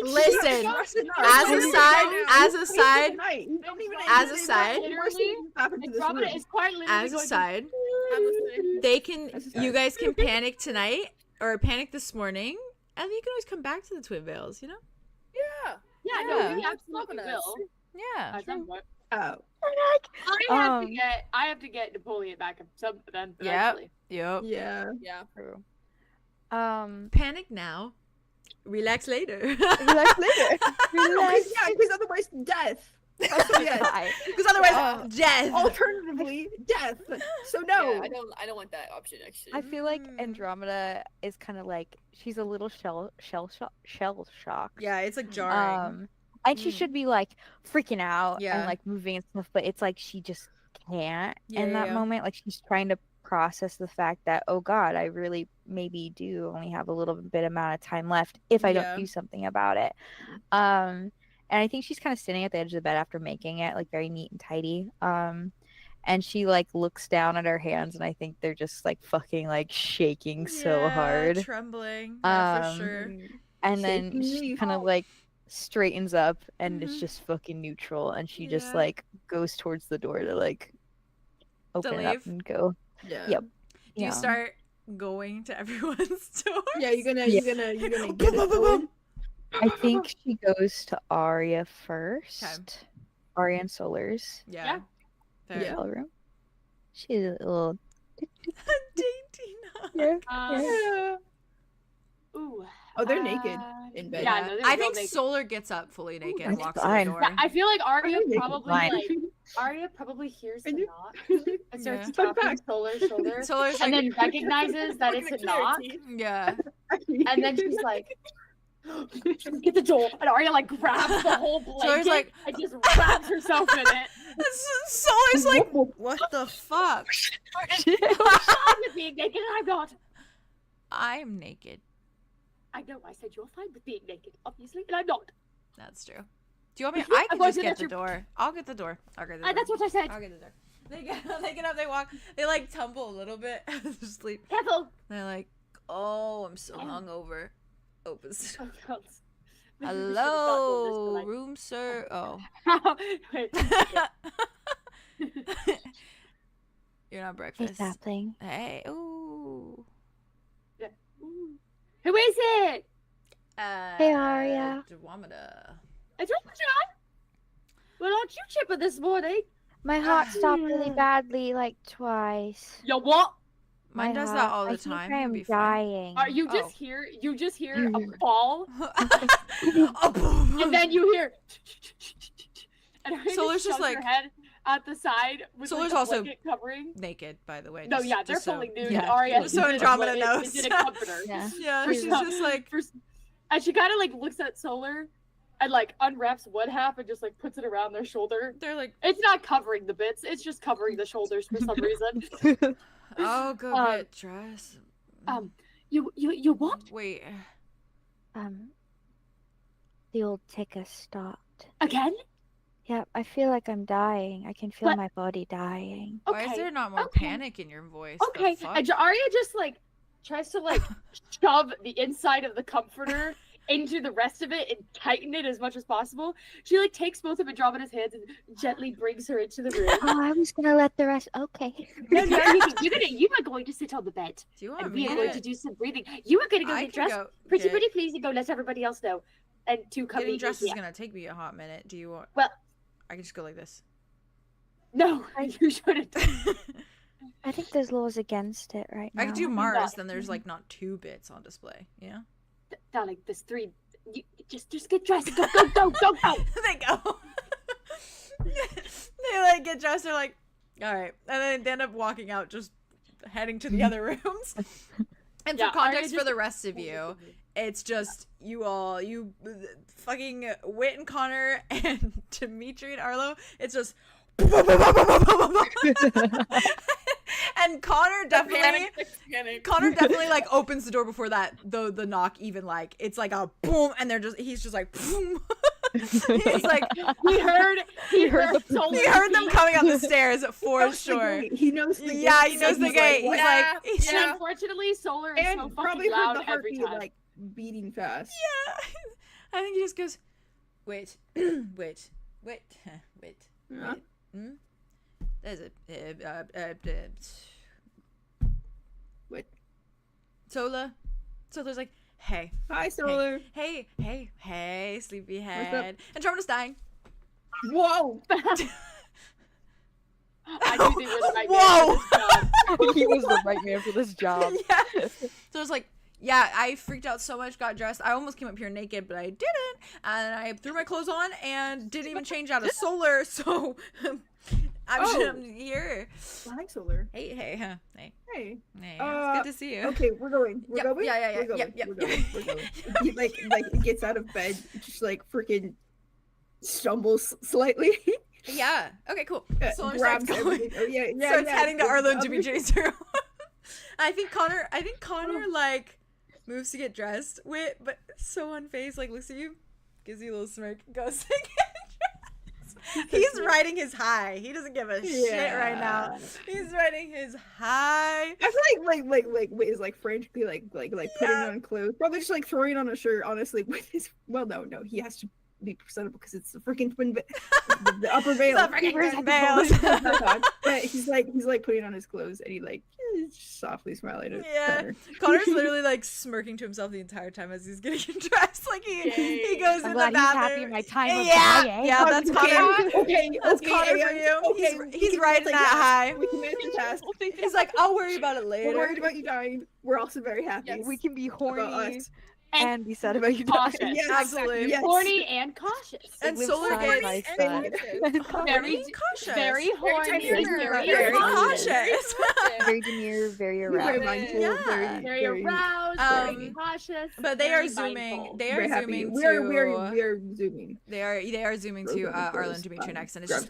Listen, as a side, Andromeda is quite literally as a going to- side, you guys can panic tonight or panic this morning And you can always come back to the Twin Veils, you know? Yeah. Yeah, no, we absolutely will. Yeah. At some point. Oh. I have to get Napoleon back some then Yep. eventually. Yep. Yeah. Yeah. True. Panic now. Relax later. Relax later. Relax. Yeah, because otherwise death. Also, yes. Because otherwise, death. Alternatively, death. So no. Yeah, I don't want that option actually. I feel like Andromeda is kind of like she's a little shell shocked. Yeah, it's like jarring. And she should be like freaking out Yeah. and like moving and stuff, but it's like she just can't Yeah, in that yeah. moment. Like she's trying to process the fact that, oh God, I really maybe do only have a little bit amount of time left if I Yeah. don't do something about it. And I think she's kind of sitting at the edge of the bed after making it, like very neat and tidy. And she like looks down at her hands, and I think they're just like fucking like shaking so Yeah, hard. Trembling. Yeah, for sure. And then Shaking she leaf. kind of like straightens up, and Mhm. it's just fucking neutral. And she just Yeah. like goes towards the door to like open it up leave? and go. Yeah. Yep. Do you start going to everyone's doors? Yeah, you're gonna get it Boom, boom, boom, going. I think she goes to Arya first. Arya and Solar's Yeah. Fair. Yeah. hotel room. She's a little. Dainty now. Yeah. Yeah. Ooh. Oh, they're naked in bed. Yeah, no, they're I real think naked. Solar gets up fully naked and that's walks fine. in the door. Yeah, I feel like Arya Are you naked? probably Fine. like Arya probably hears the I do. knock and starts Yeah. tapping Fun fact. Solar's shoulder, Solar's and like, then recognizes that it's a knock, yeah. and then she's like, "Get the door!" And Arya like grabs the whole Solar's blanket like- and just wraps herself in it. Solar's like, what the fuck? I'm with being naked, and I'm not. I'm naked. I know. I said you're fine with being naked, obviously, and I'm not. That's true. Do you want me? I can just wasn't get at the your- door. I'll get the door. I'll get the door. That's what I said. I'll get the door. They get up, they walk, they like tumble a little bit, sleep. Careful. They're like, oh, I'm so hungover. Opens the door. Oh, God. Maybe we should've Hello, gotten room sir. Oh. this, but, like- You're not Hey, breakfast. sapling. Hey, ooh. Who is it? Hey, Arya. 𝐷𝐬𝐻𝐷. It's John. Well, aren't you chipper this morning? My heart stopped really badly, like twice. Yo, what? Mine My does heart- that all I the think time. I You'll am be fine. dying. You just Oh. hear a fall, Oh, boom. and then you hear. And Arya Solar's just shoves her like- head at the side with Solar's like, a also- blanket covering. naked, by the way. No, just- yeah, they're just so- fully nude. yeah. Arya is So in a Andromeda blanket- knows. is in a comforter. Yeah. Yeah, For she's some- just like, And she kind of like looks at Solar, and like unwraps one half and just like puts it around their shoulder. they're like, It's not covering the bits; it's just covering the shoulders for some reason. oh, go Um, get dressed. You what? Wait. The old ticker stopped. Again? Yep, I feel like I'm dying. I can feel What? my body dying. Why is there not more okay. panic in your voice? The Okay, fuck? and Arya just like tries to like shove the inside of the comforter into the rest of it and tighten it as much as possible. She like takes both of Andromeda's hands and gently brings her into the room. Oh, I was gonna let the rest. Okay. No, you are going to sit on the bed, Do you want and me we are going to to do some breathing. You are going to go I get can dressed, go pretty get- please, and go let everybody else know. And to come Getting meet dressed me is here. gonna take me a hot minute. Do you want? Well- I can just go like this. No, you shouldn't. I think there's laws against it right now. I could do not. Mars, then there's like not 2 bits on display. Yeah. Darling, there's 3. You, just get dressed. Go, go, go, go, go. They go. They like get dressed. They're like, all right, and then they end up walking out, just heading to the other rooms. And Yeah, for Arya context for just- the rest of you, it's just you fucking Wit and Connor and Dimitri and Arlo. It's just. And Connor definitely Connor definitely like opens the door before that the knock even like it's like a boom and he's just like boom. He's like He heard Solar. he heard them coming up the stairs for Knows the sure. gate. He knows the gate. Yeah, he knows So the he's gate. like, He's yeah, like he's And like, unfortunately, Solar is and so probably fucking heard loud the every heartbeat time. like beating fast. yeah. I think he just goes, wait, wait. Yeah. Hmm? There's a What? Solar's like, Hey. Hi, Solar. Hey, sleepyhead. Andromeda's dying. Whoa. I do think we're the right Whoa. man for this job. He was the right man for this job. Yeah. So it's like, yeah, I freaked out so much, got dressed. I almost came up here naked, but I didn't. And I threw my clothes on and didn't even change out of Solar. So I'm here. Hi, Solar. Hey. Hey. Hey, it's good to see you. Okay, we're going. We're going. Yeah. We're going. Yep. We're going. We're going. He like gets out of bed, just like freaking stumbles slightly. Yeah. Okay, cool. Solar grabs starts going. everything. Oh yeah. Starts heading to Arlow Other- Dimitri's room. I think Connor like moves to get dressed. But so unfazed, like looks at you, gives you a little smirk, goes to get dressed. He's riding his high. He doesn't give a shit right now. He's riding his high. I feel like is like frantically like putting on clothes. Probably just like throwing on a shirt, honestly, with his no, he has to be presentable because it's the freaking twin the upper veil. The freaking veils. But he's like putting on his clothes and he like just softly smiling at Connor. Connor's literally like smirking to himself the entire time as he's getting dressed. Like he goes I'm in glad the he's bathroom. happy in my time of Yeah, day, eh? yeah, that's Connor. Okay, That's Connor for you. Okay, He's riding that high. We can multitask. He's like, I'll worry about it We're later. worried about you dying. We're also very happy. Yes. We can be About horny us. and be sad about you Cautious. dying. Yes, Absolutely. yes. Horny and cautious. And Live Solar side gets by side. Very cautious. Very horny. Very very cautious. cautious. Very demure, very Very aroused. mindful. Yeah. Very aroused, very cautious. But they are very zooming. mindful. They are Very happy. zooming We to. are zooming. They are zooming to Arlow and Dimitri next, and it's just.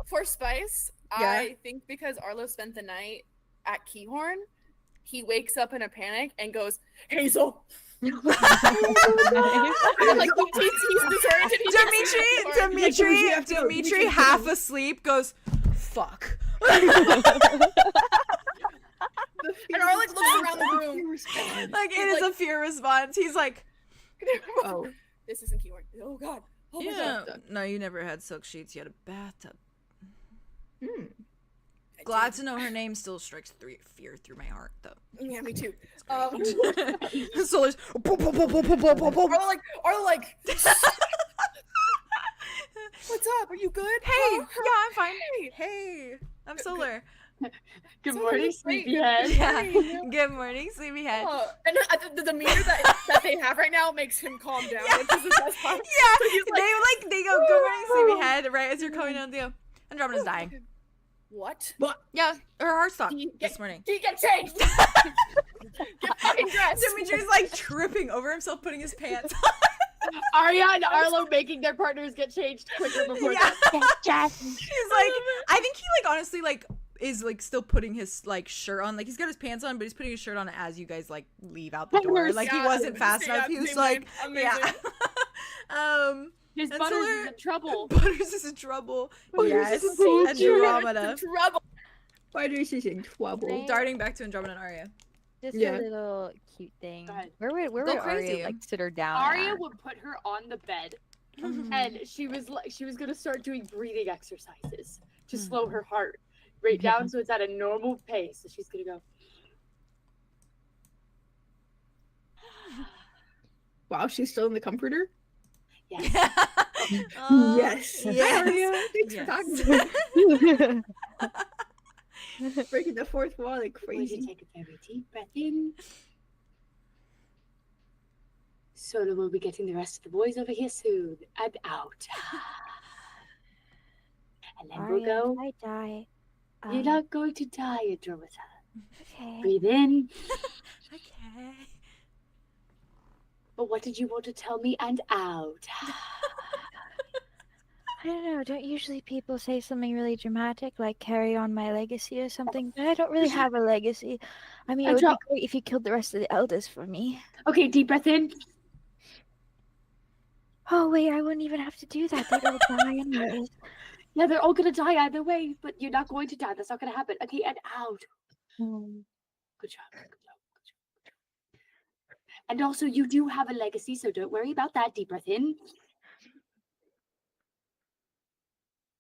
For Spice, Yeah. I think because Arlo spent the night at 𝐄𝐩𝐢𝐪n, he wakes up in a panic and goes, Hazel. And, like he's disoriented. Dimitri, half asleep, goes, fuck. And Arlo like looks around the room. Like it is a fear response. He's like, Oh, This isn't 𝐄𝐲𝐢𝐪n. Oh God. Oh my yeah. God. No, you never had silk sheets. You had a bathtub. hmm. Glad to know her name still strikes fear through my heart, though. Yeah, me too. Solar's. Arlo like. What's up? Are you good? Hey, yeah, I'm fine. Hey. Hey, I'm Solar. Good morning, Great. sleepyhead. Yeah. Good morning, sleepyhead. And the demeanor that they have right now makes him calm down, which is the best part. Yeah, So he's they go, good morning, sleepyhead, right as you're coming down, they go, Andromeda's dying. What? Yeah, her heart stopped He this morning. He get changed. Get fucking dressed. Dimitri's like tripping over himself, putting his pants on. Arya and Arlo making their partners get changed quicker before Yeah. Just He's like, I think he like honestly like is like still putting his like shirt on, like he's got his pants on, but he's putting his shirt on as you guys like leave out the door. Like he Yeah, wasn't fast yeah, enough. He was same like, line. yeah. his And Butters Solar- is in trouble. Butters is in trouble. Yes, is in Andromeda. Trouble. Why do you in trouble? Darting back to Andromeda and Arya. Just Yeah. a little cute thing. Go ahead. Where would Go Arya crazy. like sit her down? Arya at? would put her on the bed, and she was gonna start doing breathing exercises to slow her heart right down so it's at a normal pace. So she's gonna go. Wow, she's still in the comforter? Yes. Yes. Yes. Arya, thanks Yes. for talking to me. Breaking the fourth wall like Going to crazy. take a very deep breath in. Sola will be getting the rest of the boys over here soon. And out. And then we'll Arya, go. if I die. You're not going to die, Andromeda. Okay. Breathe in. Okay. But what did you want to tell me? And out. I don't know. Don't usually people say something really dramatic like carry on my legacy or something? But I don't really have a legacy. I mean, it would be great if you killed the rest of the elders for me. Okay, deep breath in. Oh wait, I wouldn't even have to do that. They'd all die anyways. Yeah, they're all gonna die either way, but you're not going to die. That's not gonna happen. Okay, and out. Good job. Good job. Good job. And also, you do have a legacy, so don't worry about that. Deep breath in.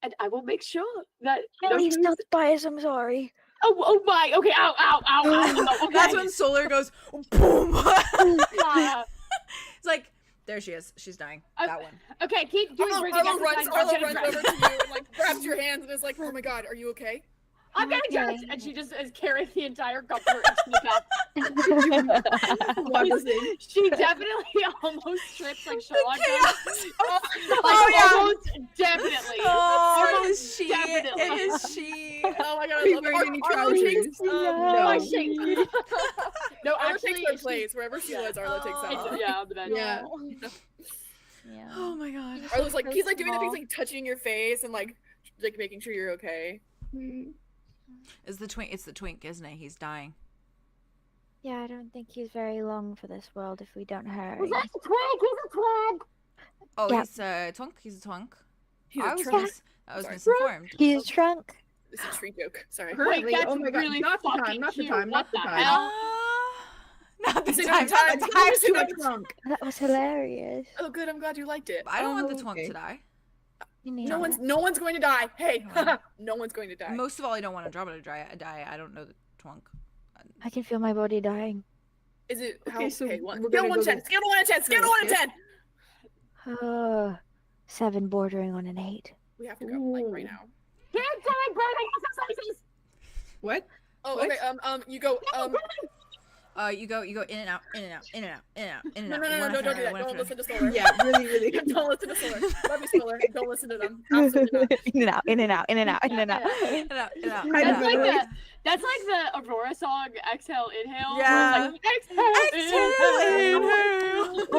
And I will make sure that Please don't, Bias, I'm sorry. Oh my. Okay. Ow. Ow. Ow. Ow. Okay. That's when Solar goes boom. It's like, there she is. She's dying. That one. Okay, keep doing breathing Arlo runs exercises. over to you and like grabs your hands and is like, "Oh my god, are you okay?" I'm gonna get it. And she just is carrying the entire comfort into the back. What was it? She definitely almost trips like Sherlock does. Oh, Almost definitely. Oh, it Almost is she. definitely. It is she. Oh my god, Are you wearing any trousers? Oh, shit. No, Arlo actually, takes her place wherever she was. Arlo takes that off. yeah, on the bed. Yeah. Yeah. Oh my god. Arlo's like, he's like doing the things like touching your face and like making sure you're okay. It's the twink, isn't it? He's dying. Yeah, I don't think he's very long for this world if we don't hurry. He's a twig. Oh, Yeah. he's a twunk. He's a twunk. He's I a was trunk. I was Sorry. misinformed. He's shrunk. It's a tree joke. Sorry. Currently, Wait, that's oh my god, really not the time, fucking not the cute. time, not the What the time. hell? Not the Is it time. time? Not the Time time. to a trunk. That was hilarious. Oh, good. I'm glad you liked it. I don't want the Oh, twunk okay. to die. No one's going to die. Hey, no one's going to die. Most of all, I don't want Andromeda to die. I don't know the twunk. I can feel my body dying. Is it how? Okay, so Okay, we're scale gonna 1 to go 10. to- Scale 1 to 10. Scale 1 to 10. 7 bordering on an 8. We have to go like right now. Can't die burning exercises. What? Oh, What? okay. You go. You go in and out, in and out, in and out, in and out, in and No, out. no, no, One no, after don't do that. another, Don't one listen after to Solar. Yeah, really, really. Don't listen to Solar. Love you, Solar. Don't listen to them. Absolutely not. In and out, in and out, in and out, in and out. another. In and out, in and out, in That's and out. like That's like the Aurora song, Exhale, Inhale. Yeah. Where it's like, Exhale,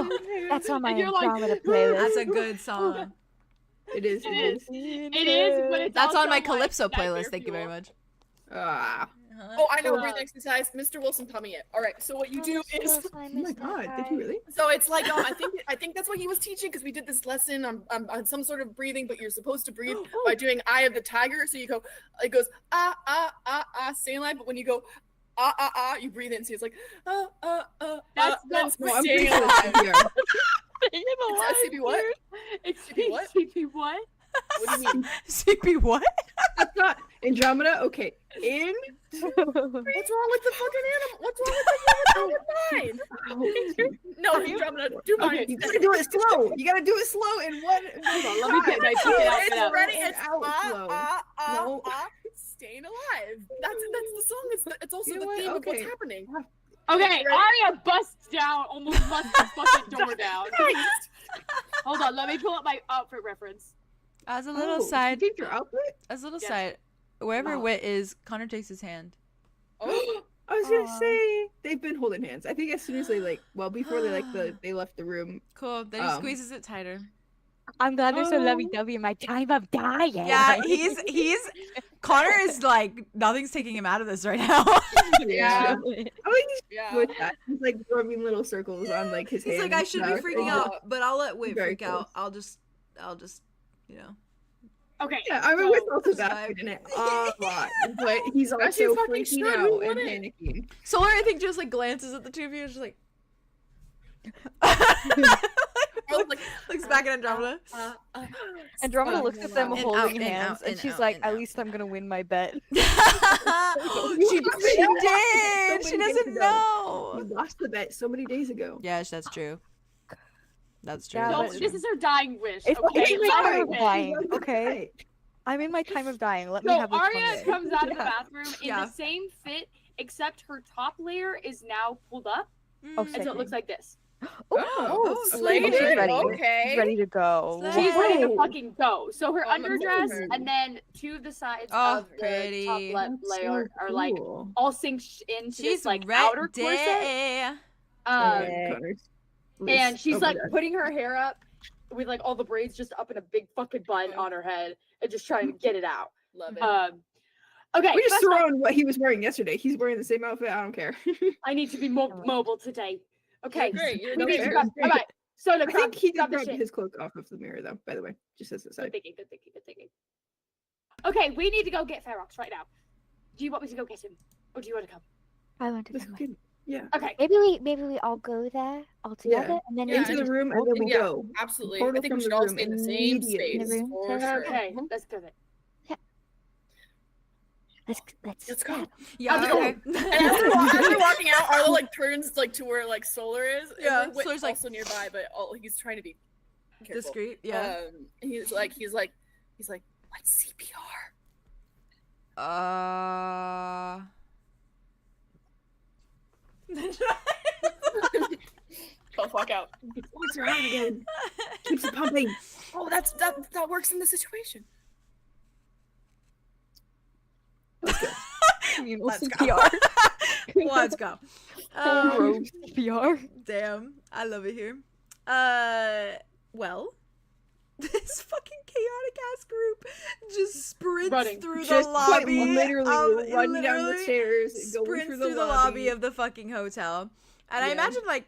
inhale. That's on my And you're like, Andromeda playlist. That's a good song. It is. It is. It is, but it's That's on also, my like, Calypso nightmare playlist. Thank you very fuel. much. Ah. Oh, I know a Uh, breathing exercise. Mr. Wilson taught me it. All right. So what you do is. Oh my god, did you really? So it's like I think that's what he was teaching because we did this lesson on some sort of breathing, but you're supposed to breathe by doing Eye of the Tiger. So you go, it goes stay alive. But when you go you breathe in. So it's like That's that's No, I'm staying pretty alive. here. It's CP what? It's CP what? CP what? What do you mean? CP what? That's not Andromeda. Okay, in. What's wrong with the fucking animal? What's wrong with the mind? No, Andromeda, do mine. Okay. You gotta do it slow. You gotta do it slow in one. Hold on, let me get my Oh, feet out. it's now. ready. And It's out slow. No. staying alive. That's the song. It's also You know the what? theme of what's Okay. happening. Okay, Ready? Arya busts down, almost busts the fucking door down. Hold on, let me pull up my outfit reference. As a little Oh, side, you take your outfit? as a little Yes. side, wherever Oh. Wit is, Connor takes his hand. Oh, I was gonna say they've been holding hands. I think as soon as they before they left the room. Cool. Then he squeezes it tighter. I'm glad they're so Oh. lovey-dovey in my time of dying. Yeah, he's Connor is like nothing's taking him out of this right now. Yeah. I like he's yeah. with that. He's like rubbing little circles on like his He's hands. like, I should be and freaking stuff. out, but I'll let Wit Very freak out. close. I'll just, you know. Okay. Yeah, I mean, with so- also Just that vibe. in it a lot, but he's Especially also fucking freaking should, who out and wouldn't? panicking. Solar, I think, just like glances at the two of you and just like looks back at Andromeda. Andromeda looks at them In, out, holding in, hands, out, and in, she's out, like, in, "At out. least I'm gonna win my bet." she did. She doesn't know. You lost the bet so many days ago. Yes, that's true. That's true. Yeah, So that's this true. is her dying wish. It's Okay. okay, my time of Okay. dying. Okay, I'm in my time of dying. Let me So have this Arya one day. comes out of the Yeah. bathroom in Yeah. the same fit, except her top layer is now pulled up, Mm. Oh, and so it sick. looks like this. Oh, so slated. she's ready. Okay. She's ready to go. Slay. She's ready to Whoa. fucking go. So her I'm underdress excited. and then two of the sides Oh, of the pretty. top left That's layer so are like cool. all synced into She's this like outer corset. ready. Yeah, Connor's loose. And she's Oh my like God. putting her hair up with like all the braids just up in a big fucking bun on her head and just trying to get it out. Love it. Okay, We just first throw off, on what he was wearing yesterday. He's wearing the same outfit. I don't care. I need to be mobile today. Okay, Great. You're we need to fair. grab. All right, so I think he did grab shit. his cloak off of the mirror, though. By the way, just as a Good side. thinking, good thinking, good thinking. Okay, we need to go get Ferox right now. Do you want me to go get him, or do you want to come? I want to Let's come. get- Yeah. Okay. Maybe we all go there all together, and then we Yeah, can Into the just room and hold then them. we Yeah. go. Absolutely. Portal I think from we should the all room stay in the same immediately. space. In the room. For sure. Okay, let's do it. Let's go. Yeah, okay. And as they're walking out, Arlo like turns like to where like Solar is. Yeah, and Solar's also nearby, but he's trying to be careful. Discreet. Yeah. He's like, what's CPR? Don't fuck out. What's your heart again? Keeps it pumping. Oh, that works in this situation. Let's go. Let's CPR. go. Let's go. CPR. Damn, I love it here. Well, this fucking chaotic ass group just sprints through the lobby. Literally run down the stairs, go sprints through the lobby of the fucking hotel. And I imagine like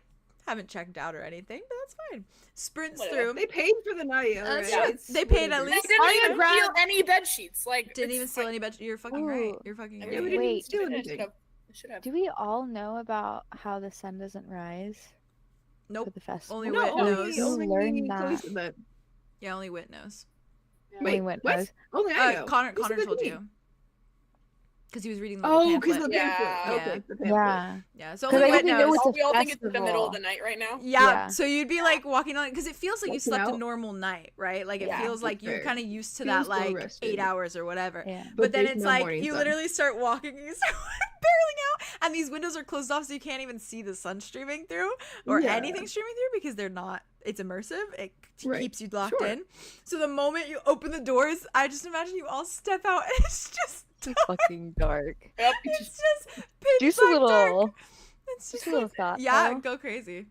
haven't checked out or anything, but that's fine. Sprints through. They paid for the night. Right? They paid at least. They didn't even steal any bed sheets. Like didn't even steal any bed. You're fucking right. You're fucking right. We didn't Wait. steal anything. Do we all know about how the sun doesn't rise? Nope. For the festival? Only Wit knows. Only learned that. Yeah, only Wit knows. Wait, Wit knows. Only I know. Connor told you. Because he was reading the pamphlet. because the pamphlet. Okay, the pamphlet. Yeah. So only Wit knows. We all think it's the middle of the night right now. Yeah. So you'd be like walking on because it feels like you slept a normal night, right? Like it feels like you're kind of used to that like 8 hours or whatever. Yeah. But then it's like you literally start walking and you start barreling out, and these windows are closed off, so you can't even see the sun streaming through or anything streaming through because they're not. It's immersive. It keeps you locked in. So the moment you open the doors, I just imagine you all step out, and it's just fucking dark. Yep. It's just pitch Just black a little. dark. It's Just a little thought. Yeah, though. go crazy.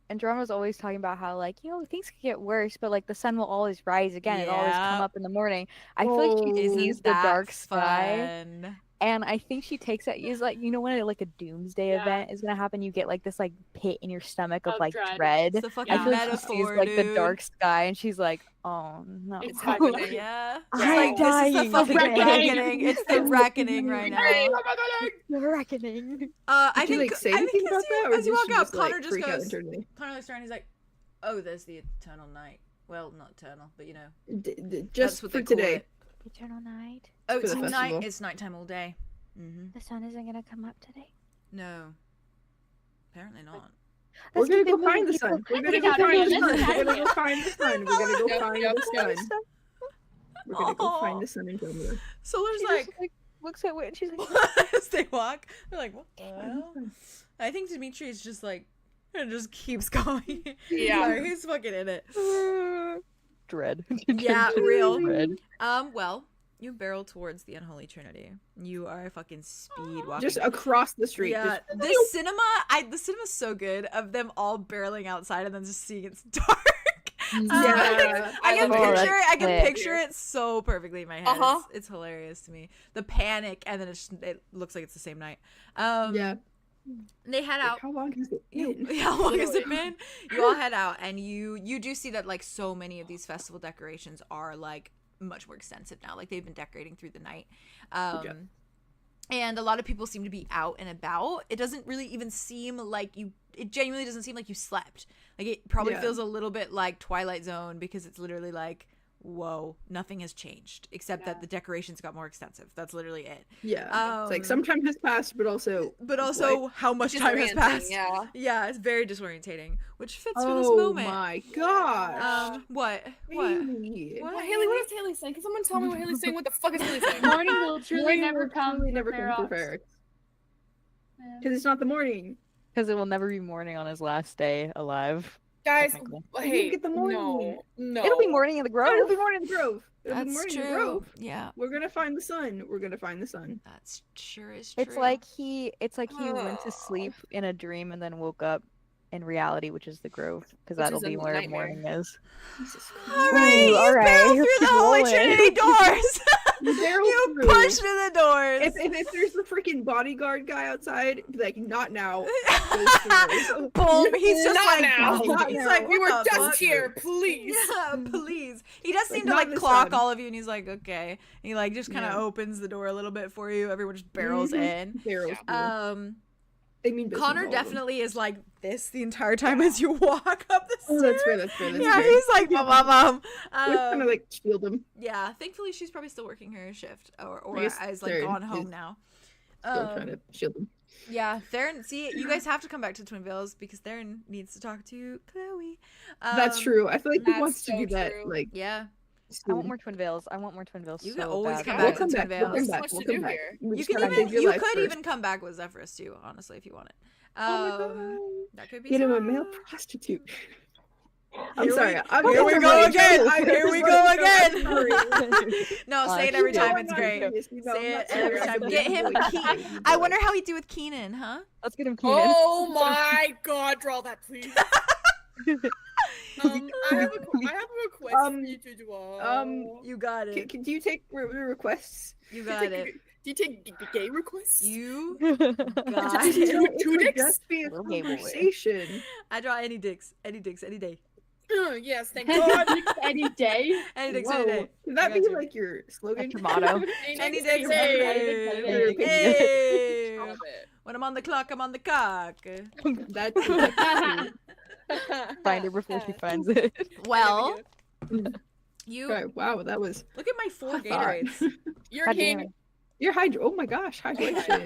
Andromeda's always talking about how like things could get worse, but like the sun will always rise again. It always come up in the morning. I feel like she sees the dark sky. And I think she takes it as like, when like a doomsday event is gonna happen, you get like this like pit in your stomach of like dread. It's the fucking I feel like metaphor, she sees like the dude. dark sky, and she's like, oh no, It's happening. Yeah. I'm This is the dying fucking today. reckoning. It's the reckoning right now. The reckoning. I Did you think like say I anything think about that, or as you did walk she out, just, Connor like, just freak out goes. internally? Connor looks around. He's like, "Oh, there's the eternal night. Well, not eternal, but Just that's what for they call today. it. Eternal night. Oh, For the tonight festival. it's nighttime all day. Mm-hmm. The sun isn't gonna come up today. No, apparently not. We're Let's gonna keep go it find the moving. sun. We're gonna Keep go it find the moving. sun. We're gonna go find the sun. We're gonna go find the sun. We're gonna go Aw. find the sun in Andromeda. Solar's She like, just, looks at Wit and she's like, as they walk, they're like, what the hell? I think Dimitri is just like, and just keeps going. Yeah. Sorry, he's fucking in it. dread. Yeah, real. Dread. Well, you barrel towards the unholy trinity. You are fucking speed walking. Just across the street. Yeah, Just- the cinema's so good of them all barreling outside and then just seeing it's dark. Yeah. I can Oh, picture that's it. I can lit. picture it so perfectly in my head. It's hilarious to me. The panic, and then it looks like it's the same night. Yeah. They head out. How long has it been? How long has it been? You all head out, and you do see that like so many of these festival decorations are like much more extensive now. Like they've been decorating through the night. And a lot of people seem to be out and about. It doesn't really even seem like it genuinely doesn't seem like you slept. Like it probably feels a little bit like Twilight Zone because it's literally like, whoa, nothing has changed except that the decorations got more extensive. That's literally it. Yeah. It's like some time has passed, but also how much time has passed. Yeah. Yeah, it's very disorientating, which fits for this oh moment. my gosh. What? Haley. What, Haley? What is Haley saying? Can someone tell me what Haley's saying? What the fuck is Haley saying? Morning will truly Morning never will come. truly never for come for Ferox. Ferox. Because it's not the morning. Because it will never be morning on his last day alive. Guys, technically. hey, get the morning. No. It'll be morning in the grove. It'll be morning in the grove. It'll be That's morning in the true. grove. Yeah, We're gonna find the sun. We're gonna find the sun. that's sure is true. It's like he went to sleep in a dream and then woke up in reality, which is the grove, because Which that'll is a be where nightmare. morning is. Jesus All right, Ooh, all you right, barrel you're through the Holy rolling. Trinity doors. barrel You through. push through the doors. If there's the freaking bodyguard guy outside, be like, not now. Goes through. Boom! He's just Not like, now. Not he's now. like, We what were the just fuck? here, please. Yeah, please. He does seem to not like this clock time. all of you, and he's like, okay. And he like just kind of Yeah. opens the door a little bit for you. Everyone just barrels Mhm. in. Barrels through. They mean business. Connor definitely is like this the entire time as you walk up the stairs. Oh, that's fair. That's fair. That's Yeah, fair. he's like, mom. We kind of like shield him. Yeah, thankfully she's probably still working her shift, or I guess has like Theron gone home is now. Still trying to shield him. Yeah, Theron. See, you guys have to come back to Twin Vales because Theron needs to talk to Chloe. That's true. I feel like he that's wants to so do that. true. Like, Yeah, I want more Twin Vales. I want more Twin Vales. You so can always bad. come Yeah, back we'll to come Twin back. We'll Vales. come back. Much We'll to do come back. here. We You just can gotta even live your you life could first. even come back with Zephyrus too, honestly, if you want it. Oh my god. That could be Get him a fun. male prostitute. I'm Here sorry. Here we go again. Here we go again. again. No, say it you every know time. I'm It's not great. serious. You know, Say I'm it not every serious. time. I'm Get him. really Keenan. serious. I wonder how he'd do with Keenan, huh? Let's get him Keenan. Oh my god, draw that, please. I have a request for you to draw. You got it. Can you take requests? You got it. Do you take gay requests? You Just got Two- it. two dicks? Just be a Little gay boy. conversation. I draw any dicks, any day. Yes, thank Any God. any day. Any dicks, Whoa. any day. Can I that got be you. like your slogan? That's your motto. Any dicks, dicks, any hey. day. Hey. Stop it. When I'm on the clock, I'm on the cock. That's Find it before she finds it. Well, you okay, wow, that was look at my 4 I thought. Gatorades. You're God king. damn. your hydro. Oh my gosh, hydration.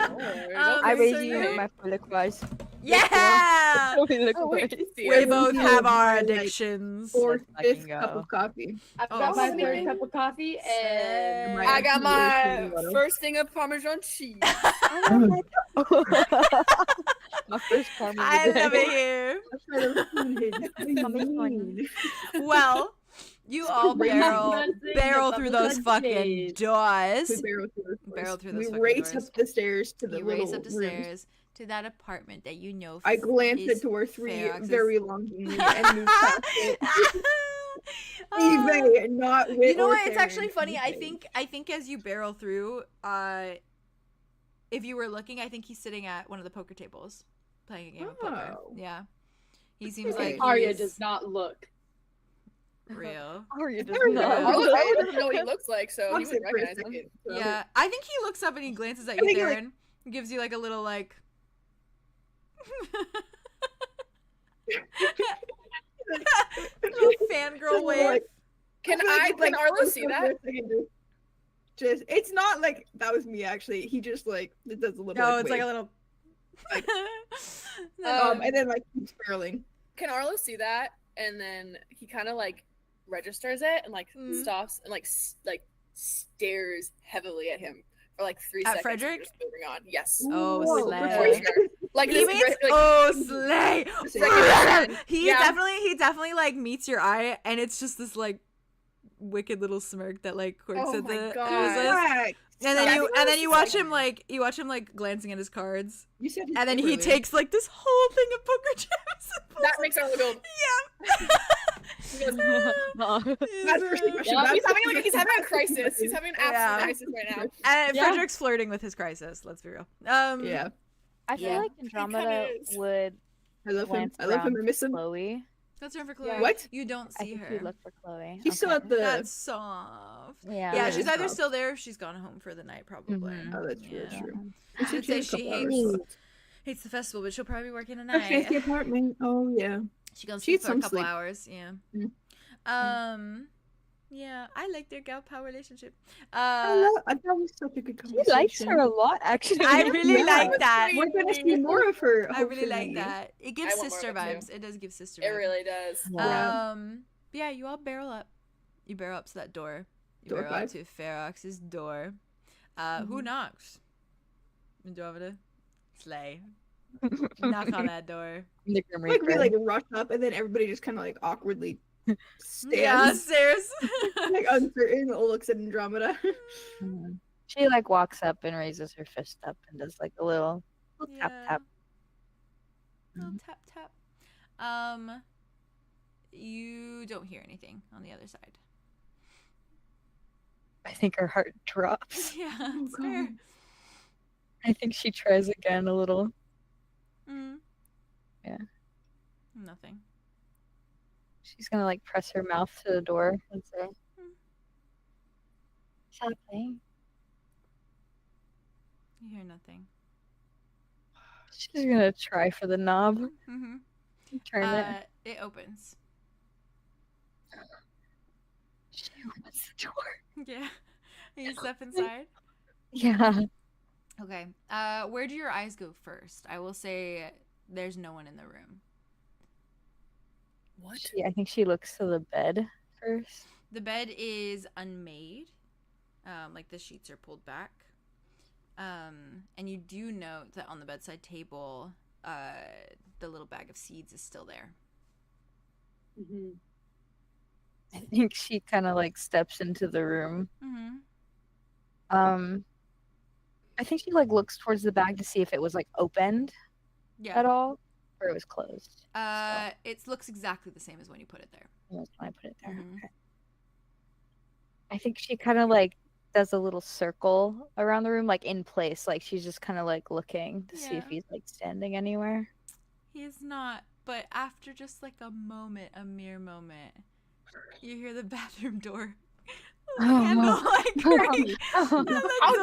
I Okay, raise so you you- my Poliquaz. Yeah! Oh, wait, We yeah. both have our Like, addictions. Fourth, Let's fifth fucking cup go. of coffee. I've Oh, got my same. third cup of coffee and Same. I got my Water. first thing of Parmesan cheese. My first Parmesan. I love it here. Well, you all barrel through those fucking doors. Barrel through those We fucking race doors. up the stairs to the You little race up the rooms. stairs to that apartment that you know. I glanced is into our 3 Ferox's. very longingly and moved past it. Easy, not with You know or what? It's Karen. actually funny. I Easy. think as you barrel through, if you were looking, I think he's sitting at one of the poker tables, playing a game of poker. Oh. Yeah, he seems Okay. like Arya he's does not look. real. Arya does There we go. not. Arlo doesn't know what he looks like, so he Lost wouldn't it for a recognize him. second, so- Yeah, I think he looks up and he glances at I you, think he, like- Theron. Gives you like a little like. Little fangirl wave. Like, Can feel like I? it's, Can like, Arlo close see to that? a second, just it's not like that was me actually. He just like it does a little. No, like, it's like a wave. little. Like- No. and then like keeps barreling. Can Arlo see that? And then he kind of like registers it and like Mhm. stops and like stares heavily at him for like 3 At seconds. Frederick? Just moving on. Yes. Oh, Whoa, slay. before he starts- Like He this, meets, like, oh slay! Second. he Yeah. definitely like meets your eye, and it's just this like wicked little smirk that like quirks Oh at my the God. Moses. Right. And then Yeah, you watch him like glancing at his cards, You said and then he earlier. takes like this whole thing of poker chips. and pulls That it- makes Arlo go. Yeah. That's the first question. Yeah, He's having a crisis. He's having an absolute Yeah. crisis right now. And Yeah. Frederick's flirting with his crisis. Let's be real. Yeah, I feel Yeah. like Andromeda is. would I love him. glance I love him. around I miss him. Chloe. That's her for Chloe. Yeah. What? You don't I see think her. he'd look for Chloe. He's still Okay. at the. That's soft. Yeah. Yeah, Yeah, she's it's either soft. still there or she's gone home for the night, probably. Mhm. Oh, that's true. That's Yeah. true. She would say It's a she couple hates hours. hates the festival, but she'll probably be working Okay, tonight. the apartment. Oh yeah. She goes She sleep needs for a some couple sleep. hours. Yeah. Mm. Yeah, I like their gal power relationship. I thought it was such a good He conversation. likes her a lot, actually. I really Yeah. like that. We're gonna see more of her. I really like hopefully. that. It gives I want more sister of it, too. vibes. It does give sister It vibes. really does. Yeah. But yeah, you all barrel up. You barrel up to that door. You Door barrel up 5. to Ferox's door. Who knocks? Andromeda. Slay. Knock on that door. The Grim Like we Reaper. like rush up and then everybody just kind of like awkwardly Yeah, stands, stairs. like uncertain, looks at Andromeda. Mhm. She like walks up and raises her fist up and does like a little tap tap. Little tap tap. You don't hear anything on the other side. I think her heart drops. Yeah, Oh, it's fair. God. I think she tries again a little. Mm. Yeah. Nothing. She's gonna like press her mouth to the door and say, "Stop playing." You hear nothing. She's gonna try for the knob. Mm-hmm. Turn it. It opens. She opens the door. Yeah. You step inside. Yeah. Okay. Where do your eyes go first? I will say there's no one in the room. What? I think she looks to the bed first. The bed is unmade. Like the sheets are pulled back. And you do note that on the bedside table, the little bag of seeds is still there. Mm-hmm. I think she kind of like steps into the room. Mm-hmm. I think she like looks towards the bag to see if it was like opened at all, or it was closed. It looks exactly the same as when you put it there. When I put it there. Mhm. Okay. I think she kind of like does a little circle around the room, like in place, like she's just kind of like looking to see if Yeah. he's like standing anywhere. He is not, but after just like a moment, a mere moment, you hear the bathroom door. Handle like ring. How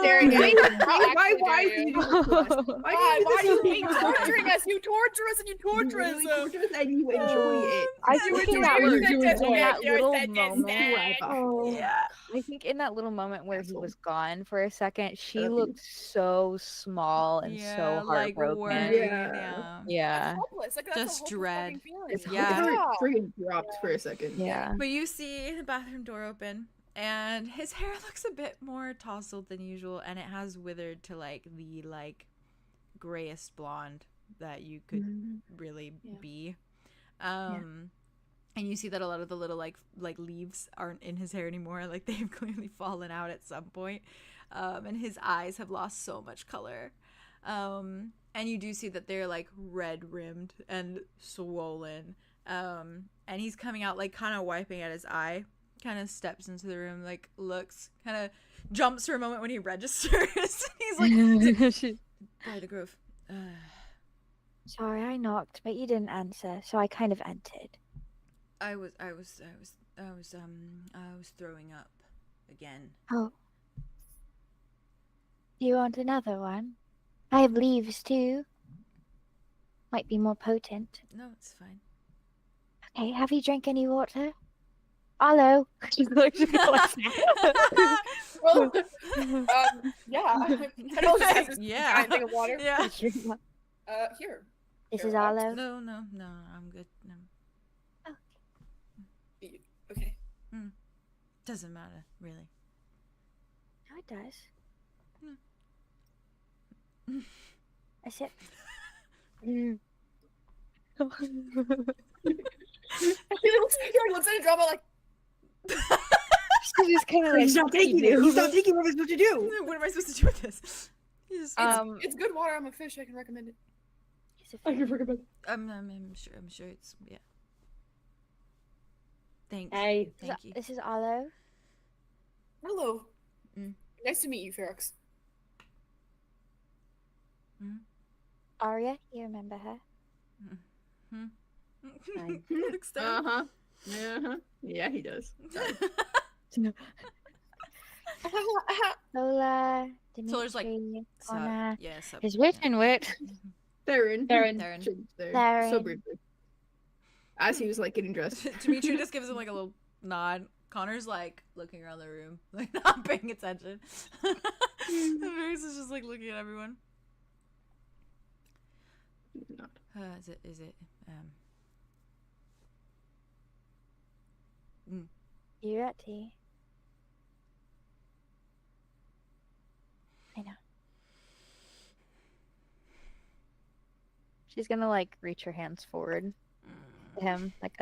dare you? Why Why do you do this to us? Why do you hate this? torturing us? You torture us and you torture us. You torture us and you enjoy it. I You think enjoy in that, your in sentence, that your little sentence, moment, Oh. Yeah. I think in that little moment where he Asshole. was gone for a second, she love you. looked so small and so like heartbroken. worried. Yeah. Yeah. That's hopeless. Like, that's Just a hopeless dread. fucking feeling. It's Yeah. heart friggin' dropped for a second. Yeah. But you see the bathroom door open, and his hair looks a bit more tousled than usual, and it has withered to like the like grayest blonde that you could really Yeah. be. And you see that a lot of the little like leaves aren't in his hair anymore. Like they've clearly fallen out at some point. And his eyes have lost so much color. And you do see that they're like red rimmed and swollen. And he's coming out like kind of wiping at his eye. Kind of steps into the room, like looks, kind of jumps for a moment when he registers. He's like, by the Grove. Sorry, I knocked, but you didn't answer, so I kind of entered. I was throwing up again. Oh. Do you want another one? I have leaves too. Might be more potent. No, it's fine. Okay, have you drank any water? Arlow. Well, yeah. Can I just have this Yeah. giant thing of water? Yeah. Here. This Here, is I'll- Arlow. No, I'm good. No, Okay. doesn't matter really. No, it does. Hmm. I said, He looks at a drama like, She just kind of like He's not taking it. He's not taking what we're supposed to do. What am I supposed to do with this? He's just, it's good water. I'm a fish. I can recommend it. it's a I can fair. recommend. I'm sure it's yeah. Thanks. Hey. Thank you. This is Arlow. Hello. Mm. Nice to meet you, Ferox. Arya, you remember her? Looks down. Yeah, he does. Lola, Solar's like, Dimitri, Sup? Connor. Yeah, sup? His wit and wit. Theron. Theron. Changed there. Theron. So briefly. As he was like getting dressed. Dimitri just gives him like a little nod. Connor's like looking around the room, like not paying attention. Varys is just like looking at everyone. Not. Is it You're at tea. I know. she's gonna like reach her hands forward to him, like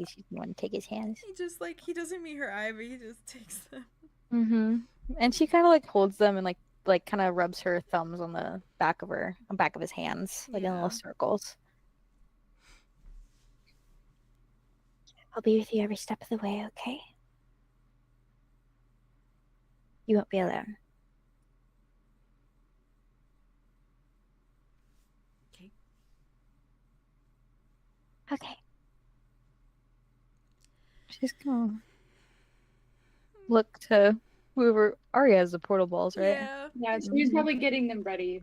she's want to take his hands. He just like he doesn't meet her eye, but he just takes them. And she kind of like holds them and like kind of rubs her thumbs on the back of his hands, like in Yeah. little circles. I'll be with you every step of the way, okay? You won't be alone. Okay. Okay. She's gonna look to whoever Arya has the portal balls, right? Yeah. Yeah, she was probably getting them ready.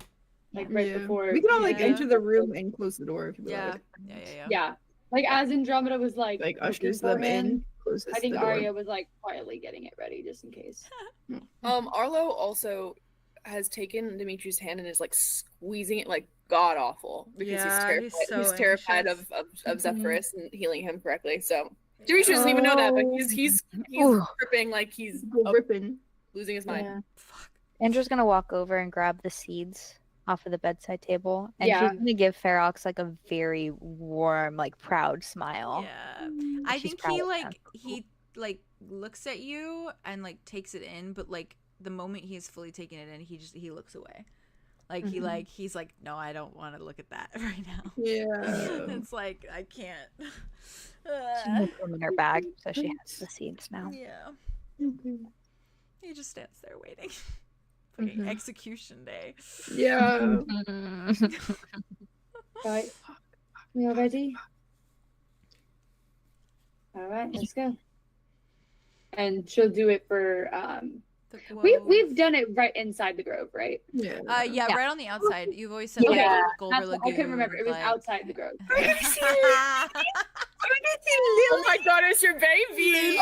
like right before. We can all like Yeah. enter the room and close the door if you Yeah. like. Yeah. Like as Andromeda was like ushers looking for them him, in, closes I think the door. Arya was like quietly getting it ready just in case. Arlo also has taken Dimitri's hand and is like squeezing it like god awful because he's terrified of Zephyrus and healing him correctly. So Dimitri doesn't even know that, but he's gripping like he's ripping, losing his mind. Yeah. Andrew's gonna walk over and grab the seeds off of the bedside table, and she's gonna give Ferox like a very warm, like proud smile. Yeah, I think he looks at you and like takes it in, but like the moment he is fully taking it in, he looks away. Like he's like, no, I don't want to look at that right now. Yeah, it's like I can't. She puts them in her bag, so she has the seeds now. Yeah. He just stands there waiting. Fucking execution day. Yeah. Right. We all ready? All right, let's go. And she'll do it for we've done it right inside the grove, right? Yeah, right on the outside. You've always said like Ghulrû Lagoon. I couldn't remember. It was outside the grove. Oh my god, it's your baby.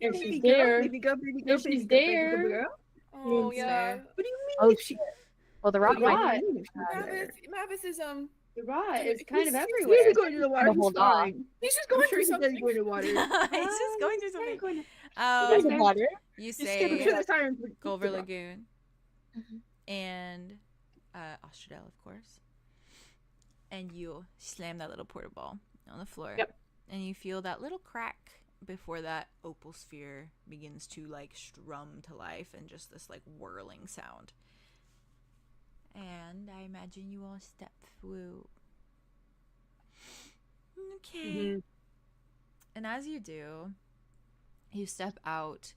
If she's there, if she's there. Oh yeah. What do you mean? Oh shit. Well, the rock might. Mavis is The rot is kind of everywhere. He's going to the water. Hold on. He's just going through something. He's going to water. He's just going through something. Water. You say Ghulrû Lagoon and Austradel, of course, and you slam that little porta ball on the floor. Yep. And you feel that little crack before that opal sphere begins to like strum to life and just this like whirling sound. And I imagine you all step through. Okay. And as you do, you step out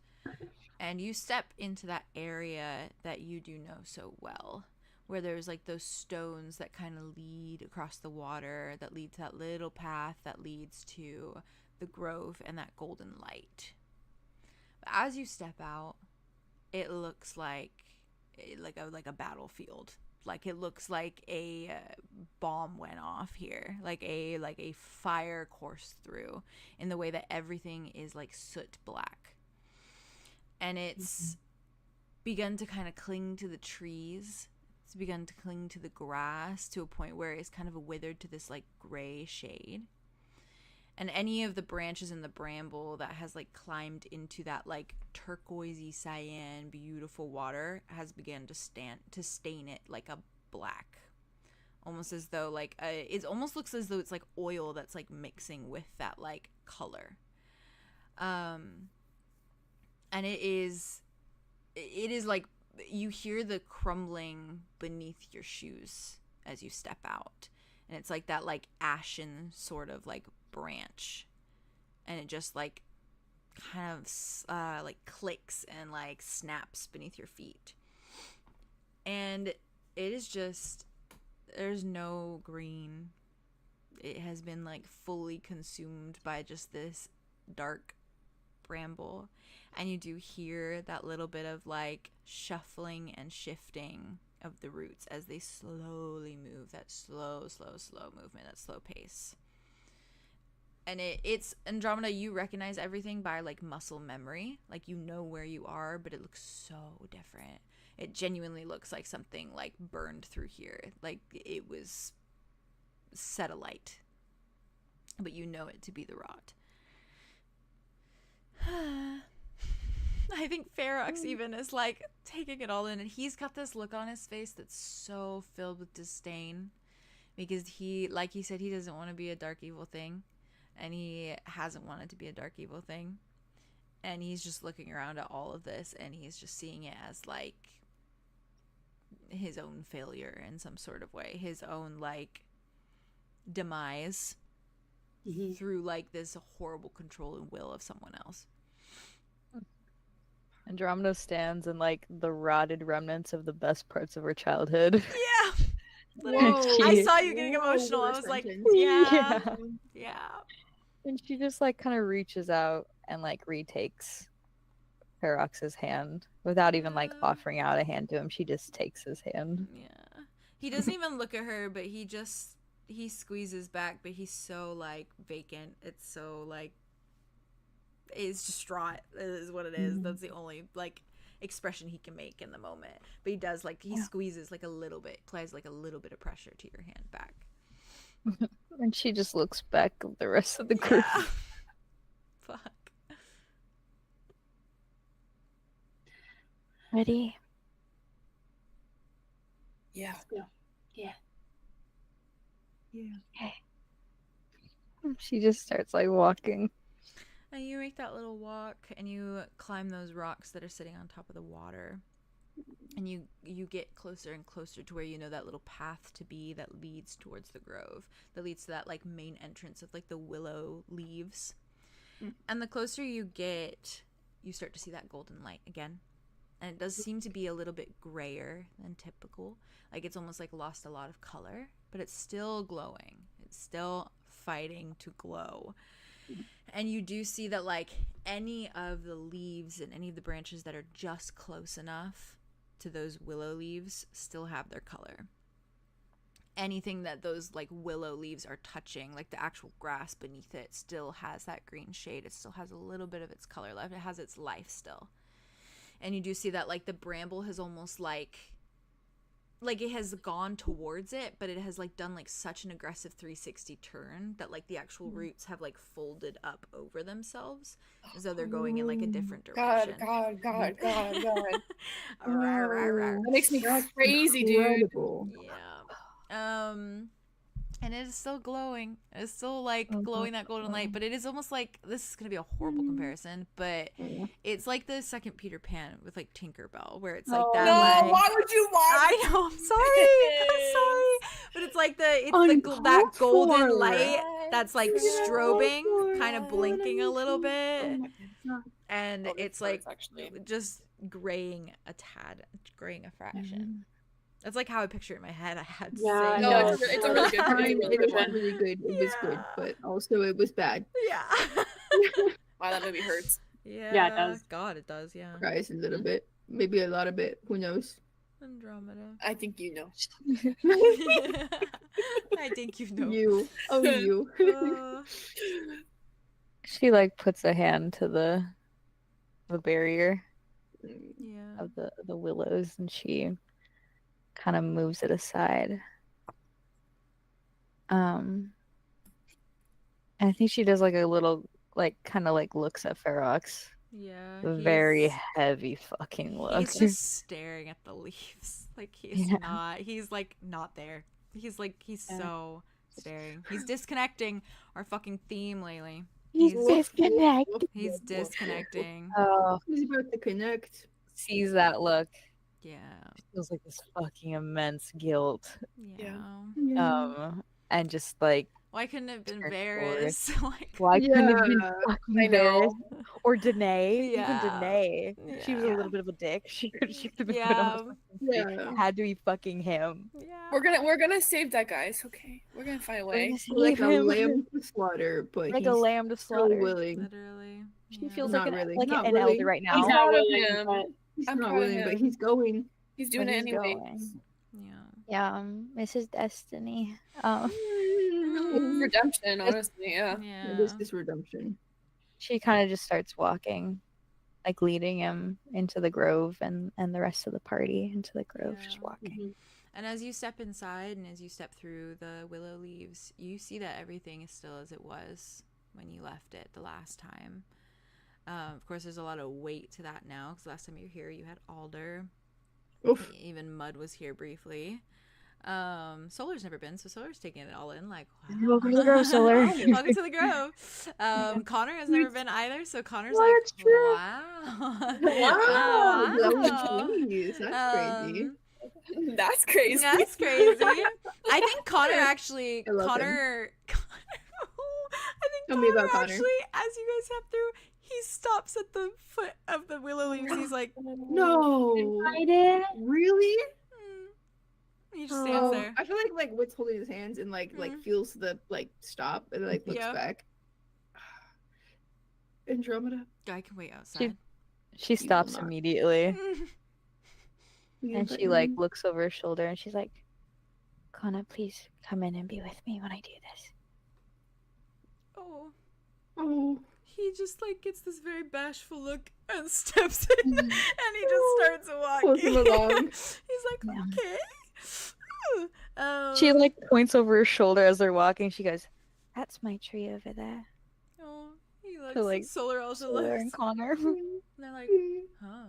and you step into that area that you do know so well, where there's like those stones that kind of lead across the water, that lead to that little path that leads to the grove and that golden light. But as you step out, it looks like a battlefield. Like it looks like a bomb went off here, like a fire coursed through, in the way that everything is like soot black, and it's begun to kind of cling to the trees. It's begun to cling to the grass to a point where it's kind of withered to this like gray shade. And any of the branches in the bramble that has like climbed into that like turquoisey cyan beautiful water has begun to stain it like a black, almost as though like it almost looks as though it's like oil that's like mixing with that like color. And it is like you hear the crumbling beneath your shoes as you step out, and it's like that like ashen sort of like branch, and it just like kind of like clicks and like snaps beneath your feet, and it is just, there's no green. It has been like fully consumed by just this dark bramble, and you do hear that little bit of like shuffling and shifting of the roots as they slowly move, that slow movement, that slow pace. And it's Andromeda, you recognize everything by like muscle memory. Like you know where you are, but it looks so different. It genuinely looks like something like burned through here. Like it was set alight. But you know it to be the rot. I think Ferox even is like taking it all in, and he's got this look on his face that's so filled with disdain, because he, like he said, he doesn't want to be a dark evil thing. And he hasn't wanted to be a dark evil thing. And he's just looking around at all of this, and he's just seeing it as like his own failure in some sort of way, his own like demise through like this horrible control and will of someone else. Andromeda stands in like the rotted remnants of the best parts of her childhood. Yeah. I saw you getting emotional. I was like, yeah. And she just like kind of reaches out and like retakes Ferox's hand Without even like offering out a hand to him, she just takes his hand. Yeah. He doesn't even look at her, but he squeezes back, but he's so like vacant. It's so like it's distraught is what it is. That's the only like expression he can make in the moment. But he does like he squeezes like a little bit, applies like a little bit of pressure to your hand back. And she just looks back at the rest of the group. Yeah. Fuck. Ready? Yeah. Yeah. Okay. She just starts like walking. And you make that little walk and you climb those rocks that are sitting on top of the water. And you get closer and closer to where you know that little path to be that leads towards the grove. That leads to that like main entrance of like the willow leaves. And the closer you get, you start to see that golden light again. And it does seem to be a little bit grayer than typical. Like it's almost like lost a lot of color, but it's still glowing. It's still fighting to glow. And you do see that like any of the leaves and any of the branches that are just close enough to those willow leaves still have their color. Anything that those like willow leaves are touching, like the actual grass beneath it, still has that green shade. It still has a little bit of its color left. It has its life still. And you do see that like the bramble has almost like it has gone towards it, but it has like done like such an aggressive 360 turn that like the actual roots have like folded up over themselves as though they're going in like a different direction. God. Rawr, That makes me crazy, dude. Yeah. And it is still glowing. It's still like glowing that golden light, but it is almost like this is gonna be a horrible comparison, but it's like the second Peter Pan with like Tinkerbell, where it's like that. No, like, why would you lie? I know. I'm sorry. But it's like that golden light that's like strobing, kind of blinking a little bit, and it's like just graying a tad, graying a fraction. That's like how I picture it in my head. I had to say. No, it's a really good It was really good. It was good, but also it was bad. Yeah. Wow, that movie hurts. Yeah, it does. God, it does, yeah. Cries a little bit. Maybe a lot of it. Who knows? Andromeda. I think you know. I think you know. You. Oh, you. She like puts a hand to the barrier Yeah. of the willows, and she kind of moves it aside. And I think she does like a little like kind of like looks at Ferox. Yeah. Very heavy fucking look. He's just staring at the leaves. Like he's like not there. He's so staring. He's disconnecting our fucking theme lately. He's disconnected. He's disconnecting. Oh, He's about to connect. sees that look. Yeah. Feels like this fucking immense guilt. Yeah. And just like Why couldn't it have been Turn Varys? Like, why couldn't it be I fucking know. Varys? Or Danae? Yeah. Even Danae. She was a Yeah. little bit of a dick. She could have been put on the fucking stick. Yeah. It had to be fucking him. yeah. We're gonna save that guy. It's okay. We're gonna find a way. Like a Him. lamb to slaughter, but Like he's a lamb to so slaughter. willing. Literally. She Yeah. feels Not like really. an Not an really. elder right now. He's not proud of willing, him. but He's I'm not proud of willing, but him. he's going. He's doing But it he's anyway. going. Yeah. Yeah, it's his destiny. Redemption, honestly. Yeah. Yeah. It is this redemption. She kind of just starts walking, like leading him into the grove and the rest of the party into the grove, Yeah. just walking. And as you step inside and as you step through the willow leaves, you see that everything is still as it was when you left it the last time. Of course, there's a lot of weight to that now because last time you were here, you had Alder. Oof. Even Mud was here briefly. Solar's never been, so Solar's taking it all in. Like, wow. Welcome to the Grove, Solar. Welcome to the Grove. Connor has never been either, so Connor's Well, like, that's true. wow. Wow. Wow. Jeez, that's crazy. That's crazy. That's crazy. I think Connor actually. I love Connor. I think Tell me about Connor. actually, as you guys step through, he stops at the foot of the willow leaves. He's like, No. I did. Really? he just stands there. I feel like Wit's holding his hands and like feels the like stop and like looks Yeah. back. Andromeda. I can wait outside. She will stops not. immediately. We And invite she like him. looks over her shoulder and she's like, Connor, please come in and be with me when I do this. Oh. Oh, He just like gets this very bashful look and steps in and he just starts pulls him walking. along. He's like, Yeah. okay. she like points over her shoulder as they're walking. She goes, That's my tree over there. Oh, he looks to like Solar also Solar looks. and Connor. And they're like, oh,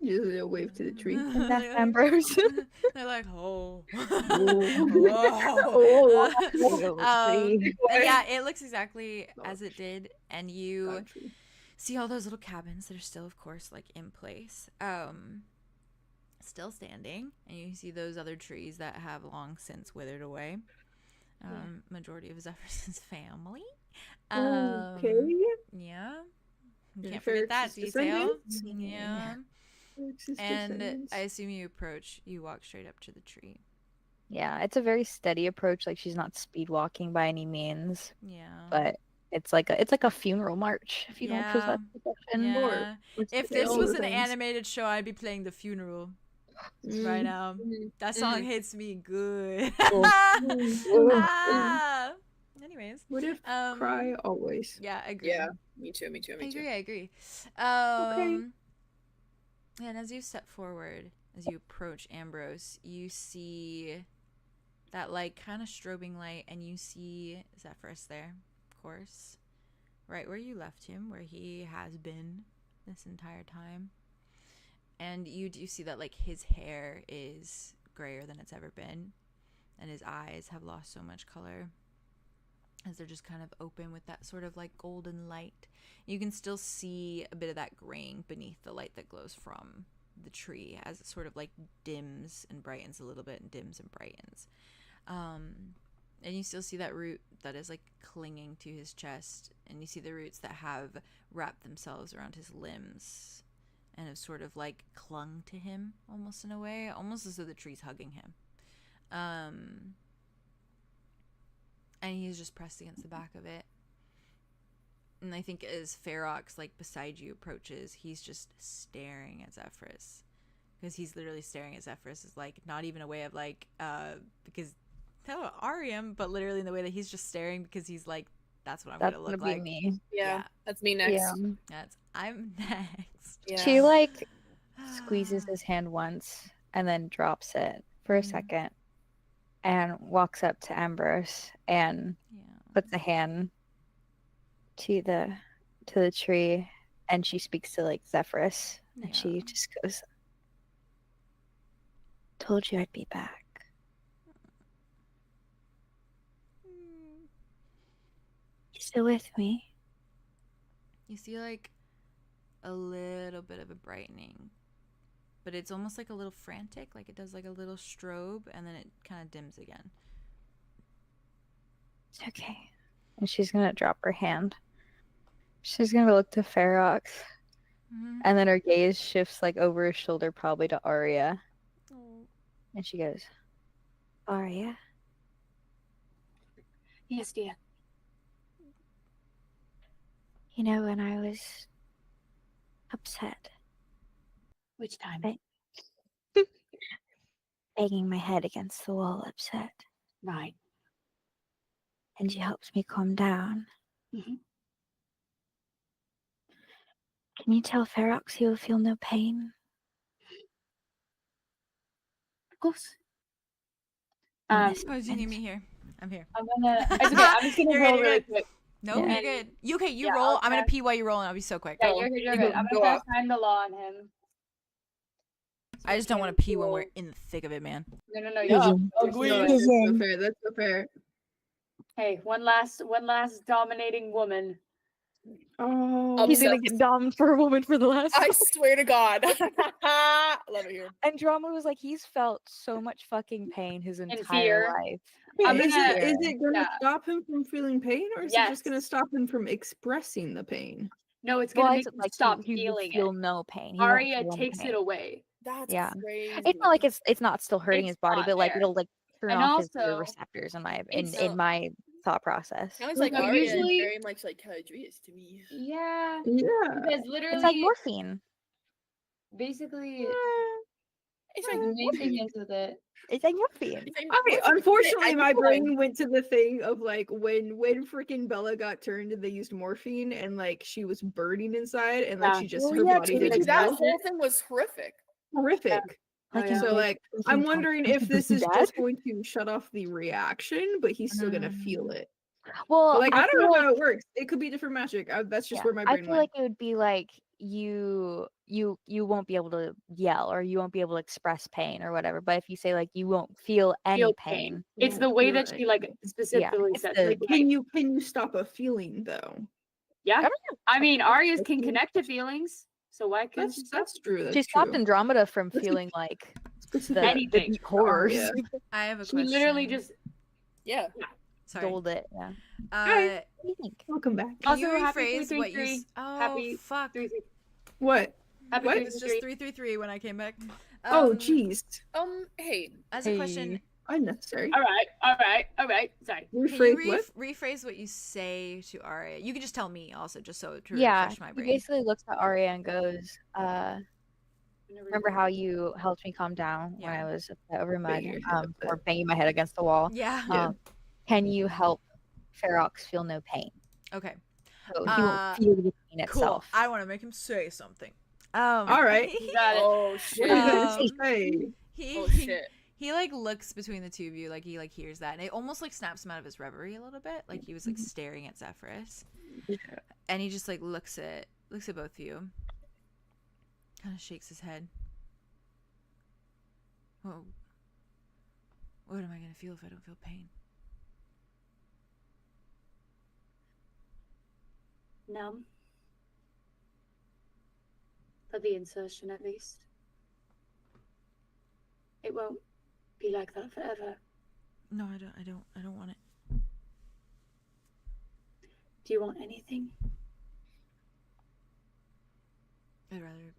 Just a wave to the tree. And that's Ambrose. They're like, oh. And yeah, it looks exactly as it did, and you Gotcha. see all those little cabins that are still, of course, like in place, still standing, and you see those other trees that have long since withered away. Majority of Zephyrs's family. Okay. Yeah. You And can't forget that Ferrex's detail. descendants? Yeah. Ferrex's And descendants. I assume you walk straight up to the tree. Yeah, it's a very steady approach. Like she's not speed walking by any means, Yeah. but it's like a funeral march. If you don't possess possession. Yeah. If They this all was the an things. animated show, I'd be playing the funeral right now. That song hits me good. Ah. Anyways. What if cry always? Yeah, I agree. Yeah, me too. I agree. And as you step forward, as you approach Ambrose, you see that like kind of strobing light, and you see Zephyrus there, of course, right where you left him, where he has been this entire time. And you do see that like his hair is grayer than it's ever been, and his eyes have lost so much color, as they're just kind of open with that sort of like golden light. You can still see a bit of that graying beneath the light that glows from the tree as it sort of like dims and brightens a little bit, and dims and brightens. And you still see that root that is like clinging to his chest, and you see the roots that have wrapped themselves around his limbs and have sort of like clung to him almost in a way, almost as though the tree's hugging him. And he's just pressed against the back of it. And I think as Ferox, like beside you, approaches, he's just staring at Zephyrus, because he's literally staring at Zephyrus, is like not even a way of like because Aureum, but literally in the way that he's just staring, because he's like, that's what I'm gonna look like. Me. Yeah, that's me next. Yeah. I'm next. Yeah. She like squeezes his hand once and then drops it for a second and walks up to Ambrose and puts a hand to the tree, and she speaks to like Zephyrus, and she just goes, Told you I'd be back. You still with me? You see like a little bit of a brightening, but it's almost like a little frantic, like it does like a little strobe, and then it kind of dims again. It's okay. and she's gonna drop her hand. She's gonna look to Ferox, and then her gaze shifts like over her shoulder, probably to Arya, and she goes, Arya? Yes, dear. You know, when I was upset, Which time? banging my head against the wall upset, Right. and she helps me calm down. Mhm. Can you tell Ferox he will feel no pain? Of course. Oh, you need me here. I'm here. I'm gonna. It's okay. I'm just gonna You're roll good, really you're quick. No, Yeah. you're good. You okay? You Yeah, roll. I'll I'm gonna cast- pee while you roll, and I'll be so quick. Yeah, you're good. You're good. I'm gonna cast Time the Law on him. I just don't want to pee when we're in the thick of it, man. No. No, that's so fair. That's so fair. Hey, one last dominating woman. Oh, he's gonna get domed for a woman for the last. I swear to God. I love it here. And Drama was like, he's felt so much fucking pain his entire fear. life. I'm is gonna- it going to yeah. stop him from feeling pain, or is it just going to stop him from expressing the pain? No, it's gonna make it's him like stop he feeling feel it. no pain. He won't Arya feel any takes pain. it away. That's Yeah. crazy. It's not like it's not still hurting It's his body, not but like there. it'll like turn And off his fear also, receptors in it's- my thought process. Sounds like Like, Arya usually- is very much like 𝐿𝐷𝑢𝑦 to me. Yeah. Yeah. Because literally, It's like morphine. basically, It's the like main thing is with it. It's like morphine. it's like Okay, morphine. unfortunately, I my feel brain went to the thing of like when freaking Bella got turned and they used morphine and like she was burning inside and like Yeah. she just Well, her yeah, body like, didn't that melt. whole thing was horrific. Horrific. Like, yeah. So like I'm wondering if this is Dad? just going to shut off the reaction, but he's still gonna feel it. Well, But, like I don't know feel how it works. It could be different magic. That's just where my I brain feel went. like it would be like you won't be able to yell or you won't be able to express pain or whatever. But if you say like you won't feel any Feel pain, It's the way that she like specifically it's says. the- Like, Can you stop a feeling though? yeah. I don't I mean, Arya's can connect to feelings, so why couldn't That's true. That's she stopped true. Andromeda from That's feeling like Specific. Anything. deep horrors. Yeah. I have a She question. literally just Yeah. Sorry. Doled it. Yeah. Uh, What do you think? Welcome back. can you Also, happy rephrase what you? 333. Oh, Happy fuck. 3 What? Happy What? It was just 333 when I came back. Oh, jeez. Hey, As a question, Hey. Unnecessary. All right. Sorry. can you Rephrase what? rephrase what you say to Arya? You can just tell me also, just so to Yeah. refresh my He brain. basically looks at Arya and goes, remember how you helped me calm down when I was upset over mud, Banging your head or banging my head against the wall? Yeah. Yeah. Can you help 𝐸𝑟ox feel no pain? Okay. So he won't feel the pain Cool. itself. I want to make him say something. All right. You got it. oh shit. What are you gonna Um, say? He Oh shit. he like looks between the two of you, like he like hears that, and it almost like snaps him out of his reverie a little bit, like he was like staring at Zephyrus, and he just like looks at both of you, kind of shakes his head. Whoa. What am I gonna feel if I don't feel pain? Numb. For the insertion, at least. It won't be like that forever. No, I don't want it. Do you want anything? I'd rather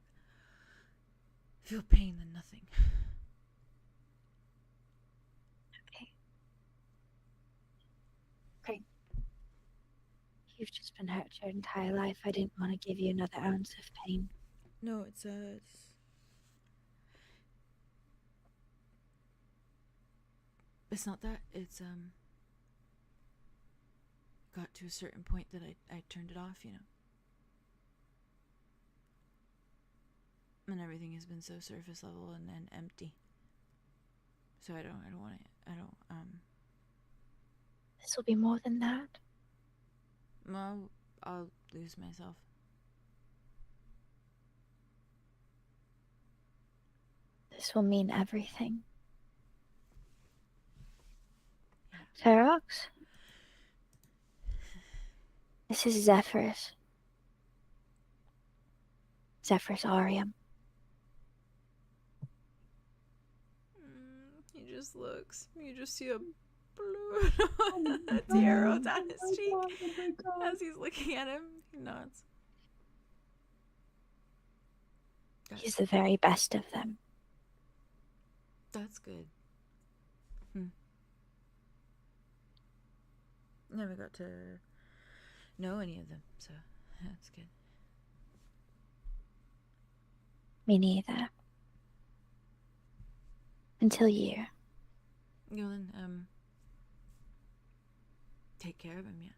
feel pain than nothing. Okay. You've just been hurt your entire life. I didn't want to give you another ounce of pain. No, it's not that. It's got to a certain point that I turned it off, you know. And everything has been so surface level and empty. So I don't want it. This will be more than that. Well, I'll lose myself. This will mean everything. 𝐸𝑟ox? This is Zephyrus. Zephyrus Aureum. He just looks. You just see a blue tear down his cheek as he's looking at him. He nods. He's the very best of them. That's good. Never got to know any of them, so that's good. Me neither. Until you. You then, take care of him, yeah.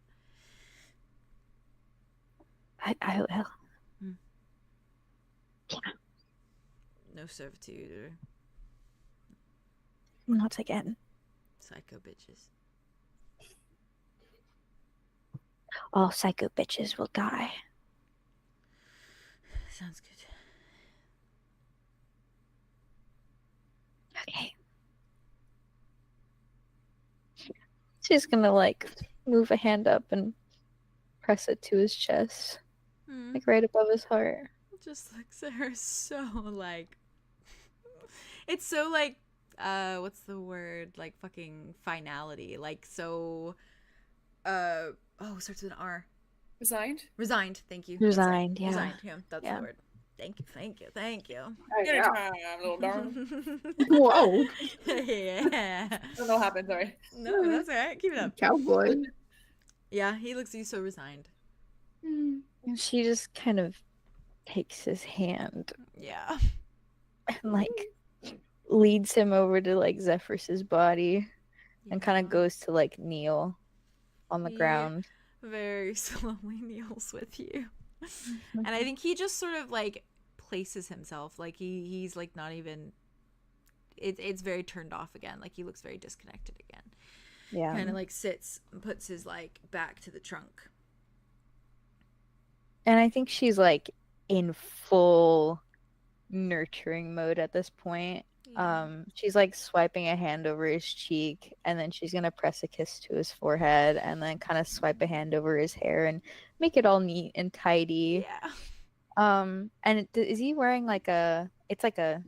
I will. Yeah, No servitude or not again. psycho bitches. All psycho bitches will die. Sounds good. Okay. She's gonna like move a hand up and press it to his chest, like right above his heart. Just looks at her so like it's so like what's the word, like fucking finality, like so starts with an R. Resigned? Resigned, thank you. Resigned, yeah. Resigned, yeah, that's Yeah. the word. Thank you. Anytime, little darling. Whoa. Yeah. I don't know what happened, sorry. No, that's all right. Keep it up. Cowboy. Yeah, he looks so resigned. And she just kind of takes his hand Yeah. and like leads him over to like Zephyrus's body and kind of goes to like kneel on the ground. Very slowly kneels with you. And I think he just sort of like places himself, like he's like not even, it's very turned off again, like he looks very disconnected again. Yeah. Kind of like sits and puts his like back to the trunk. And I think she's like in full nurturing mode at this point. Yeah. She's like swiping a hand over his cheek, and then she's gonna press a kiss to his forehead, and then kind of swipe a hand over his hair and make it all neat and tidy. Yeah. And is he wearing like a? It's like a.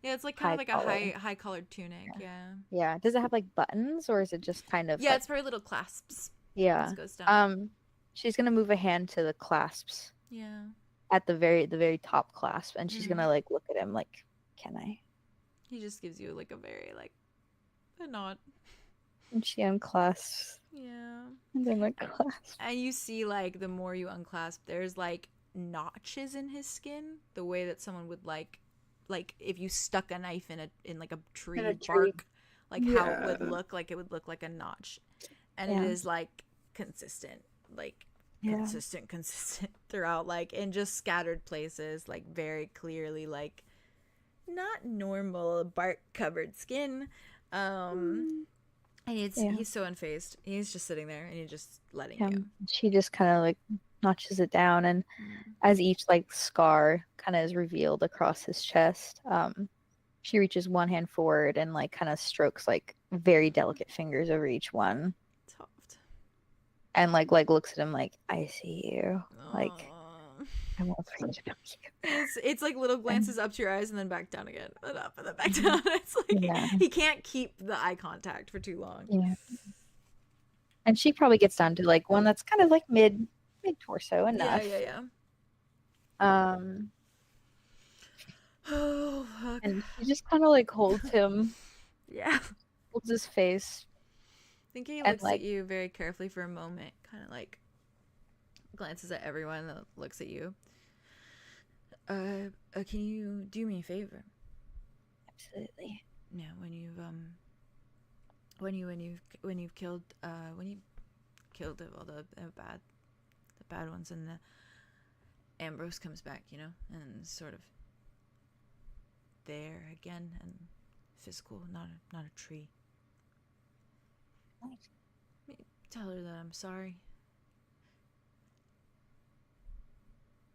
Yeah, it's like kind of like collar. a high collared tunic. Yeah. Yeah. Does it have like buttons, or is it just kind of? Yeah, like... it's very little clasps. Yeah. It goes down. She's gonna move a hand to the clasps. Yeah. At the very top clasp, and she's gonna like look at him like, "Can I?" He just gives you like a very like a nod. And she unclasps. Yeah. And then unclasps. And you see like the more you unclasp, there's like notches in his skin, the way that someone would like if you stuck a knife in like a tree bark, like how it would look like a notch. And it is like consistent, like consistent throughout, like in just scattered places, like very clearly like not normal bark covered skin. And he's so unfazed. He's just sitting there and he's just letting you. She just kind of like notches it down, and as each like scar kind of is revealed across his chest, she reaches one hand forward and like kind of strokes like very delicate fingers over each one. Soft. And like looks at him like, "I see you." Like, I'm afraid of you. It's like little glances up to your eyes and then back down again, and up and then back down. It's like he can't keep the eye contact for too long. Yeah. And she probably gets down to like one that's kind of like mid torso enough. Yeah. Oh, fuck. And she just kind of like holds him. Yeah. Holds his face. I think he looks at you very carefully for a moment, kind of like glances at everyone that looks at you. Can you do me a favor? Absolutely. Yeah, when you've killed all the bad ones, and the Ambrose comes back, you know, and sort of there again, and physical, not a tree. Tell her that I'm sorry.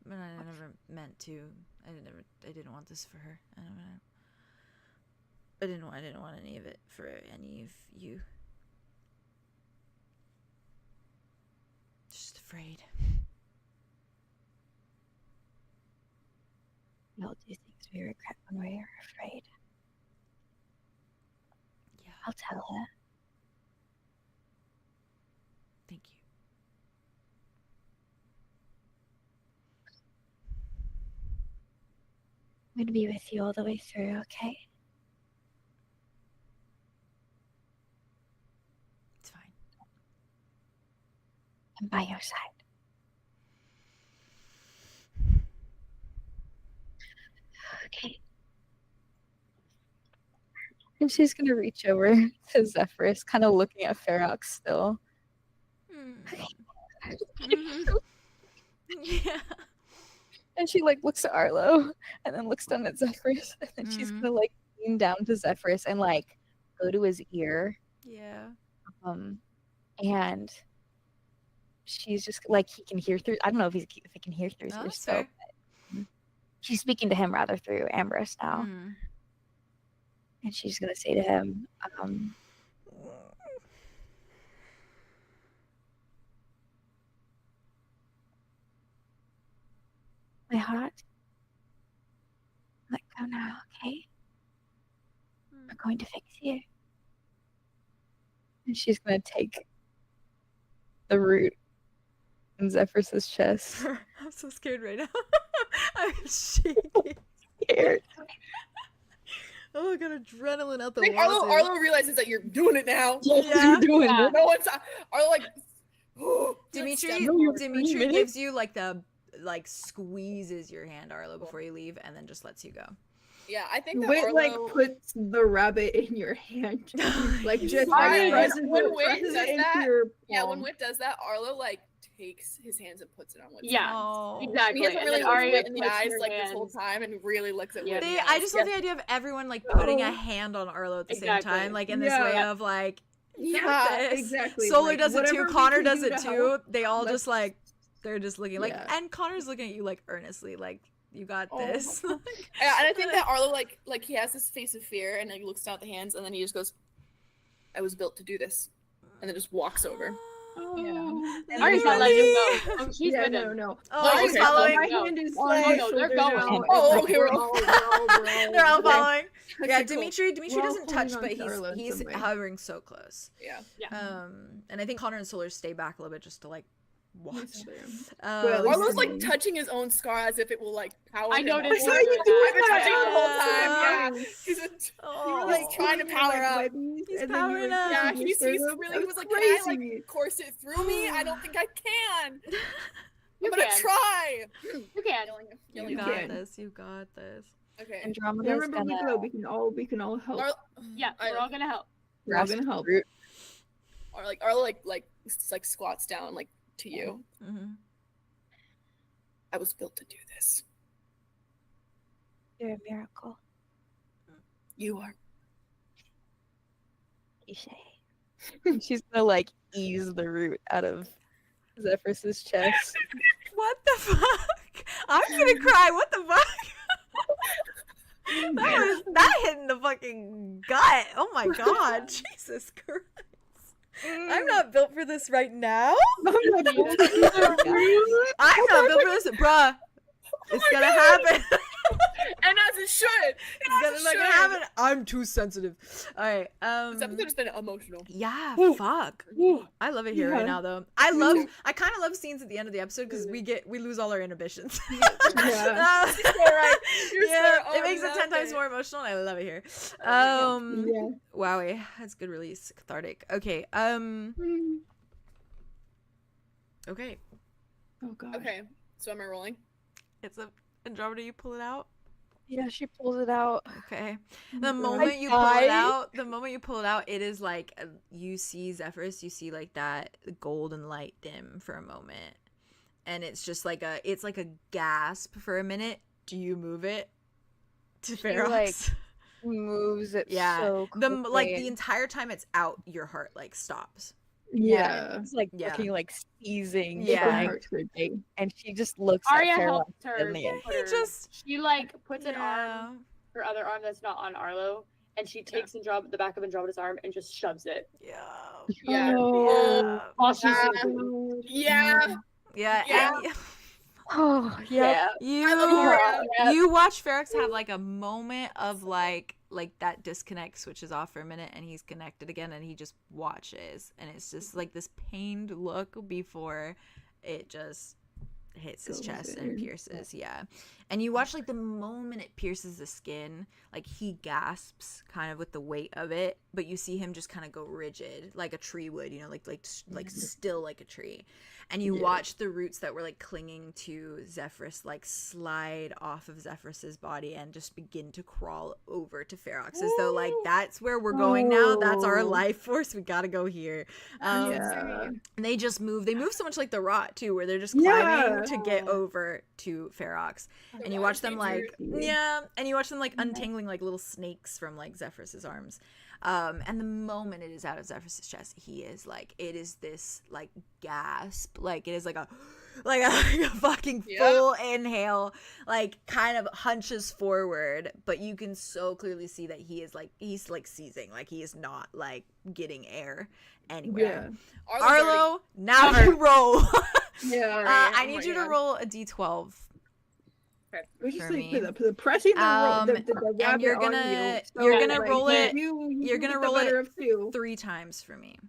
But I never meant to. I didn't want this for her. I didn't want any of it for any of you. Just afraid. We all do things we regret when we are afraid. Yeah. I'll tell her. Thank you. I'm going to be with you all the way through, okay? It's fine. I'm by your side. Okay. And she's gonna reach over to Zephyrus, kind of looking at 𝐸𝐸𝐿 still. Yeah. And she like looks at Arlow and then looks down at Zephyrus, and then she's gonna like lean down to Zephyrus and like go to his ear. Yeah. And she's just like, he can hear through. I don't know if he can hear through his ear still. She's speaking to him rather through Ambrose now. And she's gonna say to him, My heart. Let go now, okay? We're going to fix you. and she's gonna take the root in Zephyrus's chest. I'm so scared right now. I'm shaking. Scared. Oh, I got adrenaline out the I think wazoo. Arlo realizes that you're doing it now. Yeah. You're doing Yeah. it. No one's Arlo like. Dimitri gives you like squeezes your hand, Arlo, before you leave, and then just lets you go. Yeah, I think that Wit Arlo... like puts the rabbit in your hand, like just Right. presses When it, Wit presses does it into that- your Yeah, when palm. Wit does that, Arlo like takes his hands and puts it on Wit's Yeah. hands. Oh. And Exactly. he hasn't And really then looked Arya Wit in the puts eyes her like this whole hands- time and really looks at Yeah. Wit in the I eyes. just love the idea of everyone like putting a hand on Arlo at the same time, like in this way of like, you got Yeah, this. exactly. Solar like, does it too. whatever we Connor can does do it to too. help, They all let's- just like, they're just looking like, Yeah. and Connor's looking at you like earnestly, like you got Oh. this. Yeah, and I think that Arlo like he has this face of fear and he looks down at the hands and then he just goes, "I was built to do this," and then just walks over. Arya's not letting him go. Oh, she's Yeah, with no, him. no. Oh, he's he's okay. following. My No. hand is Oh, on no, his no, they're shoulder going. now. Oh, okay, we're we're all They're all okay. following. Okay, Yeah, cool. Dimitri We're all doesn't touch, holding but on to Arlo in he's some way. hovering so close. Yeah. And I think Connor and Solar stay back a little bit just to like watch. Yes, Um, Well, at least Arlo's like Mm. touching his own scar as if it will like power I him noticed up. you doing I've been that. touching the whole Yeah. time. Yeah, he's oh, like trying to power up. He's powering up. Yeah, he's really. He was like, "Can I like crazy. course it through me? I don't think I can. You I'm gonna can. try." You can. You You got can. this. You got this. Okay. Andromeda's Remember, gonna. we can all help. Yeah, we're all gonna help. We're all gonna help. Or like Arlo like squats down like to you. Mm-hmm. I was built to do this. You're a miracle, You are. you say. She's gonna like ease the root out of Zephyrus's chest. What the fuck? I'm gonna cry. What the fuck? that hit in the fucking gut. Oh my god. Jesus Christ. I'm not built for this right now. I'm not built for this, bruh. It's gonna happen. And as it should. It's gonna fucking happen. I'm too sensitive. All right. This episode has been emotional. Yeah. Ooh. Fuck. Ooh. I love it here right Yeah. now, though. I kind of love scenes at the end of the episode because we lose all our inhibitions. Yeah. Right. You're Yeah, so it makes it 10 times it. more emotional, and I love it here. Yeah. Wowie, that's good release, cathartic. Okay, okay, Oh god. Okay, so am I rolling? it's a Andromeda. You pull it out. Yeah, she pulls it out. Okay, Oh the God. moment you died. pull it out, it is like you see Zephyrus, you see like that golden light dim for a moment, and it's just like it's like a gasp for a minute. Do you move it to Ferox? like, Moves it Yeah. so quickly. The entire time it's out, your heart like stops. Yeah. It's like Yeah. looking like seizing. Yeah. trying- Heart for a day. And she just looks Arya at Ferox. helped her. in the end. put her- just She like puts an yeah. arm, her other arm that's not on Arlo, and she takes the back of Andromeda's arm and just shoves it. Yeah. Yeah. Oh. While she's Yeah. Yeah. Yeah. And Oh, yeah. I love you you watch Ferox have like a moment of like that disconnect switches off for a minute and he's connected again and he just watches and it's just like this pained look before it just hits his Goes chest in. and pierces. Yeah. And you watch like the moment it pierces the skin, like he gasps kind of with the weight of it, but you see him just kind of go rigid like a tree would, you know, like still like a tree. And you watch the roots that were like clinging to Zephyrus like slide off of Zephyrus's body and just begin to crawl over to Ferox as though like that's where we're going now. That's our life force. We gotta go here. Yeah. And they just move. They move so much like the rot too, where they're just climbing to get over to Ferox. And you watch them like and you watch them like untangling like little snakes from like Zephyrus's arms. And the moment it is out of Zephyrus's chest, he is like, it is this like gasp, like it is like a fucking full inhale, like kind of hunches forward, but you can so clearly see that he's like seizing, like he is not like getting air anywhere. Yeah. Arlo, now you roll. Yeah. I need you to roll a d12. We're just for like me. the pressing the roll, the and rabbit you're on gonna- you. So, you're gonna like, roll it- You you're get gonna the roll better it of two. 3 times for me.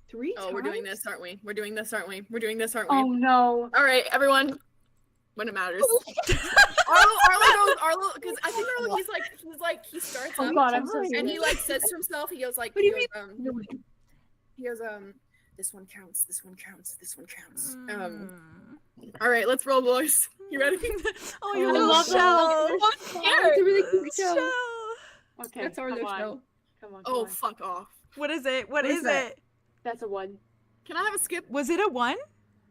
3 Oh, times? we're doing this, aren't we? We're doing this, aren't we? We're doing this, aren't we? Oh no. All right, everyone. When it matters. Arlow, because I think Arlow, he starts Oh up god, I'm so and scared. he like says to himself, he goes, What do you mean? this one counts, this one counts, this one counts. All right, let's roll, boys. You ready? Oh, your I little love shell. It's a really cute show. Shell. Okay, That's our come little on. show. Come on. Oh, fuck off. What is it? What What is is that? it? That's a 1. Can I have a skip? Was it a 1?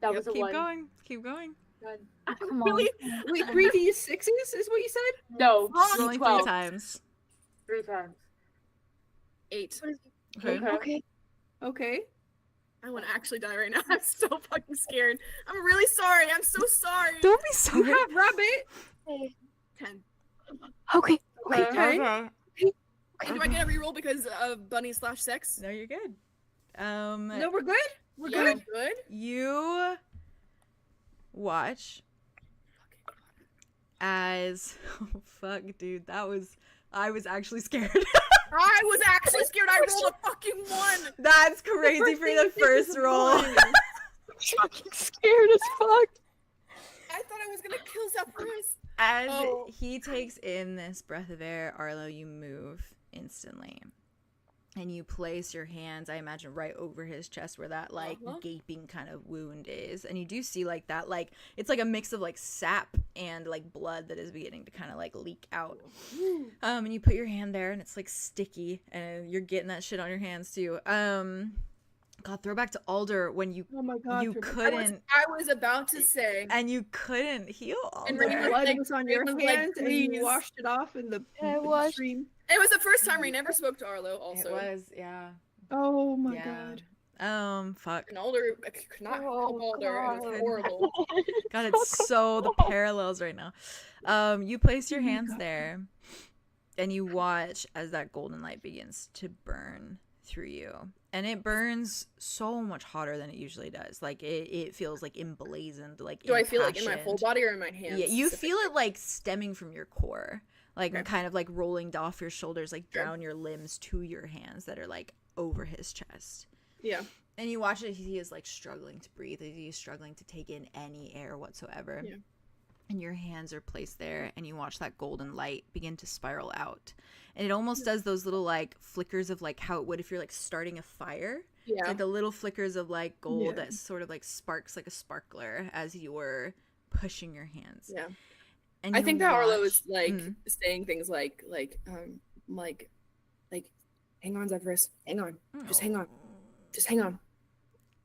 That was a Keep 1. going. Keep going. Done. Come on. Really? Wait, 3d6s is what you said? No, Rolling 3 12. times. 3 times. 8. Okay. Okay. Okay. I want to actually die right now. I'm so fucking scared. I'm really sorry. I'm so sorry. Don't be You sorry. have rabbit. 10. Okay. Okay. Okay. Do I get a reroll because of bunny/sex? No, you're good. No, we're good. We're Yeah, good. good. You watch as oh fuck, dude, I was actually scared. I was actually scared. I rolled a fucking 1. That's crazy for the first roll. I'm fucking scared as fuck. I thought I was gonna kill Zephyrus. As Oh. he takes in this breath of air, Arlow, you move instantly. And you place your hands, I imagine, right over his chest where that, like, gaping kind of wound is. And you do see, like, that, like, it's like a mix of, like, sap and, like, blood that is beginning to kind of, like, leak out. And you put your hand there, and it's, like, sticky. And you're getting that shit on your hands, too. God, throwback to Alder when you Oh my god. you couldn't, I was about to say. and you couldn't heal And Alder. Raven Blood like- was on your Raven was like, hands and "Please." you washed it off in the I washed- stream. It was the first time we never spoke to Arlo. Also, It was, yeah. Oh my Yeah. god. Fuck. And Alder, I could not help Alder. It was God. horrible. God, it's so the parallels right now. You place your hands there, and you watch as that golden light begins to burn through you. And it burns so much hotter than it usually does. Like, it feels, like, emblazoned, like, Do I feel like in my full impassioned. body or in my hands? Yeah, you specifically? feel it, like, stemming from your core. Like, Okay. kind of, like, rolling off your shoulders, like, Good. down your limbs to your hands that are, like, over his chest. Yeah. And you watch it, he is, like, struggling to breathe. He is struggling to take in any air whatsoever. Yeah. And your hands are placed there, and you watch that golden light begin to spiral out. And it almost does those little, like, flickers of, like, how it would if you're, like, starting a fire. It's Yeah. like the little flickers of, like, gold Yeah. that sort of, like, sparks like a sparkler as you're pushing your hands. Yeah. And I you think that Arlo watch- is like Mhm. saying things like, hang on, Zephyrus, hang on, just hang on, just hang on.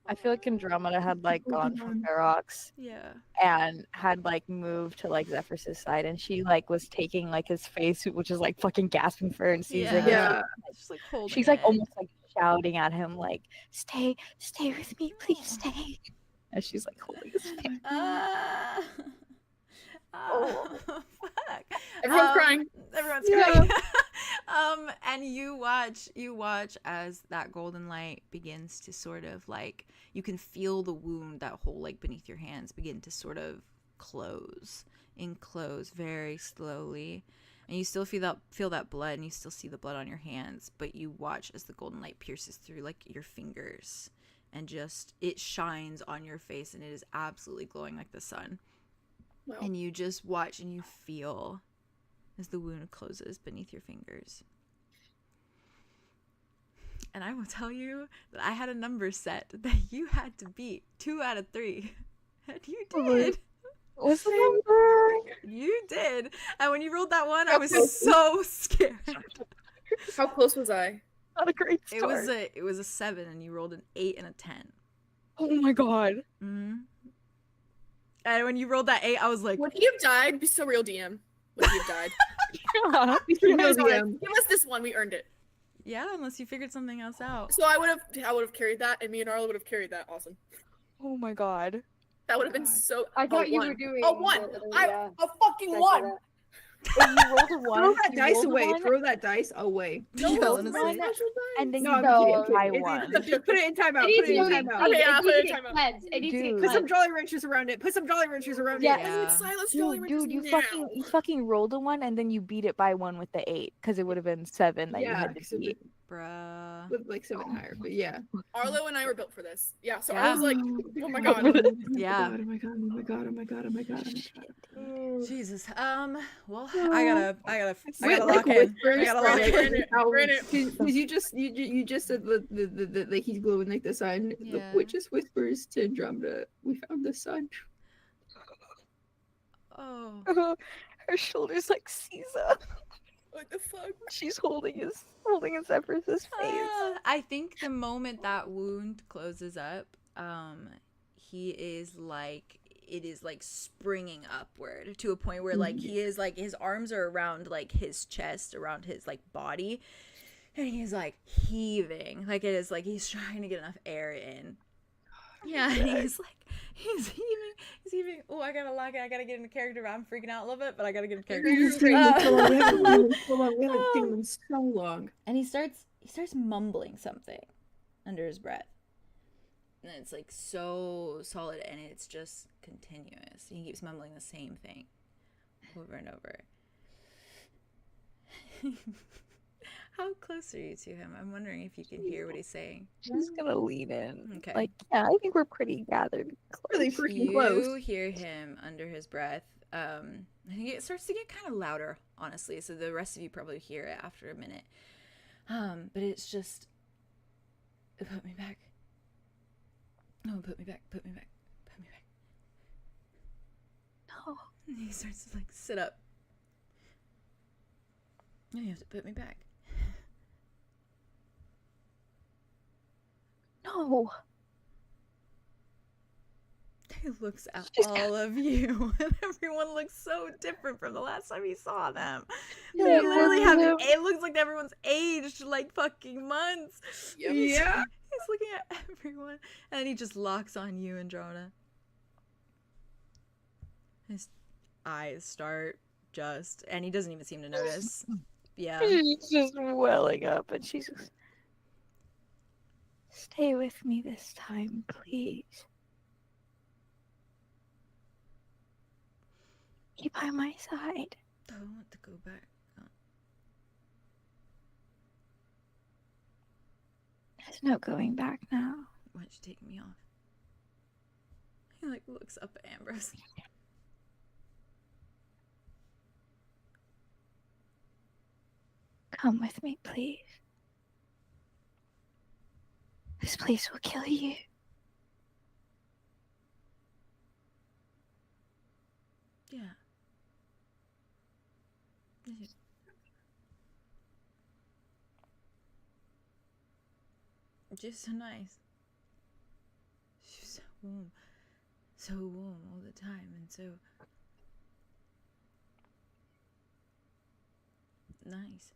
I feel like Andromeda had like gone from Ferox Yeah. and had like moved to like Zephyrus' side, and she like was taking like his face, which is like fucking gasping for air and seizing. and Yeah. Just, like, holding she's like it. almost like shouting at him, like, stay with me, please stay. And she's like holding his face. Ah. Oh, fuck. Everyone's crying. Everyone's Yeah. crying. And you watch as that golden light begins to sort of like, you can feel the wound, that hole like beneath your hands begin to sort of enclose very slowly. And you still feel that blood, and you still see the blood on your hands, but you watch as the golden light pierces through like your fingers, and just it shines on your face, and it is absolutely glowing like the sun. Wow. And you just watch and you feel as the wound closes beneath your fingers. And I will tell you that I had a number set that you had to beat 2 out of 3. And you did. What's the number? You did. And when you rolled that one, I was so scared. How close was I? Not a great start. It was a 7, and you rolled an 8 and a 10. Oh my god. Mm-hmm. And when you rolled that 8, I was like, Would he have died? Be so real, DM. Would he have died? Yeah. Give us this one. We earned it. yeah, unless you figured something else out. So I would have carried that, and me and Arlo would have carried that. Awesome. Oh my god. That would have been so. I thought you one. were doing A 1. yeah. A fucking 1. If you rolled a one, Throw that you dice rolled a away. one, Throw that dice away. No, Yeah, it was honestly. my special and then dice. No, you I'm go kidding. by It- one. Just put it in timeout. It Put it in needs to timeout. be Okay, yeah, cleansed. put it It in needs to timeout. get cleansed. It needs to Dude. get Put some cleansed. jolly wrenches around it. Put some jolly wrenches around Yeah. it. Yeah. Silas Jolly Dude, you now. fucking rolled a one and then you beat it by one with the 8 because it would have been 7 that you Yeah, had to 'cause it beat. Bruh. with like 7 higher, but yeah. Arlo and I were built for this. Yeah, so Yeah. I was like, oh my god. Yeah. Oh my god, oh my god, oh my god, oh my god, oh my god. Jesus. Well, I gotta Wait, lock in. I gotta lock Bring in. it. Because you just said the like he's glowing like the sun. Yeah. The witch's whispers to Andromeda, we found the sun. Oh. Her shoulders like Caesar. What the fuck? She's holding his Zephyr's face. I think the moment that wound closes up, it is like springing upward to a point where like he is like his arms are around like his chest, around his like body, and he's like heaving, like it is like he's trying to get enough air in. Yeah, and he's heaving. Oh, I gotta lock it. I gotta get into character. I'm freaking out a little bit, but I gotta get into character. We haven't seen him in so long. And he starts mumbling something under his breath, and it's like so solid, and it's just continuous. He keeps mumbling the same thing over and over. How close are you to him? I'm wondering if you can hear what he's saying. She's gonna lean in. Okay. Like, yeah, I think we're pretty gathered. Really freaking close. You hear him under his breath. I think it starts to get kind of louder, honestly. So the rest of you probably hear it after a minute. But it's just, put me back. No, put me back. Put me back. Put me back. No. And he starts to like sit up. No, you have to put me back. No. He looks at all of you, and everyone looks so different from the last time he saw them. Yeah, They literally have. him. It looks like everyone's aged like fucking months. Yep. Yeah. He's looking at everyone, and he just locks on you, Andromeda. His eyes start and he doesn't even seem to notice. Yeah. She's just welling up, and she's just, stay with me this time, please. Keep by my side. I want to go back. Oh. There's no going back now. Why don't you take me off? He like looks up at Ambrose. Come with me, please. This place will kill you. Yeah. Just so nice. She's so warm all the time, and so nice.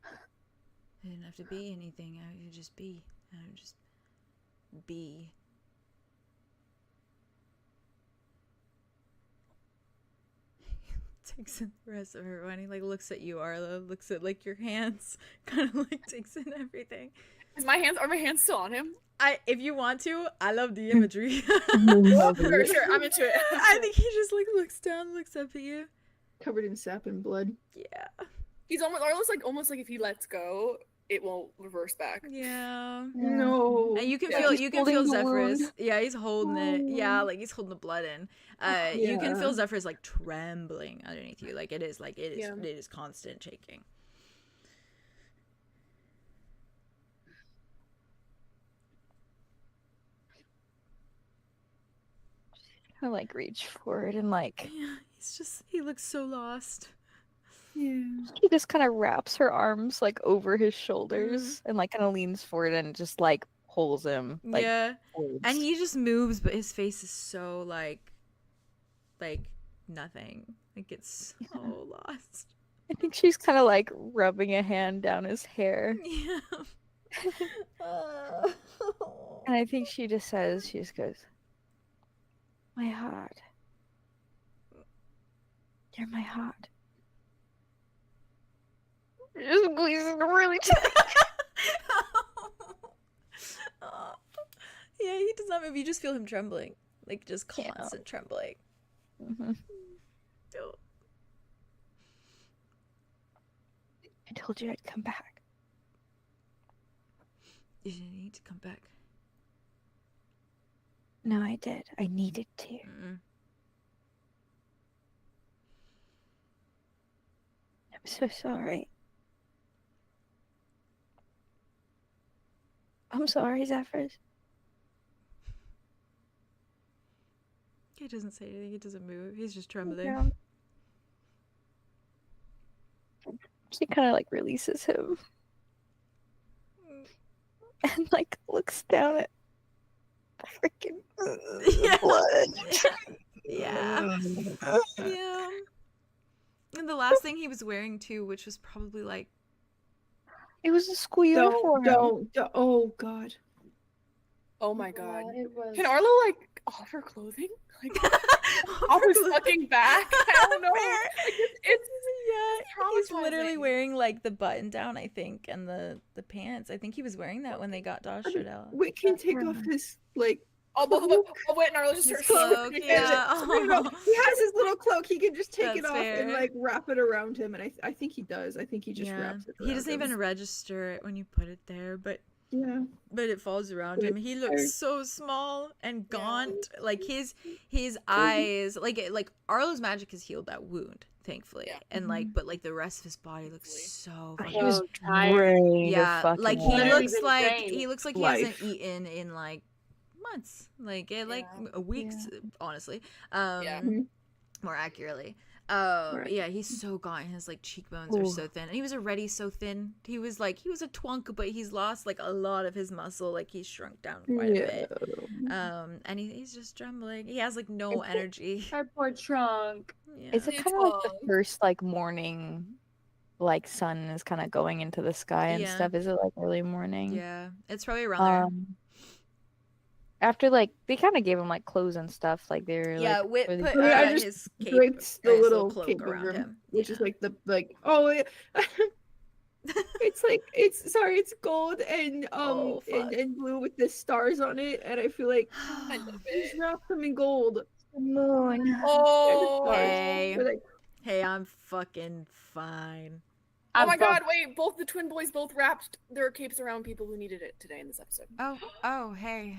I didn't have to be anything. I could just be. I would just be. Takes in the rest of her and he like looks at you, Arlo, looks at like your hands, kind of like takes in everything. Are my hands still on him? If you want to, I love the imagery. Sure, I'm into it. I think he just like looks down, looks up at you. Covered in sap and blood. Yeah. He's almost like if he lets go, it won't reverse back. Yeah. No. And you can Yeah, feel he's holding the Zephyrus. wound. Yeah, he's holding it. Yeah, like he's holding the blood in. You can Yeah. feel Zephyrus like trembling underneath you. Like it is Yeah. it is constant shaking. I like reach forward and like Yeah, he looks so lost. Yeah. he just kind of wraps her arms like over his shoulders and like kind of leans forward and just like pulls him. Like, Yeah. forwards. And he just moves, but his face is so like nothing. Like it's so lost. I think she's kind of like rubbing a hand down his hair, Yeah. and I think she just goes, "My heart, you're my heart." Just squeezes really tight. Yeah, he does not move. You just feel him trembling, like just Yeah. constant trembling. Mhm. Oh. I told you I'd come back. You didn't need to come back. No, I did. I needed to. Mm-mm. I'm so sorry. I'm sorry, Zephyrs. He doesn't say anything. He doesn't move. He's just trembling. Yeah. She kind of like releases him and like looks down at the freaking blood. Yeah. Yeah. And the last thing he was wearing too, which was probably like, It was a school uniform. Don't. Oh God. Oh my god. It was... Can Arlo like offer clothing? Like off his fucking back? I don't know. Like, it's he's literally traumatizing. wearing like the button down, I think, and the pants. I think he was wearing that when they got 𝐲𝐸𝐻𝐸𝐻𝐸. We can take off his like. Oh, wait, and Arlo just His starts cloak, yeah. No, he has his little cloak. He can just take That's it off fair. and like wrap it around him, and I think he does. I think he just Yeah. wraps it. He around doesn't him. even register it when you put it there, but Yeah. it falls around But him. He looks it's so small and Yeah. gaunt. Like his eyes, like Arlo's magic has healed that wound, thankfully. Yeah. And like, but like the rest of his body looks so He fucking was So tired. drained. yeah, fucking like he Literally looks been like drained. he looks like he Life. hasn't eaten in like months, like Yeah. weeks, honestly. Yeah. More accurately. Right. Yeah, he's so gaunt. His like cheekbones are Ooh. so thin, and he was already so thin. He was a twunk, but he's lost like a lot of his muscle. Like he's shrunk down quite a bit. And he's just trembling. He has like no energy. Cardboard trunk. Yeah. Is it It's kind of like the long. first like morning, like sun is kind of going into the sky and Yeah. stuff? Is it like early morning? Yeah, it's probably around there. After like they kind of gave him like clothes and stuff, like they were Yeah, like Whit really put cool. I his just cape, draped the his little cloak cape around over him, him, which is yeah. like the it's gold and Oh, fuck. and blue with the stars on it, and I feel like I love just it. wrap them in gold. The moon. Oh, Hey. They're like, Hey, I'm fucking fine. oh my god, wait, both the twin boys both wrapped their capes around people who needed it today in this episode. Oh, hey.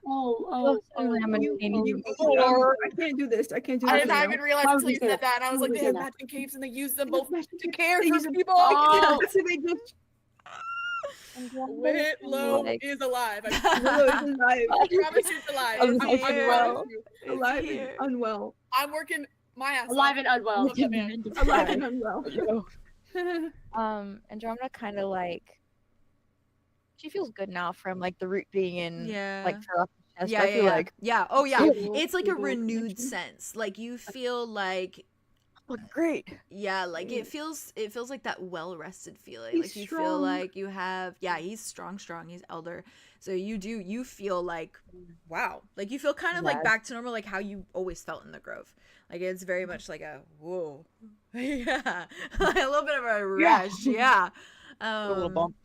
Oh, I can't do this. I can't do this. I did not now. even realize How until you was it? said that, and I was How like, was they have it? matching capes and they use them both to care They for use them- people. Oh. So they just Whitlow Like- is alive. I alive, promise you it's alive. I'm I here. promise you. alive here. and unwell, I'm working my ass alive off. and unwell. Love that man. alive and unwell. Andromeda kind of like she feels good now from like the root being in Yeah. like her upper chest. Yeah, I feel like yeah. Oh, yeah. Stable- It's like a stable renewed connection. sense. Like you feel like, look great. yeah, like it feels like that well-rested feeling. He's Like you feel strong. like you have, yeah, he's strong. He's elder. So you feel like, wow. Like you feel kind of like Yes. back to normal, like how you always felt in the Grove. Like it's very much like a, whoa. Yeah. Like a little bit of a rush. Yeah. A little bump.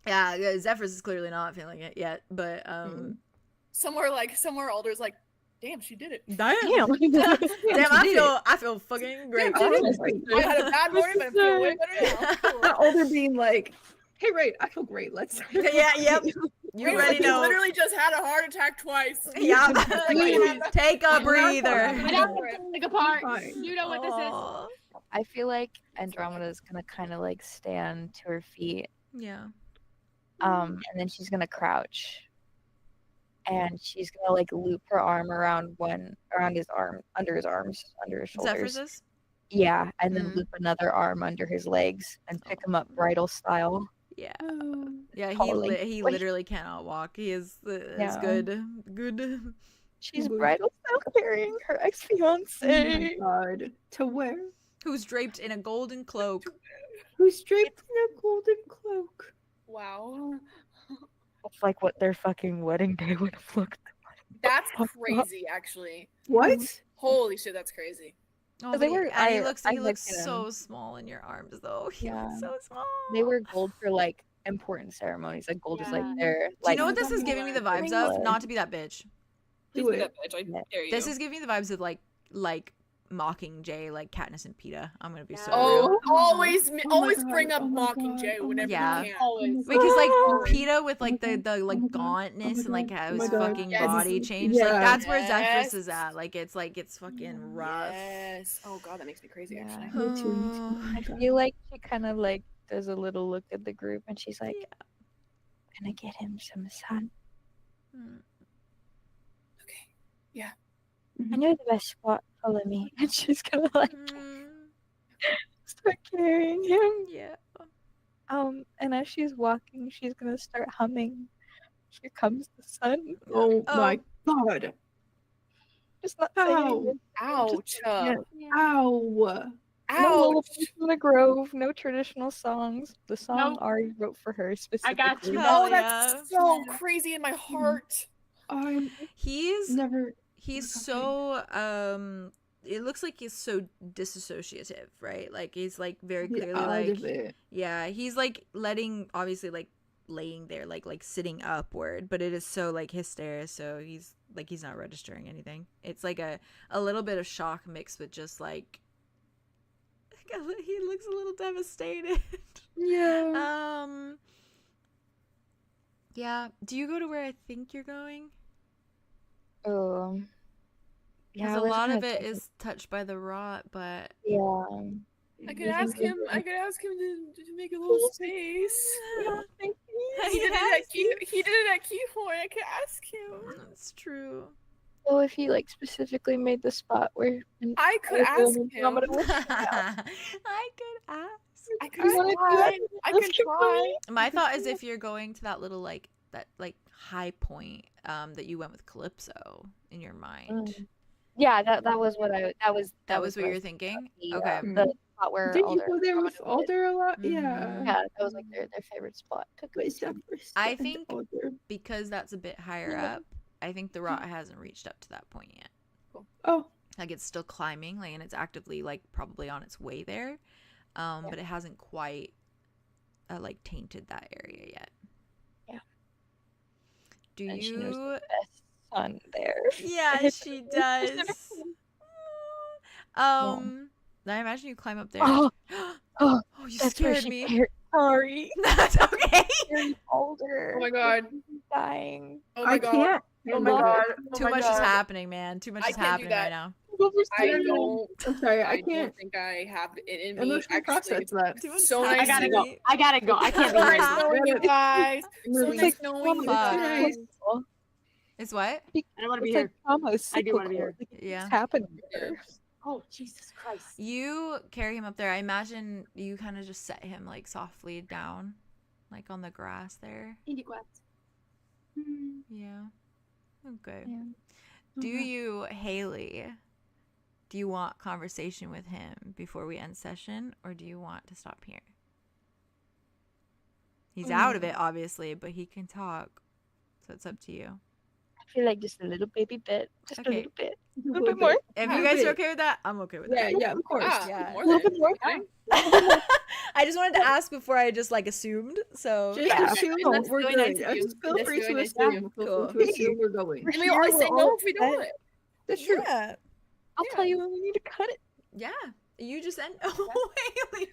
Yeah, Zephyrs is clearly not feeling it yet, but Somewhere Alder's like, damn, she did it. damn, Damn. I feel fucking great. I had a bad morning, but I'm feeling way better now. Not older being like, hey, right, I feel great. Let's. Yeah, yep. You Wait, already like, know. literally just had a heart attack twice. Yeah. Like, Take a breather. I don't pick apart. Fine. You know what this is. Aw. I feel like Andromeda's gonna kind of like stand to her feet, Yeah. and then she's gonna crouch, and she's gonna like loop her arm around his arm, under his arms, under his shoulders. Zephyrs is? Yeah, and then Mm. loop another arm under his legs and pick him up bridal style. Yeah. Yeah, Totally. he Wait. literally cannot walk. He is Yeah. good. She's Good. bridal style carrying her ex Oh my fiance. God. To where? Who's draped in a golden cloak. Who's draped in a golden cloak? wow. It's like what their fucking wedding day would have looked. That's crazy, actually. What? Holy shit, that's crazy. Oh, They but were- and I he looks looked so small in your arms though. He Yeah. looks so small. They were gold for like important ceremonies. Like gold is like Yeah. their. Do you Like, know what this is giving me the vibes of? Ringwood. Not to be that bitch. Please Do be it. that bitch. I dare you. This is giving me the vibes of like Mockingjay, like Katniss and Peeta. I'm gonna be so Oh, real. always God. bring up Oh my Mockingjay God. whenever Yeah. you can. Always. Because like Oh Peeta with like my the God. like Oh my God. gauntness and like how Oh my his God. fucking Yes. body changed, like Yeah. that's where Yes. Zephyrus is at. Like it's fucking rough. Yes. Oh god, that makes me crazy. Yeah. Actually. Me too, me too. Oh my I God. feel like she kind of like does a little look at the group and she's like, Yeah. "Gonna get him some sun. Mm. Okay. Yeah. I know the best spot. Follow me." And she's gonna like start carrying him. Yeah. And as she's walking, she's gonna start humming. Here comes the sun. Oh Oh. my God. Just not Ow. saying Ouch. Yeah. Ow. No Ouch. lullabies in the grove, no traditional songs. The song Nope. Ari wrote for her specifically. got you. Hell Oh, that's yeah. so crazy in my heart. I'm He's never. he's Okay. so it looks like he's so disassociative, right? Like he's like very clearly out like of it. yeah, he's like obviously like laying there like sitting upward, but it is so like hysteria, so he's not registering anything. It's like a little bit of shock mixed with just like he looks a little devastated. Yeah. Yeah, do you go to where I think you're going? Yeah, Because I a was lot gonna of it check is touched by the rot, but Yeah. I could ask him. I could ask him to make a little space. He did it at He did it at 𝐄𝐲𝐢𝐻. I could ask him. That's true. Well, if he like specifically made the spot where I could ask him. I could ask. I could You wanna do try. that? I Let's could keep try. My thought is if you're going to that little like that like high point that you went with Calypso in your mind. Yeah, that was what I That was what I you're was thinking? the, Okay. the spot where Did you Alder go there with Andromeda Alder a lot? Mhm. Yeah. Yeah, that was like their favorite spot to go But to. I and think Alder. because that's a bit higher up, I think the rot hasn't reached up to that point yet. Oh. Like it's still climbing, like, and it's actively like probably on its way there, but it hasn't quite like tainted that area yet. Yeah. Do And you? she knows the best sun there. Yeah, she does. I imagine you climb up there. Oh, Oh, you that's where scared she me. cared. Sorry. That's okay. Very older. Oh my god. Dying. Oh my I god. can't. Oh my god. Too much is happening, man. Too much I is can't do happening that. right now. I don't. I'm sorry. I I don't can't think I have it in me. emotionally Actually, process that. Too much so is nice I gotta to go. meet- I gotta go. I can't be So here. nice knowing you guys. So Really. nice knowing you Fuck. guys. It's what? I don't want to be It's here. like almost I do wanna be cyclical. here. Like, Yeah. it's happening. Yeah. Oh, Jesus Christ. You carry him up there. I imagine you kind of just set him like softly down, like on the grass there. Yeah. Okay. Yeah. Do you, Haley? Do you want conversation with him before we end session, or do you want to stop here? He's out of it, obviously, but he can talk, so it's up to you. I feel like just a little baby bit. Just Okay. a little bit. A little bit more. If Yeah, you guys are bit. okay with that, I'm okay with Yeah, that. yeah, of course. Yeah. More A little than bit more. I just wanted to ask before I just like assumed. So Just Yeah. assume That's we're really good. nice of you. Just feel That's free really to nice of you. assume. Feel Cool. free to assume we're going. And we always say no if we don't. That's true. yeah, I'll tell you when we need to cut it. yeah. You just end. Oh, Haley.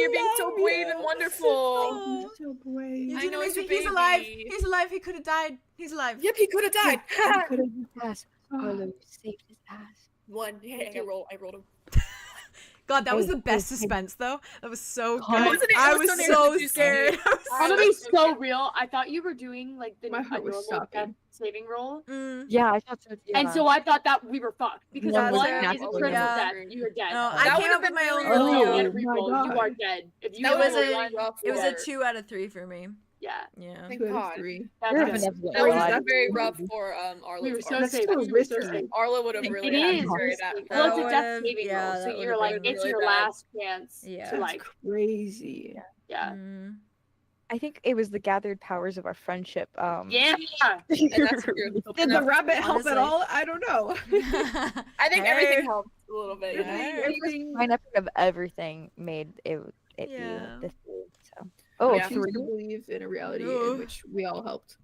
You're being so brave and wonderful. Oh. So brave. I know he's a He's alive. baby. He's alive. He could have died. He's alive. Yep, he could have died. Ass. Arlo saved his ass. One. Yeah, I rolled him. God, that was Oh, the best okay. suspense, though. That was so God. good. Wasn't it? It I was was so nice so to do scared. I'm gonna be so real. I thought you were doing like the My heart was normal stopping. death saving roll. Mm. Yeah, I thought so. Yeah. And so I thought that we were fucked because One was one is a natural critical death. death. You are dead. No, That I came would've up with been my own really little. Oh, And reroll, my you God. are dead. If you That was roll a one, rough It was a for- 2 out of 3 for me. yeah. Yeah. Thank 2 out of God. 3. That's You're good. benevolent. That was That's very cool. rough for Arlo. We were so That's safe. so We were so risky. safe. Arlo would have It really had is to carry risky. that. Well, it's a That death would've- saving yeah, roll, that so would've you're like, been it's really your bad. last chance Yeah. to That's like, crazy. yeah. Mm. I think it was the gathered powers of our friendship. Yeah. And that's what you're Did the rabbit help Honestly. at all? I don't know. I think Hey. everything helped a little bit. Everything, Yeah. everything. Line up of everything made it Yeah. be this way. So. Oh, Yeah. I choose to believe in a reality Ugh. in which we all helped.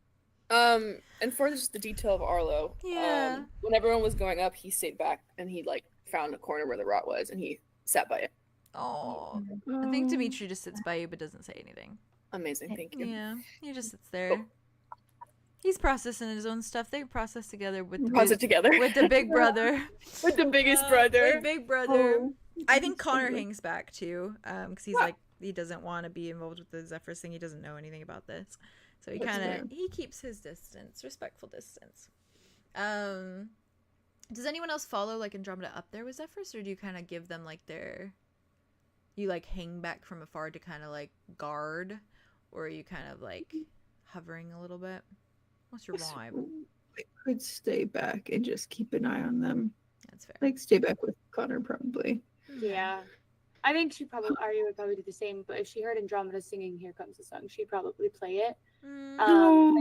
And for just the detail of Arlo, Yeah. When everyone was going up, he stayed back and he like found a corner where the rot was and he sat by it. Oh, I think Dimitri just sits by you but doesn't say anything. Amazing, thank you. Yeah, he just sits there. He's processing his own stuff. They process together with the Pause it together. with the big brother. With the biggest brother. With big brother. Oh. I think Connor hangs back too, because he's like he doesn't want to be involved with the Zephyrs thing. He doesn't know anything about this, so he That's kind fair. of he keeps his distance, respectful distance. Does anyone else follow like Andromeda up there with Zephyrs, or do you kind of give them like their, you like hang back from afar to kind of like guard, or are you kind of like hovering a little bit? What's your vibe? I could stay back and just keep an eye on them. That's fair. Like stay back with Connor probably. Yeah. I think Arya would probably do the same, but if she heard Andromeda singing Here Comes the Sun, she'd probably play it. And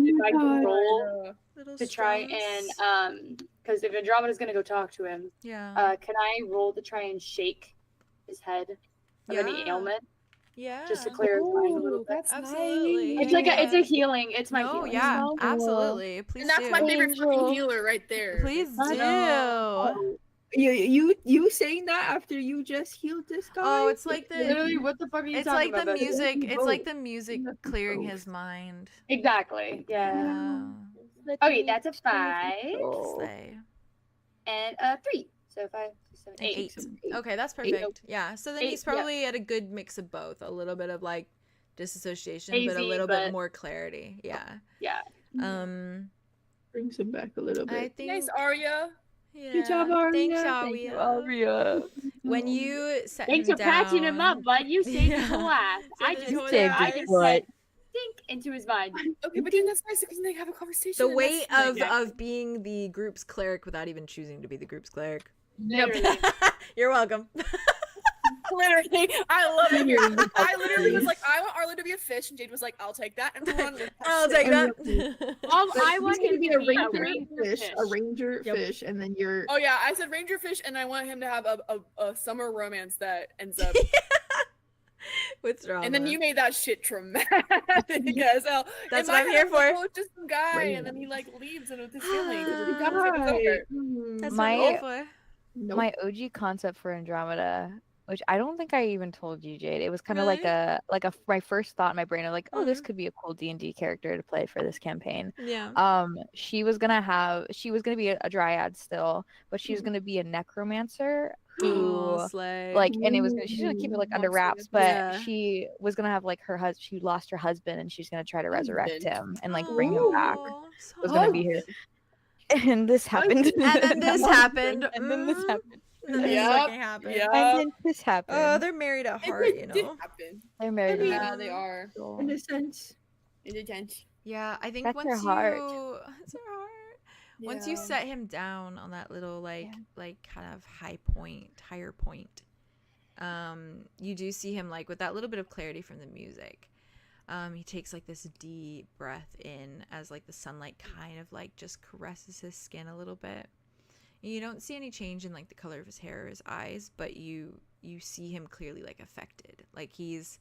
if I could roll to try and, because if Andromeda's going to go talk to him, yeah. can I roll to try and shake his head of any ailment? Yeah. Just to clear his mind a little bit. That's Absolutely. It's like it's a healing. It's my No, healing. yeah, spell. absolutely. Please And that's do. my favorite Angel. fucking healer right there. Please I do. know. You saying that after you just healed this guy? Oh, it's like the Literally, what the fuck are you it's talking like the about? music. It's like the Both. music That's clearing both. his mind. Exactly. Yeah. Yeah. Okay, that's a 5 Slay. and a 3. So 5, 6, 7, 8. 8. Okay, that's perfect. Yeah. So then 8, he's probably at a good mix of both. A little bit of like disassociation, but a Hazy, little bit but- more clarity. Yeah. Yeah. Brings him back a little bit. I think. Nice, Arya. Yeah. Good job, Arya. Thanks, Thank you, Arya. When you set Thanks him for patching him down- up, bud. You saved his Yeah. life. I Saved just his whole said, life. I just said, think into his mind. Okay, but then that's nice because they have a conversation. The and weight that's, like, of being the group's cleric without even choosing to be the group's cleric. Literally. You're welcome. Literally, I love it. You're I literally was like, I want Arlo to be a fish, and Jade was like, I'll take that and run with that I'll shit. take that. But I he's want gonna him be to a be a ranger ranger fish, fish. a ranger Yep. fish, and then you're Oh yeah, I said ranger fish, and I want him to have a summer romance that ends up. With drama. And then you made that shit traumatic as hell. That's In what my I'm head, here I was like, for. oh, it's just some guy, Right. and then he like leaves and with his feelings. and Guy. it's over. That's My- what I'm here for. Nope. My OG concept for Andromeda, which I don't think I even told you, Jade. It was kind of Really? like a my first thought in my brain of like, oh, this Mhm. could be a cool D&D character to play for this campaign. Yeah. She was gonna be a dryad still, but she was gonna be a necromancer who Oh, slay. like, and she's gonna keep it like under Mom's wraps, gonna- but Yeah. she was gonna have like she lost her husband and she's gonna try to resurrect Husband. him and like bring him back. Oh, so Was gonna be here. And this happened. And then this happened. And then this Mm. happened. And then this Yep, fucking happened. yep. And then this happened. Oh, they're married at heart, you It did know. happen. They're married. Yeah, they are. So- in a sense. In a tent. Yeah, I think That's once her heart. It's her heart. Once you Yeah. set him down on that little like kind of higher point, you do see him like with that little bit of clarity from the music. He takes like this deep breath in as like the sunlight kind of like just caresses his skin a little bit. You don't see any change in like the color of his hair or his eyes, but you see him clearly like affected. Like he's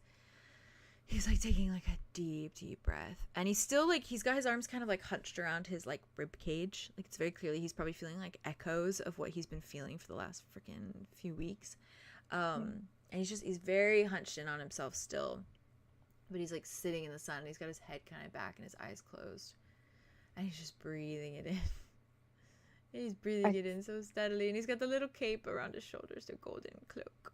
like taking like a deep breath, and he's still like he's got his arms kind of like hunched around his like rib cage. Like it's very clearly he's probably feeling like echoes of what he's been feeling for the last freaking few weeks. And he's very hunched in on himself still, but he's like sitting in the sun. And he's got his head kind of back and his eyes closed, and he's just breathing it in. He's breathing it in so steadily, and he's got the little cape around his shoulders, the golden cloak.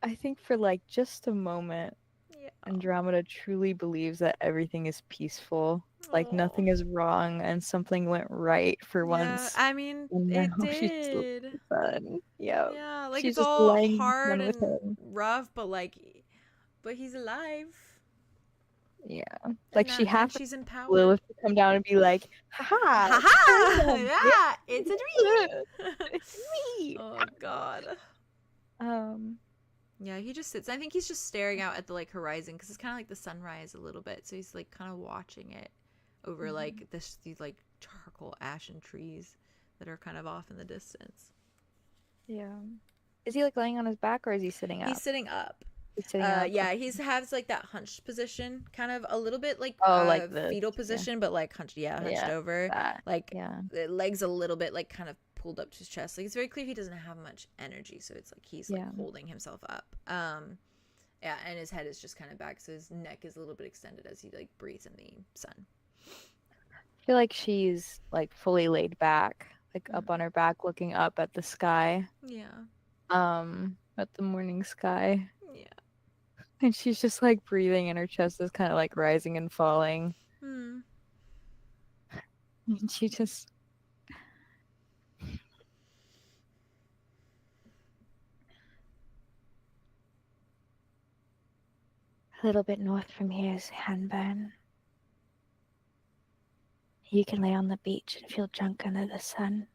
I think for like just a moment, Yeah. Andromeda truly believes that everything is peaceful, like Aw. nothing is wrong, and something went right for once. Yeah, I mean, And it now she's just did. Fun. Yeah. Yeah, like She's it's just all laying hard down with and him. rough, but he's alive. Yeah. And Like now- she and has she's empowered. Lilith to come down and be like, haha, Haha! freedom, Yeah, it's a dream. it's me. Oh god. Yeah, he just sits. I think he's just staring out at the like horizon because it's kind of like the sunrise a little bit. So he's like kind of watching it over like these like charcoal ashen trees that are kind of off in the distance. Yeah. Is he like laying on his back or is he sitting up? He's sitting up. He's sitting up. Yeah, he has like that hunched position, kind of a little bit like like the fetal position, but like hunched over. That. Like Yeah. the legs a little bit like kind of pulled up to his chest. Like it's very clear he doesn't have much energy, so it's like he's like holding himself up. Yeah, and his head is just kind of back, so his neck is a little bit extended as he like breathes in the sun. I feel like she's like fully laid back, like up on her back, looking up at the sky. Yeah. At the morning sky. Yeah. And she's just like breathing, and her chest is kind of like rising and falling. Hmm. And she just. A little bit north from here is Hanburn. You can lay on the beach and feel drunk under the sun.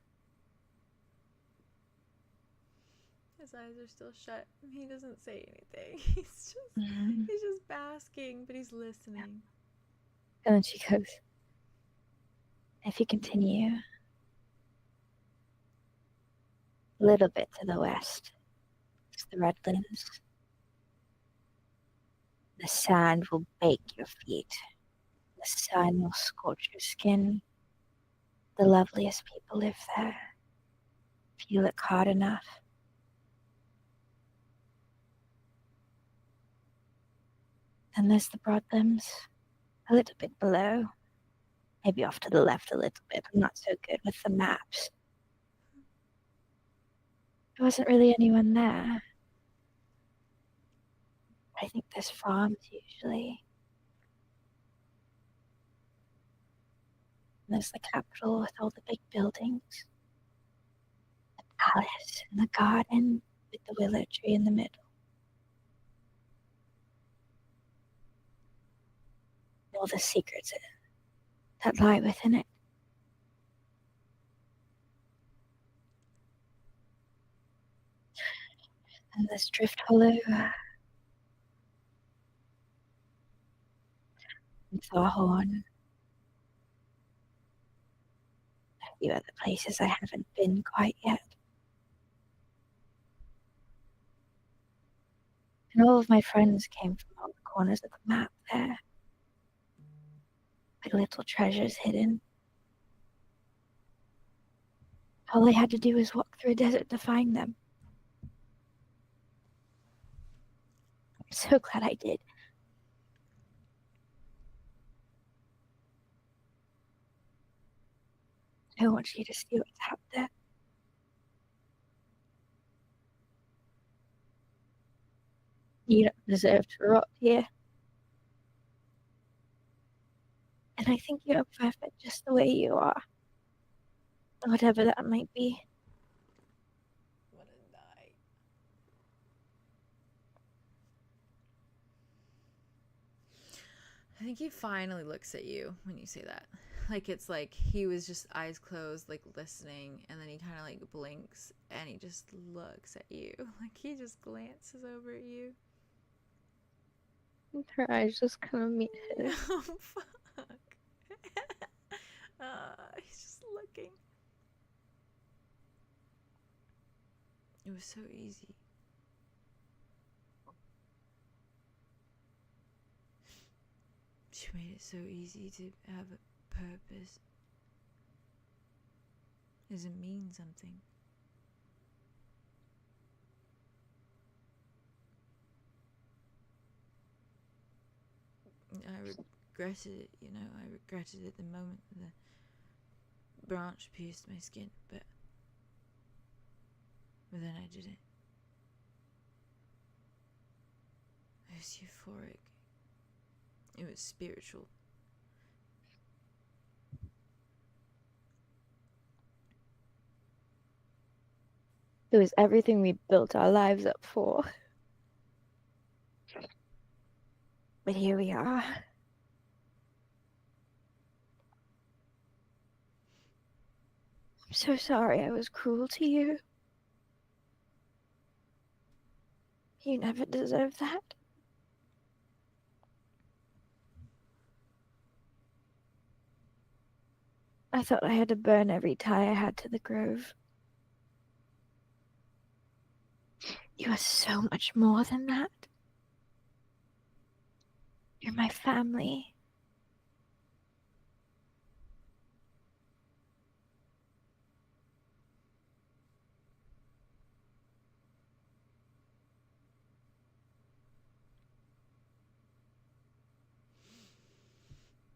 His eyes are still shut. He doesn't say anything. He's just basking, but he's listening. And then she goes, if you continue a little bit to the west, it's the Redlands. The sand will bake your feet. The sun will scorch your skin. The loveliest people live there. If you look hard enough. Then there's the Broadlands, a little bit below. Maybe off to the left a little bit. I'm not so good with the maps. There wasn't really anyone there. I think there's farms usually. And there's the capital with all the big buildings. The palace and the garden with the willow tree in the middle. All the secrets that lie within it. And this Drift Hollow. And Thorhorn. A few other places I haven't been quite yet. And all of my friends came from all the corners of the map there. Like little treasures hidden. All I had to do was walk through a desert to find them. I'm so glad I did. I want you to see what's out there. You don't deserve to rot here. And I think you're perfect just the way you are. Whatever that might be. What a night. I think he finally looks at you when you say that. Like it's like he was just eyes closed, like listening, and then he kind of like blinks and he just looks at you. Like he just glances over at you. Her eyes just kind of meet his. Oh, fuck. He's just looking. It was so easy. She made it so easy to have a purpose. Does it mean something? I regretted it, you know. I regretted it the moment the branch pierced my skin, but then I did it. It was euphoric. It was spiritual. It was everything we built our lives up for. But here we are. I'm so sorry I was cruel to you. You never deserved that. I thought I had to burn every tie I had to the grove. You are so much more than that. You're my family.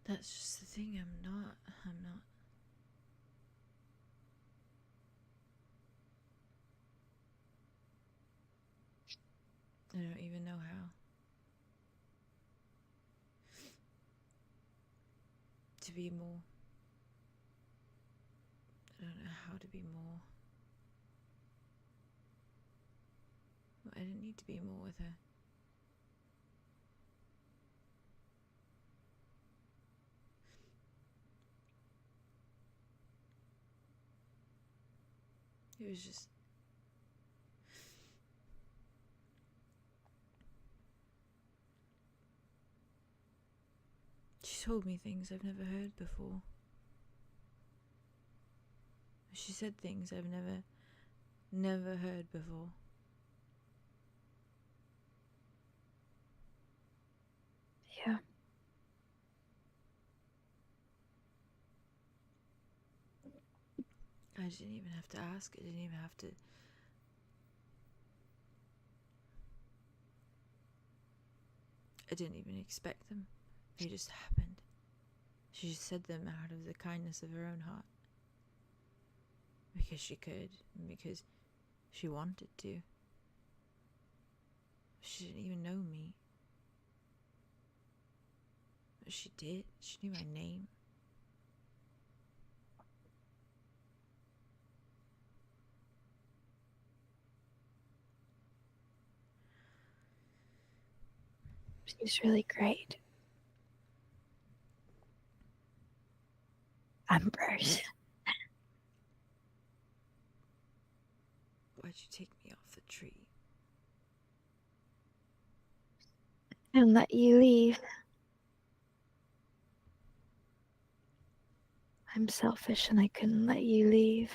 That's just the thing, I'm not. I don't even know how. To be more. I don't know how to be more. I didn't need to be more with her. It was just... She told me things I've never heard before. She said things I've never heard before. Yeah. I didn't even have to ask. I didn't even have to... I didn't even expect them. They just happened. She just said them out of the kindness of her own heart. Because she could, and because she wanted to. She didn't even know me. But she did. She knew my name. She's really great. Ambrose. Why'd you take me off the tree? And let you leave. I'm selfish and I couldn't let you leave.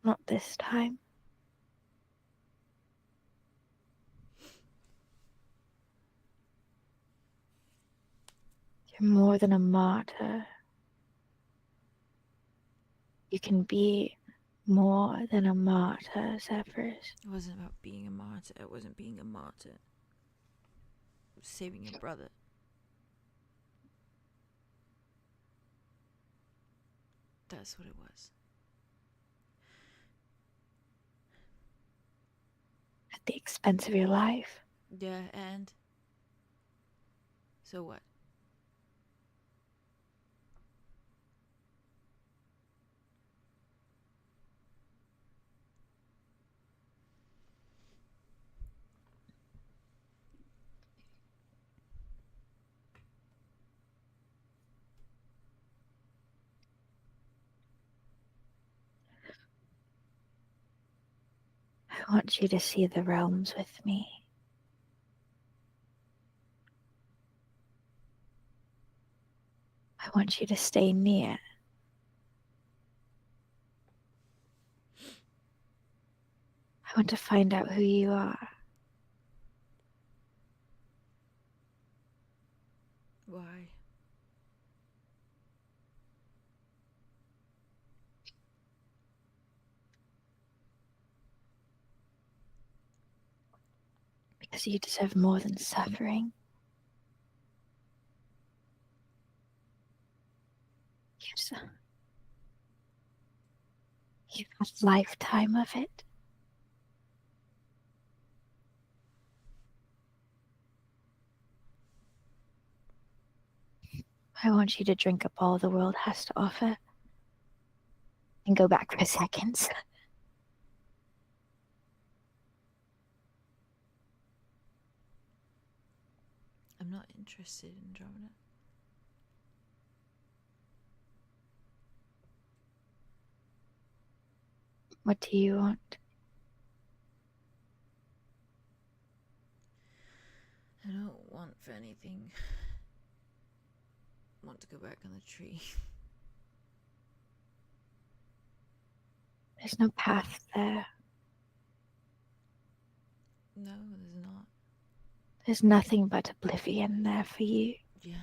Not this time. You're more than a martyr. You can be more than a martyr, Zephyrus. It wasn't about being a martyr. It wasn't being a martyr. It was saving your brother. That's what it was. At the expense of your life. Yeah, and? So what? I want you to see the realms with me. I want you to stay near. I want to find out who you are. Why? Because you deserve more than suffering. You've had a lifetime of it. I want you to drink up all the world has to offer and go back for seconds. I'm not interested in Andromeda. What do you want? I don't want for anything. I want to go back on the tree. There's no path there. No, there's not. There's nothing but oblivion there for you. Yeah.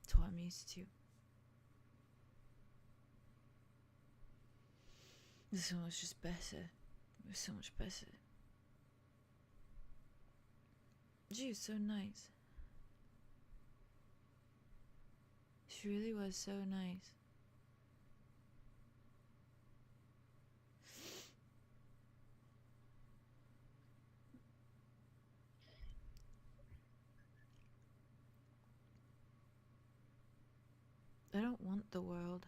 That's what I'm used to. This one was just better. It was so much better. She was so nice. She really was so nice. I don't want the world.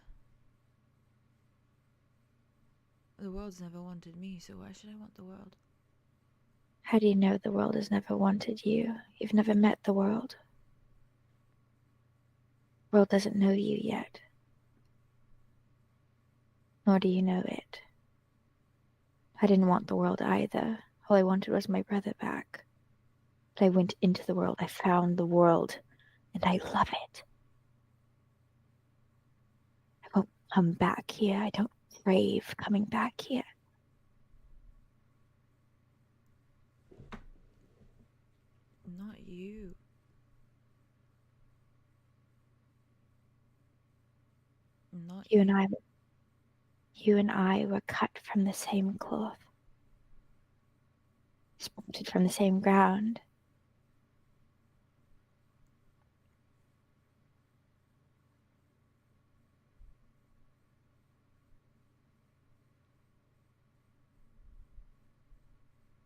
The world's never wanted me, so why should I want the world? How do you know the world has never wanted you? You've never met the world. The world doesn't know you yet. Nor do you know it. I didn't want the world either. All I wanted was my brother back. But I went into the world. I found the world. And I love it. I won't come back here. I don't crave coming back here. Not you. Not You and I were cut from the same cloth. Sprouted from the same ground.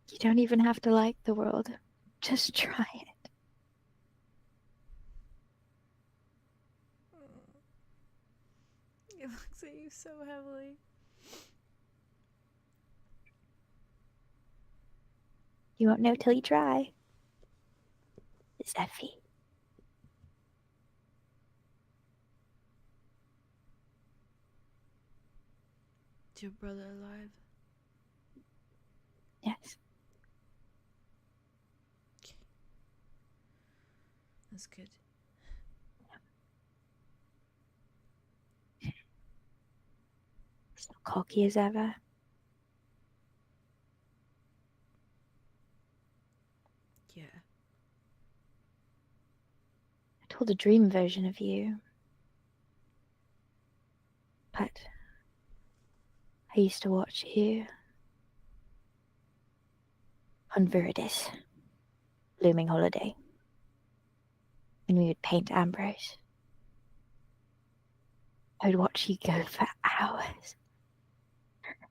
You don't even have to like the world. Just try it. It looks at you so heavily. You won't know till you try. Zeffy. Is your brother alive? Yes. Okay. That's good. Still cocky as ever. Yeah. I told a dream version of you. But I used to watch you on Viridis, Blooming Holiday, when we would paint Ambrose. I would watch you go for hours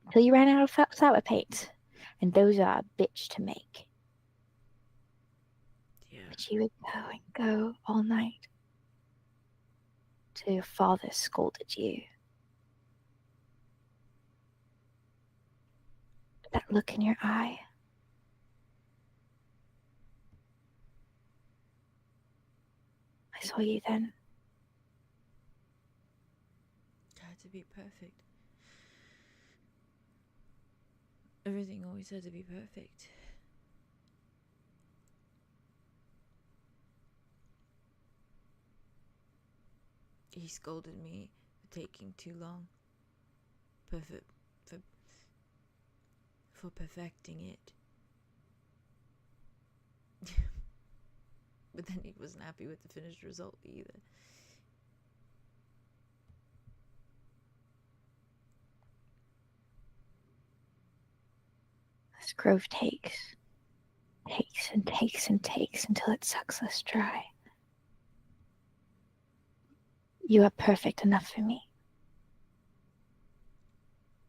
until you ran out of sour paints, and those are a bitch to make. Yeah. But you would go and go all night till your father scolded you. That look in your eye. I saw you then. I had to be perfect. Everything always had to be perfect. He scolded me for taking too long. For perfecting it. But then he wasn't happy with the finished result either. This grove takes and takes and takes until it sucks us dry. You are perfect enough for me.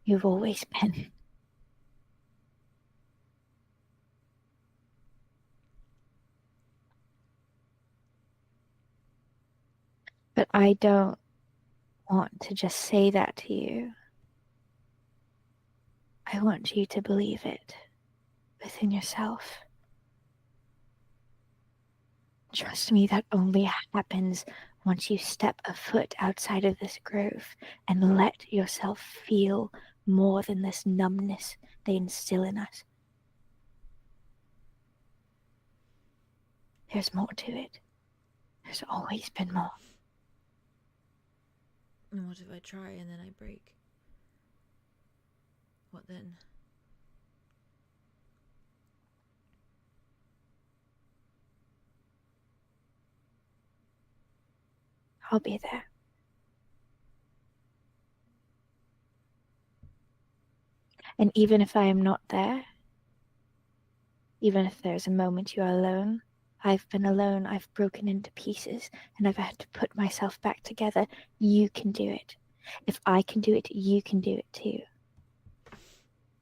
You've always been. But I don't want to just say that to you. I want you to believe it within yourself. Trust me, that only happens once you step a foot outside of this grove and let yourself feel more than this numbness they instill in us. There's more to it. There's always been more. And what if I try and then I break? What then? I'll be there. And even if I am not there, even if there's a moment you are alone, I've been alone, I've broken into pieces, and I've had to put myself back together. You can do it. If I can do it, you can do it too.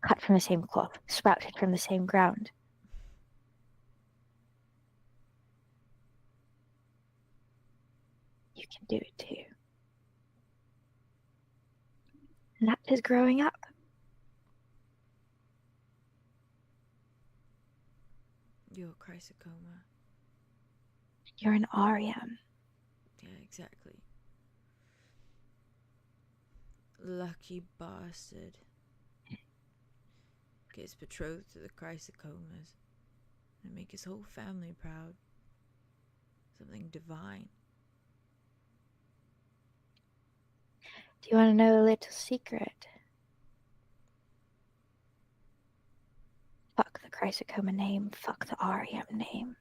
Cut from the same cloth, sprouted from the same ground. You can do it too. And that is growing up. You're a 𝐂𝐻𝐪. You're an Aureum. Yeah, exactly. Lucky bastard. Gets betrothed to the 𝐂𝐻𝐪 and make his whole family proud. Something divine. Do you want to know a little secret? Fuck the 𝐂𝐻𝐪 name, fuck the Aureum name.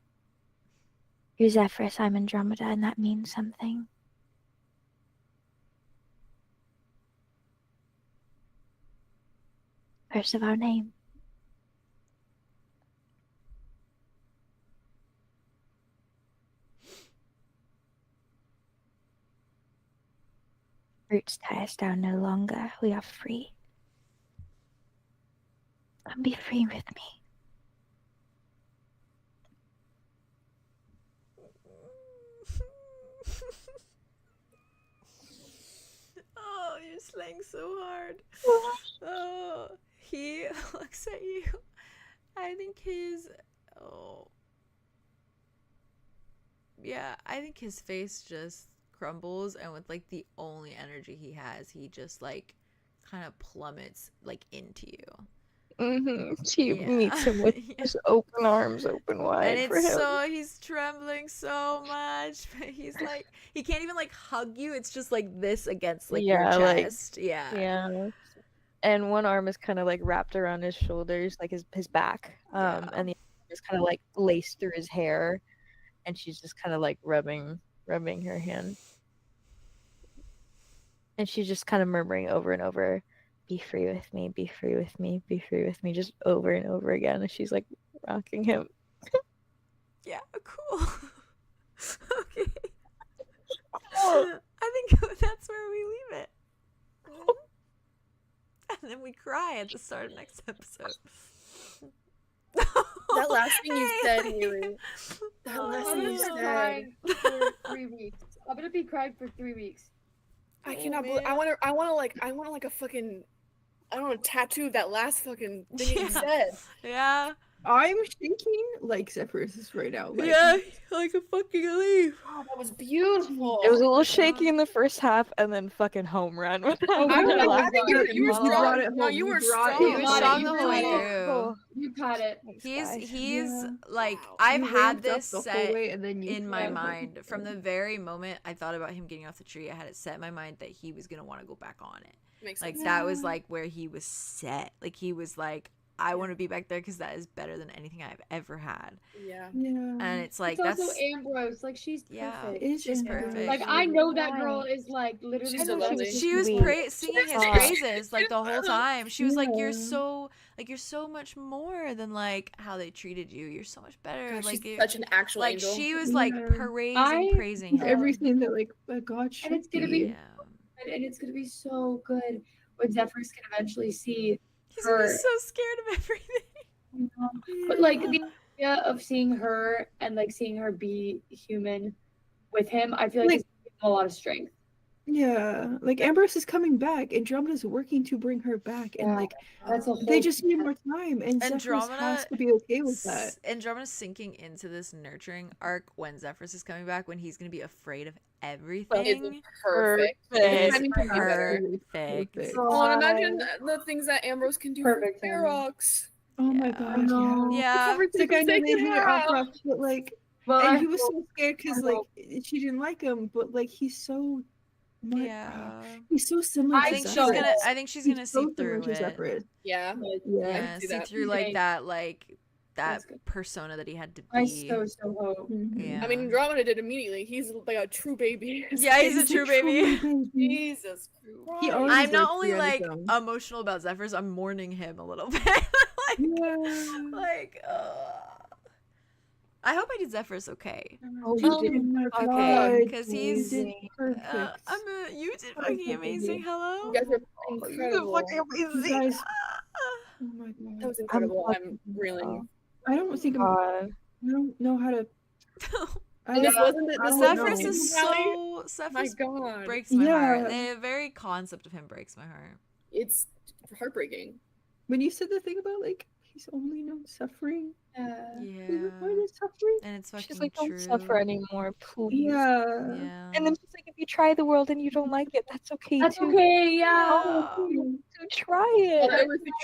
You're �Zephyrus, I'm Andromeda, and that means something. First of our name. Roots tie us down no longer. We are free. Come be free with me. Oh, you're slaying so hard. Oh, he looks at you. I think his... Oh. Yeah, I think his face just crumbles, and with like the only energy he has, he just like kind of plummets like into you. She meets him with his open arms open wide and for it's him. so he's trembling so much, but he's like he can't even like hug you. It's just like this against like your chest. Yeah. And one arm is kind of like wrapped around his shoulders, like his back, and the other is kind of like laced through his hair, and she's just kind of like rubbing her hand. And she's just kind of murmuring over and over, be free with me, be free with me, be free with me, just over and over again. And she's like rocking him. Yeah, cool. Okay. I think that's where we leave it. And then we cry at the start of next episode. That last thing you said, Haley. That last thing you I'm said. crying for 3 weeks. I'm gonna be crying for 3 weeks. I cannot believe. I want like a fucking, I don't know, tattoo of that last fucking thing you said. Yeah. I'm shaking like �Zephyrus right now. Like, Yeah, like a fucking leaf. Oh, that was beautiful. It was a little shaky in the first half, and then fucking home run with that. I think you were strong. brought it No, home. you were You brought strong. it. He was got it. strong You the whole got way it. through. You got it. He's Yeah. like Wow. I've You had ramped up this the whole set way, and then you in my felt like mind you from did. the very moment I thought about him getting off the tree. I had it set in my mind that he was gonna want to go back on it. Makes Like sense. that was like where he was set. Like he was like, I want to be back there because that is better than anything I've ever had. Yeah. Yeah. And it's like It's that's also Ambrose. Like she's yeah, perfect. It is she's Ambrose. perfect. Like I know that girl is like literally. She's so the best. lovely. She was Sweet. singing his Aw. praises like the whole time. She was like, Yeah. you're so much more than like how they treated you. You're so much better. Gosh, like she's such an actual like angel. she was like Yeah. praising He's him. everything that like a god should And it's gonna be- Yeah. And it's gonna be so good when �Zephyrus can eventually see. He's gonna be Her. so scared of everything. You know? But like the idea of seeing her and like seeing her be human with him, I feel like it's giving him a lot of strength. Yeah, like Ambrose is coming back. Andromeda's working to bring her back, and Yeah. like That's a whole. they just need more time, and �Zephyrus Andromeda has to be okay with that. Andromeda's sinking into this nurturing arc when �Zephyrus is coming back, when he's gonna be afraid of everything. It's perfect. It's Timing couldn't be better. perfect. Oh, and imagine the things that Ambrose can do Perfect for timing. Ferox. Oh my Yeah. god, No. yeah. Yeah. Everything Like I know they they can did it have. off, but like, Well, and I he was hope- so scared because like she didn't like him, but like he's so much. Yeah. He's so similar. I to think �Zephyrus. so. I think she's gonna He's see so similar through to it. �Zephyrus. Yeah. Yeah. Yeah, see see that. through like Right. that, like that persona that he had to be. I so hope. Yeah. I mean, Andromeda did immediately. He's like a true baby. Yeah, he's a true baby. Jesus Christ. I'm not only like emotional about Zephyrus, I'm mourning him a little bit. I hope I did Zephyrus okay. Oh, you did okay, because he's you did you did fucking amazing. Hello. You guys are incredible. Fucking amazing. Oh my god. That was incredible. I'm really. I don't think I don't know how to. And this wasn't it. The Zephyrus is so. Zephyrus breaks my heart. The very concept of him breaks my heart. It's heartbreaking. When you said the thing about like he's only known suffering. Yeah. Suffering? And it's fucking She's like, true. don't suffer anymore, please. Yeah. And then she's like, if you try the world and you don't like it, that's okay That's too. okay, yeah. So try it.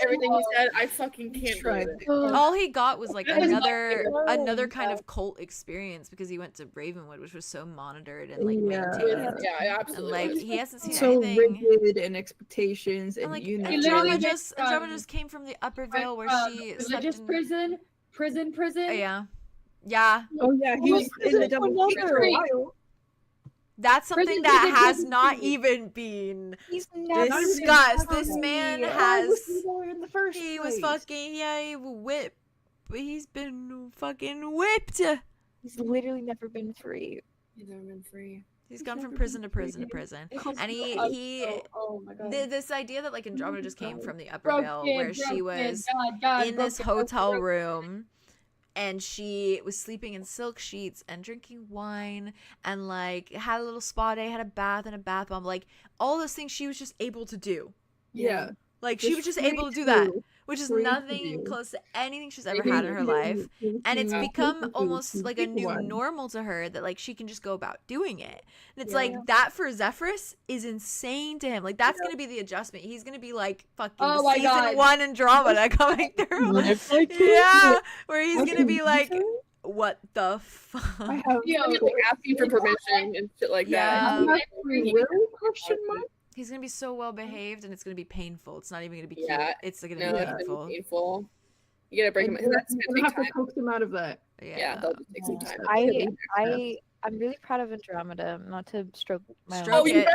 Everything he said, I fucking can't try it. All he got was like another kind of cult experience because he went to Ravenwood, which was so monitored and like maintained. Yeah, absolutely. And like he hasn't seen so anything. rigid and expectations and like unity. Andromeda just came from the Upper Vale where she religious prison. Yeah. Oh yeah, he was in the double for a while. That's something that has not even been discussed. This man has. He was fucking. Yeah, he's been fucking whipped. He's literally never been free. He's never been free. He's gone from prison to prison to prison, and oh my god, this idea that like Andromeda just came from the Upper Vale, where she was in this hotel room, and she was sleeping in silk sheets and drinking wine, and like had a little spa day, had a bath and a bath bomb, like all those things she was just able to do. Yeah, like she was just able to do that, which is nothing close to anything she's ever had in her life, and it's become almost like a new normal to her that like she can just go about doing it, and it's like that for Zephyrus is insane to him. Like that's gonna be the adjustment. He's gonna be like fucking season 1 Andromeda coming through. Yeah, where he's gonna be like, what the fuck? Asking for permission and shit like that. He's gonna be so well behaved, and it's gonna be painful. It's not even gonna be cute. It's gonna be painful. You gotta break him. That's gonna have to coax him out of that. Yeah, that'll just take some time. I'm really proud of Andromeda. Not to stroke my stroke it.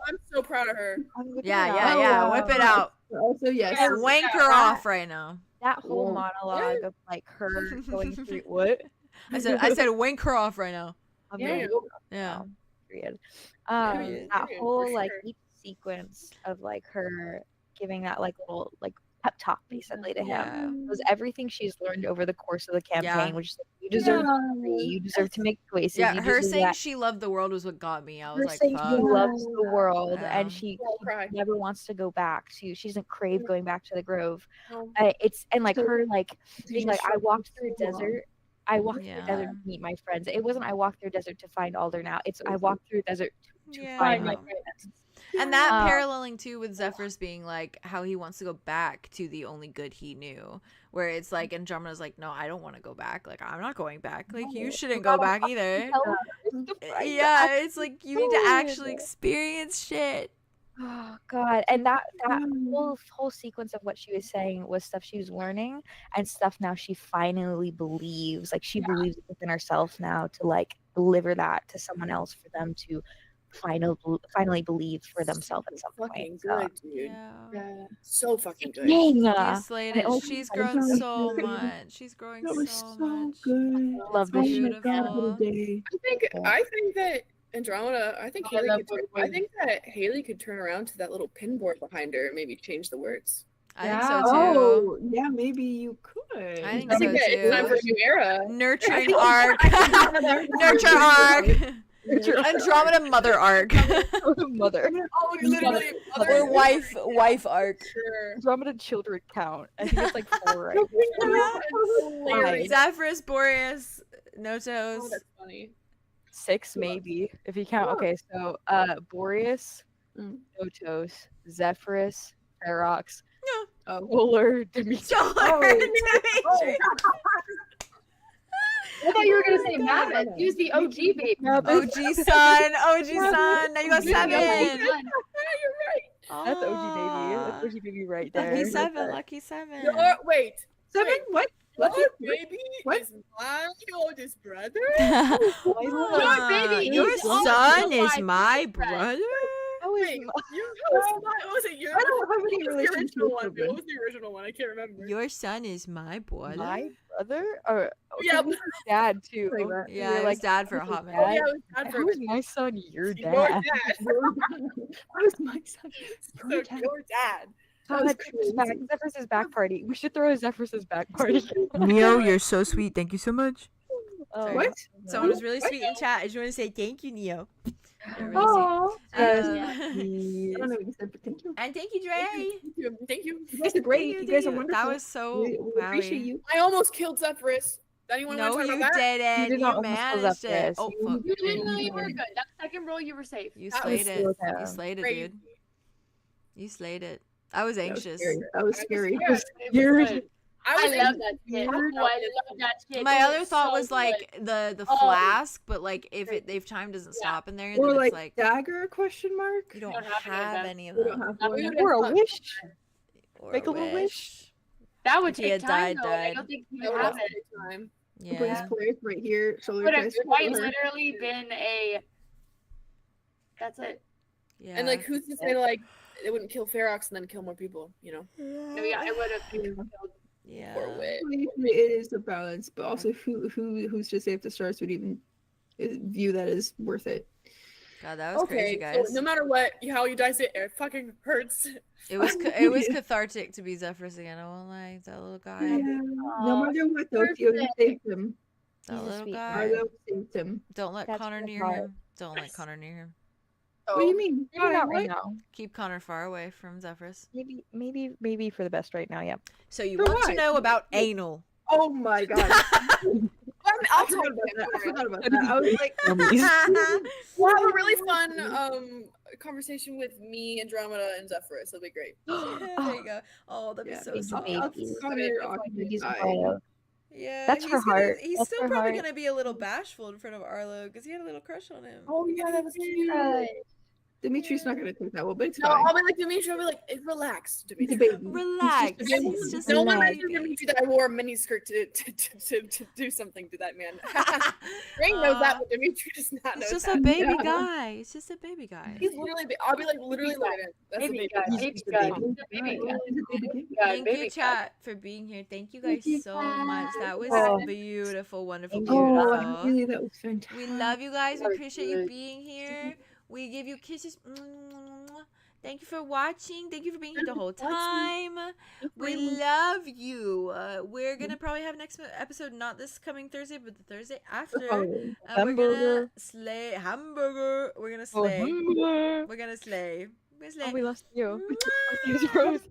I'm so proud of her. Yeah. Whip it out. Also, yes. Wank her off right now. That whole monologue of like her going through what? I said wank her off right now. Yeah. Period. That whole like each sequence of like her giving that like little like pep talk basically to him was everything she's learned over the course of the campaign, which is like, you deserve to be free, you deserve to make choices. Yeah, her saying she loved the world was what got me. I was like, saying she loves the world and she never wants to go back to. She doesn't crave going back to the Grove. It's and like her like being like, I walked through a desert. I walked through a desert to meet my friends. It wasn't I walked through a desert to find Alder now. It's I walked through a desert to find my friends. And that paralleling too with Zephyrus being like how he wants to go back to the only good he knew, where it's like Andromeda's like, no, I don't want to go back. Like I'm not going back. Like you shouldn't go back either. Yeah, it's like you need to actually experience shit. Oh god, and that whole sequence of what she was saying was stuff she was learning and stuff now she finally believes. Like she believes within herself now to like deliver that to someone else for them to finally believe for themselves at some point. Good, dude. Yeah. So fucking good. She's grown so much. She's growing so much. Good. Love this shit. I think that Andromeda, I think Haley could turn around to that little pinboard behind her and maybe change the words. I think so too. Oh, yeah, maybe you could. I think so too. It's time for a new era. Nurturing arc. Nurture arc. Andromeda mother arc. Mother. Oh, literally. Or wife arc. Sure. Andromeda children count. I think it's like 4 right. Zephyrus, Boreas, Notos. Oh, that's funny. 6 maybe if you count. Okay, so Boreas, Notos, Zephyrus, Ferox, Arlow Dimitri. I thought you were gonna say Mammoth. Use the OG baby. OG son. Now you got 7. Yeah, you're right. That's OG baby. Lucky baby right Lucky there. 7. Lucky 7. Wait. 7? Wait. What? Your Lucky baby What? is my oldest brother? Your baby Your is also son is my my best friend. brother? Wait, was it your? I don't have any What was the relationship original one? with What him. was the original one? I can't remember. Your son is my brother? My brother? Or Yeah, yeah, dad too. Like that. Yeah, You're it was dad for a "Who's hot your minute. Oh, yeah, dad?" it was dad for How's my son your Your dad? dad. That was my son. So Your dad. your dad. That was Zephyr's back party. We should throw a Zephyr's back party. Neo, you're so sweet. Thank you so much. Oh, What? Someone was really What? sweet in chat. I just want to say thank you, Neo. You're really Oh, sweet. yes. Uh, I don't know what you said, but thank you. and thank you, Dre. Thank you. You guys are great. You guys are wonderful. That was so we appreciate wowie. you. I almost killed Zephyrus. Anyone No, want to you talk about that? didn't. You did You, not almost kill managed it. Zephyrus. Oh, fuck. You didn't know you were good. That second roll, you were safe. You That slayed was it. so You bad. slayed it, Crazy. dude. You slayed it. I was anxious. That was scary. Yeah, Scary. I I was love that shit. anxious. Oh, I love that shit. My It other was thought so was good. like the Oh. flask, but like if time doesn't Yeah. stop in there, Or then like, it's like dagger question mark? you don't don't have have any any of We them. don't have That one. would- Or a wish. Or Make a little wish. That would If he take had time, died, though. I died. don't think you That would have also it. take time. Please Yeah. play right here. Solar Would have dice. quite whatever. literally been a. That's it. Yeah. And like, who's to say like it wouldn't kill Ferox and then kill more people? You know, No, yeah, I would have killed. Yeah. poor wit. It is a balance, but also who's to say if the stars would even view that as worth it? God, that was crazy, Okay, guys. so no matter what, how you dice it, it fucking hurts. It was cathartic to be Zephyrus again. I won't lie. That little guy. No matter what, though, Theo, you saved him. That He's a little sweet guy. Arlo saved him. Don't let That's Connor the near part. him. Don't let Connor near him. What do you mean? Maybe Why? not What? right now. Keep Connor far away from Zephyrus. Maybe for the best right now. Yeah. So you For want to what? know about anal? Oh my god. I'll I talk forgot about about that. I it. forgot about that. I was like, We'll have a really fun conversation with me, Andromeda, and Zephyrus. It'll be great. There you go. Oh, that'd yeah. be so Baby, sweet. I'll baby. Connor He's occupied. wild. Yeah, That's he's her gonna- heart. He's That's still her probably heart. gonna be a little bashful in front of Arlo because he had a little crush on him. Oh yeah, that was cute. Dimitri's not gonna take that well, but it's No, fine. I'll be like Dimitri. I'll be like, relax, He's a Dimitri. baby. Relax. He's just a baby. It's just No a one baby. mentioned Dimitri that I wore a mini skirt to do something to that man. Ring knows that, but Dimitri does not know It's just that. a baby Yeah. guy. It's just a baby guy. He's literally. I'll be like literally like that's a Baby baby. guy, guy. baby He's a guy, baby. he's a baby guy. He's a baby. Thank baby you, guy. chat, for being here. Thank you guys so much. That was Oh. beautiful, wonderful, Thank you. Oh, beautiful. really? That was fantastic. We love you guys. We Very appreciate you good. being here. We give you kisses. Thank you for watching. Thank you for being here the whole time. We love you. We're gonna probably have next episode not this coming Thursday, but the Thursday after. Oh, We're gonna Hamburger. slay hamburger. We're gonna slay. We're gonna slay. We're gonna slay. Oh, we lost you. Mwah. He's frozen.